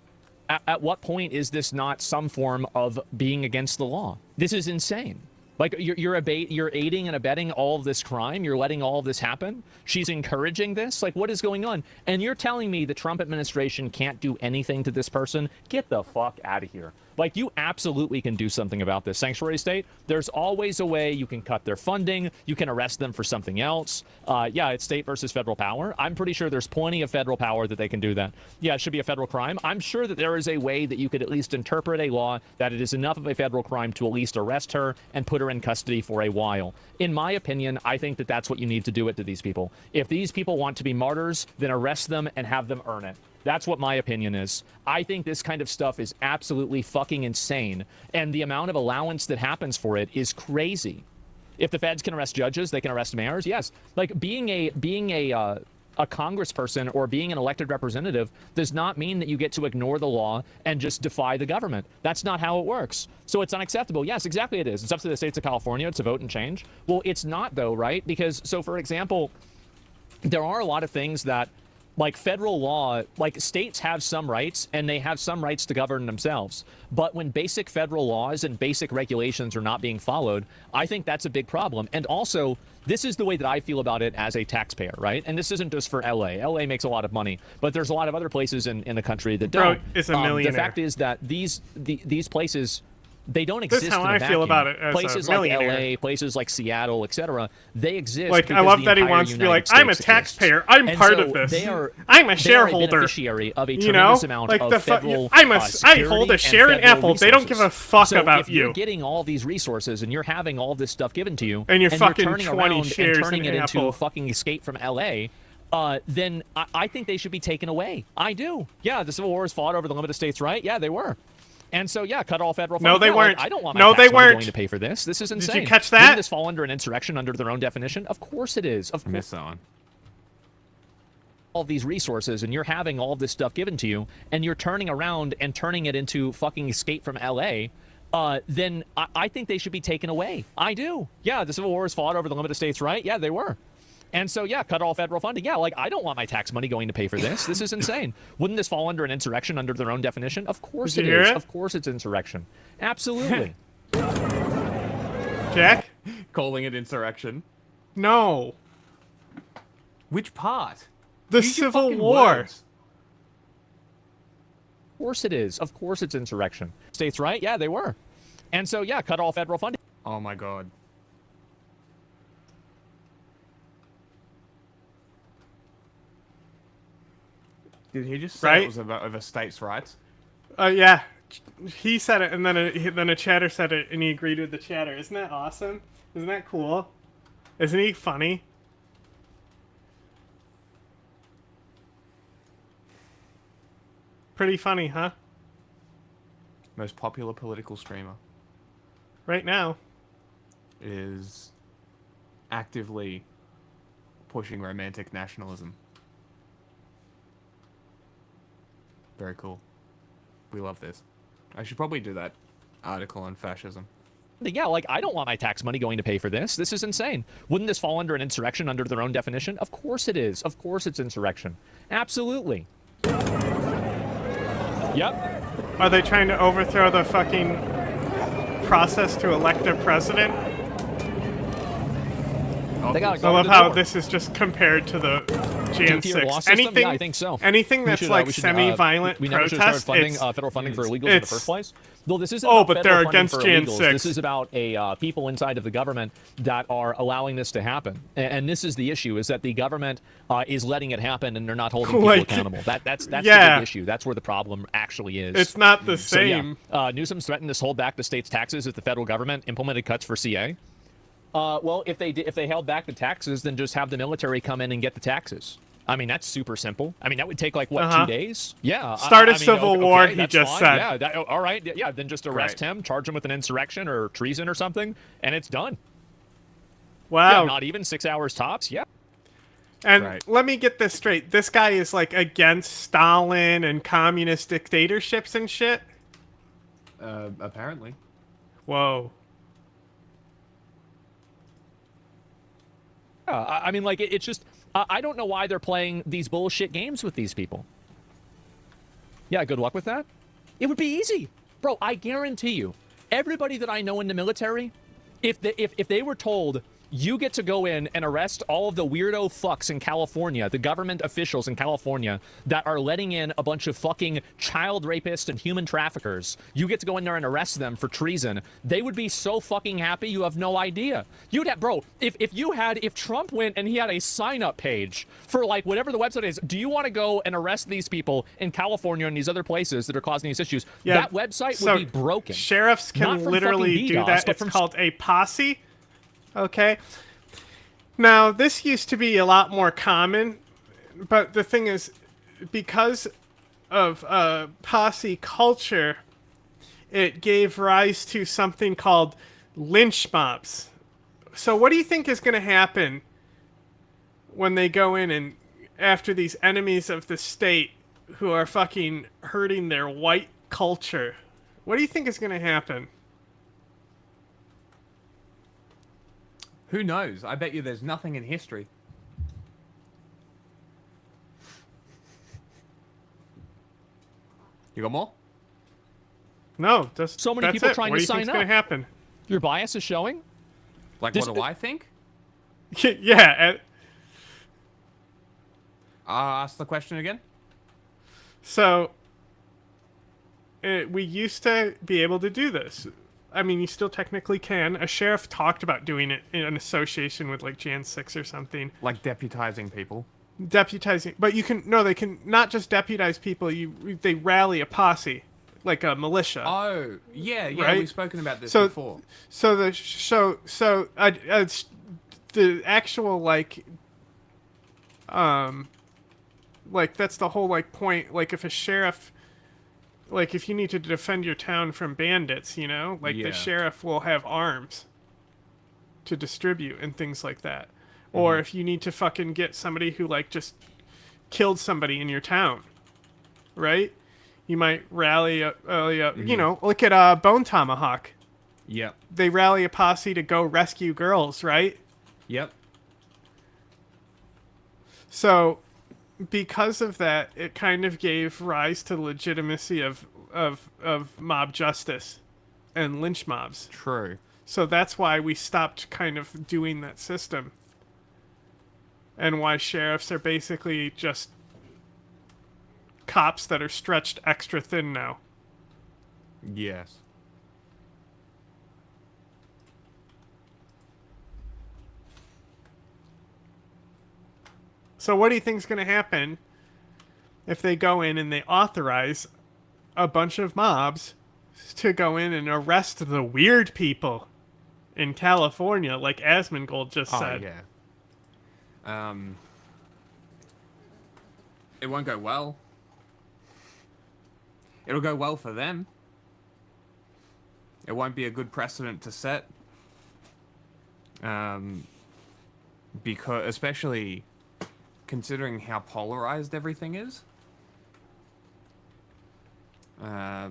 at what point is this not some form of being against the law? This is insane. Like you're aiding and abetting all of this crime. You're letting all of this happen. She's encouraging this. Like, what is going on? And you're telling me the Trump administration can't do anything to this person? Get the fuck out of here. Like, you absolutely can do something about this. Sanctuary state, there's always a way. You can cut their funding. You can arrest them for something else. Yeah, it's state versus federal power. I'm pretty sure there's plenty of federal power that they can do that. Yeah, it should be a federal crime. I'm sure that there is a way that you could at least interpret a law that it is enough of a federal crime to at least arrest her and put her in custody for a while. In my opinion, I think that that's what you need to do it to these people. If these people want to be martyrs, then arrest them and have them earn it. That's what my opinion is. I think this kind of stuff is absolutely fucking insane, and the amount of allowance that happens for it is crazy. If the feds can arrest judges, they can arrest mayors. Yes, like being a congressperson or being an elected representative does not mean that you get to ignore the law and just defy the government. That's not how it works. So it's unacceptable. Yes, exactly it is. It's up to the states of California to vote and change. Well, it's not though, right? Because, so for example, there are a lot of things that, like federal law, like states have some rights and they have some rights to govern themselves. But when basic federal laws and basic regulations are not being followed, I think that's a big problem. And also, this is the way that I feel about it as a taxpayer, right? And this isn't just for LA. LA makes a lot of money, but there's a lot of other places in the country that don't. Bro, it's a millionaire. The fact is that these places, they don't exist. This is how in a I vacuum. feel about it as places a millionaire. like LA, places like Seattle, etc. They exist. Like, I love that he wants to be like, I'm a taxpayer. I'm part of this. I'm a shareholder. Beneficiary of a tremendous amount like of federal I hold a share in Apple. They don't give a fuck about if you're getting all these resources and you're having all this stuff given to you, and you're fucking turning 20 around shares and turning in it Apple. into fucking Escape from LA. Then I think they should be taken away. I do. Yeah, the Civil War was fought over the limited states' right. Yeah, they were. And so, yeah, cut all federal funding. No, they weren't. Like, I don't want my no, tax they money weren't. going to pay for this. This is insane. Did you catch that? Wouldn't this fall under an insurrection under their own definition? Of course it is. Of course. Miss that one. All these resources and you're having all this stuff given to you and you're turning around and turning it into fucking Escape from LA, then I think they should be taken away. I do. Yeah, the Civil War was fought over the limited states' right. Yeah, they were. And so, yeah, cut all federal funding. Yeah, like, I don't want my tax money going to pay for this. This is insane. Wouldn't this fall under an insurrection under their own definition? Of course it is. Of course it's insurrection. Absolutely. Jack? Calling it insurrection. No. Which part? The Civil War. Words. Of course it is. Of course it's insurrection. States' right? Yeah, they were. And so, yeah, cut all federal funding. Oh, my God. Did he just say it was about over states' rights? Yeah. He said it, and then a chatter said it, and he agreed with the chatter. Isn't that awesome? Isn't that cool? Isn't he funny? Pretty funny, huh? Most popular political streamer. Right now. Is actively pushing romantic nationalism. Very cool. We love this. I should probably do that article on fascism. Yeah, like, I don't want my tax money going to pay for this. This is insane. Wouldn't this fall under an insurrection under their own definition? Of course it is. Of course it's insurrection. Absolutely. Yep. Are they trying to overthrow the fucking process to elect a president? office. I love how this is just compared to the Jan Do you hear 6. system? Anything, Yeah, I think so. anything that's like semi-violent we never should have protest, started funding federal funding for illegals in the first place. Well, this isn't about but federal they're funding against for Jan illegals. 6. This is about a people inside of the government that are allowing this to happen. And this is the issue: is that the government is letting it happen, and they're not holding people accountable. That's the big issue. That's where the problem actually is. It's not the same. So, yeah, Newsom's threatened to hold back the state's taxes if the federal government implemented cuts for CA. Well, if they held back the taxes, then just have the military come in and get the taxes. I mean, that's super simple. I mean, that would take like, what, 2 days? Yeah. Start a civil war, he just said. Yeah, all right. Yeah, then just arrest him, charge him with an insurrection or treason or something, and it's done. Wow. Yeah, not even 6 hours tops, yeah. And let me get this straight. This guy is like against Stalin and communist dictatorships and shit? Apparently. Whoa. I mean, like, it's just... I don't know why they're playing these bullshit games with these people. Yeah, good luck with that. It would be easy. Bro, I guarantee you, everybody that I know in the military, if they were told, you get to go in and arrest all of the weirdo fucks in California, the government officials in California that are letting in a bunch of fucking child rapists and human traffickers. You get to go in there and arrest them for treason. They would be so fucking happy, you have no idea. You'd have, bro, if Trump went and he had a sign-up page for like whatever the website is, do you want to go and arrest these people in California and these other places that are causing these issues? Yeah, that website would be broken. Sheriffs can literally do that. It's called a posse. Okay. Now, this used to be a lot more common, but the thing is, because of posse culture, it gave rise to something called lynch mobs. So what do you think is going to happen when they go in and after these enemies of the state who are fucking hurting their white culture? What do you think is going to happen? Who knows? I bet you there's nothing in history. You got more? No, just so many people trying to sign up. What do you think's going to happen? Your bias is showing? Like, what do I think? Yeah. Ask the question again. So, we used to be able to do this. I mean, you still technically can. A sheriff talked about doing it in association with, like, Jan 6 or something. Like deputizing people. Deputizing. But you can... No, they can not just deputize people. They rally a posse. Like a militia. Oh, yeah, right? We've spoken about this before. So the actual, like, that's the whole, like, point. Like, if a sheriff... Like, if you need to defend your town from bandits, you know? Like, the sheriff will have arms to distribute and things like that. Mm-hmm. Or if you need to fucking get somebody who, like, just killed somebody in your town, right? You might rally, you know, look at Bone Tomahawk. Yep. They rally a posse to go rescue girls, right? Yep. So... because of that, it kind of gave rise to the legitimacy of mob justice and lynch mobs. True. So that's why we stopped kind of doing that system. And why sheriffs are basically just cops that are stretched extra thin now. Yes. So what do you think is going to happen if they go in and they authorize a bunch of mobs to go in and arrest the weird people in California, like Asmongold just said? Yeah. It won't go well. It'll go well for them. It won't be a good precedent to set. Because, especially... considering how polarized everything is.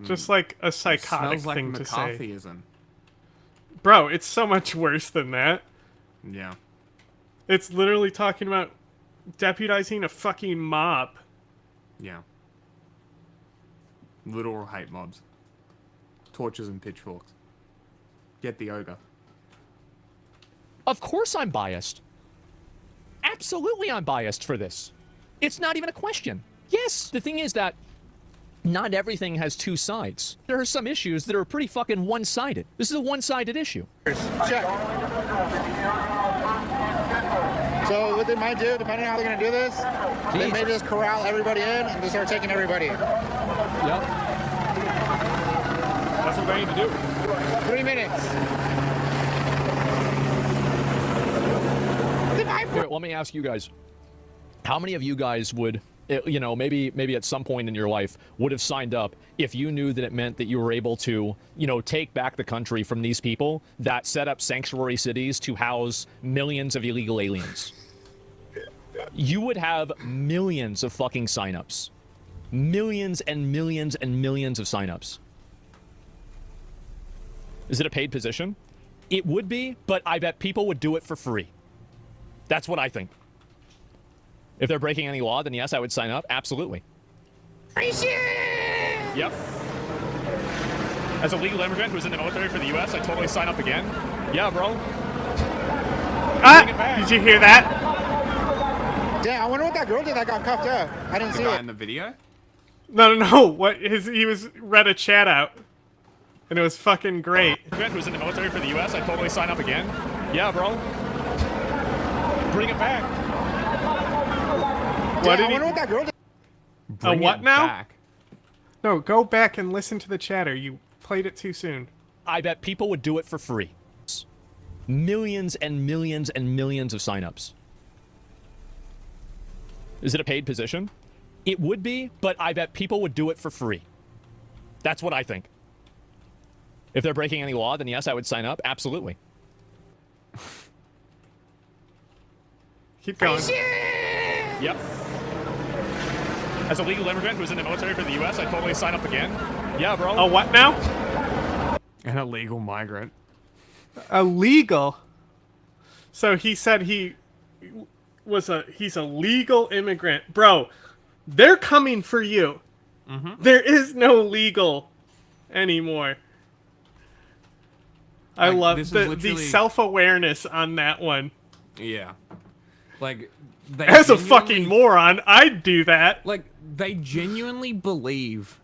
Just like a psychotic smells thing like to say. McCarthyism. Bro, it's so much worse than that. Yeah. It's literally talking about deputizing a fucking mob. Yeah. Literal hate mobs. Torches and pitchforks. Get the ogre. Of course I'm biased. Absolutely I'm biased for this. It's not even a question. Yes, the thing is that not everything has two sides. There are some issues that are pretty fucking one-sided. This is a one-sided issue. Check. So what they might do, depending on how they're going to do this, they may just corral everybody in and just start taking everybody. Yep. That's what they need to do. 3 minutes. Here, let me ask you guys. How many of you guys would, you know, maybe at some point in your life would have signed up if you knew that it meant that you were able to, you know, take back the country from these people that set up sanctuary cities to house millions of illegal aliens? You would have millions of fucking signups. Millions and millions and millions of signups. Is it a paid position? It would be, but I bet people would do it for free. That's what I think. If they're breaking any law, then yes, I would sign up. Absolutely. Yep. As a legal immigrant who was in the military for the U.S., I totally sign up again. Yeah, bro. Did you hear that? Damn, I wonder what that girl did that got cuffed up. I didn't see it. In the video? No. What he read a chat out, and it was fucking great. Immigrant who was in the military for the U.S., I totally sign up again. Yeah, bro. Bring it back. What did I wonder what that girl did. A what now? No, go back and listen to the chatter. You played it too soon. I bet people would do it for free. Millions and millions and millions of signups. Is it a paid position? It would be, but I bet people would do it for free. That's what I think. If they're breaking any law, then yes, I would sign up. Absolutely. Keep going. Yep. As a legal immigrant who was in the military for the U.S., I totally sign up again. Yeah, bro. A what now? An illegal migrant. Illegal? So he said he's a legal immigrant. Bro, they're coming for you. Mm-hmm. There is no legal anymore. I love the self-awareness on that one. Yeah. Like, as a fucking moron, I'd do that. Like, they genuinely believe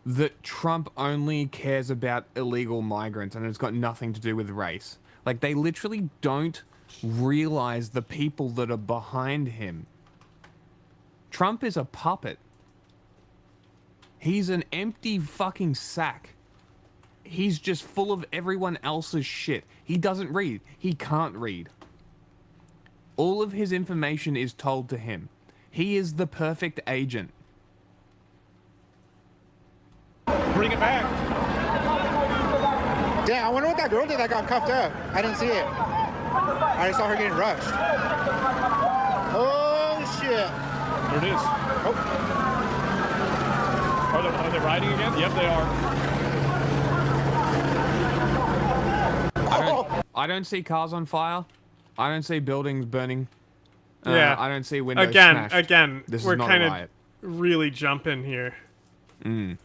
that Trump only cares about illegal migrants and it's got nothing to do with race. Like, they literally don't realize the people that are behind him. Trump is a puppet. He's an empty fucking sack. He's just full of everyone else's shit. He doesn't read. He can't read. All of his information is told to him. He is the perfect agent. Bring it back. Damn, I wonder what that girl did that got cuffed up. I didn't see it. I just saw her getting rushed. Oh, shit. There it is. Oh. Are they riding again? Yep, they are. I don't see cars on fire. I don't see buildings burning. Yeah. I don't see windows Again, smashed. This we're is not kind a of riot. really jumping here. Mm.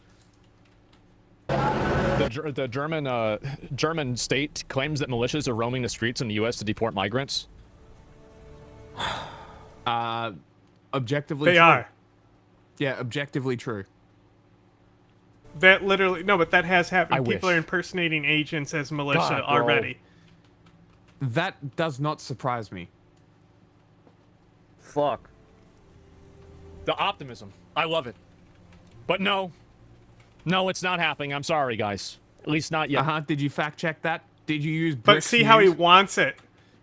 The German state claims that militias are roaming the streets in the U.S. to deport migrants. Objectively They true. are. Yeah, objectively true. That literally... No, but that has happened. I People wish. are impersonating agents as militia God, bro. already. That does not surprise me. Fuck. The optimism. I love it. But no. No, it's not happening. I'm sorry, guys. At least not yet. Did you fact check that? Did you use But Brick's see how he News? wants it.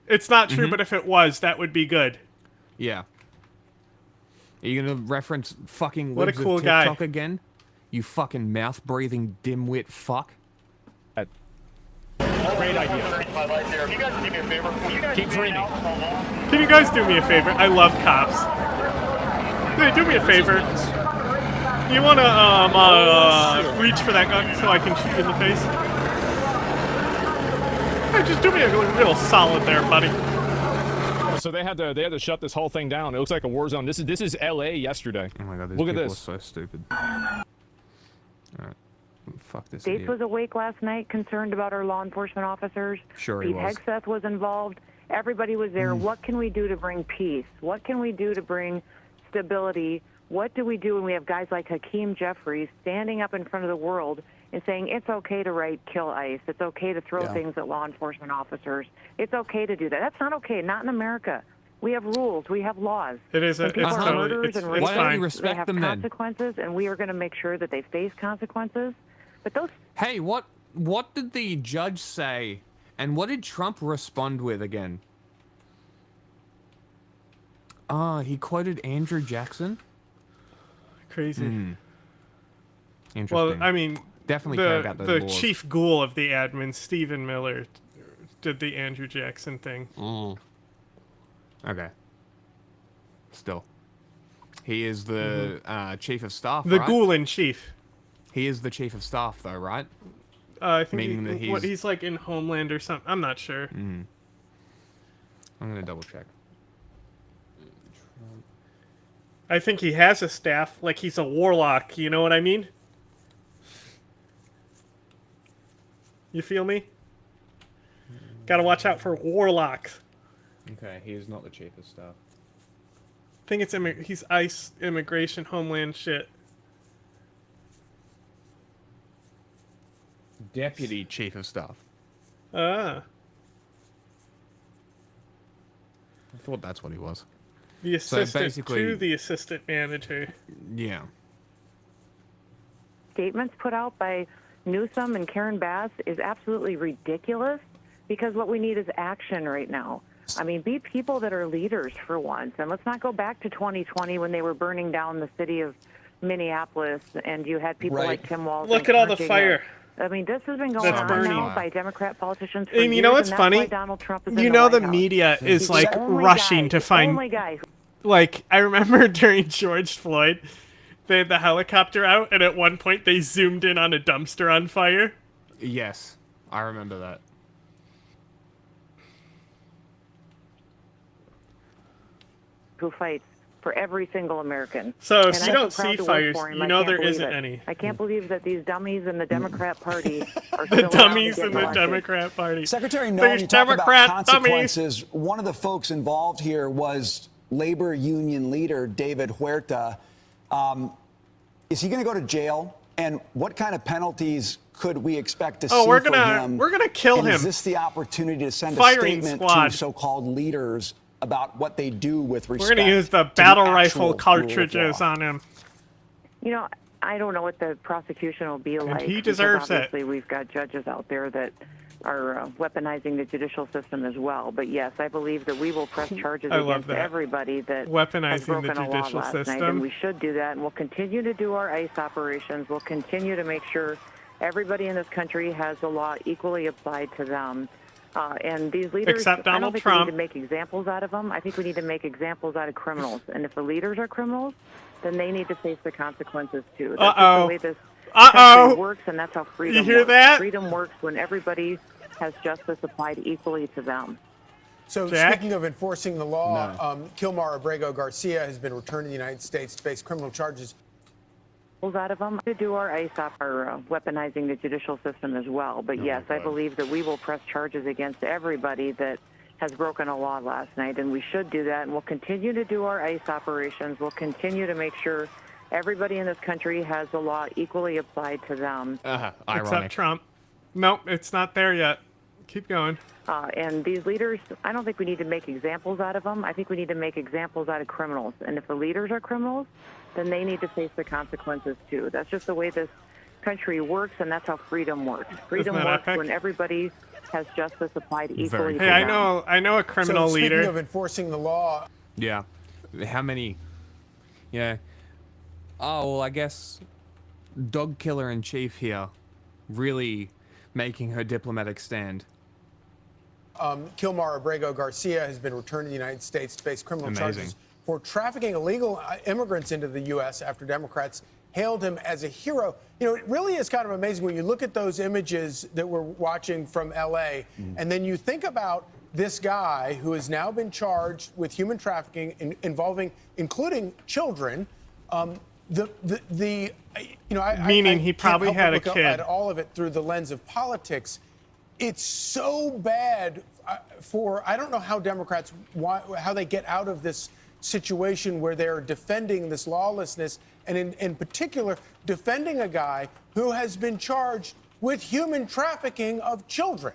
It's not true, Mhm. but if it was, that would be good. Yeah. Are you gonna reference fucking What a libs of cool guy. TikTok again? You fucking mouth-breathing dimwit fuck. Great idea. Keep dreaming. Can you guys do me a favor? I love cops. Hey, do me a favor. You wanna reach for that gun so I can shoot you in the face? Hey, just do me a real solid there, buddy. So they had to shut this whole thing down. It looks like a war zone. This is L.A. yesterday. Oh my god, these Look at people this. are so stupid. Alright. Fuck this States idiot. was awake last night, concerned about our law enforcement officers. Sure he Pete was. Hegseth was involved, Everybody was there. What can we do to bring peace? What can we do to bring stability? What do we do when we have guys like Hakeem Jeffries standing up in front of the world and saying it's okay to kill ICE, it's okay to throw things at law enforcement officers, it's okay to do that? That's not okay. Not in America. We have rules. We have laws. It is. When people are murderers and why don't you rapers, respect they have them then? consequences, and we are going to make sure that they face consequences. But those. Hey, what did the judge say, and what did Trump respond with again? He quoted Andrew Jackson. Crazy. Interesting. Well, I mean, definitely care about the laws. chief ghoul of the admin, Stephen Miller, did the Andrew Jackson thing. Okay. Still, he is the chief of staff. The right? ghoul in chief. He is the chief of staff, though, right? I think Meaning that he's like in Homeland or something. I'm not sure. I'm gonna double check. I think he has a staff, like he's a warlock, you know what I mean? You feel me? Gotta watch out for warlocks. Okay, he is not the chief of staff. I think it's he's ICE, immigration, homeland shit. Deputy chief of staff. Ah. I thought that's what he was. The assistant so basically, to the assistant manager. Yeah. Statements put out by Newsom and Karen Bass is absolutely ridiculous, because what we need is action right now. I mean, be people that are leaders for once. And let's not go back to 2020 when they were burning down the city of Minneapolis and you had people like Tim Walz. Look at all the fire. I mean, this has been going on now by Democrat politicians for And you know years, what's and that's funny? why Donald Trump is in You know the White House. media is He's like the only rushing guy, to the find. only guy. Like I remember during George Floyd, they had the helicopter out, and at one point they zoomed in on a dumpster on fire. Yes, I remember that. Who fights for every single American. So if And you I'm don't so proud see to work fires, for him. you I know can't there believe isn't it. any. I can't believe that these dummies in the Democrat Party are The still dummies around in to the get elected. Democrat Party. Secretary Noem, There's you talk Democrat about dummies. consequences. One of the folks involved here was labor union leader David Huerta. Is he going to go to jail? And what kind of penalties could we expect to see we're for gonna him? we're gonna kill And him. Is this the opportunity to send Firing a statement squad. to so-called leaders about what they do with respect? We're gonna use the to battle actual rifle rule of cartridges law? on him. You know, I don't know what the prosecution will be like. he because deserves it. obviously we've got judges out there that are weaponizing the judicial system as well. But yes, I believe that we will press charges I love against that. everybody that has Weaponizing broken the a law judicial last night, system. and we should do that. And we'll continue to do our ICE operations. We'll continue to make sure everybody in this country has the law equally applied to them. And these leaders, Except I don't Donald think Trump. we need to make examples out of them. I think we need to make examples out of criminals. And if the leaders are criminals, then they need to face the consequences too. That's just the way this country works, and that's how freedom You hear works. that? Freedom works when everybody has justice applied equally to them. So Jack? speaking of enforcing the law, Kilmar Abrego Garcia has been returned to the United States to face criminal charges. Out of them to do our ICE are weaponizing the judicial system as well. But yes, I believe that we will press charges against everybody that has broken a law last night, and we should do that. And we'll continue to do our ICE operations. We'll continue to make sure everybody in this country has the law equally applied to them. Except Ironic. Trump. Nope, it's not there yet. Keep going. And these leaders, I don't think we need to make examples out of them. I think we need to make examples out of criminals. And if the leaders are criminals, then they need to face the consequences too. That's just the way this country works, and that's how freedom works. Freedom Isn't that works epic? when everybody has justice applied equally to Hey, them. I know a criminal so leader. Speaking of enforcing the law, Yeah. How many? Yeah. Oh, well, I guess dog killer in chief here really making her diplomatic stand. Kilmar Abrego Garcia has been returned to the United States to face criminal Amazing. charges for trafficking illegal immigrants into the U.S. after Democrats hailed him as a hero. You know, it really is kind of amazing when you look at those images that we're watching from L.A., and then you think about this guy who has now been charged with human trafficking including children. Meaning he can't probably help had but a look kid. at all of it through the lens of politics. It's so bad. I don't know how Democrats how they get out of this situation where they're defending this lawlessness, and in particular defending a guy who has been charged with human trafficking of children.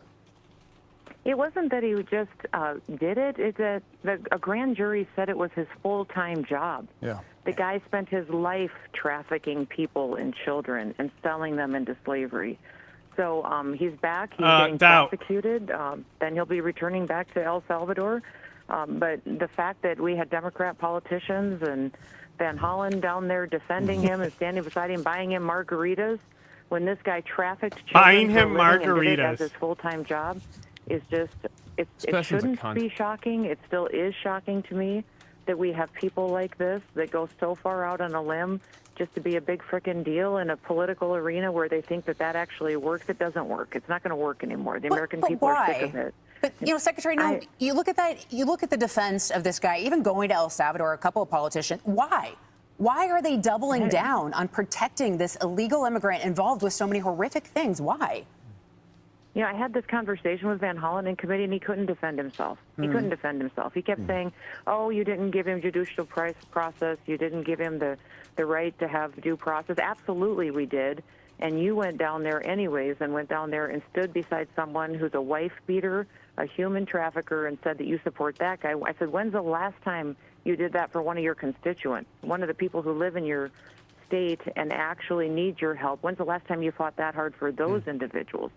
It wasn't that he just did it. It's that a grand jury said it was his full-time job. Yeah. The guy spent his life trafficking people and children and selling them into slavery. So he's back. He's getting prosecuted. Then he'll be returning back to El Salvador. But the fact that we had Democrat politicians and Van Hollen down there defending him and standing beside him, buying him margaritas, when this guy trafficked children Buying him for a living and did it margaritas as his full-time job, is just, it shouldn't be shocking. It still is shocking to me that we have people like this that go so far out on a limb just to be a big frickin' deal in a political arena where they think that that actually works. It doesn't work. It's not going to work anymore. The American people are sick of it. But, Secretary, no, you look at that, you look at the defense of this guy, even going to El Salvador, a couple of politicians. Why? Why are they doubling down on protecting this illegal immigrant involved with so many horrific things? Why? I had this conversation with Van Hollen in committee, and he couldn't defend himself. He couldn't defend himself. He kept saying, oh, you didn't give him judicial process. You didn't give him the right to have due process. Absolutely we did. And you went down there anyways and went down there and stood beside someone who's a wife beater, a human trafficker, and said that you support that guy. I said, when's the last time you did that for one of your constituents, one of the people who live in your state and actually need your help? When's the last time you fought that hard for those individuals?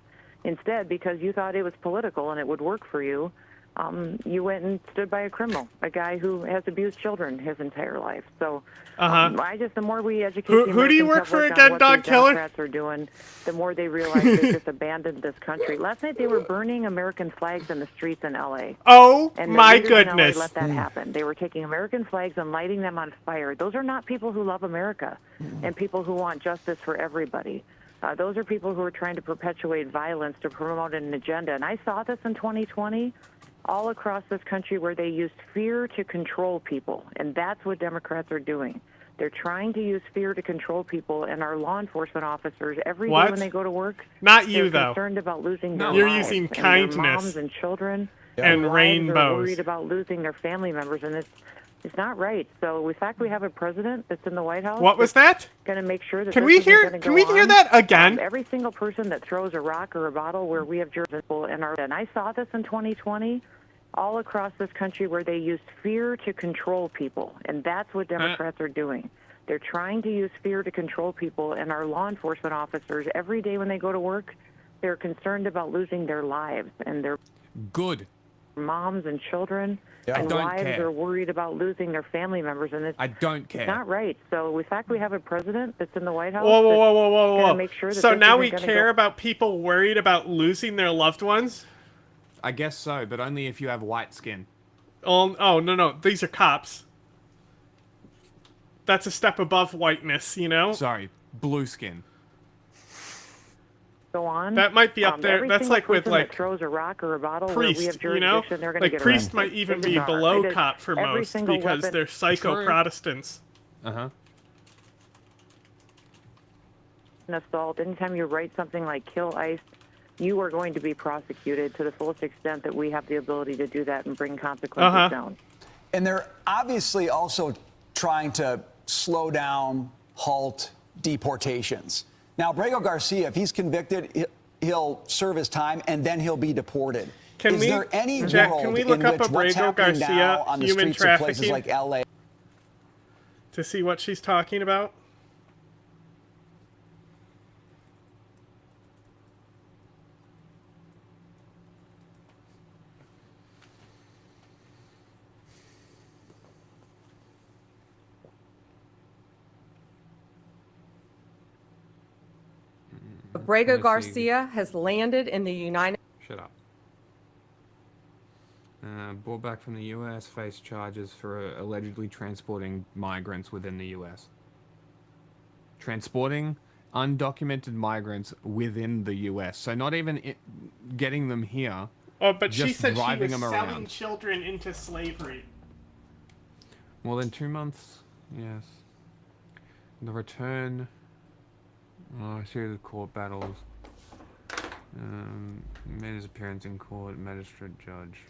Instead, because you thought it was political and it would work for you, you went and stood by a criminal, a guy who has abused children his entire life. So the more we educate the who do you work for again, Dog Killer? Democrats are doing, the more they realize they just abandoned this country. Last night they were burning American flags in the streets in L.A. Oh, and my the leaders in goodness. LA let that happen. They were taking American flags and lighting them on fire. Those are not people who love America and people who want justice for everybody. Those are people who are trying to perpetuate violence to promote an agenda. And I saw this in 2020 all across this country where they used fear to control people. And that's what Democrats are doing. They're trying to use fear to control people, and our law enforcement officers, every day when they go to work, Not you, they're though. concerned about losing their You're lives, using and their kindness moms and children and wives rainbows. are worried about losing their family members, and it's not right. So, in fact, we have a president that's in the White House. What was that? Going to make sure that Can we hear that again? Every single person that throws a rock or a bottle where we have jurisdiction in our, and I saw this in 2020 all across this country where they used fear to control people, and that's what Democrats are doing. They're trying to use fear to control people, and our law enforcement officers, every day when they go to work, they're concerned about losing their lives and their moms and children. Yeah. And I don't wives care. are worried about losing their family members, and I don't care. It's not right. So, in fact, we have a president that's in the White House. Whoa. Gonna make sure that So this now isn't we gonna care go- about people worried about losing their loved ones? I guess so, but only if you have white skin. Oh, no. These are cops. That's a step above whiteness, Sorry, blue skin. Go on. That might be up there. Every That's single like with, person like, that throws a rock or a bottle where we have priest, jurisdiction, they're going to Like, get priest arrested. might even They be just are. below It is cop for every most single because weapon- they're psycho-Protestants. Uh-huh. An assault, anytime you write something like kill ICE, you are going to be prosecuted to the fullest extent that we have the ability to do that and bring consequences down. And they're obviously also trying to slow down, halt deportations. Now, Abrego Garcia, if he's convicted, he'll serve his time and then he'll be deported. Is there any world can we in look up which what's Abrego happening Garcia, now on the human streets of places trafficking? like LA? To see what she's talking about? Abrego Garcia has landed in the United Shut up. Brought back from the U.S., faced charges for allegedly transporting migrants within the U.S. Transporting undocumented migrants within the U.S. So not even getting them here. Oh, but she just said she driving was them selling around. children into slavery. More than 2 months, yes. The return. Oh, a series of court battles. Made his appearance in court. Magistrate judge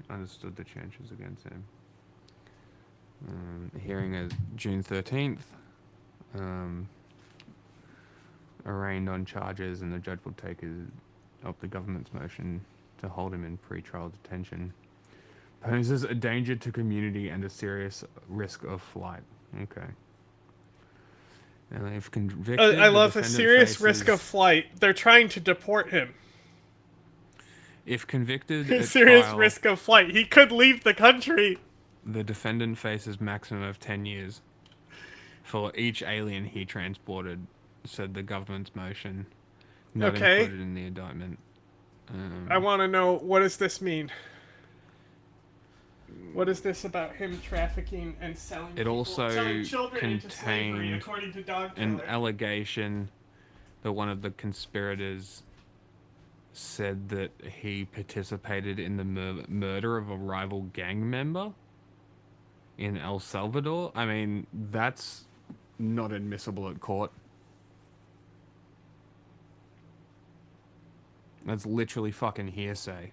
understood the charges against him. Hearing is June 13th. Arraigned on charges, and the judge will take up the government's motion to hold him in pre-trial detention. Poses a danger to community and a serious risk of flight. Okay. And if convicted, I love a serious risk of flight. They're trying to deport him. If convicted, at serious trial, risk of flight. He could leave the country. The defendant faces maximum of 10 years for each alien he transported, said the government's motion, not included in the indictment. I want to know, what does this mean? What is this about him trafficking and selling? It also selling children into slavery, contained according to Dog an Killer. allegation that one of the conspirators said that he participated in the murder of a rival gang member in El Salvador. I mean, that's not admissible at court. That's literally fucking hearsay.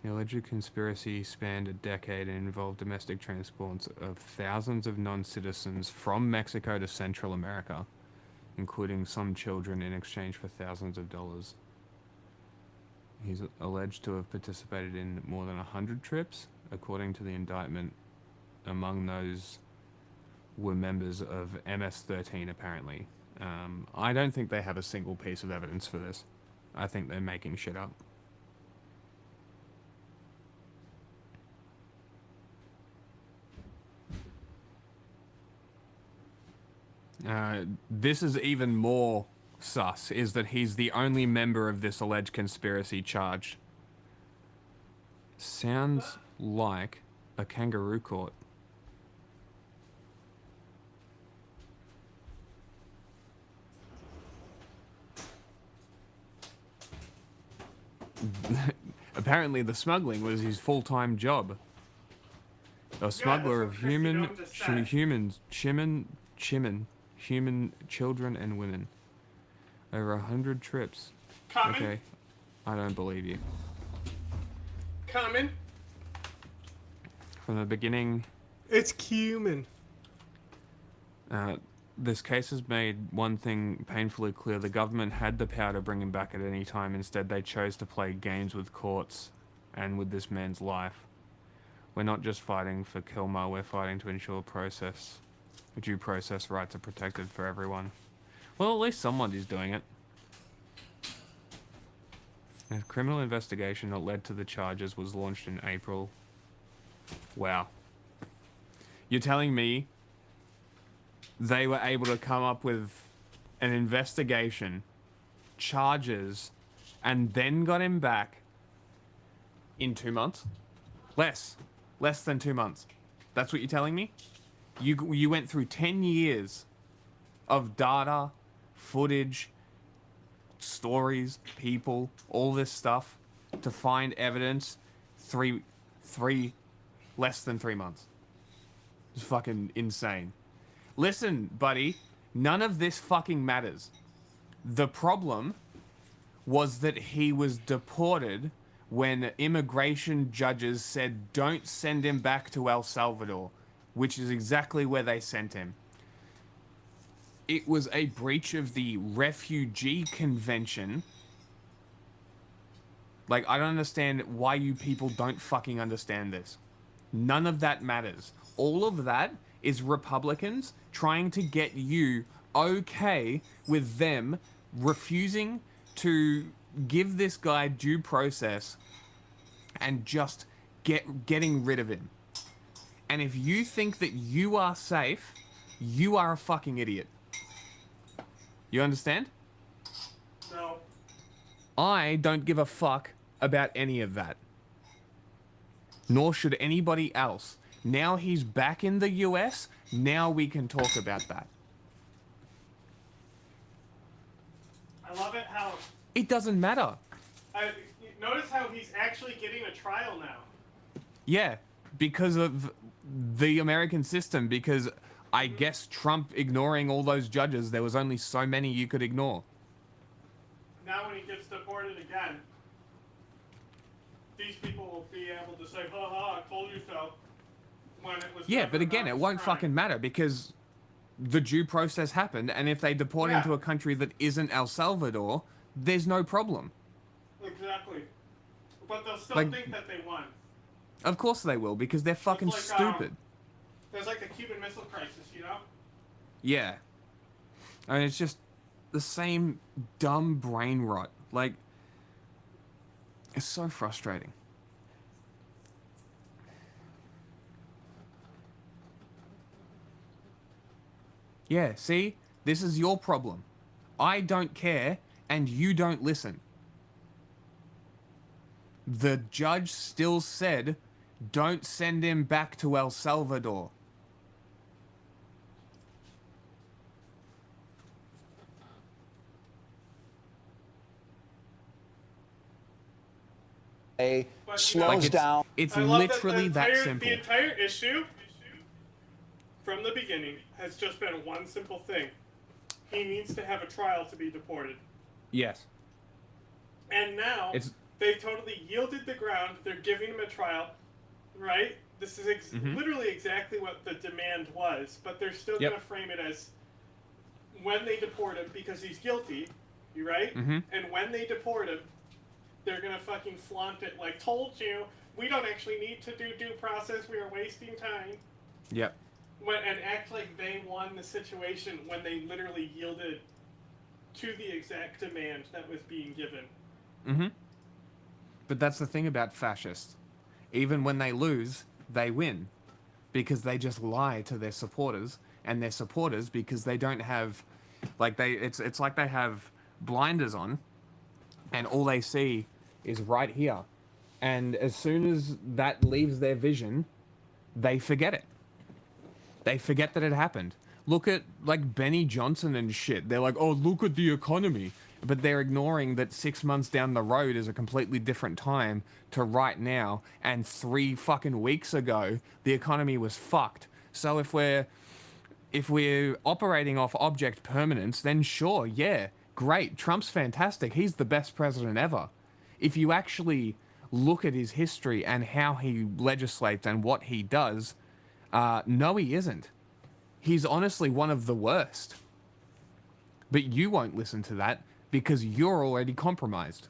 The alleged conspiracy spanned a decade and involved domestic transports of thousands of non-citizens from Mexico to Central America, including some children, in exchange for thousands of dollars. He's alleged to have participated in more than 100 trips, according to the indictment. Among those were members of MS-13, apparently. I don't think they have a single piece of evidence for this. I think they're making shit up. This is even more sus, is that he's the only member of this alleged conspiracy charged. Sounds like a kangaroo court. Apparently the smuggling was his full-time job. A smuggler of human children and women. Over 100 trips. Common? Okay, I don't believe you. Common? From the beginning... It's cumin. This case has made one thing painfully clear. The government had the power to bring him back at any time. Instead, they chose to play games with courts and with this man's life. We're not just fighting for Kilmer, we're fighting to ensure due process rights are protected for everyone. Well, at least somebody's doing it. A criminal investigation that led to the charges was launched in April. Wow. You're telling me they were able to come up with an investigation, charges, and then got him back in 2 months? Less than 2 months. That's what you're telling me? You went through 10 years of data, footage, stories, people, all this stuff to find evidence. Less than 3 months. It's fucking insane. Listen, buddy, none of this fucking matters. The problem was that he was deported when immigration judges said don't send him back to El Salvador, which is exactly where they sent him. It was a breach of the Refugee Convention. Like, I don't understand why you people don't fucking understand this. None of that matters. All of that is Republicans trying to get you okay with them refusing to give this guy due process and just getting rid of him. And if you think that you are safe, you are a fucking idiot. You understand? No. I don't give a fuck about any of that. Nor should anybody else. Now he's back in the US, now we can talk about that. I love it how... It doesn't matter. Notice how he's actually getting a trial now. Yeah, because of the American system, because I guess Trump ignoring all those judges, there was only so many you could ignore. Now when he gets deported again, these people will be able to say, ha ha, I told you so. When it was Yeah, but again, it won't fucking matter because the due process happened, and if they deport him to a country that isn't El Salvador, there's no problem. Exactly. But they'll still Like- think that they won. Of course they will, because they're fucking It's like, stupid. There's like the Cuban Missile Crisis, you know? Yeah. I mean, it's just the same dumb brain rot. Like, it's so frustrating. Yeah, see? This is your problem. I don't care, and you don't listen. The judge still said, don't send him back to El Salvador. Slows down. It's I love literally that entire, simple. The entire issue, from the beginning, has just been one simple thing. He needs to have a trial to be deported. Yes. And now, they totally yielded the ground. They're giving him a trial, right? This is literally exactly what the demand was, but they're still going to frame it as when they deport him, because he's guilty, right? And when they deport him, they're going to fucking flaunt it like, told you, we don't actually need to do due process, we are wasting time. Yep. And act like they won the situation when they literally yielded to the exact demand that was being given. But that's the thing about fascists. Even when they lose, they win. Because they just lie to their supporters, and their supporters, because they don't have, like, it's like they have blinders on, and all they see is right here. And as soon as that leaves their vision, they forget it. They forget that it happened. Look at, like, Benny Johnson and shit. They're like, oh, look at the economy. But they're ignoring that 6 months down the road is a completely different time to right now. And 3 fucking weeks ago, the economy was fucked. So if we're operating off object permanence, then sure, yeah, great. Trump's fantastic. He's the best president ever. If you actually look at his history and how he legislates and what he does, no, he isn't. He's honestly one of the worst. But you won't listen to that because you're already compromised.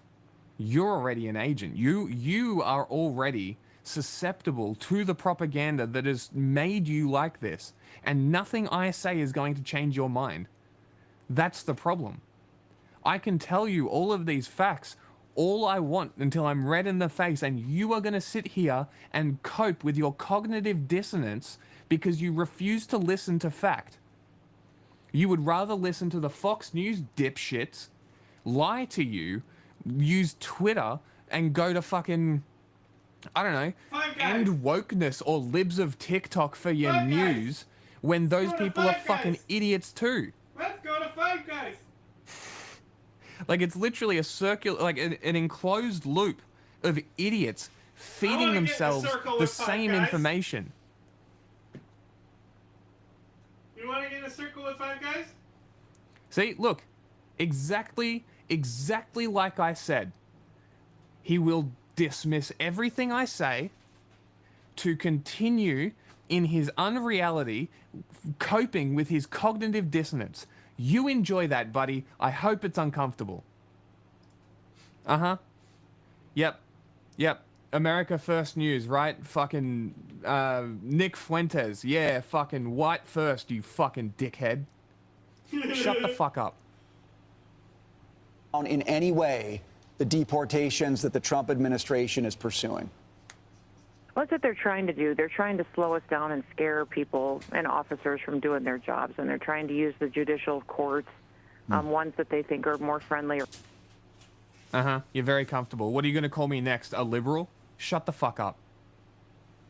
You're already an agent. You are already susceptible to the propaganda that has made you like this. And nothing I say is going to change your mind. That's the problem. I can tell you all of these facts all I want until I'm red in the face, and you are going to sit here and cope with your cognitive dissonance because you refuse to listen to fact. You would rather listen to the Fox News dipshits lie to you, use Twitter, and go to fucking, I don't know, end wokeness or libs of TikTok for your news when those people are fucking idiots too. Let's go to Five Guys! Like, it's literally a circular, like an enclosed loop of idiots feeding themselves the same information. You want to get in a circle with Five Guys? See, look, exactly like I said. He will dismiss everything I say to continue in his unreality, coping with his cognitive dissonance. You enjoy that, buddy. I hope it's uncomfortable. Yep. America First News, right? Fucking Nick Fuentes. Yeah, fucking white first, you fucking dickhead. Shut the fuck up. In any way, the deportations that the Trump administration is pursuing? What's what they're trying to do? They're trying to slow us down and scare people and officers from doing their jobs, and they're trying to use the judicial courts, ones that they think are more friendly. You're very comfortable. What are you going to call me next? A liberal? Shut the fuck up.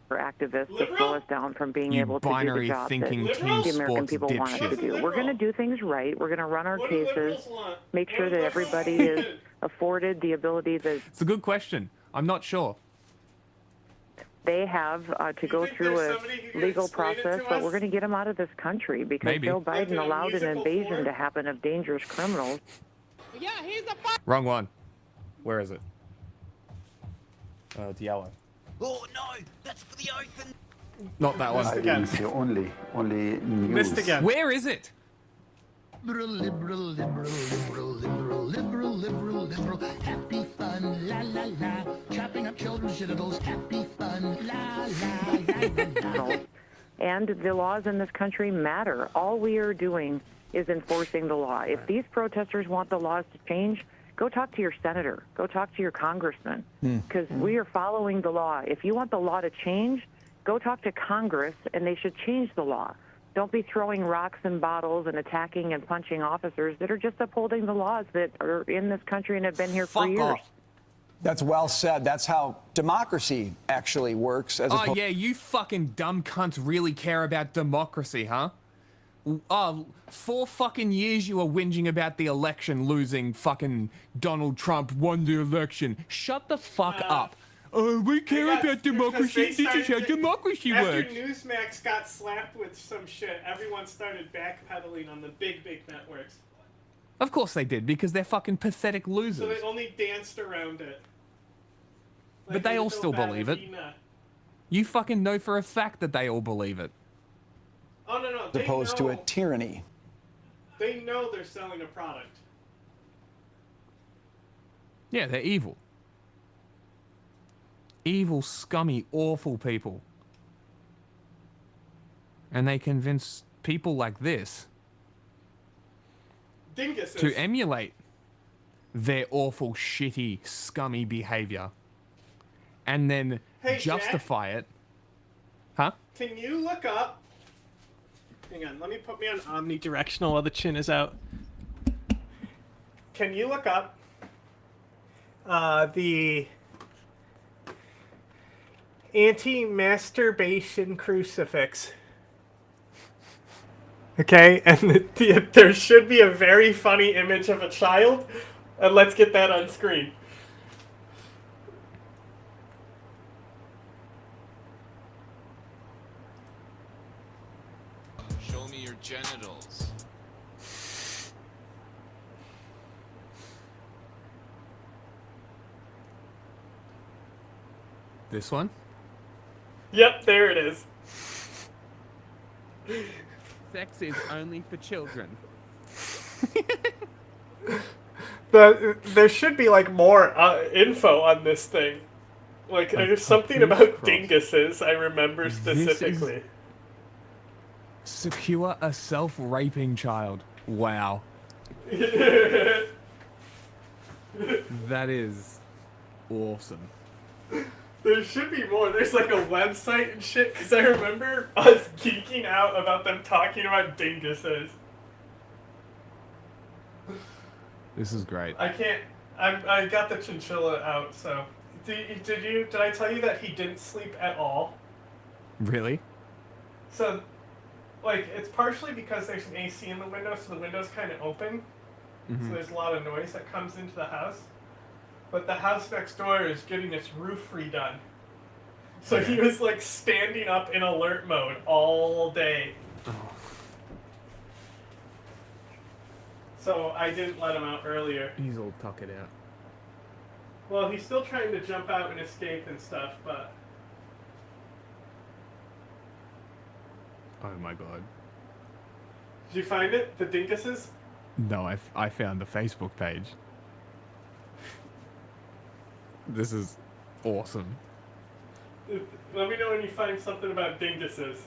For activists to slow us down from being able to do the binary job that thinking the team American sports people want us to dipshit. do. We're going to do things right. We're going to run our cases, make sure that everybody is afforded the ability to... It's a good question. I'm not sure. They have to go through a legal process, but we're going to get them out of this country because Maybe. Joe Biden allowed an invasion to happen of dangerous criminals. Yeah, he's a Wrong one. Where is it? It's yellow. Oh no, that's for the oath. Not that one. Only news. Missed again. Where is it? Liberal, liberal, liberal, liberal, liberal, liberal, liberal, liberal, happy fun, la la la, chopping up children's genitals, happy fun, la la la la. And the laws in this country matter. All we are doing is enforcing the law. If these protesters want the laws to change, go talk to your senator. Go talk to your congressman. Because we are following the law. If you want the law to change, go talk to Congress, and they should change the law. Don't be throwing rocks and bottles and attacking and punching officers that are just upholding the laws that are in this country and have been here for years. Off. That's well said. That's how democracy actually works. As Oh, yeah, you fucking dumb cunts really care about democracy, huh? 4 fucking years you were whinging about the election losing. Fucking Donald Trump won the election. Shut the fuck up. Oh, we care about democracy. This is how democracy works. After Newsmax got slapped with some shit, everyone started backpedaling on the big networks. Of course they did, because they're fucking pathetic So losers. they only danced around it. But they all still believe it. You fucking know for a fact that they all believe it. Oh, no, As opposed to a tyranny. They know they're selling a product. Yeah, they're evil. Evil, scummy, awful people. And they convince people like this Dinguses. to emulate their awful, shitty, scummy behavior. And then Hey, justify it. Huh? Can you look up? Hang on, let me put me on omnidirectional while the chin is out. Can you look up the anti-masturbation crucifix? Okay, and there should be a very funny image of a child, and let's get that on screen. Show me your genitals. This one? Yep, there it is. Sex is only for children. There should be like more info on this thing. Like there's something about dinguses I remember specifically. Secure a self-raping child. Wow. That is awesome. There should be more. There's like a website and shit, because I remember us geeking out about them talking about dinguses. This is great. I got the chinchilla out, so. Did I tell you that he didn't sleep at all? Really? So, like, it's partially because there's an AC in the window, so the window's kind of open. Mhm. So there's a lot of noise that comes into the house. But the house next door is getting its roof redone. So he was like standing up in alert mode all day. So I didn't let him out earlier. He's all tuckered out. Well, he's still trying to jump out and escape and stuff, but... Oh my god. Did you find it? The dinguses? No, I found the Facebook page. This is awesome. Let me know when you find something about dinguses.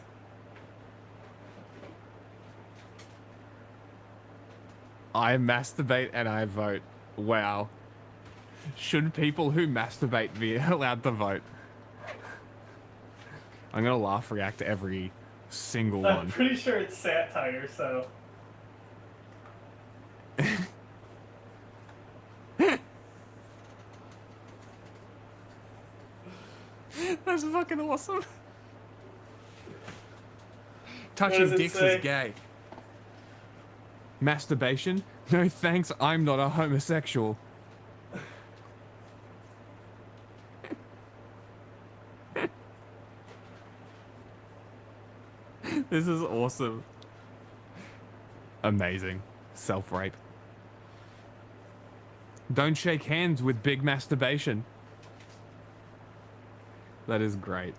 I masturbate and I vote. Wow. Should people who masturbate be allowed to vote? I'm gonna laugh react to every single I'm one. pretty sure it's satire, so... That's fucking awesome. What Touching does it dicks say? is gay. Masturbation? No thanks, I'm not a homosexual. This is awesome. Amazing. Self-rape. Don't shake hands with big masturbation. That is great.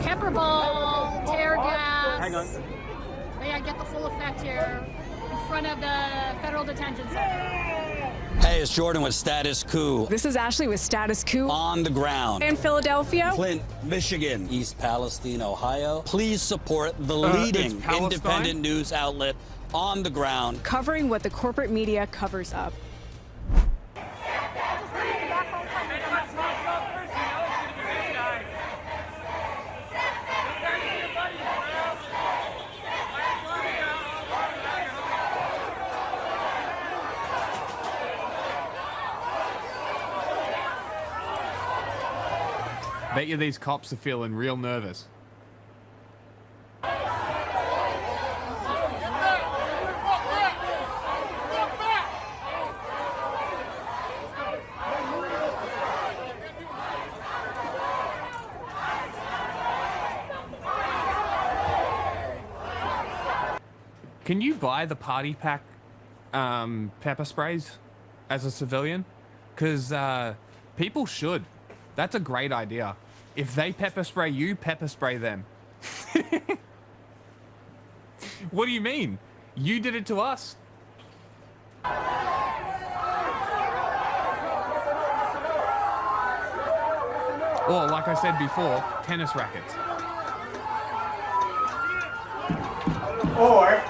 Pepper ball, tear gas. Hang on. May I get the full effect here in front of the federal detention center? Hey, it's Jordan with Status Coup. This is Ashley with Status Coup. On the ground. In Philadelphia. Flint, Michigan. East Palestine, Ohio. Please support the leading independent news outlet on the ground. Covering what the corporate media covers up. Bet you these cops are feeling real nervous. Can you buy the party pack pepper sprays as a civilian? Because people should. That's a great idea. If they pepper spray you, pepper spray them. What do you mean? You did it to us. Or, like I said before, tennis rackets. Or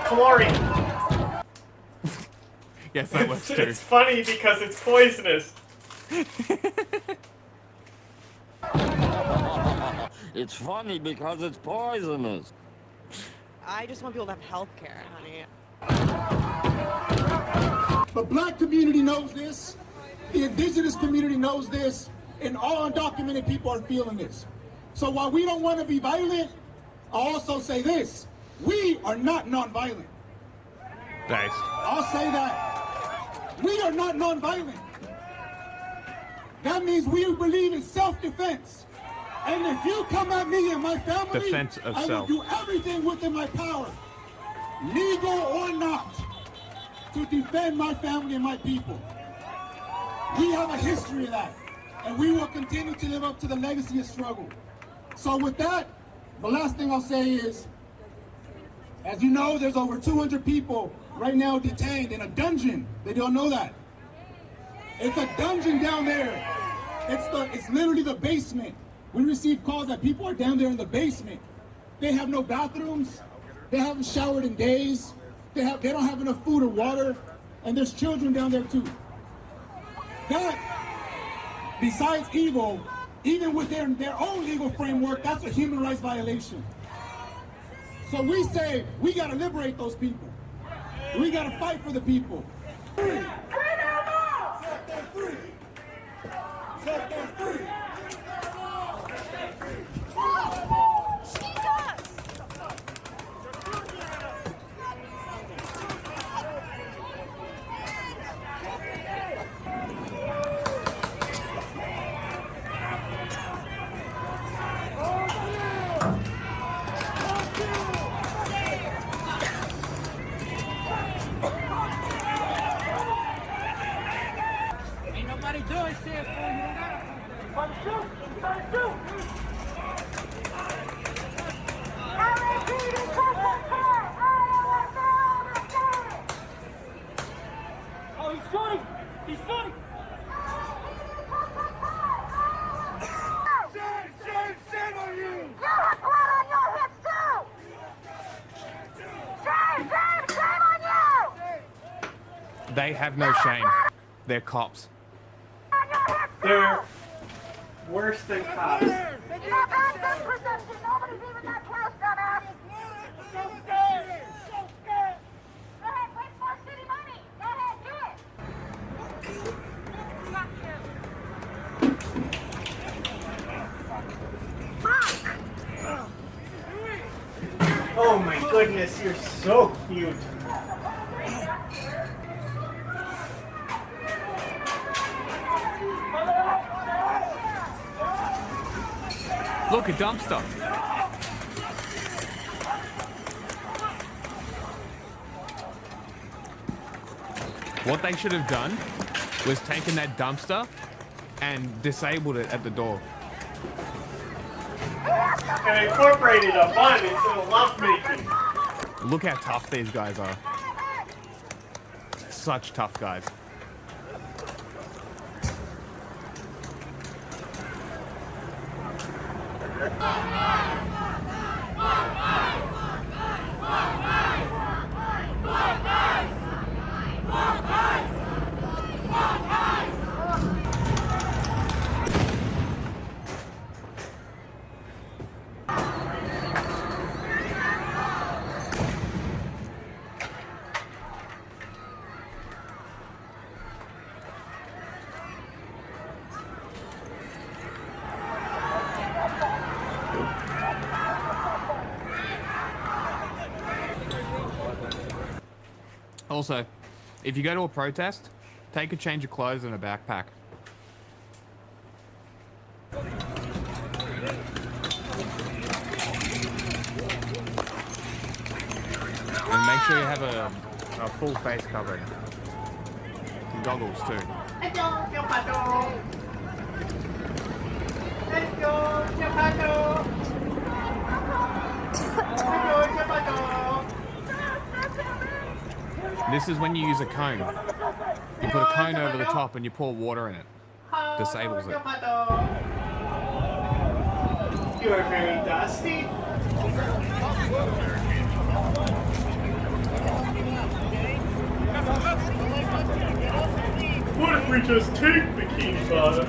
chlorine. Yes, that works too. It's funny because it's poisonous. It's funny because it's poisonous. I just want people to have health care, honey. The black community knows this, the indigenous community knows this, and all undocumented people are feeling this. So while we don't want to be violent, I also say this: we are not nonviolent. Thanks. I'll say that. We are not nonviolent. That means we believe in self-defense. And if you come at me and my family, Defense of I will self. do everything within my power, legal or not, to defend my family and my people. We have a history of that, and we will continue to live up to the legacy of struggle. So with that, the last thing I'll say is, as you know, there's over 200 people right now detained in a dungeon. They don't know that. It's a dungeon down there. It's literally the basement. We receive calls that people are down there in the basement. They have no bathrooms. They haven't showered in days. They don't have enough food or water. And there's children down there too. That, besides evil, even within their own legal framework, that's a human rights violation. So we say, we gotta liberate those people. We gotta fight for the people. Free. Set them free. Set them free. Ain't nobody doing shit for you. Oh, he's shooting! He's shooting! Shame on you! You have blood on your hips too! Shame on you! They have no shame. They're cops. They're worse than cops. You have access perception! Nobody's even that close, dumbass! So scared! So scared! Go ahead, wait for city money! Go ahead, do it! Oh my goodness, you're so cute. Look, a dumpster. What they should have done was taken that dumpster and disabled it at the door. And incorporated a bun into the lovemaking. Look how tough these guys are. Such tough guys. Also, if you go to a protest, take a change of clothes and a backpack. And make sure you have a full face covering. And goggles too. This is when you use a cone. You put a cone over the top and you pour water in it. Disables it. You are very dusty. What if we just take Bikini Bottom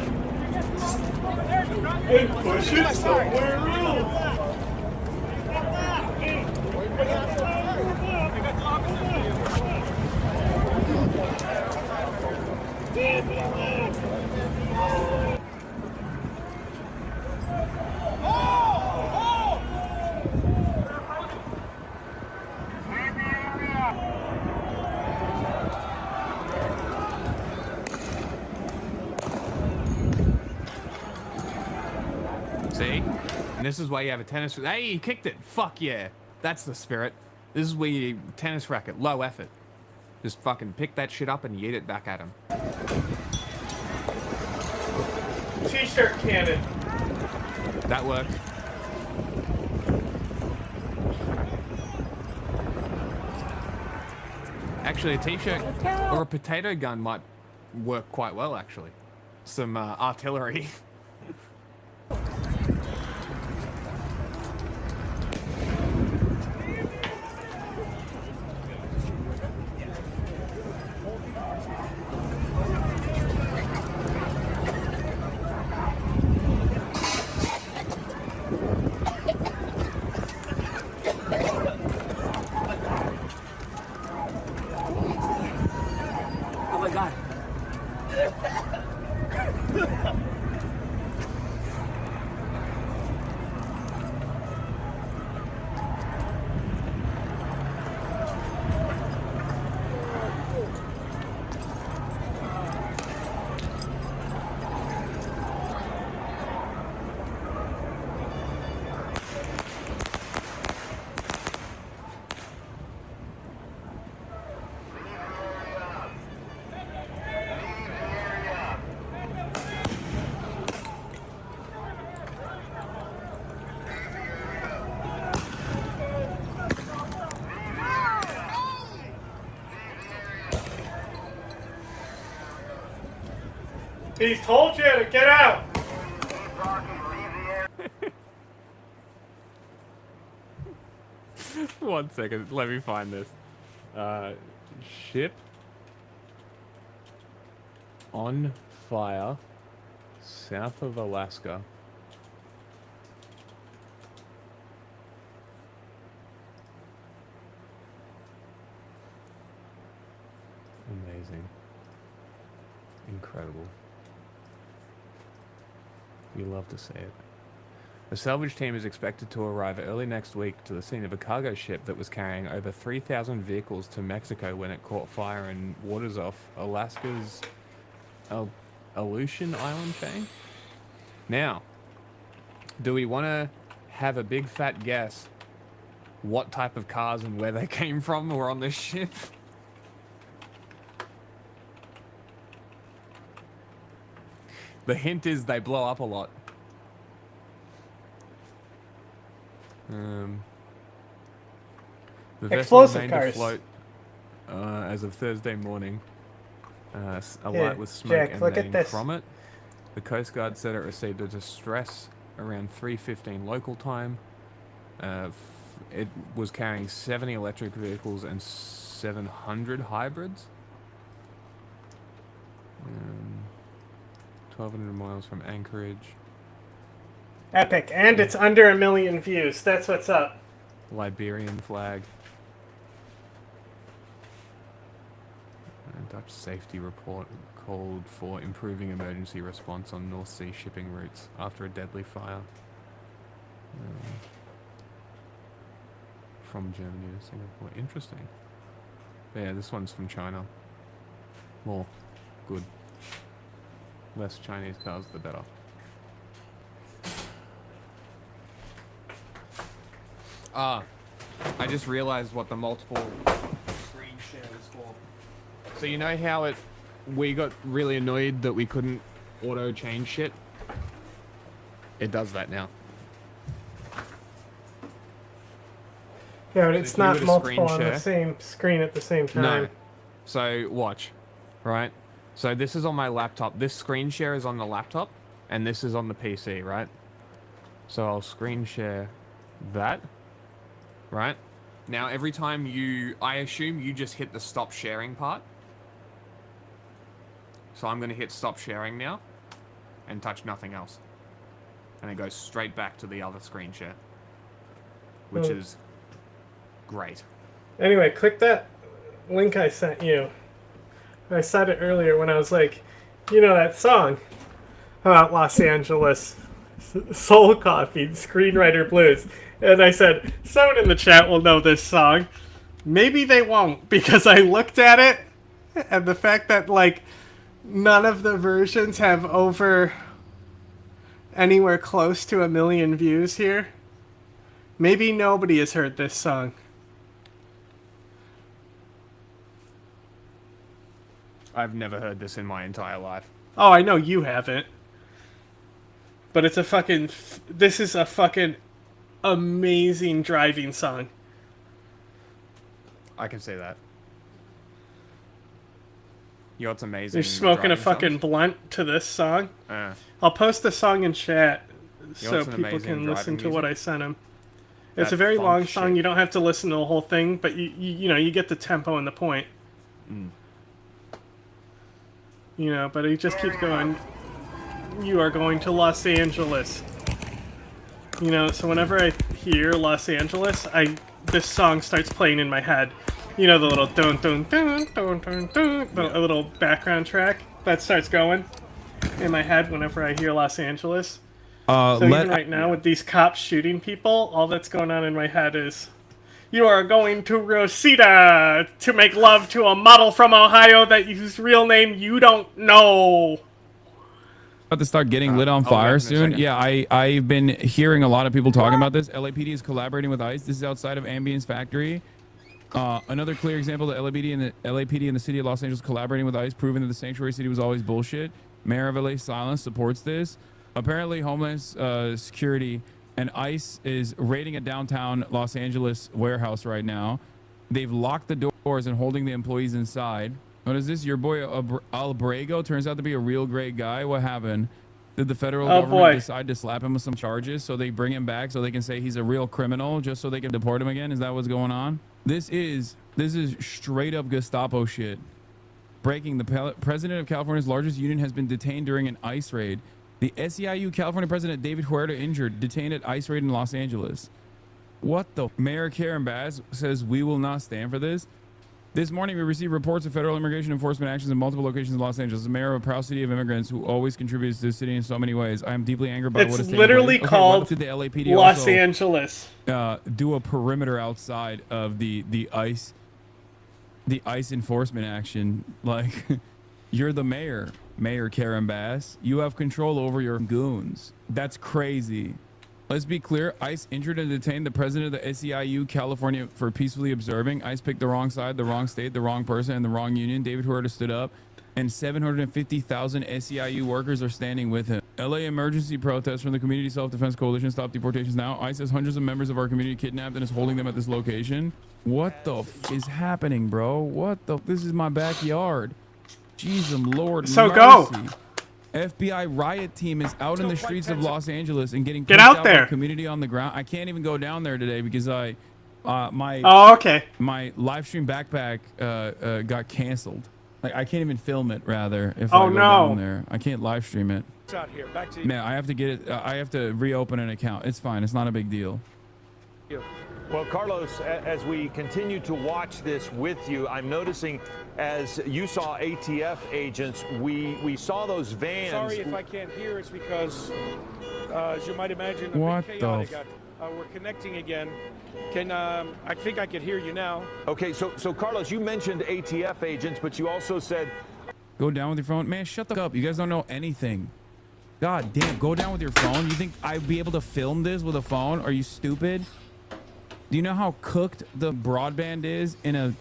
and push it somewhere else? See? And this is why you have a tennis... Hey, he kicked it! Fuck yeah! That's the spirit. This is where you tennis racket, low effort. Just fucking pick that shit up and yeet it back at him. T-shirt cannon. That worked. Actually, a t-shirt or a potato gun might work quite well, actually. Some artillery. Oh my god. He's told you to get out. One second, let me find this. Ship on fire south of Alaska. Amazing. Incredible. You love to see it. A salvage team is expected to arrive early next week to the scene of a cargo ship that was carrying over 3,000 vehicles to Mexico when it caught fire in waters off Alaska's Aleutian Island chain. Now, do we want to have a big fat guess what type of cars and where they came from were on this ship? The hint is they blow up a lot. The vessel remained afloat as of Thursday morning. Alight with smoke emanating from it. The Coast Guard said it received a distress around 3:15 local time. It was carrying 70 electric vehicles and 700 hybrids. 1,200 miles from Anchorage. Epic, and it's under 1 million views. That's what's up. Liberian flag. Dutch safety report called for improving emergency response on North Sea shipping routes after a deadly fire. From Germany to Singapore. Interesting. But yeah, this one's from China. More good. Less Chinese cars, the better. I just realized what the multiple screen share is for. So you know how we got really annoyed that we couldn't auto change shit? It does that now. Yeah, but it's not multiple on the same screen at the same time. No. So watch, right? So this is on my laptop. This screen share is on the laptop, and this is on the PC, right? So I'll screen share that, right? Now every time I assume you just hit the stop sharing part. So I'm going to hit stop sharing now and touch nothing else. And it goes straight back to the other screen share, which is great. Anyway, click that link I sent you. I said it earlier when I was like, you know that song about Los Angeles soul coffee, screenwriter blues. And I said, someone in the chat will know this song. Maybe they won't, because I looked at it and the fact that like none of the versions have over anywhere close to 1 million views here. Maybe nobody has heard this song. I've never heard this in my entire life. Oh, I know you haven't. But it's a fucking... This is a fucking amazing driving song. I can say that. You know what's amazing? You're smoking a fucking blunt to this song. I'll post the song in chat so people can listen to what I sent them. It's a very long song. You don't have to listen to the whole thing, but you know, you get the tempo and the point. You know, but it just keeps going. You are going to Los Angeles. You know, so whenever I hear Los Angeles, this song starts playing in my head. You know, the little dun dun dun dun dun dun, a little background track that starts going in my head whenever I hear Los Angeles. So even right now with these cops shooting people, all that's going on in my head is, you are going to Rosita to make love to a model from Ohio whose real name you don't know. About to start getting lit on fire soon. Yeah, I've been hearing a lot of people talking about this. LAPD is collaborating with ICE. This is outside of Ambience Factory. Another clear example: the LAPD and the city of Los Angeles collaborating with ICE, proving that the sanctuary city was always bullshit. Mayor of LA Silence supports this. Apparently, Homeland Security and ICE is raiding a downtown Los Angeles warehouse right now. They've locked the doors and holding the employees inside. What is this? Your boy Albrego turns out to be a real great guy. What happened? Did the federal government decide to slap him with some charges so they bring him back so they can say he's a real criminal just so they can deport him again? Is that what's going on? This is straight up Gestapo shit. Breaking: the president of California's largest union has been detained during an ICE raid. The SEIU California president David Huerta injured, detained at ICE raid in Los Angeles. What the? Mayor Karen Bass says we will not stand for this. This morning, we received reports of federal immigration enforcement actions in multiple locations in Los Angeles. The mayor of a proud city of immigrants who always contributes to the city in so many ways. I am deeply angered by what is It's taking literally place. called Did the LAPD Los also, Angeles. do a perimeter outside of the ICE enforcement action? Like, you're the mayor, Mayor Karen Bass. You have control over your goons. That's crazy. Let's be clear. ICE injured and detained the president of the SEIU California for peacefully observing. ICE picked the wrong side, the wrong state, the wrong person, and the wrong union. David Huerta stood up, and 750,000 SEIU workers are standing with him. LA emergency protests from the Community Self-Defense Coalition stop deportations now. ICE has hundreds of members of our community kidnapped and is holding them at this location. What the f is happening, bro? What the? This is my backyard. Jesus Lord. So mercy. go. FBI riot team is out in the streets of Los Angeles and getting Get pushed out there. by community on the ground. I can't even go down there today because my my live stream backpack got canceled. Like, I can't even film it rather if I go down there. I can't live stream it. Out here. Back to you. Man, I have to get it. I have to reopen an account. It's fine. It's not a big deal. Well, Carlos, as we continue to watch this with you, I'm noticing as you saw ATF agents, we saw those vans. Sorry if I can't hear. It's because, as you might imagine, a What bit the chaotic. We're connecting again. I think I can hear you now. Okay, so Carlos, you mentioned ATF agents, but you also said, Go down with your phone. Man, shut the fuck up. You guys don't know anything. God damn, go down with your phone. You think I'd be able to film this with a phone? Are you stupid? Do you know how cooked the broadband is in a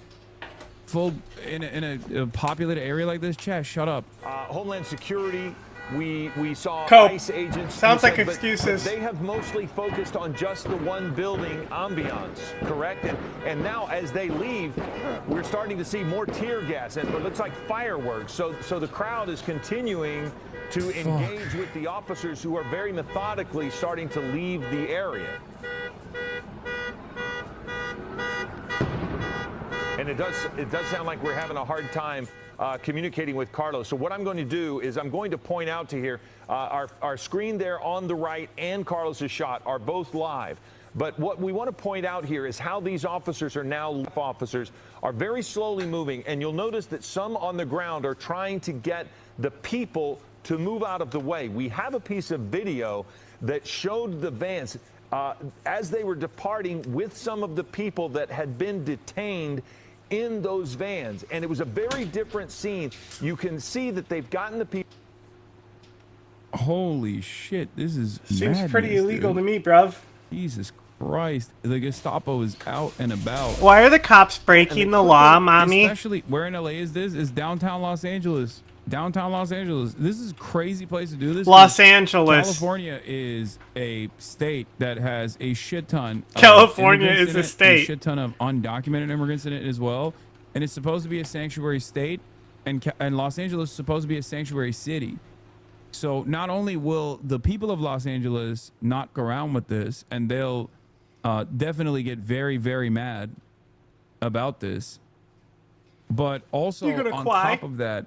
populated area like this? Chad, shut up. Homeland Security, we saw Cope. ICE agents. Sounds like but excuses. they have mostly focused on just the one building ambiance, correct? And now as they leave, we're starting to see more tear gas and it looks like fireworks. So the crowd is continuing to engage with the officers who are very methodically starting to leave the area. And it does sound like we're having a hard time communicating with Carlos. So what I'm going to do is I'm going to point out to here, our screen there on the right and Carlos's shot are both live. But what we want to point out here is how these officers are very slowly moving. And you'll notice that some on the ground are trying to get the people to move out of the way. We have a piece of video that showed the vans as they were departing with some of the people that had been detained in those vans. And it was a very different scene. You can see that they've gotten the people. Holy shit, this is Seems madness, pretty illegal dude. to me, bruv. Jesus Christ. The Gestapo is out and about. Why are the cops breaking the law, mommy? Especially, where in LA is this? Is downtown Los Angeles. Downtown Los Angeles. This is a crazy place to do this. Los Angeles. California is a state that has a shit ton of California immigrants is in a it, state. a shit ton of undocumented immigrants in it as well. And it's supposed to be a sanctuary state, and Los Angeles is supposed to be a sanctuary city. So not only will the people of Los Angeles knock around with this, and they'll definitely get very, very mad about this, but also on top of that,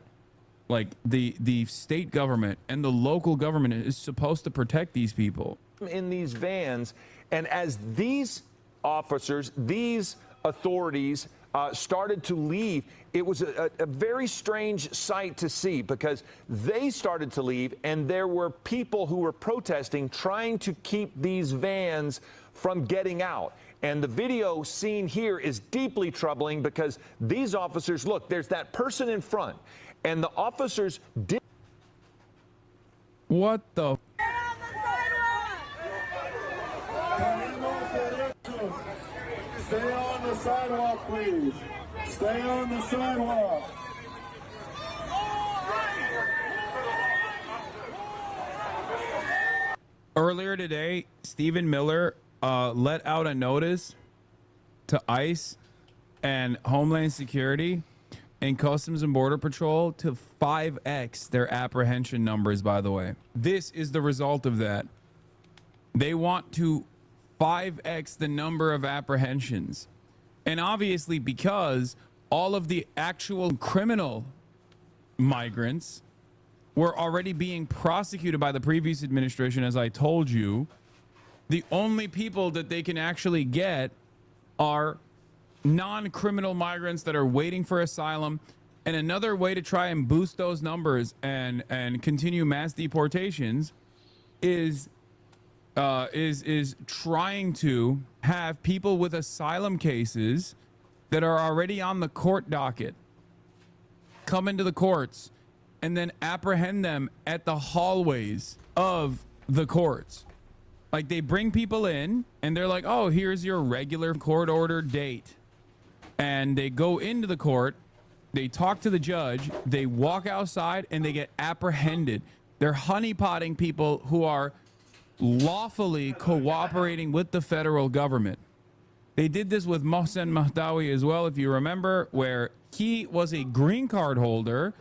like the state government and the local government is supposed to protect these people. In these vans, and as these officers, these authorities started to leave, it was a very strange sight to see, because they started to leave and there were people who were protesting, trying to keep these vans from getting out. And the video seen here is deeply troubling, because these officers, look, there's that person in front, and the officers did. What the? Stay on the sidewalk, please. Stay on the sidewalk. Earlier today, Stephen Miller let out a notice to ICE and Homeland Security and Customs and Border Patrol to 5x their apprehension numbers, by the way. This is the result of that. They want to 5x the number of apprehensions. And obviously, because all of the actual criminal migrants were already being prosecuted by the previous administration, as I told you, the only people that they can actually get are non-criminal migrants that are waiting for asylum. And another way to try and boost those numbers and continue mass deportations is trying to have people with asylum cases that are already on the court docket come into the courts and then apprehend them at the hallways of the courts. Like, they bring people in and they're like, oh, here's your regular court order date. And they go into the court, they talk to the judge, they walk outside, and they get apprehended. They're honeypotting people who are lawfully cooperating with the federal government. They did this with Mohsen Mahdawi as well, if you remember, where he was a green card holder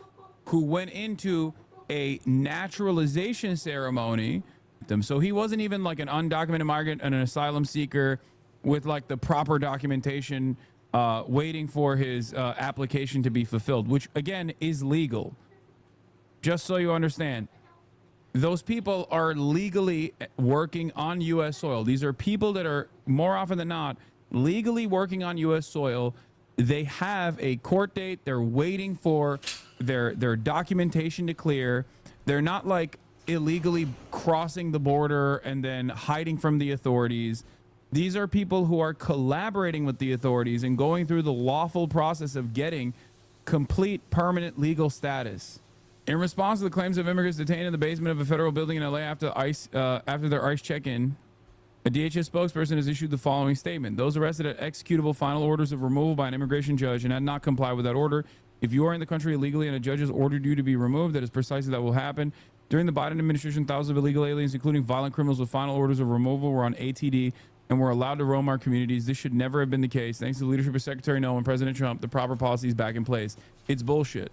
who went into a naturalization ceremony. So he wasn't even like an undocumented migrant and an asylum seeker with like the proper documentation, waiting for his application to be fulfilled, which again is legal. Just so you understand, those people are legally working on U.S. soil. These are people that are more often than not legally working on U.S. soil. They have a court date. They're waiting for their documentation to clear. They're not like illegally crossing the border and then hiding from the authorities. These are people who are collaborating with the authorities and going through the lawful process of getting complete permanent legal status. In response to the claims of immigrants detained in the basement of a federal building in LA after their ICE check-in, a DHS spokesperson has issued the following statement. Those arrested at executable final orders of removal by an immigration judge and had not complied with that order. If you are in the country illegally and a judge has ordered you to be removed, that is precisely that will happen. During the Biden administration, thousands of illegal aliens, including violent criminals with final orders of removal, were on ATD and were allowed to roam our communities. This should never have been the case. Thanks to the leadership of Secretary Noem and President Trump, the proper policy is back in place. It's bullshit.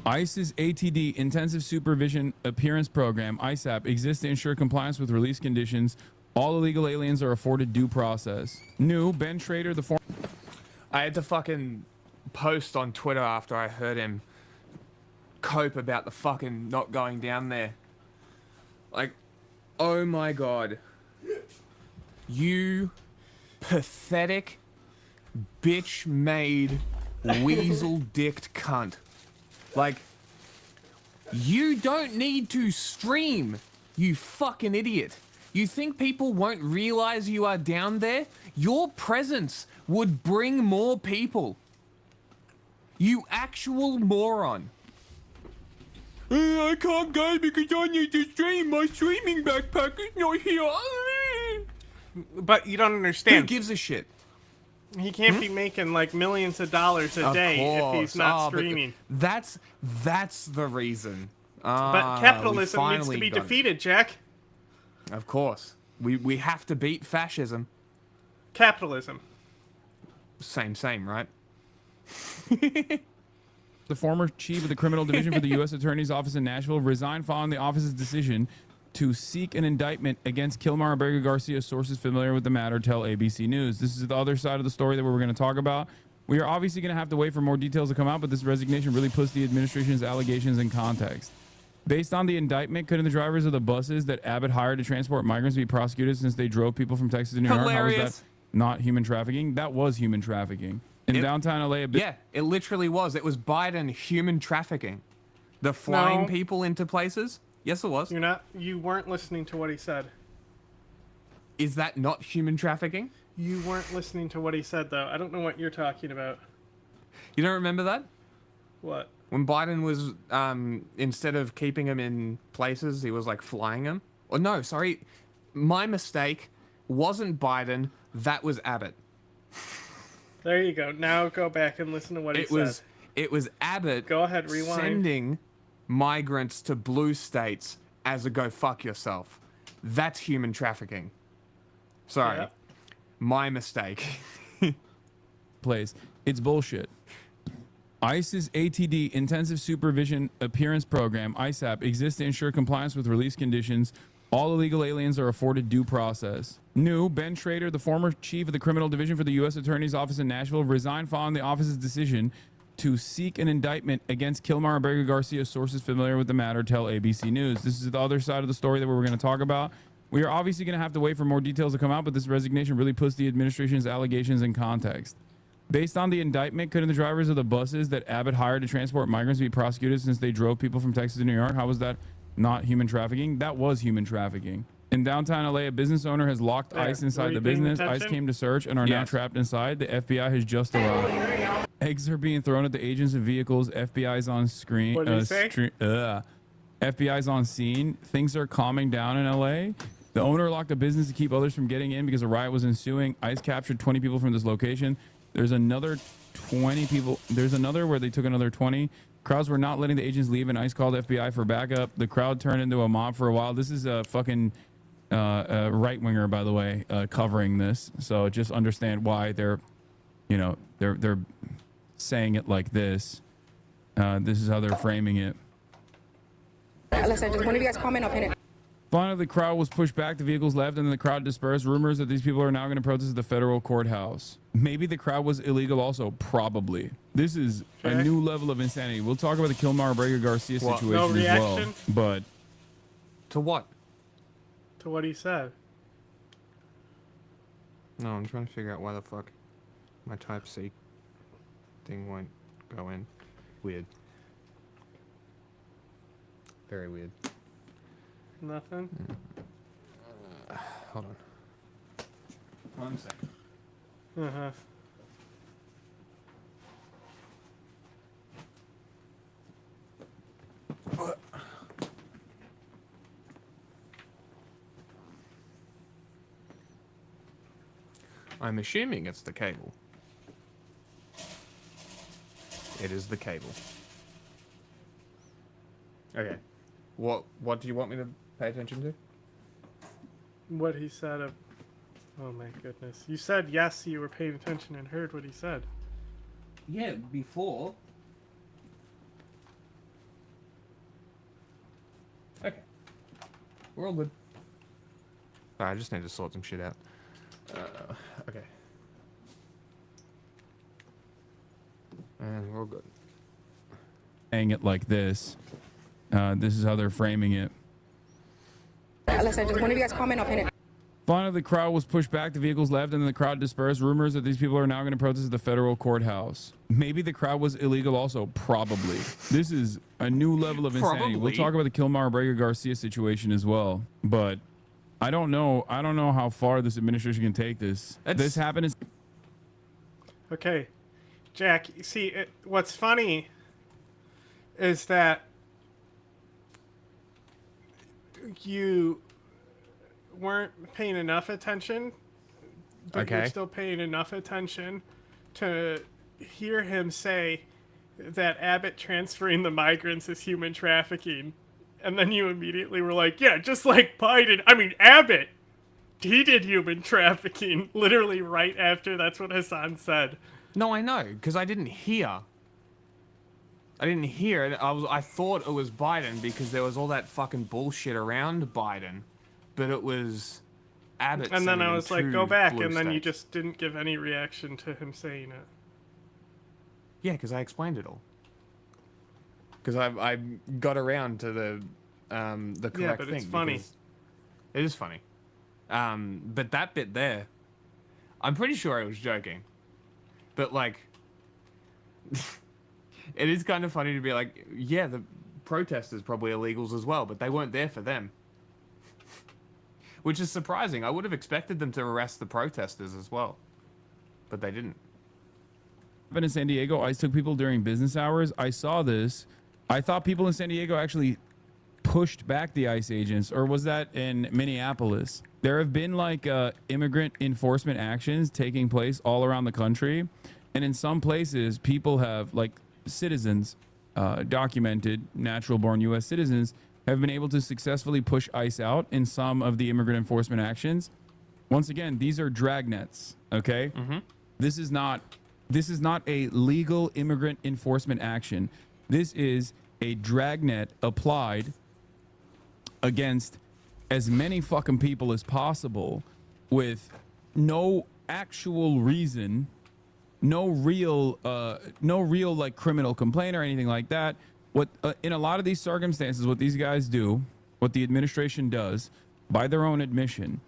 ICE's ATD, Intensive Supervision Appearance Program, ISAP, exists to ensure compliance with release conditions. All illegal aliens are afforded due process. New, Ben Schrader, the former... I had to fucking post on Twitter after I heard him cope about the fucking not going down there. Like, oh my god. You pathetic, bitch-made, weasel-dicked cunt. Like, you don't need to stream, you fucking idiot. You think people won't realize you are down there? Your presence would bring more people. You actual moron. I can't go because I need to stream. My streaming backpack is not here. But you don't understand. Who gives a shit? He can't be making like millions of dollars a day if he's not streaming. That's the reason. But capitalism needs to be defeated, Jack. Of course. We have to beat fascism. Capitalism. Same, right? The former chief of the criminal division for the U.S. Attorney's Office in Nashville resigned following the office's decision to seek an indictment against Kilmar Abrego Garcia. Sources familiar with the matter tell ABC News. This is the other side of the story that we're going to talk about. We are obviously going to have to wait for more details to come out, but this resignation really puts the administration's allegations in context. Based on the indictment, couldn't the drivers of the buses that Abbott hired to transport migrants be prosecuted since they drove people from Texas to New York? How is that not human trafficking? That was human trafficking. In downtown LA, yeah, it literally was. It was Biden human trafficking. The flying people into places? Yes, it was. You weren't listening to what he said. Is that not human trafficking? You weren't listening to what he said, though. I don't know what you're talking about. You don't remember that? What? When Biden was, instead of keeping him in places, he was like flying him. Or no, sorry, my mistake. Wasn't Biden, that was Abbott. There you go. Now go back and listen to what he said. It was Abbott. Go ahead, rewind. Sending migrants to blue states as a go fuck yourself. That's human trafficking. Sorry. Yeah. My mistake. Place. It's bullshit. ICE's ATD, Intensive Supervision Appearance Program, ISAP, exists to ensure compliance with release conditions. All illegal aliens are afforded due process. New, Ben Schrader, the former chief of the criminal division for the U.S. Attorney's Office in Nashville, resigned following the office's decision to seek an indictment against Kilmar Abrego Garcia. Sources familiar with the matter tell ABC News. This is the other side of the story that we're going to talk about. We are obviously going to have to wait for more details to come out, but this resignation really puts the administration's allegations in context. Based on the indictment, couldn't the drivers of the buses that Abbott hired to transport migrants be prosecuted since they drove people from Texas to New York? How was that not human trafficking? That was human trafficking. In downtown LA, a business owner has locked ICE inside the business. ICE came to search and are now trapped inside. The FBI has just arrived. Eggs are being thrown at the agents and vehicles. FBI's on screen. What did you say? FBI's on scene. Things are calming down in LA. The owner locked a business to keep others from getting in because a riot was ensuing. ICE captured 20 people from this location. There's another 20 people. There's another where they took another 20. Crowds were not letting the agents leave, and ICE called FBI for backup. The crowd turned into a mob for a while. This is a fucking right-winger, by the way, covering this. So just understand why they're saying it like this. This is how they're framing it. Listen, just one of you guys comment up in it. Finally, the crowd was pushed back, the vehicles left, and then the crowd dispersed. Rumors that these people are now going to protest at the federal courthouse. Maybe the crowd was illegal also. Probably. This is a new level of insanity. We'll talk about the Kilmar Braga Garcia situation as well. But to what? To what he said. No, I'm trying to figure out why the fuck my Type-C thing won't go in. Weird. Very weird. Nothing? Hold on. 1 second. Uh-huh. I'm assuming it's the cable. It is the cable. Okay. What do you want me to pay attention to? What he said of... Oh my goodness. You said yes, you were paying attention and heard what he said. Yeah, before. Okay. We're all good. I just need to sort some shit out. Okay. And we're all good. Saying it like this. This is how they're framing it. Listen, just one of you guys comment up in it. Finally, the crowd was pushed back, the vehicles left, and then the crowd dispersed. Rumors that these people are now going to protest at the federal courthouse. Maybe the crowd was illegal also. Probably. This is a new level of insanity. We'll talk about the Kilmar Braga Garcia situation as well. But I don't know how far this administration can take this. This happened. Okay. Jack, see, what's funny is that you weren't paying enough attention, but you're still paying enough attention to hear him say that Abbott transferring the migrants is human trafficking. And then you immediately were like, yeah, just like Biden. I mean, Abbott, he did human trafficking literally right after that's what Hassan said. No, I know, because I didn't hear. I didn't hear it. I thought it was Biden because there was all that fucking bullshit around Biden, but it was Abbott. And then I was like, go back, and then you states. just didn't give any reaction to him saying it. Yeah, because I explained it all. Because I got around to the correct thing. Yeah, but it's funny. It is funny. But that bit there, I'm pretty sure I was joking. But like, it is kind of funny to be like, yeah, the protesters probably illegals as well, but they weren't there for them. Which is surprising. I would have expected them to arrest the protesters as well, but they didn't. In San Diego, ICE took people during business hours. I saw this. I thought people in San Diego actually pushed back the ICE agents, or was that in Minneapolis? There have been like immigrant enforcement actions taking place all around the country. And in some places, people have, like citizens, documented, natural-born U.S. citizens, have been able to successfully push ICE out in some of the immigrant enforcement actions. Once again, these are dragnets, okay? Mm-hmm. This is not a legal immigrant enforcement action. This is a dragnet applied against as many fucking people as possible with no actual reason, no real like criminal complaint or anything like that. What in a lot of these circumstances, what these guys do, what the administration does, by their own admission,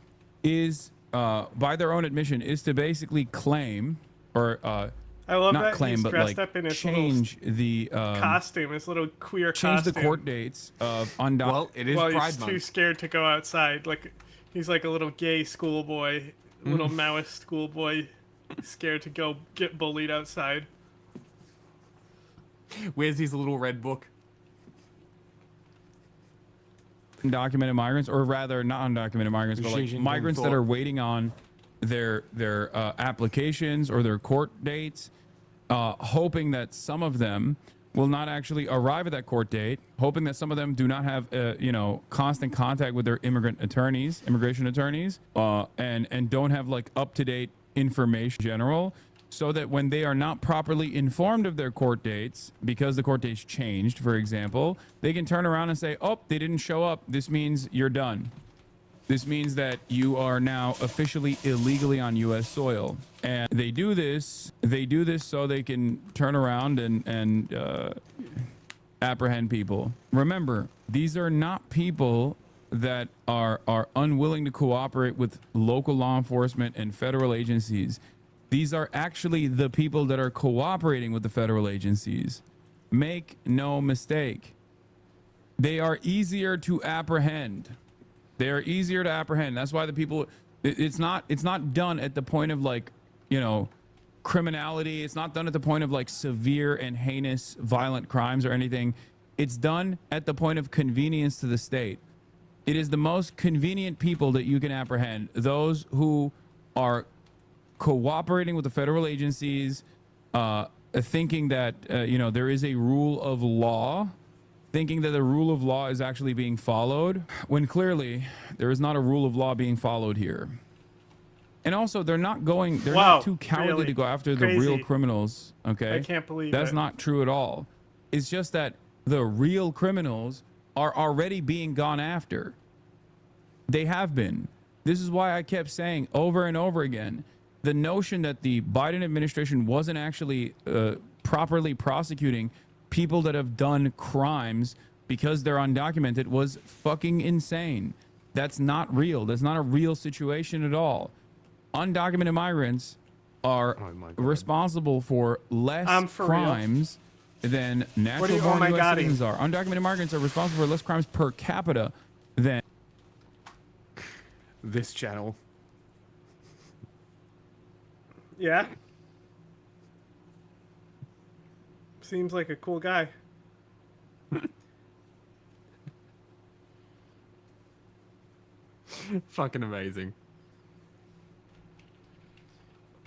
is to basically claim, or I love not that claim, he's but dressed like up in his change the costume, his little queer change costume. the court dates of undocumented. Well, it is Well, Pride he's Month. too scared to go outside. Like he's like a little gay schoolboy, little Maoist schoolboy, scared to go get bullied outside. Where's his little red book? Undocumented migrants, or rather not undocumented migrants, but like migrants that are waiting on their applications or their court dates, hoping that some of them will not actually arrive at that court date, hoping that some of them do not have constant contact with their immigration attorneys, and don't have like up-to-date information in general, so that when they are not properly informed of their court dates, because the court dates changed, for example, they can turn around and say, oh, they didn't show up. This means you're done. This means that you are now officially illegally on U.S. soil. And they do this so they can turn around and apprehend people. Remember, these are not people that are unwilling to cooperate with local law enforcement and federal agencies. These are actually the people that are cooperating with the federal agencies. Make no mistake. They are easier to apprehend. They are easier to apprehend. That's why the people, it's not done at the point of like, criminality. It's not done at the point of like severe and heinous violent crimes or anything. It's done at the point of convenience to the state. It is the most convenient people that you can apprehend. Those who are cooperating with the federal agencies, thinking that there is a rule of law, thinking that the rule of law is actually being followed, when clearly there is not a rule of law being followed here. And also, they're not too cowardly to go after the real criminals. Okay, I can't believe that's it. not true at all. It's just that the real criminals are already being gone after. They have been. This is why I kept saying over and over again, the notion that the Biden administration wasn't actually properly prosecuting people that have done crimes because they're undocumented was fucking insane. That's not real. That's not a real situation at all. Undocumented migrants are responsible for less crimes than natural-born U.S. citizens are. Undocumented migrants are responsible for less crimes per capita than this channel. Yeah. Seems like a cool guy. Fucking amazing.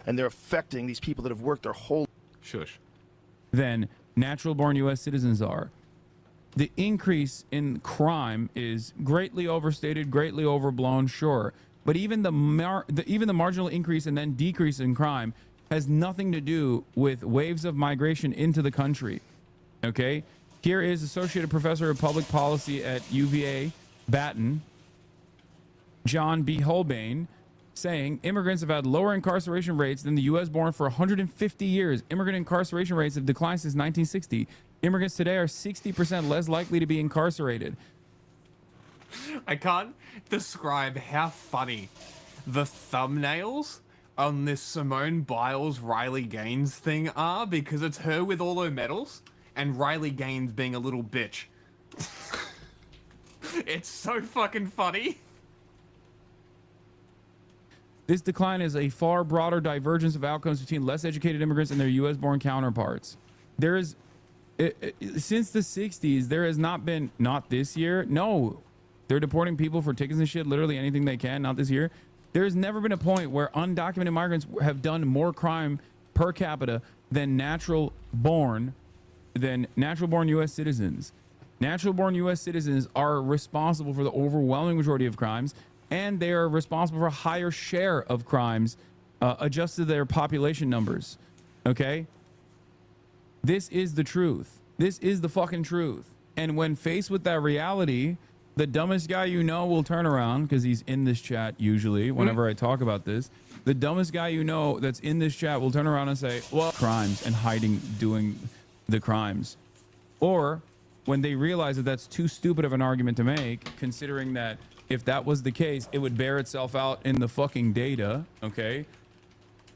And they're affecting these people that have worked their whole... Shush. Than natural-born U.S. citizens are. The increase in crime is greatly overstated, greatly overblown, sure. But even the marginal increase and then decrease in crime has nothing to do with waves of migration into the country. Okay? Here is Associate Professor of Public Policy at UVA, Baton, John B. Holbein, saying immigrants have had lower incarceration rates than the U.S. born for 150 years. Immigrant incarceration rates have declined since 1960. Immigrants today are 60% less likely to be incarcerated. I can't describe how funny the thumbnails on this Simone Biles Riley Gaines thing are, because it's her with all her medals and Riley Gaines being a little bitch. It's so fucking funny. This decline is a far broader divergence of outcomes between less educated immigrants and their U.S.-born counterparts. There is, since the 60s, there has not been, not this year, no, they're deporting people for tickets and shit, literally anything they can, not this year. There's never been a point where undocumented migrants have done more crime per capita than natural-born U.S. citizens. Natural-born U.S. citizens are responsible for the overwhelming majority of crimes, and they are responsible for a higher share of crimes adjusted to their population numbers. Okay? This is the truth. This is the fucking truth. And when faced with that reality, the dumbest guy you know will turn around, because he's in this chat usually whenever I talk about this. The dumbest guy you know that's in this chat will turn around and say, well, crimes, and hiding doing the crimes. Or when they realize that that's too stupid of an argument to make, considering that if that was the case, it would bear itself out in the fucking data, okay?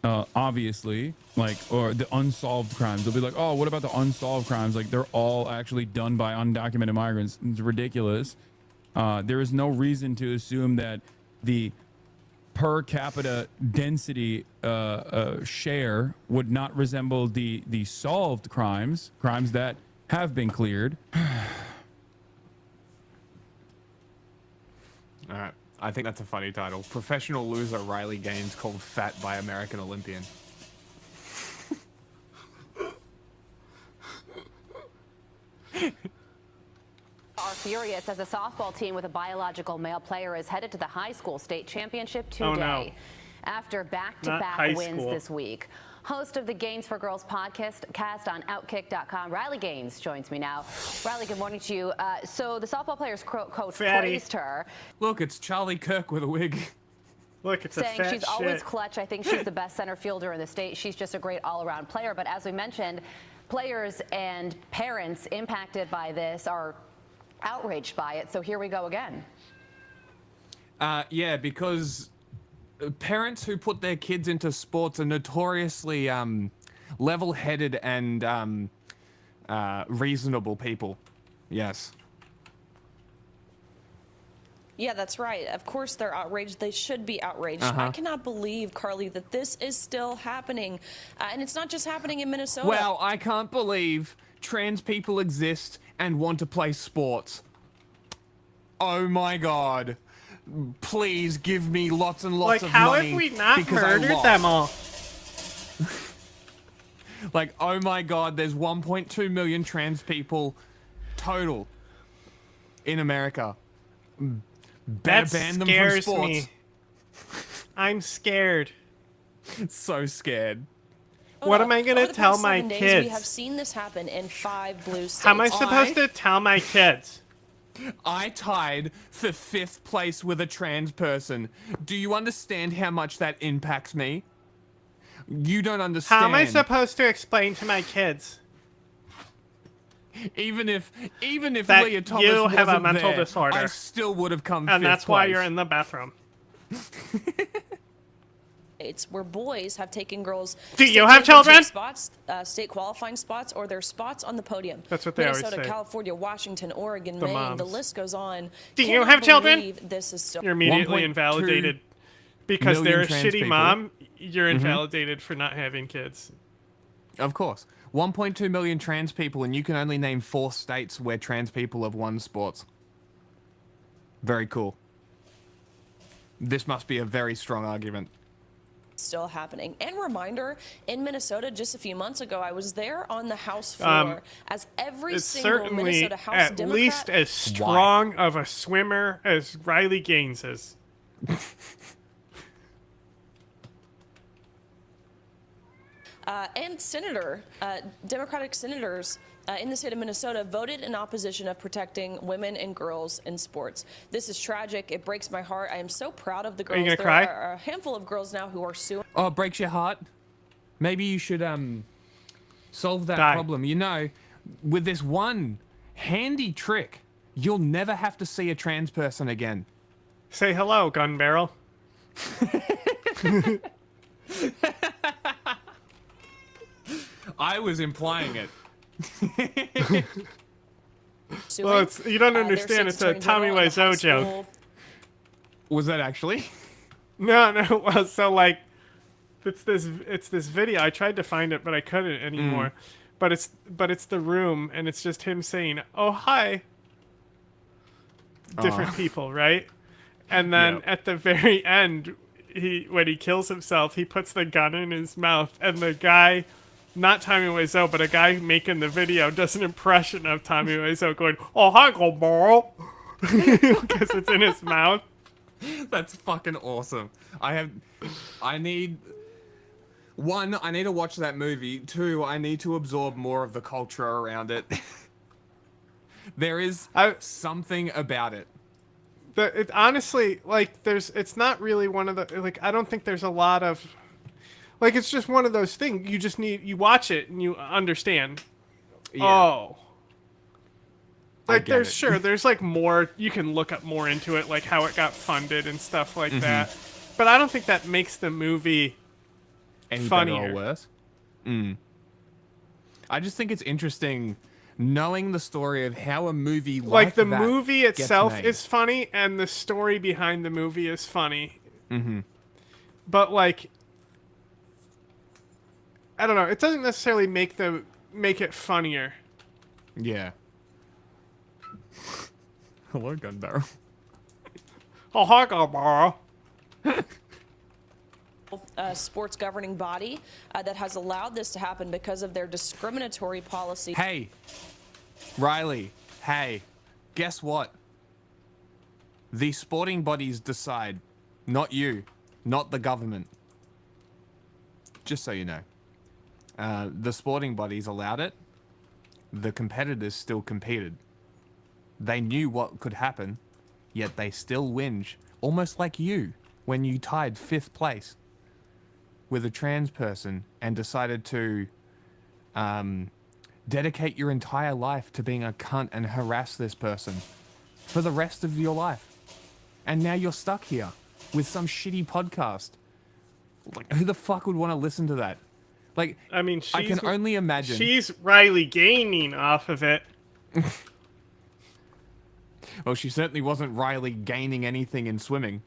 Obviously, like, or the unsolved crimes. They'll be like, oh, what about the unsolved crimes? Like, they're all actually done by undocumented migrants. It's ridiculous. There is no reason to assume that the per capita density share would not resemble the solved crimes that have been cleared. All right. I think that's a funny title. Professional loser Riley Gaines called fat by American Olympian. Are furious as a softball team with a biological male player is headed to the high school state championship today after back-to-back wins this week. Host of the Gaines for Girls podcast on Outkick.com, Riley Gaines joins me now. Riley, good morning to you. So the softball player's coach praised her. Look, it's Charlie Kirk with a wig. Look, it's saying she's always clutch. I think she's the best center fielder in the state. She's just a great all-around player. But as we mentioned, players and parents impacted by this are outraged by it. So here we go again. Yeah, because parents who put their kids into sports are notoriously level-headed and reasonable people. Yes. Yeah, that's right. Of course they're outraged. They should be outraged. I cannot believe, Carly, that this is still happening. And it's not just happening in Minnesota. Well, I can't believe trans people exist and want to play sports. Oh my God. Please give me lots and lots of money. Like, how have we not murdered them all? Like, oh my God, there's 1.2 million trans people total in America. Better ban them from sports. Me. I'm scared. So scared. What am I going to tell my kids? We have seen this happen in 5 blue states. How am I supposed to tell my kids? I tied for 5th place with a trans person. Do you understand how much that impacts me? You don't understand. How am I supposed to explain to my kids? Even if that Leah Thomas you wasn't have a mental there, disorder, I still would have come. And that's why place. you're in the bathroom. It's where boys have taken girls. Do you have children? Spots, state qualifying spots, or their spots on the podium. That's what they Minnesota, always say. California, Washington, Oregon, The Maine. moms. The list goes on. Do you have children? Believe this is still You're immediately invalidated because they're a shitty people. mom. You're invalidated for not having kids. Of course. 1.2 million trans people, and you can only name 4 states where trans people have won sports. Very cool. This must be a very strong argument. Still happening. And reminder, in Minnesota just a few months ago, I was there on the House floor as every single Minnesota House at Democrat. Least as strong of a swimmer as Riley Gaines is. And Democratic senators in the state of Minnesota voted in opposition of protecting women and girls in sports. This is tragic. It breaks my heart. I am so proud of the girls. Are you gonna there cry? are a handful of girls now who are suing. Oh, it breaks your heart? Maybe you should solve that problem. You know, with this one handy trick, you'll never have to see a trans person again. Say hello, gun barrel. I was implying it. Well, you don't understand. It's a Tommy Wiseau joke. Was that actually? No. Well, so like, it's this video. I tried to find it, but I couldn't anymore. But it's the room, and it's just him saying, "Oh hi." Different people, right? And then at the very end, when he kills himself, he puts the gun in his mouth, and the guy. Not Tommy Wiseau, but a guy making the video does an impression of Tommy Wiseau going, "Oh, hi, go ball," because it's in his mouth. That's fucking awesome. I need to watch that movie. 2, I need to absorb more of the culture around it. There is something about it. It honestly, like, it's not really one of the, like, I don't think there's a lot of. Like, it's just one of those things. You watch it and you understand. Yeah. Oh. Like, there's like more, you can look up more into it, like how it got funded and stuff like that. But I don't think that makes the movie any funnier better or worse. I just think it's interesting knowing the story of how a movie like the that movie gets itself made. is funny, and the story behind the movie is funny. Mm-hmm. But like, I don't know. It doesn't necessarily make it funnier. Yeah. Hello, gun barrel. Oh, hi, gun barrel. Sports governing body that has allowed this to happen because of their discriminatory policy. Hey, Riley. Hey, guess what? The sporting bodies decide, not you, not the government. Just so you know. The sporting bodies allowed it. The competitors still competed. They knew what could happen, yet they still whinge, almost like you, when you tied 5th place with a trans person and decided to dedicate your entire life to being a cunt and harass this person for the rest of your life. And now you're stuck here with some shitty podcast. Like, who the fuck would want to listen to that? Like, I mean, I can only imagine. She's Riley gaining off of it. Well, she certainly wasn't Riley gaining anything in swimming.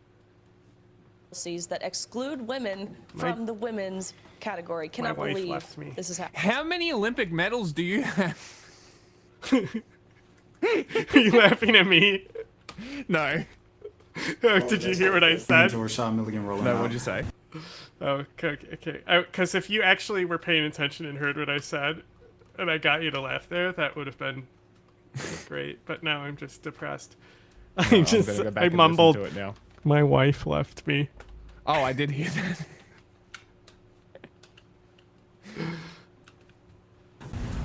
Policies that exclude women from the women's category. Cannot believe this is happening. How many Olympic medals do you have? Are you laughing at me? No. Oh, did you hear what I said? George Sean Milligan rolling No, out. what'd you say? Oh, okay. Because if you actually were paying attention and heard what I said, and I got you to laugh there, that would have been great. But now I'm just depressed. I mumbled. To it now. My wife left me. Oh, I did hear that.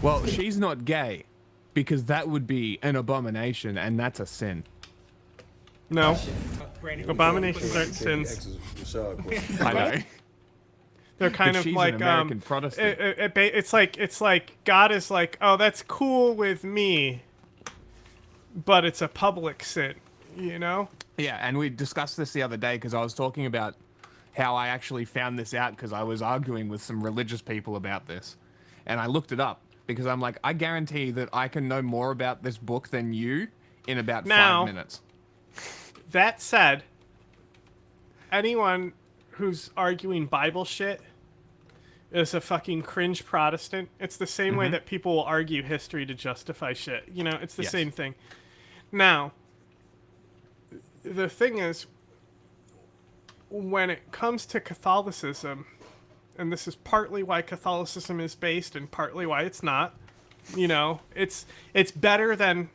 Well, she's not gay, because that would be an abomination, and that's a sin. No. Abominations aren't sins. I know. They're kind But of she's like an American Protestant. It's like God is like, oh, that's cool with me, but it's a public sin, you know? Yeah, and we discussed this the other day because I was talking about how I actually found this out because I was arguing with some religious people about this, and I looked it up because I'm like, I guarantee that I can know more about this book than you in about 5 minutes. That said, anyone who's arguing Bible shit is a fucking cringe Protestant. It's the same way that people will argue history to justify shit. You know, it's the same thing. Now, the thing is, when it comes to Catholicism, and this is partly why Catholicism is based and partly why it's not, you know, it's better than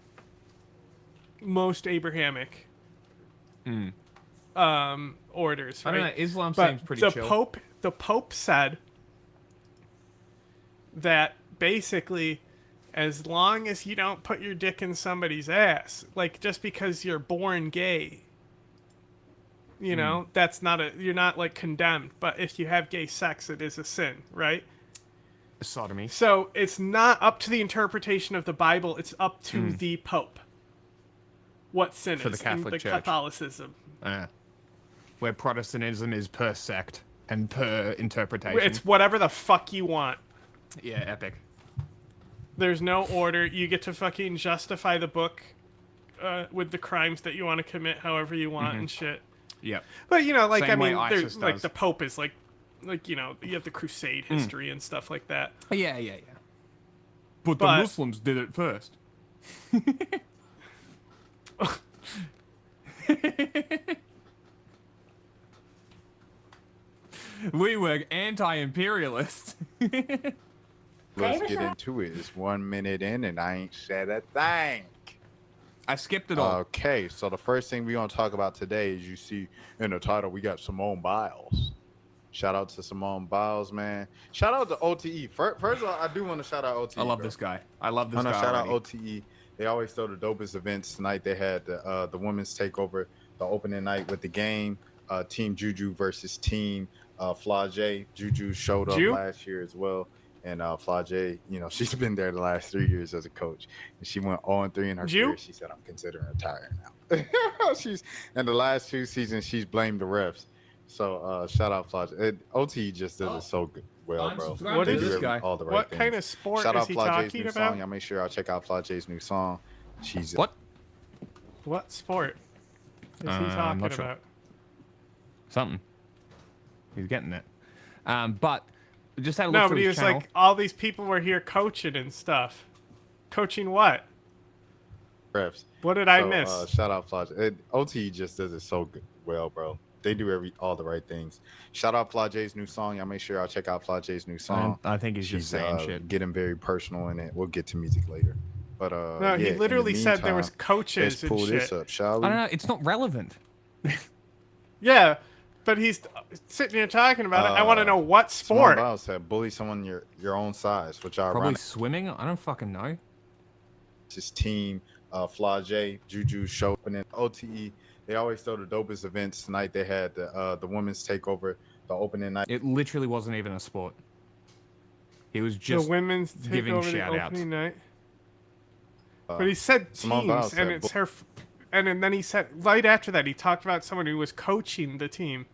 most Abrahamic orders, right? I don't know, Islam seems pretty chill. The Pope said that basically, as long as you don't put your dick in somebody's ass, like just because you're born gay, you know, that's not you're not like condemned. But if you have gay sex, it is a sin, right? Sodomy. So it's not up to the interpretation of the Bible; it's up to the Pope. What sin For is the Catholic in the Church. Catholicism? Where Protestantism is per sect and per interpretation. It's whatever the fuck you want. Yeah, epic. There's no order. You get to fucking justify the book with the crimes that you want to commit however you want and shit. Yep. But, you know, like, Same I way mean, ISIS like does. the Pope is like, you know, you have the Crusade history and stuff like that. Yeah. But the Muslims did it first. We were anti-imperialist. Let's get into it. It's 1 minute in and I ain't said a thing. I skipped it all. Okay, so the first thing we're going to talk about today is you see in the title, we got Simone Biles. Shout out to Simone Biles, man. Shout out to OTE. First of all, I do want to shout out OTE. I love this guy. I love this guy Shout already. out OTE. They always throw the dopest events. Tonight they had the women's takeover, the opening night with the game, Team Juju versus Team Flage. Juju showed up last year as well. And Flau'jae, you know, she's been there the last 3 years as a coach, and she went 0-3 in her career. She said, "I'm considering retiring now." She's in the last 2 seasons, she's blamed the refs. So shout out Flau'jae. OT just does it so good. Well, bro. What is this guy? All the right what things. kind of sport Shout is out he Flau'jae's talking new about? song. Y'all make sure y'all check out Flau'jae's new song. She's What sport is he I'm talking not sure. about? Something. He's getting it. But just had a look No, through but he his was channel. like, all these people were here coaching and stuff. Coaching what? refs. What did I miss? Shout out Flau'jae. OT just does it so good. Well, bro. They do all the right things. Shout out Flau'jae's new song. Y'all make sure y'all check out Flau'jae's new song. I think he's just saying shit. Getting very personal in it. We'll get to music later. But No, yeah, he in the literally said there was meantime, coaches let's and pull shit. this up, shall we? I don't know. It's not relevant. Yeah, but he's sitting here talking about it. I want to know what Simone sport. Biles said, bully someone your own size, which are Probably swimming. I don't fucking know. his team, Flau'jae, Juju show opening OTE. They always throw the dopest events. Tonight they had the women's takeover, the opening night. It literally wasn't even a sport. He was just the women's giving takeover the shout outs. opening night. But he said Simone Biles teams, and said it's her. And then he said right after that he talked about someone who was coaching the team.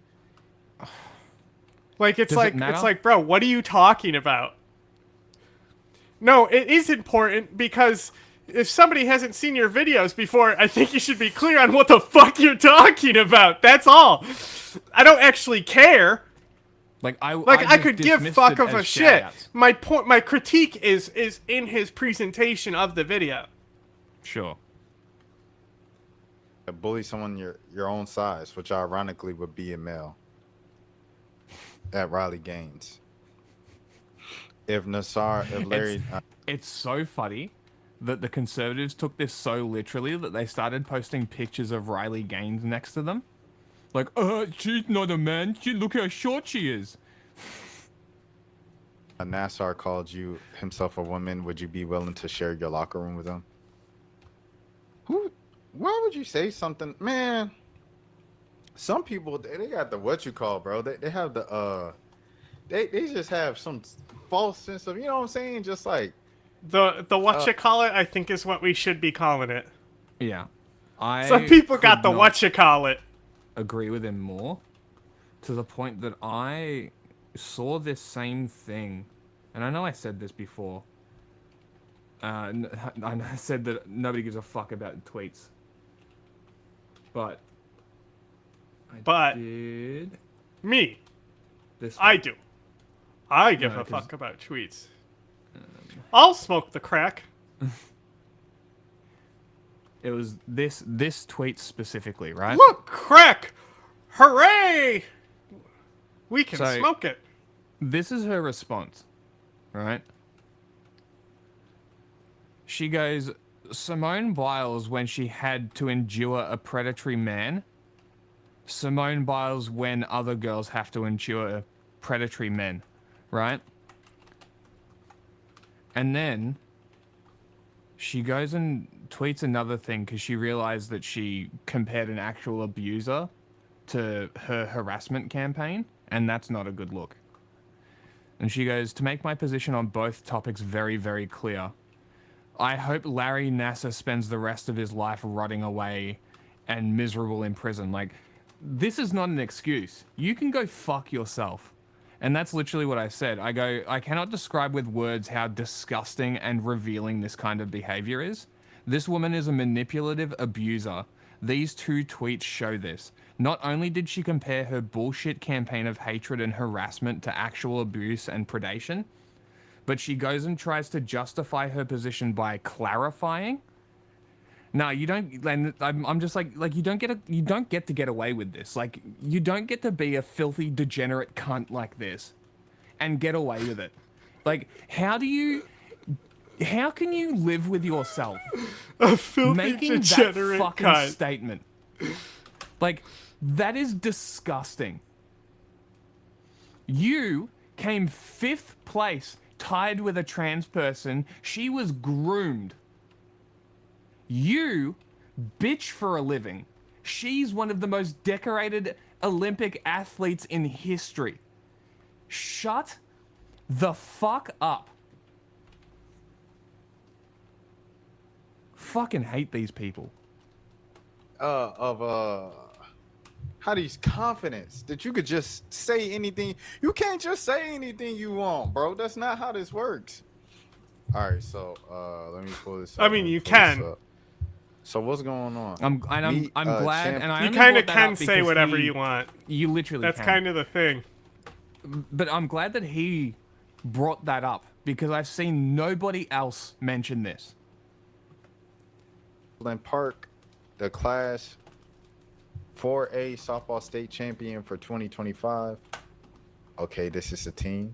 Like it's Does it matter? it's like, bro, what are you talking about? No, it is important because if somebody hasn't seen your videos before, I think you should be clear on what the fuck you're talking about. That's all. I don't actually care. Like I I could give dismissed fuck it of a as shit. shout-outs. My critique is in his presentation of the video. Sure. Bully someone your own size, which ironically would be a male. At Riley Gaines. If Larry, It's so funny that the conservatives took this so literally that they started posting pictures of Riley Gaines next to them. Like, she's not a man. Look how short she is. Nassar called you himself a woman, would you be willing to share your locker room with him? Why would you say something, man? Some people they got the what you call, bro. They have the they just have some false sense of, you know what I'm saying? Just like the what you call it, I think is what we should be calling it. Yeah. Some people got could the not what you call it. agree with him more, to the point that I saw this same thing, and I know I said this before. I said that nobody gives a fuck about tweets, but I did me. This I one. do. I give No, a 'cause- fuck about tweets. I'll smoke the crack. It was this tweet specifically, right? Look, crack! Hooray! We can So- smoke it. This is her response, right? She goes, Simone Biles when she had to endure a predatory man. Simone Biles when other girls have to endure predatory men, right? And then she goes and tweets another thing because she realized that she compared an actual abuser to her harassment campaign, and that's not a good look. And she goes, to make my position on both topics very, very clear, I hope Larry Nassar spends the rest of his life rotting away and miserable in prison. Like, this is not an excuse. You can go fuck yourself. And that's literally what I said. I go, I cannot describe with words how disgusting and revealing this kind of behavior is. This woman is a manipulative abuser. These two tweets show this. Not only did she compare her bullshit campaign of hatred and harassment to actual abuse and predation, but she goes and tries to justify her position by clarifying. No, you don't. And I'm just like you don't get to get away with this. Like, you don't get to be a filthy degenerate cunt like this and get away with it. Like, how can you live with yourself A filthy making that degenerate fucking cunt. statement? Like, that is disgusting. You came 5th place, tied with a trans person. She was groomed. You bitch for a living. She's one of the most decorated Olympic athletes in history. Shut the fuck up. Fucking hate these people. How these confidence that you could just say anything. You can't just say anything you want, bro. That's not how this works. All right, so let me pull this up. I mean, you can. So what's going on? I'm glad, and I you only kind of brought that can up say because whatever you want. You literally That's can. kind of the thing. But I'm glad that he brought that up because I've seen nobody else mention this. Park, the Class 4A softball state champion for 2025. Okay, this is a team.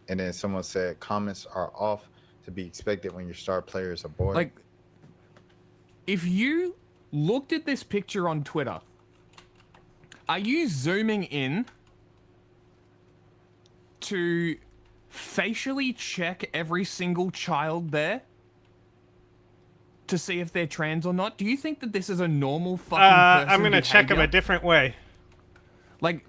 And then someone said comments are off to be expected when your star player is a boy. Like, if you looked at this picture on Twitter, are you zooming in to facially check every single child there to see if they're trans or not? Do you think that this is a normal fucking person I'm gonna check them a different way. Like,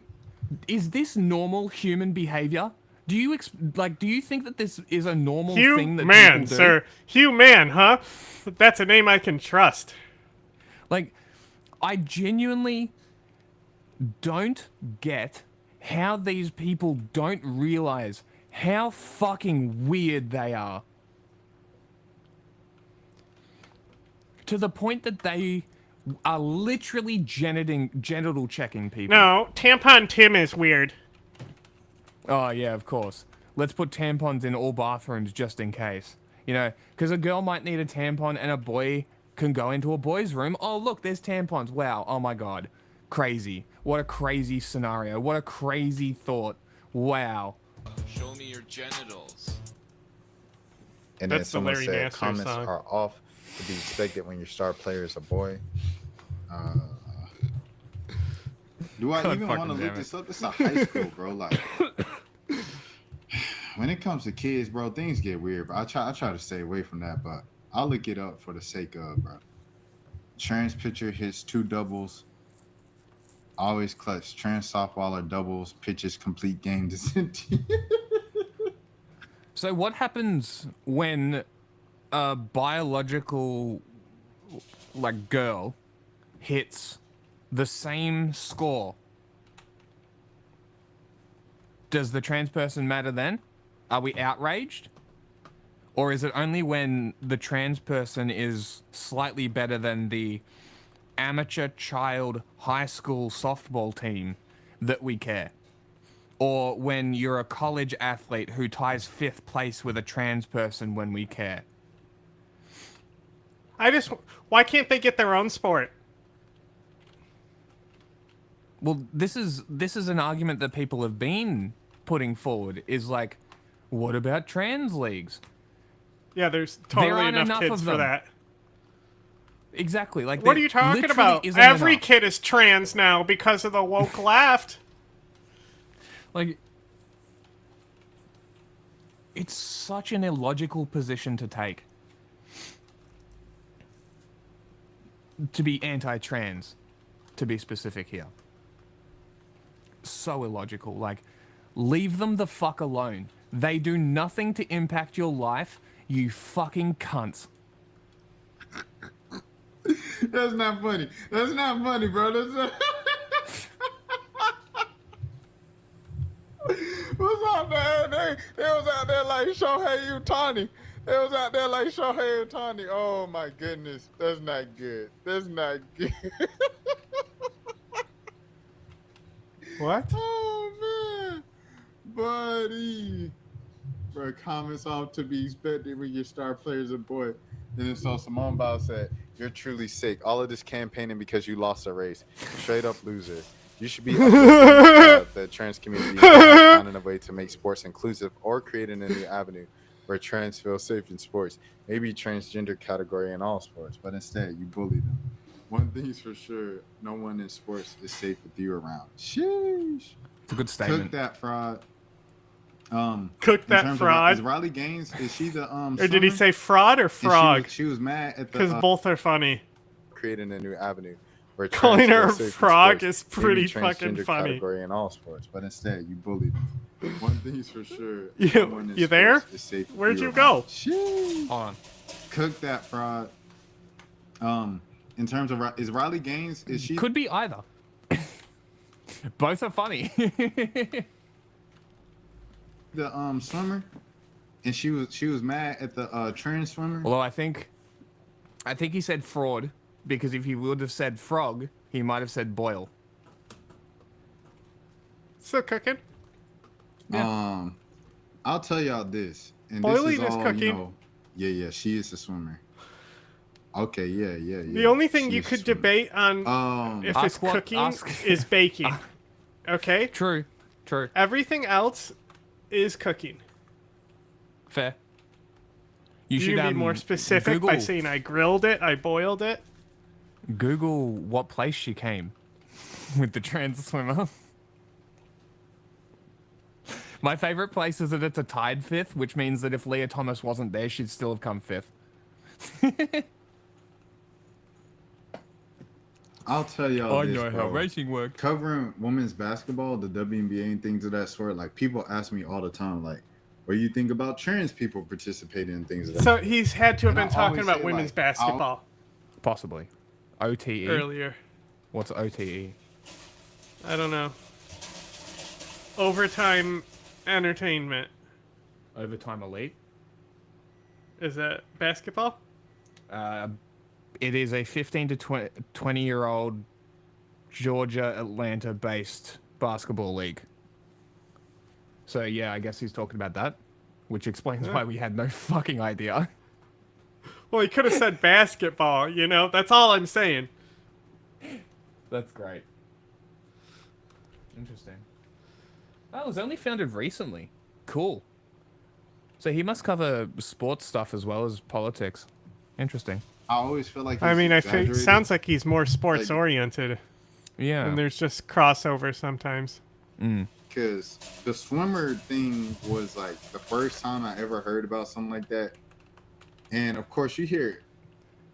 is this normal human behavior? Do you do you think that this is a normal thing that people do? Sir. Human, huh? That's a name I can trust. Like, I genuinely don't get how these people don't realize how fucking weird they are. To the point that they are literally genital checking people. No, Tampon Tim is weird. Oh, yeah, of course. Let's put tampons in all bathrooms just in case. You know, because a girl might need a tampon and a boy can go into a boy's room. Oh, look, there's tampons. Wow. Oh, my God. Crazy. What a crazy scenario. What a crazy thought. Wow. Show me your genitals. And then someone said comments are off to be expected when your star player is a boy. Do I even want to look this up? This is a high school, bro. Like, when it comes to kids, bro, things get weird. But I try to stay away from that. But I'll look it up for the sake of, bro. Trans pitcher hits 2 doubles. Always clutch. Trans softballer doubles. Pitches complete game to So what happens when a biological, like, girl hits the same score? Does the trans person matter then? Are we outraged? Or is it only when the trans person is slightly better than the amateur child high school softball team that we care? Or when you're a college athlete who ties 5th place with a trans person when we care? Why can't they get their own sport? Well, this is an argument that people have been putting forward, is like, what about trans leagues? Yeah, there's totally enough kids for that. Exactly. Like, what are you talking about? Every kid is trans now because of the woke left. Like, it's such an illogical position to take. To be anti-trans, to be specific here. So illogical. Like, leave them the fuck alone. They do nothing to impact your life, you fucking cunts. That's not funny. That's not funny, bro. That's not... What's up, man? They was out there like Shohei Ohtani. They was out there like Shohei Ohtani. Oh, my goodness. That's not good. That's not good. What? Oh, man. Buddy. Bro, comments off to be expected when your star player's a boy. Then it's so Simone Biles said, "You're truly sick. All of this campaigning because you lost a race. Straight up loser. You should be the trans community finding a way to make sports inclusive or creating a new avenue where trans feel safe in sports. Maybe transgender category in all sports, but instead you bully them. One thing's for sure, no one in sports is safe with you around." Sheesh. It's a good statement. Cook that fraud. Cook that fraud. Is Riley Gaines? Is she the Or did he say fraud or frog? She was mad at the. Because both are funny. Creating a new avenue. Where calling her a frog is pretty fucking funny. Category in all sports, but instead you bully them. One thing's for sure. You there? Where'd you go? Sheesh. Hold on. Cook that fraud. In terms of is Riley Gaines? Is she? Could be either. Both are funny. The swimmer, and she was mad at the trans swimmer. Although I think he said fraud because if he would have said frog, he might have said boil. Still cooking. Yeah. I'll tell y'all this, and Boiling this is is all, cooking. You know, yeah, she is a swimmer. Okay, yeah. The only thing you could debate on if it's cooking is baking. Okay? True. Everything else is cooking. Fair. You should be more specific by saying I grilled it, I boiled it. Google what place she came with the trans swimmer. My favorite place is that it's a tied 5th, which means that if Leah Thomas wasn't there, she'd still have come 5th. I'll tell y'all I this, know bro. how racing works. Covering women's basketball, the WNBA and things of that sort, like people ask me all the time, like, what do you think about trans people participating in things of that So sort? he's had to have And been I talking always about say, women's like, basketball. Possibly. OTE? Earlier. What's OTE? I don't know. Overtime entertainment. Overtime Elite? Is that basketball? It is a 15 to 20-year-old Georgia, Atlanta-based basketball league. So, yeah, I guess he's talking about that, which explains why we had no fucking idea. Well, he could have said basketball, you know? That's all I'm saying. That's great. Interesting. Oh, it was only founded recently. Cool. So he must cover sports stuff as well as politics. Interesting. I always feel like I mean, I think exaggerated. sounds like he's more sports oriented. Yeah. And there's just crossover sometimes. Because the swimmer thing was like the first time I ever heard about something like that. And of course, you hear,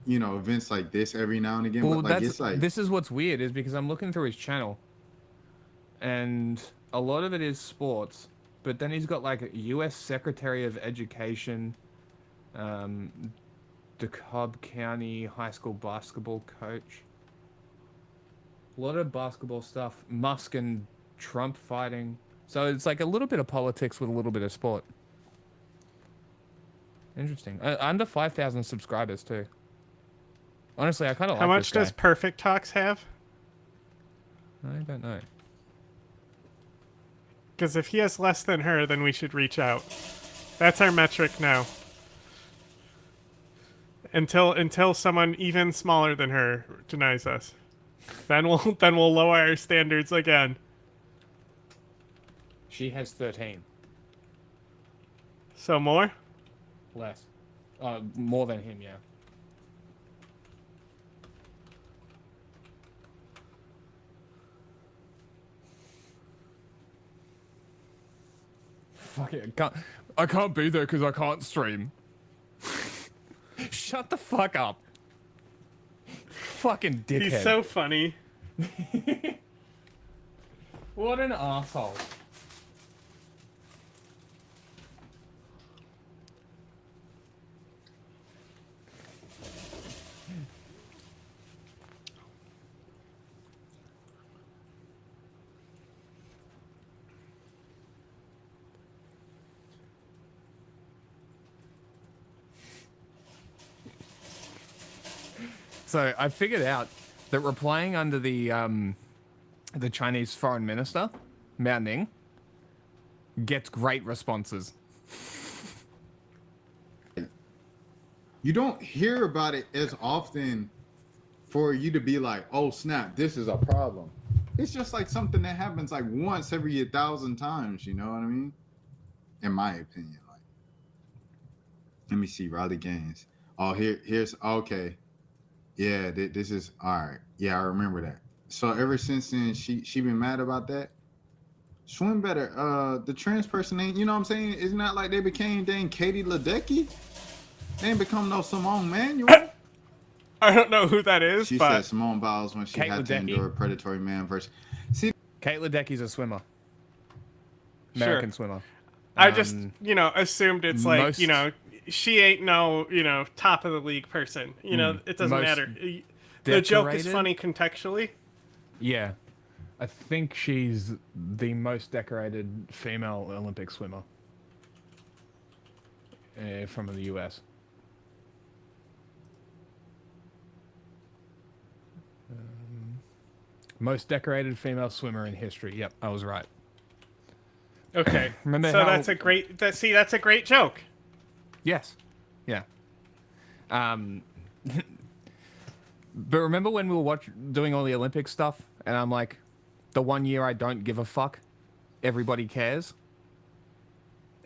you know, events like this every now and again. Well, but like, it's like this is what's weird is because I'm looking through his channel, and a lot of it is sports, but then he's got like a U.S. Secretary of Education, DeKalb County High School basketball coach. A lot of basketball stuff. Musk and Trump fighting. So it's like a little bit of politics with a little bit of sport. Interesting. Under 5,000 subscribers too. Honestly, I kind of like How much this guy. does Perfect Talks have? I don't know. Because if he has less than her, then we should reach out. That's our metric now. Until someone even smaller than her denies us, then we'll lower our standards again. She has 13. So more? Less. More than him, yeah. Fuck it, I can't be there because I can't stream. Shut the fuck up. Fucking dickhead. He's so funny. What an asshole. So I figured out that replying under the Chinese foreign minister, Mao Ning, gets great responses. you don't hear about it as often for you to be like, oh snap, this is a problem. It's just like something that happens like once every 1,000 times, you know what I mean? In my opinion. Like, let me see, Riley Gaines. Oh, here's okay. Yeah, this is all right. Yeah, I remember that. So ever since then, she been mad about that. Swim better. The trans person ain't, you know what I'm saying? It's not like they became dang Katie Ledecky. They ain't become no Simone Manuel. I don't know who that is, She but said Simone Biles when she Kate had to Ledecky. endure a predatory man versus. See, Kate Ledecky's a swimmer. American swimmer. I just, assumed it's like, she ain't no, top of the league person. It doesn't matter. The joke is funny contextually. Yeah. I think she's the most decorated female Olympic swimmer from the US. Most decorated female swimmer in history. Yep, I was right. Okay. Remember so how... that's a great. That's a great joke. Yes. Yeah. But remember when we were doing all the Olympic stuff, and I'm like, the one year I don't give a fuck, everybody cares.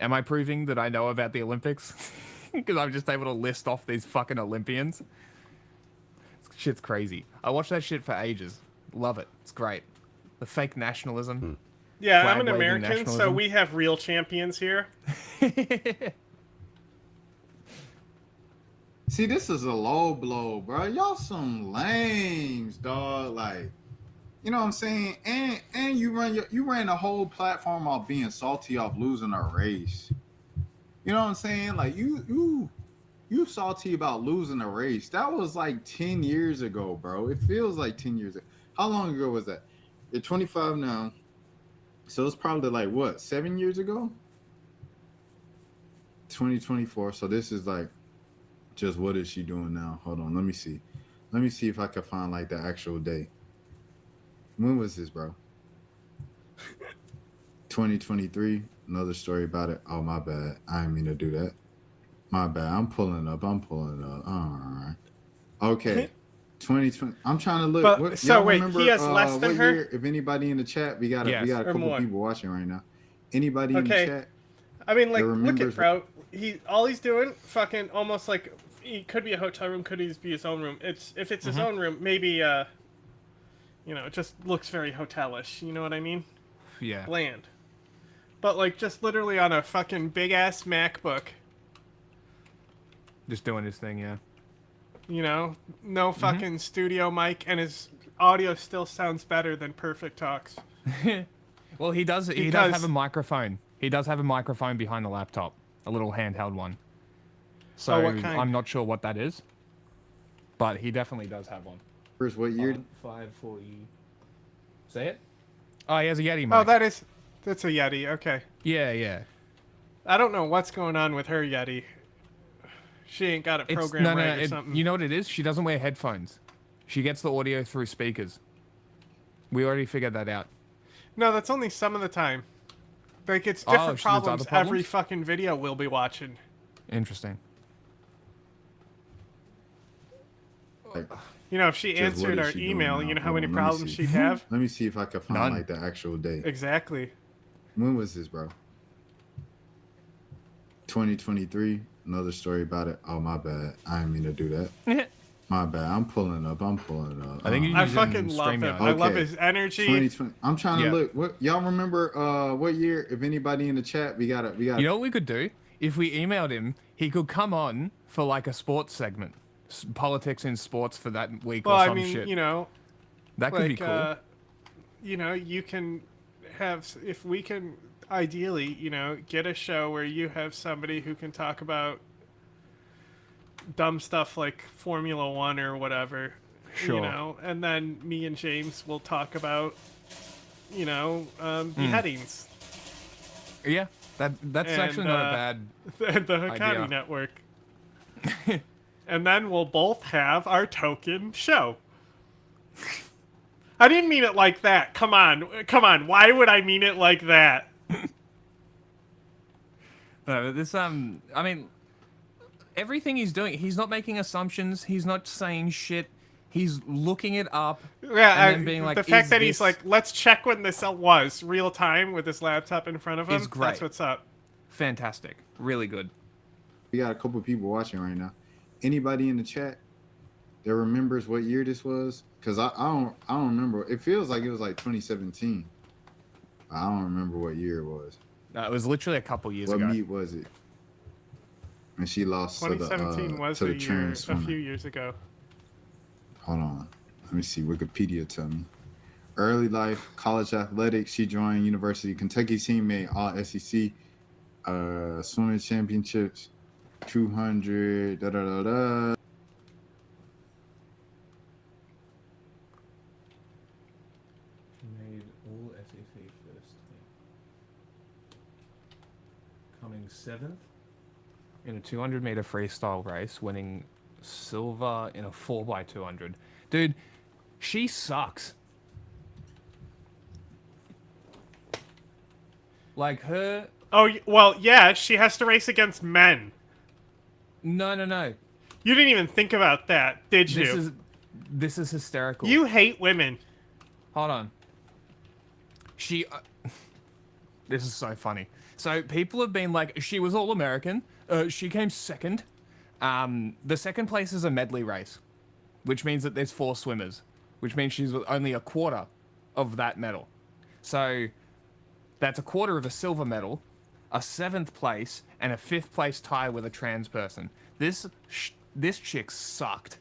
Am I proving that I know about the Olympics? Because I'm just able to list off these fucking Olympians. Shit's crazy. I watched that shit for ages. Love it. It's great. The fake nationalism. Yeah, I'm an American, so we have real champions here. See, this is a low blow, bro. Y'all some lames, dog. Like, you know what I'm saying? And you ran the whole platform off being salty off losing a race. You know what I'm saying? Like you salty about losing a race. That was like 10 years ago, bro. It feels like 10 years ago. How long ago was that? You're 25 now. So it's probably like what, 7 years ago? 2024. So this is like just what is she doing now? Hold on, let me see. Let me see if I can find like the actual day. When was this, bro? 2023. Another story about it. Oh, my bad. I didn't mean to do that. My bad. I'm pulling up. All right. Okay. 2020. I'm trying to look. But, so wait, remember, he has less than her? Year? If anybody in the chat, we got a couple people watching right now. Anybody in the chat? I mean, like, look at bro. All he's doing, fucking almost like, he could be a hotel room, could be his own room. If it's his own room, maybe it just looks very hotelish. You know what I mean? Yeah. Bland. But like, just literally on a fucking big ass MacBook. Just doing his thing, yeah. No fucking studio mic, and his audio still sounds better than Perfect Talks. Well, he does have a microphone. He does have a microphone behind the laptop, a little handheld one. So what kind? I'm not sure what that is, but he definitely does have one. First, what year? 540. Say it. Oh, he has a Yeti mic. Oh, that's a Yeti. Okay. Yeah. I don't know what's going on with her Yeti. She ain't got it programmed right or something. You know what it is? She doesn't wear headphones. She gets the audio through speakers. We already figured that out. No, that's only some of the time. Like, it's different problems every fucking video we'll be watching. Interesting. If she answered our email, you know how many problems she'd have? Let me see if I can find like the actual date. Exactly. When was this, bro? 2023. Another story about it. Oh, my bad. I didn't mean to do that. My bad. I'm pulling up. I fucking love him. Okay. I love his energy. 2020. I'm trying to look. What y'all remember? What year? If anybody in the chat, we got. You know what we could do? If we emailed him, he could come on for like a sports segment, politics in sports for that week or some shit. That could be cool. You can have, if we can ideally, get a show where you have somebody who can talk about dumb stuff like Formula One or whatever, and then me and James will talk about, beheadings. Yeah, that's actually not a bad the Hakani Network. And then we'll both have our token show. I didn't mean it like that. Come on. Why would I mean it like that? No, this I mean, everything he's doing, he's not making assumptions. He's not saying shit. He's looking it up. Yeah, and then being like, the fact that he's like, let's check when this was real time with his laptop in front of him. Is great. That's what's up. Fantastic. Really good. We got a couple people watching right now. Anybody in the chat that remembers what year this was? Because I don't remember. It feels like it was like 2017. I don't remember what year it was. It was literally a couple years ago. What meet was it? And she lost 2017 to the trans a few years ago. Hold on. Let me see. Wikipedia tell me. Early life, college athletics. She joined University of Kentucky team, made all SEC swimming championships, 200. Da da da da. Made all SEC first team. Coming 7th in a 200-meter freestyle race, winning silver in a 4x200. Dude, she sucks. Like her. Oh, well, yeah, she has to race against men. No. You didn't even think about that, did you? This is hysterical. You hate women. Hold on. This is so funny. So people have been like, she was all American. She came second. The second place is a medley race, which means that there's 4 swimmers, which means she's only a quarter of that medal. So that's a quarter of a silver medal, a 7th place, and a 5th place tie with a trans person. This chick sucked.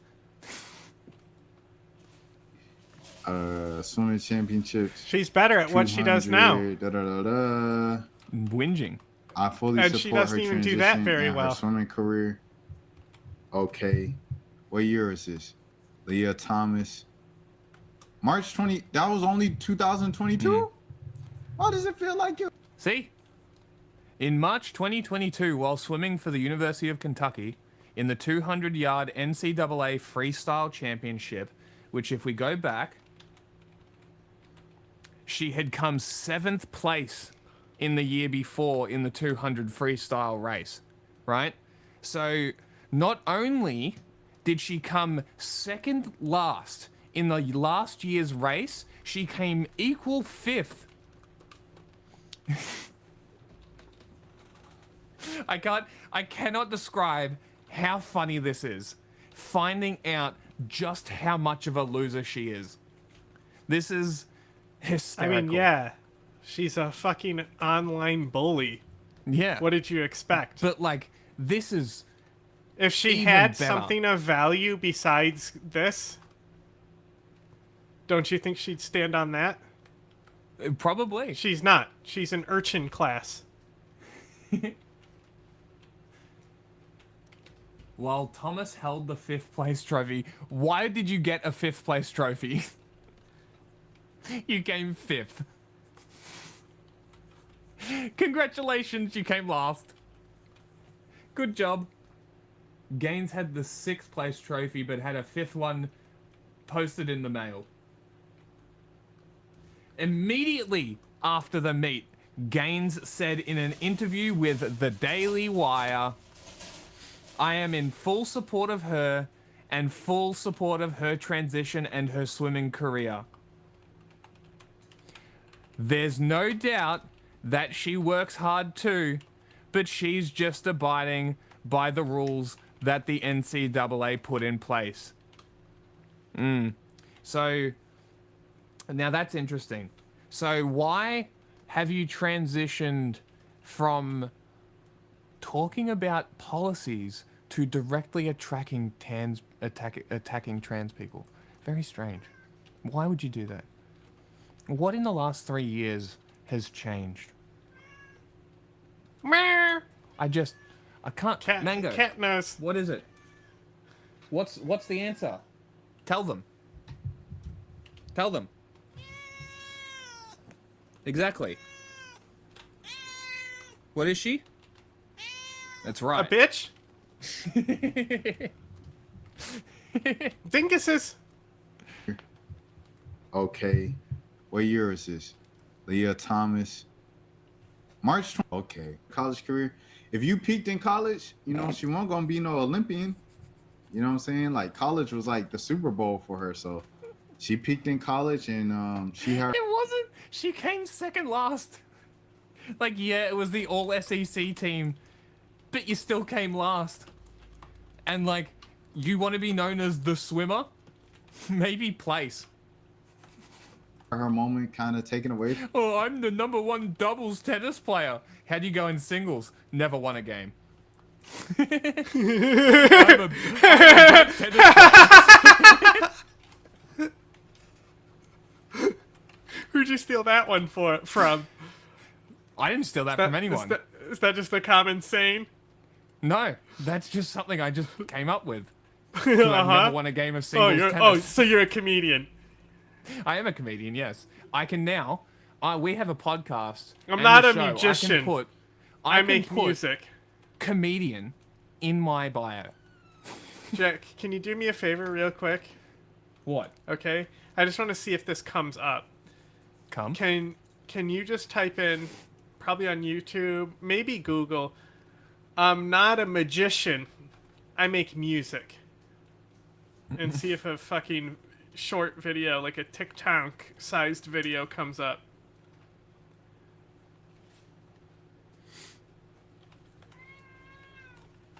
Swimming championships. She's better at what she does now. Da, da, da, da. Whinging. I fully And support she doesn't her even do transition that very and well. her swimming career. Okay. What year is this? Leah Thomas. March 20. That was only 2022? Why does it feel like it? See? In March 2022, while swimming for the University of Kentucky in the 200-yard NCAA Freestyle Championship, which if we go back, she had come 7th place in the year before in the 200 freestyle race, right? So not only did she come second last in the last year's race, she came equal 5th. I cannot describe how funny this is. Finding out just how much of a loser she is. This is hysterical. I mean, yeah. She's a fucking online bully. Yeah. What did you expect? But, like, this is... If she even had better. something of value besides this, don't you think she'd stand on that? Probably. She's not. She's an urchin class. While Thomas held the 5th place trophy, why did you get a 5th place trophy? You came 5th. Congratulations, you came last. Good job. Gaines had the 6th place trophy, but had a 5th one posted in the mail. Immediately after the meet, Gaines said in an interview with The Daily Wire, "I am in full support of her and full support of her transition and her swimming career. There's no doubt that she works hard too, but she's just abiding by the rules that the NCAA put in place." So, now that's interesting. So why have you transitioned from talking about policies to directly attacking trans people? Very strange. Why would you do that? What in the last 3 years has changed? I can't. Mango. Cat knows. What is it? What's the answer? Tell them. Tell them. Exactly. What is she? That's right. A bitch? Dinguses? Okay. What year is this? Leah Thomas. March 20. Okay. College career. If you peaked in college, you know, she wasn't going to be no Olympian. You know what I'm saying? Like, college was like the Super Bowl for her. So she peaked in college and she had... It wasn't. She came second last. Like, yeah, it was the all SEC team, but you still came last. And, like, you want to be known as the swimmer? Maybe place. Her moment kind of taken away. Oh, I'm the #1 doubles tennis player. How'd you go in singles? Never won a game. I'm a tennis player. Who'd you steal that one from? I didn't steal that from anyone. Is that just a common saying? No, that's just something I just came up with. I've never won a game of singles tennis. So you're a comedian. I am a comedian, yes. I can now. We have a podcast. I'm and not a a show. musician. I make music. Comedian in my bio. Jack, can you do me a favor real quick? What? Okay. I just want to see if this comes up. Can you just type in, probably on YouTube, maybe Google, I'm not a magician, I make music. And see if a fucking short video, like a TikTok-sized video, comes up.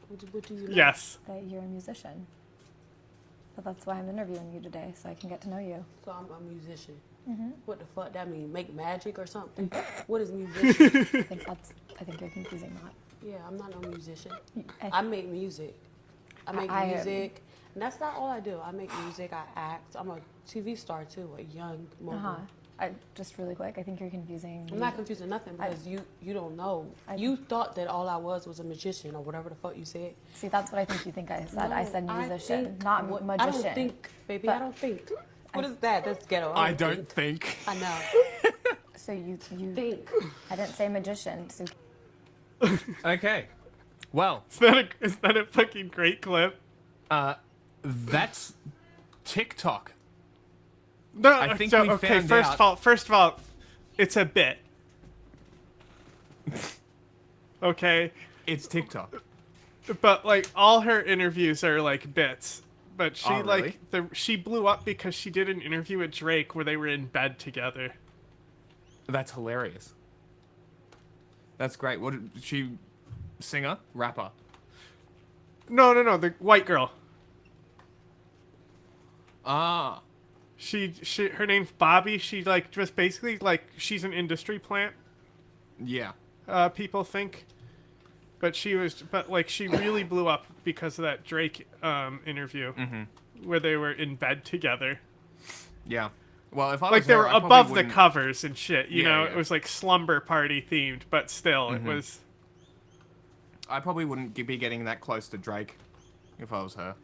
What do you know? Yes. That you're a musician. But that's why I'm interviewing you today, so I can get to know you. So I'm a musician. Mhm. What the fuck that mean? Make magic or something? What is musician? I think you're confusing that. Yeah, I'm not no musician. I- I make music. I make I- music. And that's not all I do. I make music, I act. I'm a TV star too, a young mogul. Just really quick, I think you're confusing. I'm not confusing nothing because you don't know. You thought that all I was a magician or whatever the fuck you said. See, that's what I think you think I said. I said No, musician, think not what- magician. I don't think, baby. But I don't think. What is that? That's ghetto. I don't think. I know. So you think. I didn't say magician. So Okay. Well. Is that a fucking great clip? That's TikTok. No, I think so, we okay, found first of all, it's a bit. Okay? It's TikTok. But like all her interviews are like bits. But she Oh, really? she blew up because she did an interview with Drake where they were in bed together. That's hilarious. That's great. What did she singer? Rapper? No, the white girl. Ah. Her name's Bobby. She like just basically like she's an industry plant. Yeah. People think. But she really blew up because of that Drake interview where they were in bed together. Yeah. Well, if I like was they her, were I probably above the wouldn't- covers and shit, you Yeah, know, yeah. it was like slumber party themed, but still it was. I probably wouldn't be getting that close to Drake if I was her.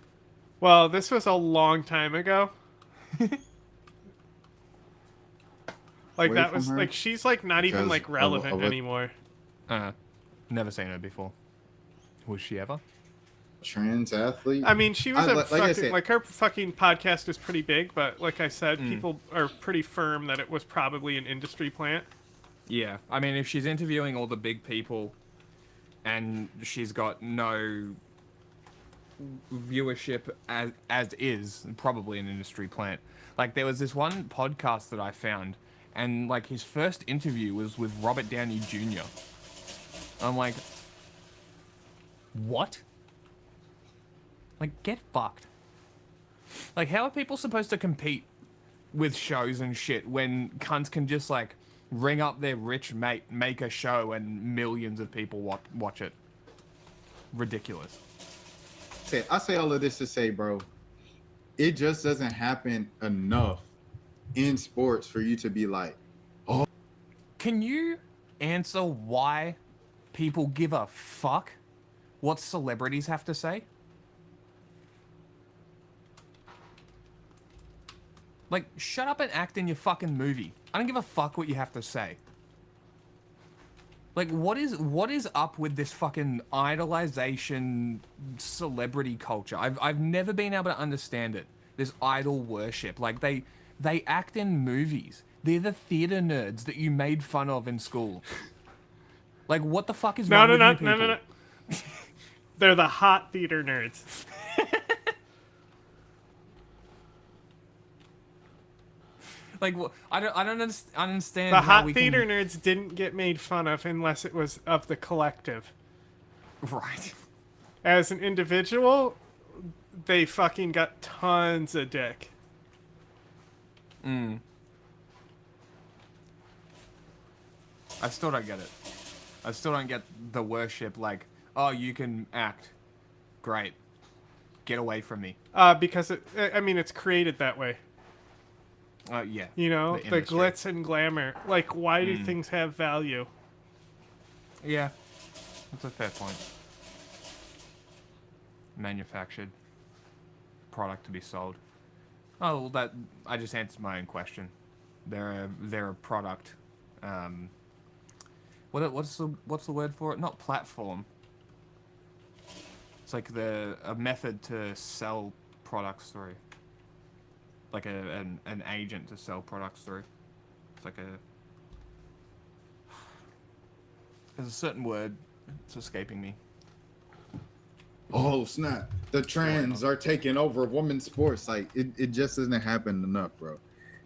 Well, this was a long time ago. Like Away that from was her? like she's like not even Because like relevant anymore. Never seen her before. Was she ever? Trans athlete. I mean, she was like I fucking, said, like her fucking podcast is pretty big, but like I said, Mm. people are pretty firm that it was probably an industry plant. Yeah. I mean, if she's interviewing all the big people and she's got no viewership as is, probably an industry plant. Like there was this one podcast that I found and like his first interview was with Robert Downey Jr. I'm like, what? Like, get fucked. Like, how are people supposed to compete with shows and shit when cunts can just, like, ring up their rich mate, make a show, and millions of people watch it? Ridiculous. I say all of this to say, bro, it just doesn't happen enough in sports for you to be like, oh. Can you answer why people give a fuck what celebrities have to say? Like, shut up and act in your fucking movie. I don't give a fuck what you have to say. Like, what is up with this fucking idolization celebrity culture? I've never been able to understand it. This idol worship. Like, they act in movies. They're the theater nerds that you made fun of in school. Like, what the fuck is wrong with you people? No. They're the hot theater nerds. Like, I don't understand. The how hot we theater can... nerds didn't get made fun of unless it was of the collective. Right. As an individual, they fucking got tons of dick. I still don't get it. I still don't get the worship. Like, oh, you can act. Great. Get away from me. Because it's created that way. Yeah. You know, the industry. glitz and glamour. Like, why do things have value? Yeah, that's a fair point. Manufactured product to be sold. Oh, well, that I just answered my own question. They're a product. What's the word for it? Not platform. It's like a method to sell products through. Like an agent to sell products through. It's like there's a certain word. It's escaping me. Oh snap! The trends are taking over women's sports. Like it just doesn't happen enough, bro.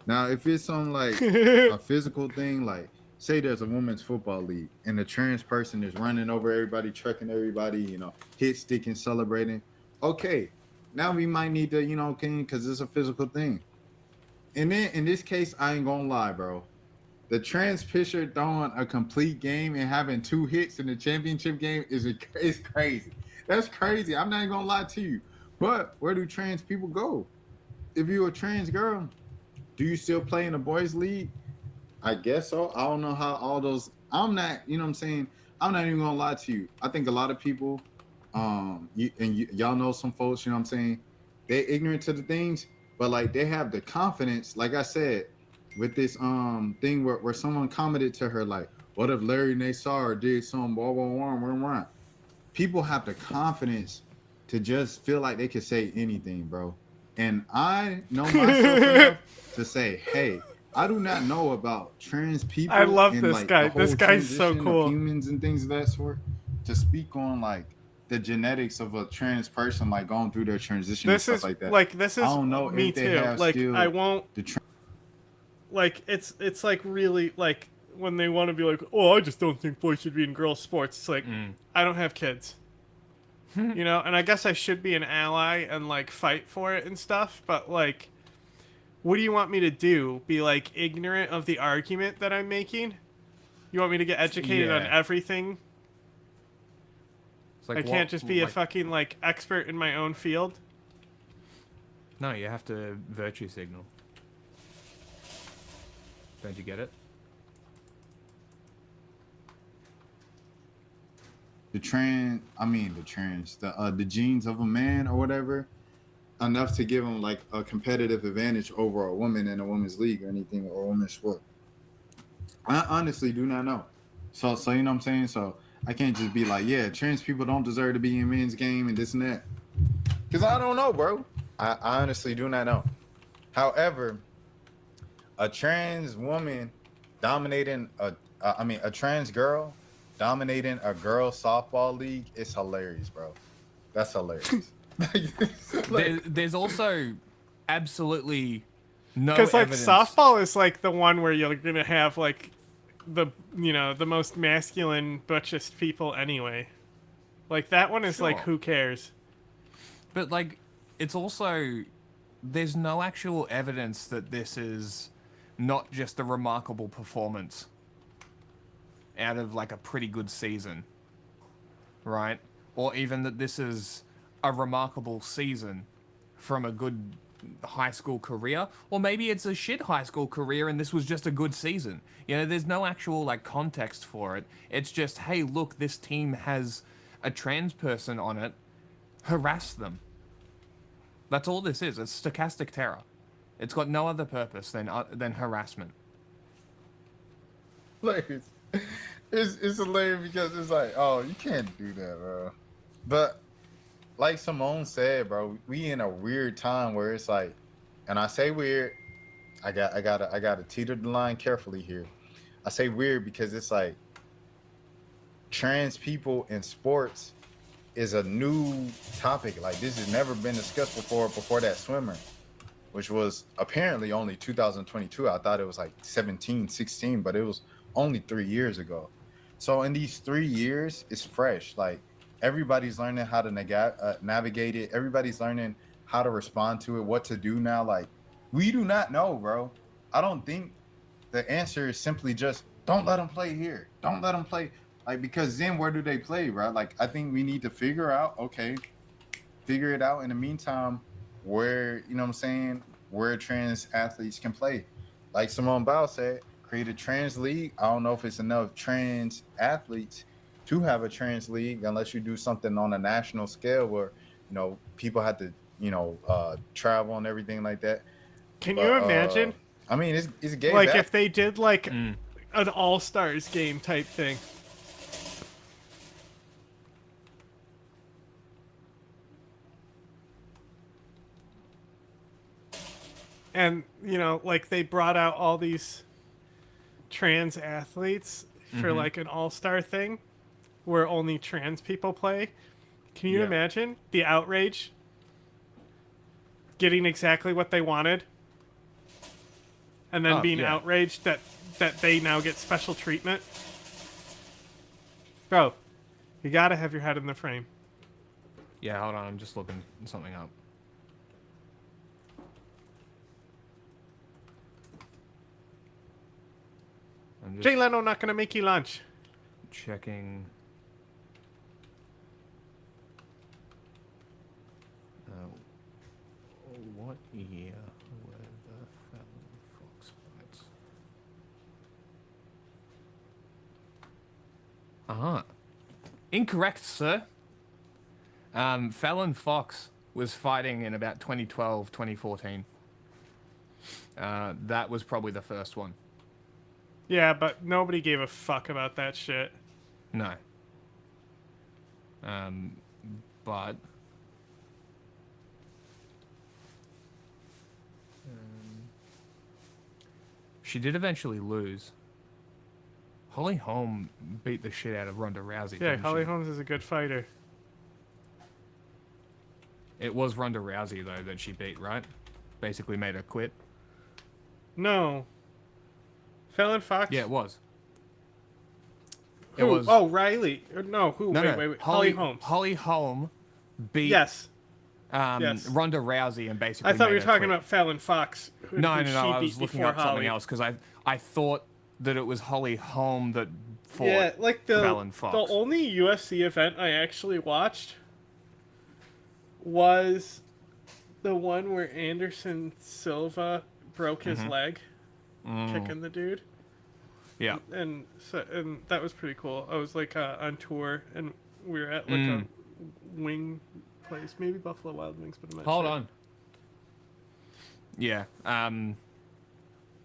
Now, if it's on like a physical thing, like say there's a women's football league and the trans person is running over everybody, trucking everybody, you know, hit sticking, celebrating. Okay, now we might need to, you know, because it's a physical thing. And then in this case, I ain't gonna lie, bro. The trans pitcher throwing a complete game and having 2 hits in the championship game is crazy. That's crazy. I'm not even gonna lie to you. But where do trans people go? If you're a trans girl, do you still play in the boys' league? I guess so. I don't know how all those. I'm not. You know what I'm saying? I'm not even gonna lie to you. I think a lot of people, y'all know some folks. You know what I'm saying? They're ignorant to the things, but like they have the confidence. Like I said, with this thing where someone commented to her like, "What if Larry Nassar did some blah blah blah blah blah?" People have the confidence to just feel like they can say anything, bro. And I know myself enough to say, hey, I do not know about trans people. I love and, this like, guy. the whole This guy's so transition of cool. humans and things of that sort. To speak on like the genetics of a trans person, like going through their transition and stuff like that. This is I don't know me if they too. have Like still I won't. the Like it's like really like when they want to be like, oh, I just don't think boys should be in girls' sports. It's like I don't have kids. You know, and I guess I should be an ally and like fight for it and stuff, but like what do you want me to do? Be like ignorant of the argument that I'm making? You want me to get educated on everything? It's like I can't just be a fucking like expert in my own field? No, you have to virtue signal. Don't you get it? the genes of a man or whatever, enough to give him like a competitive advantage over a woman in a women's league or anything or a women's sport. I honestly do not know. So you know what I'm saying? So I can't just be like, yeah, trans people don't deserve to be in men's game and this and that. Because I don't know, bro. I honestly do not know. However, a trans woman dominating a trans girl dominating a girl softball league is hilarious, bro. That's hilarious. There's also absolutely no because like evidence. softball is like the one where you're gonna have like the most masculine butchest people anyway. Like that one is like, who cares? But like it's also there's no actual evidence that this is not just a remarkable performance out of like a pretty good season, right? Or even that this is a remarkable season from a good high school career, or maybe it's a shit high school career and this was just a good season. You know, there's no actual like context for it. It's just, hey, look, this team has a trans person on it, harass them. That's all this is. It's stochastic terror. It's got no other purpose than harassment. Hilarious. It's hilarious because it's like, oh, you can't do that, bro. But like Simone said, bro, we in a weird time where it's like, and I say weird, I gotta teeter the line carefully here. I say weird because it's like trans people in sports is a new topic. Like this has never been discussed before that swimmer, which was apparently only 2022. I thought it was like 17, 16, but it was only 3 years ago. So in these 3 years, it's fresh. Like everybody's learning how to navigate it. Everybody's learning how to respond to it, what to do now. Like we do not know, bro. I don't think the answer is simply just don't let them play here. Don't let them play. Like, because then where do they play, bro? Like, I think we need to figure it out in the meantime, where, you know what I'm saying, where trans athletes can play. Like Simone Biles said, create a trans league. I don't know if it's enough trans athletes to have a trans league unless you do something on a national scale where, people have to, travel and everything like that. Can you imagine? I mean, it's gay. Like if they did like an All-Stars game type thing. And, like they brought out all these trans athletes for like an all-star thing where only trans people play. Can you imagine the outrage? Getting exactly what they wanted and then being outraged that they now get special treatment. Bro, you gotta have your head in the frame. Yeah, hold on. I'm just looking something up. Jay Leno not gonna make you lunch. Checking. What year were the Fallon Fox fights? Incorrect, sir. Fallon Fox was fighting in about 2012, 2014. That was probably the first one. Yeah, but nobody gave a fuck about that shit. No. But... she did eventually lose. Holly Holm beat the shit out of Ronda Rousey. Yeah, didn't Holly she? Holmes is a good fighter. It was Ronda Rousey, though, that she beat, right? Basically made her quit. No. Fallon Fox? Yeah, it was. Who? It was. Oh, Riley. No, who? No, wait. Holly Holmes. Holly Holm beat yes. Ronda Rousey and basically. I thought made we were her talking quit. about Fallon Fox. No. She I beat was looking before up something Holly. else because I thought that it was Holly Holm that fought Yeah, like Fallon Fox. the only UFC event I actually watched was the one where Anderson Silva broke his leg kicking the dude. Yeah. And that was pretty cool. I was like on tour and we were at like a wing place, maybe Buffalo Wild Wings, but I'm not Hold sure. on. Yeah.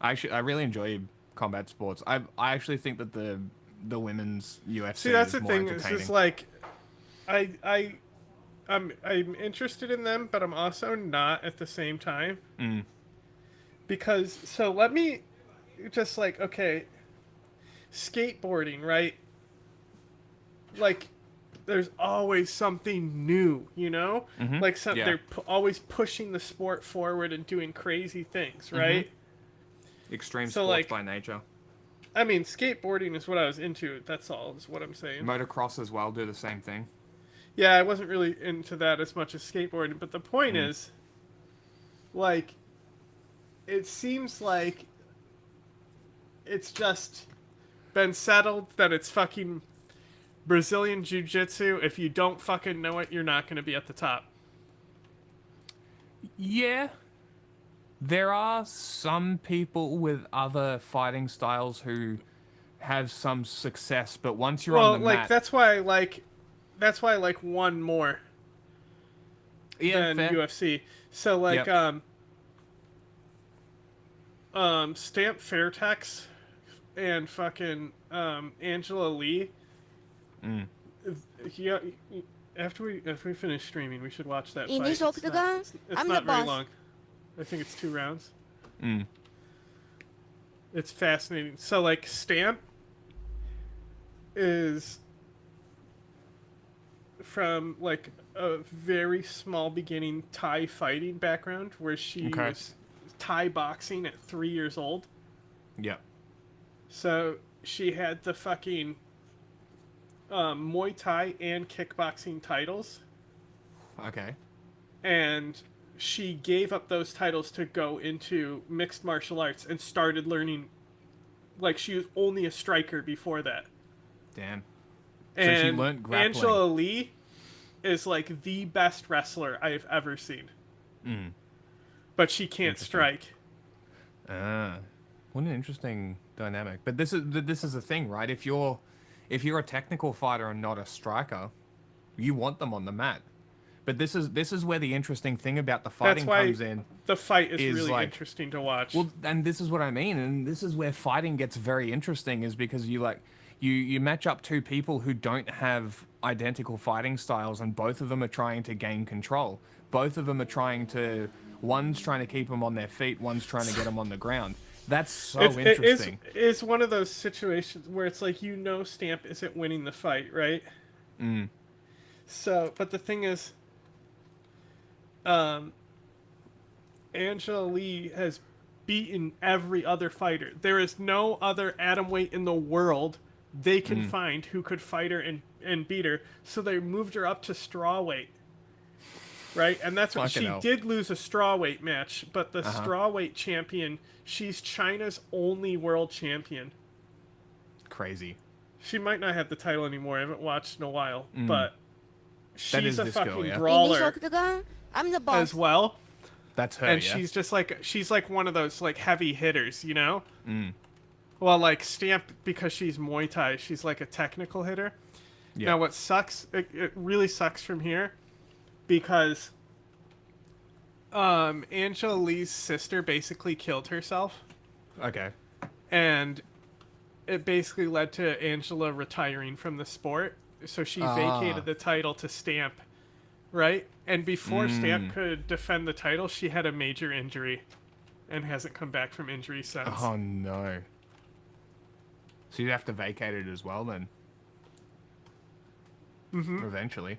I really enjoy combat sports. I actually think that the women's UFC See, that's is the more thing. It's entertaining. just like I'm interested in them, but I'm also not at the same time. Because so let me just like, okay, skateboarding, right? Like there's always something new, you know? Like they're always pushing the sport forward and doing crazy things, right? Extreme So, sports like, by nature. I mean, skateboarding is what I was into. That's all is what I'm saying. Motocross as well do the same thing. Yeah, I wasn't really into that as much as skateboarding, but the point is, like, it seems like it's just been settled that it's fucking Brazilian Jiu-Jitsu. If you don't fucking know it, you're not going to be at the top. Yeah. There are some people with other fighting styles who have some success, but once you're on the like, mat... that's why I like one more than fair. UFC. So, like, Stamp Fairtex and fucking Angela Lee. Yeah, after we finish streaming, we should watch that fight. It's not very long. I think it's 2 rounds. It's fascinating. So, like, Stamp is from, like, a very small beginning Thai fighting background where she was Thai boxing at 3 years old. Yeah. So she had the fucking Muay Thai and kickboxing titles. Okay. And she gave up those titles to go into mixed martial arts and started learning. Like, she was only a striker before that. Damn. And so she learned grappling. Angela Lee is like the best wrestler I have ever seen. but she can't strike. Ah, what an interesting dynamic. But this is the thing, right? If you're a technical fighter and not a striker, you want them on the mat. But this is where the interesting thing about the fighting comes in. The fight is really like, interesting to watch. Well, and this is what I mean, and this is where fighting gets very interesting, is because you match up two people who don't have identical fighting styles, and both of them are trying to gain control. Both of them are one's trying to keep them on their feet, one's trying to get them on the ground. That's so interesting. It's one of those situations where it's like, Stamp isn't winning the fight, right? Mm. So, but the thing is, Angela Lee has beaten every other fighter. There is no other atomweight in the world they can find who could fight her and beat her. So they moved her up to strawweight. Right? And that's what she did lose a strawweight match, but the strawweight champion, she's China's only world champion. Crazy. She might not have the title anymore. I haven't watched in a while, but she's a fucking girl, brawler I'm the boss. as well. That's her, And yeah. she's like one of those like heavy hitters, Mm. Well, like Stamp, because she's Muay Thai, she's like a technical hitter. Yeah. Now what sucks, it really sucks from here, because Angela Lee's sister basically killed herself. Okay. And it basically led to Angela retiring from the sport. So she vacated the title to Stamp, right? And before Stamp could defend the title, she had a major injury and hasn't come back from injury since. Oh, no. So you'd have to vacate it as well, then? Mm-hmm. Eventually.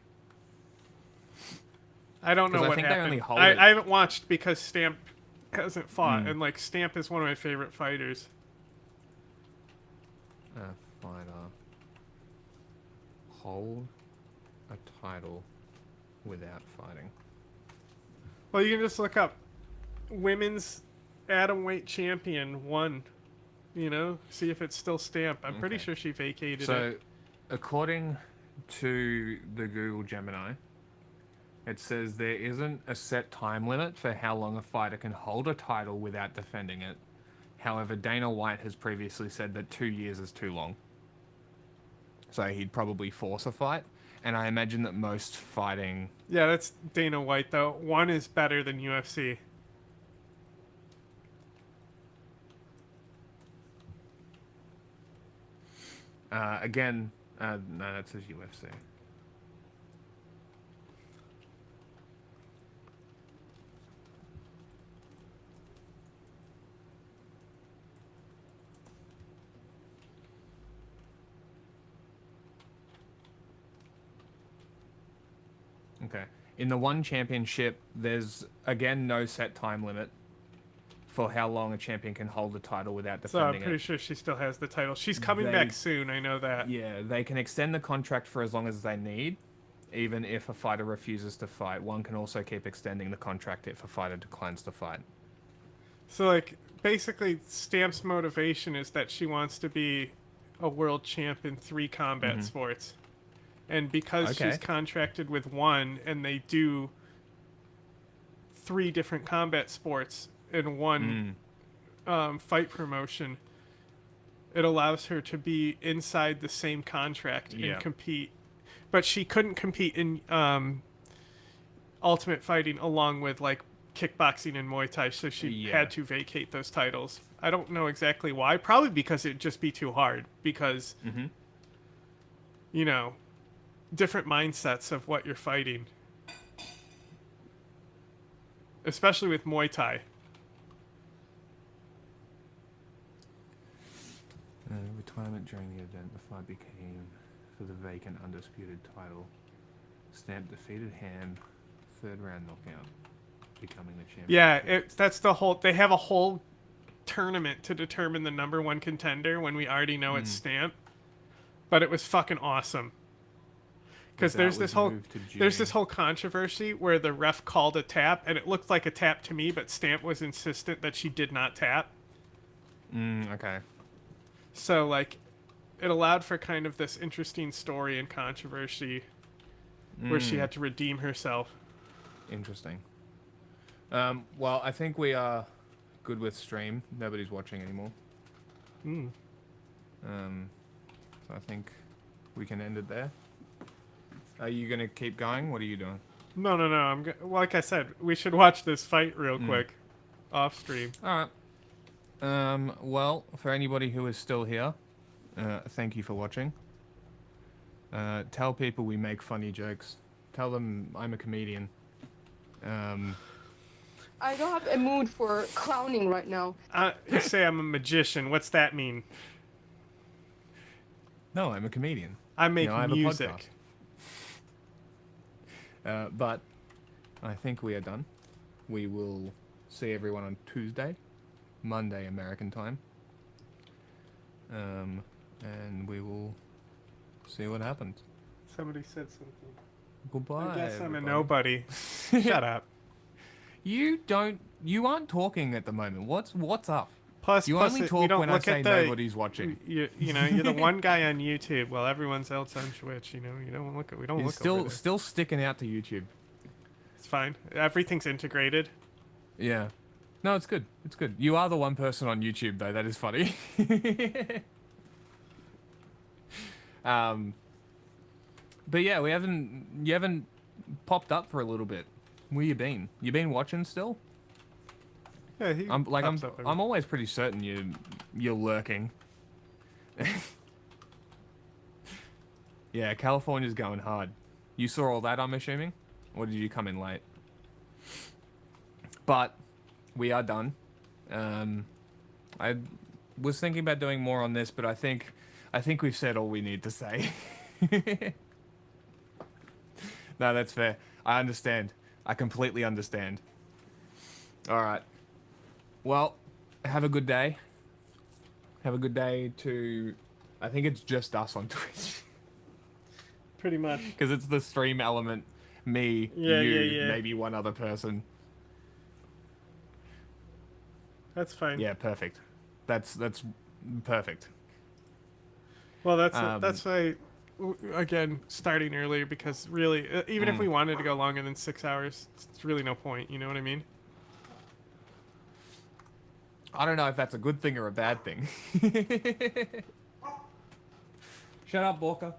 I don't know what think happened. They only hold I haven't watched because Stamp hasn't fought, Mm. and like Stamp is one of my favorite fighters. Fighter. Hold a title without fighting. Well, you can just look up women's atomweight champion won. See if it's still Stamp. I'm pretty sure she vacated it. So, according to the Google Gemini, it says there isn't a set time limit for how long a fighter can hold a title without defending it. However, Dana White has previously said that 2 years is too long. So he'd probably force a fight. And I imagine that most fighting... Yeah, that's Dana White, though. One is better than UFC. Again, no, that says UFC. Okay. In the one championship, there's, again, no set time limit for how long a champion can hold the title without defending it. So I'm pretty sure she still has the title. She's coming back soon, I know that. Yeah, they can extend the contract for as long as they need, even if a fighter refuses to fight. One can also keep extending the contract if a fighter declines to fight. So, like, basically, Stamp's motivation is that she wants to be a world champ in 3 combat sports. And because she's contracted with one, and they do 3 different combat sports in one fight promotion, it allows her to be inside the same contract and compete. But she couldn't compete in Ultimate Fighting along with, like, kickboxing and Muay Thai, so she had to vacate those titles. I don't know exactly why. Probably because it'd just be too hard. Because, different mindsets of what you're fighting. Especially with Muay Thai. Retirement during the event, the fight became for the vacant undisputed title. Stamp defeated Ham, 3rd round knockout, becoming the champion. Yeah, that's the whole... They have a whole tournament to determine the #1 contender when we already know it's Stamp. But it was fucking awesome. Because there's this whole controversy where the ref called a tap, and it looked like a tap to me, but Stamp was insistent that she did not tap. Okay. So, like, it allowed for kind of this interesting story and controversy where she had to redeem herself. Interesting. Well, I think we are good with stream. Nobody's watching anymore. Hmm. So I think we can end it there. Are you gonna keep going? What are you doing? No. Like I said, we should watch this fight real Hmm. quick, off stream. All right. Well, for anybody who is still here, thank you for watching. Tell people we make funny jokes. Tell them I'm a comedian. I don't have a mood for clowning right now. You say I'm a magician. What's that mean? No, I'm a comedian. I make I have a music. podcast. But I think we are done. We will see everyone on Tuesday, Monday American time. And we will see what happens. Somebody said something. Goodbye. I guess I'm a everybody. nobody. Shut up. You aren't talking at the moment. What's up? Plus, you only we talk don't when I look say at the, nobody's watching. You know, you're the one guy on YouTube while everyone's else on Twitch. You know, you don't look at. We don't You're look over there. still sticking out to YouTube. It's fine. Everything's integrated. Yeah. No, it's good. It's good. You are the one person on YouTube though. That is funny. But yeah, you haven't popped up for a little bit. Where you been? You been watching still? Yeah, I'm always pretty certain you're lurking. Yeah, California's going hard. You saw all that, I'm assuming? Or did you come in late? But we are done. I was thinking about doing more on this, but I think we've said all we need to say. No, that's fair. I understand. I completely understand. All right. Well, have a good day. Have a good day to... I think it's just us on Twitch. Pretty much. Because it's the stream element. Me, Yeah. maybe one other person. That's fine. Yeah, perfect. That's perfect. Well, that's why, again, starting earlier, because really, even if we wanted to go longer than 6 hours, it's really no point. You know what I mean? I don't know if that's a good thing or a bad thing. Shut up, Borka.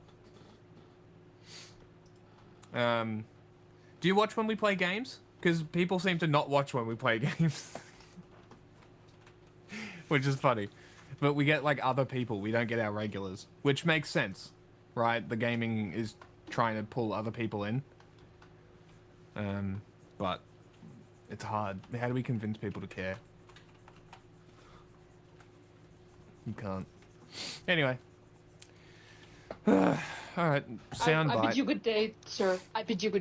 Do you watch when we play games? Because people seem to not watch when we play games. Which is funny. But we get like other people. We don't get our regulars. Which makes sense. Right? The gaming is trying to pull other people in. But it's hard. How do we convince people to care? You can't. Anyway. Alright. Soundbite. I bid you good day, sir. I bid you good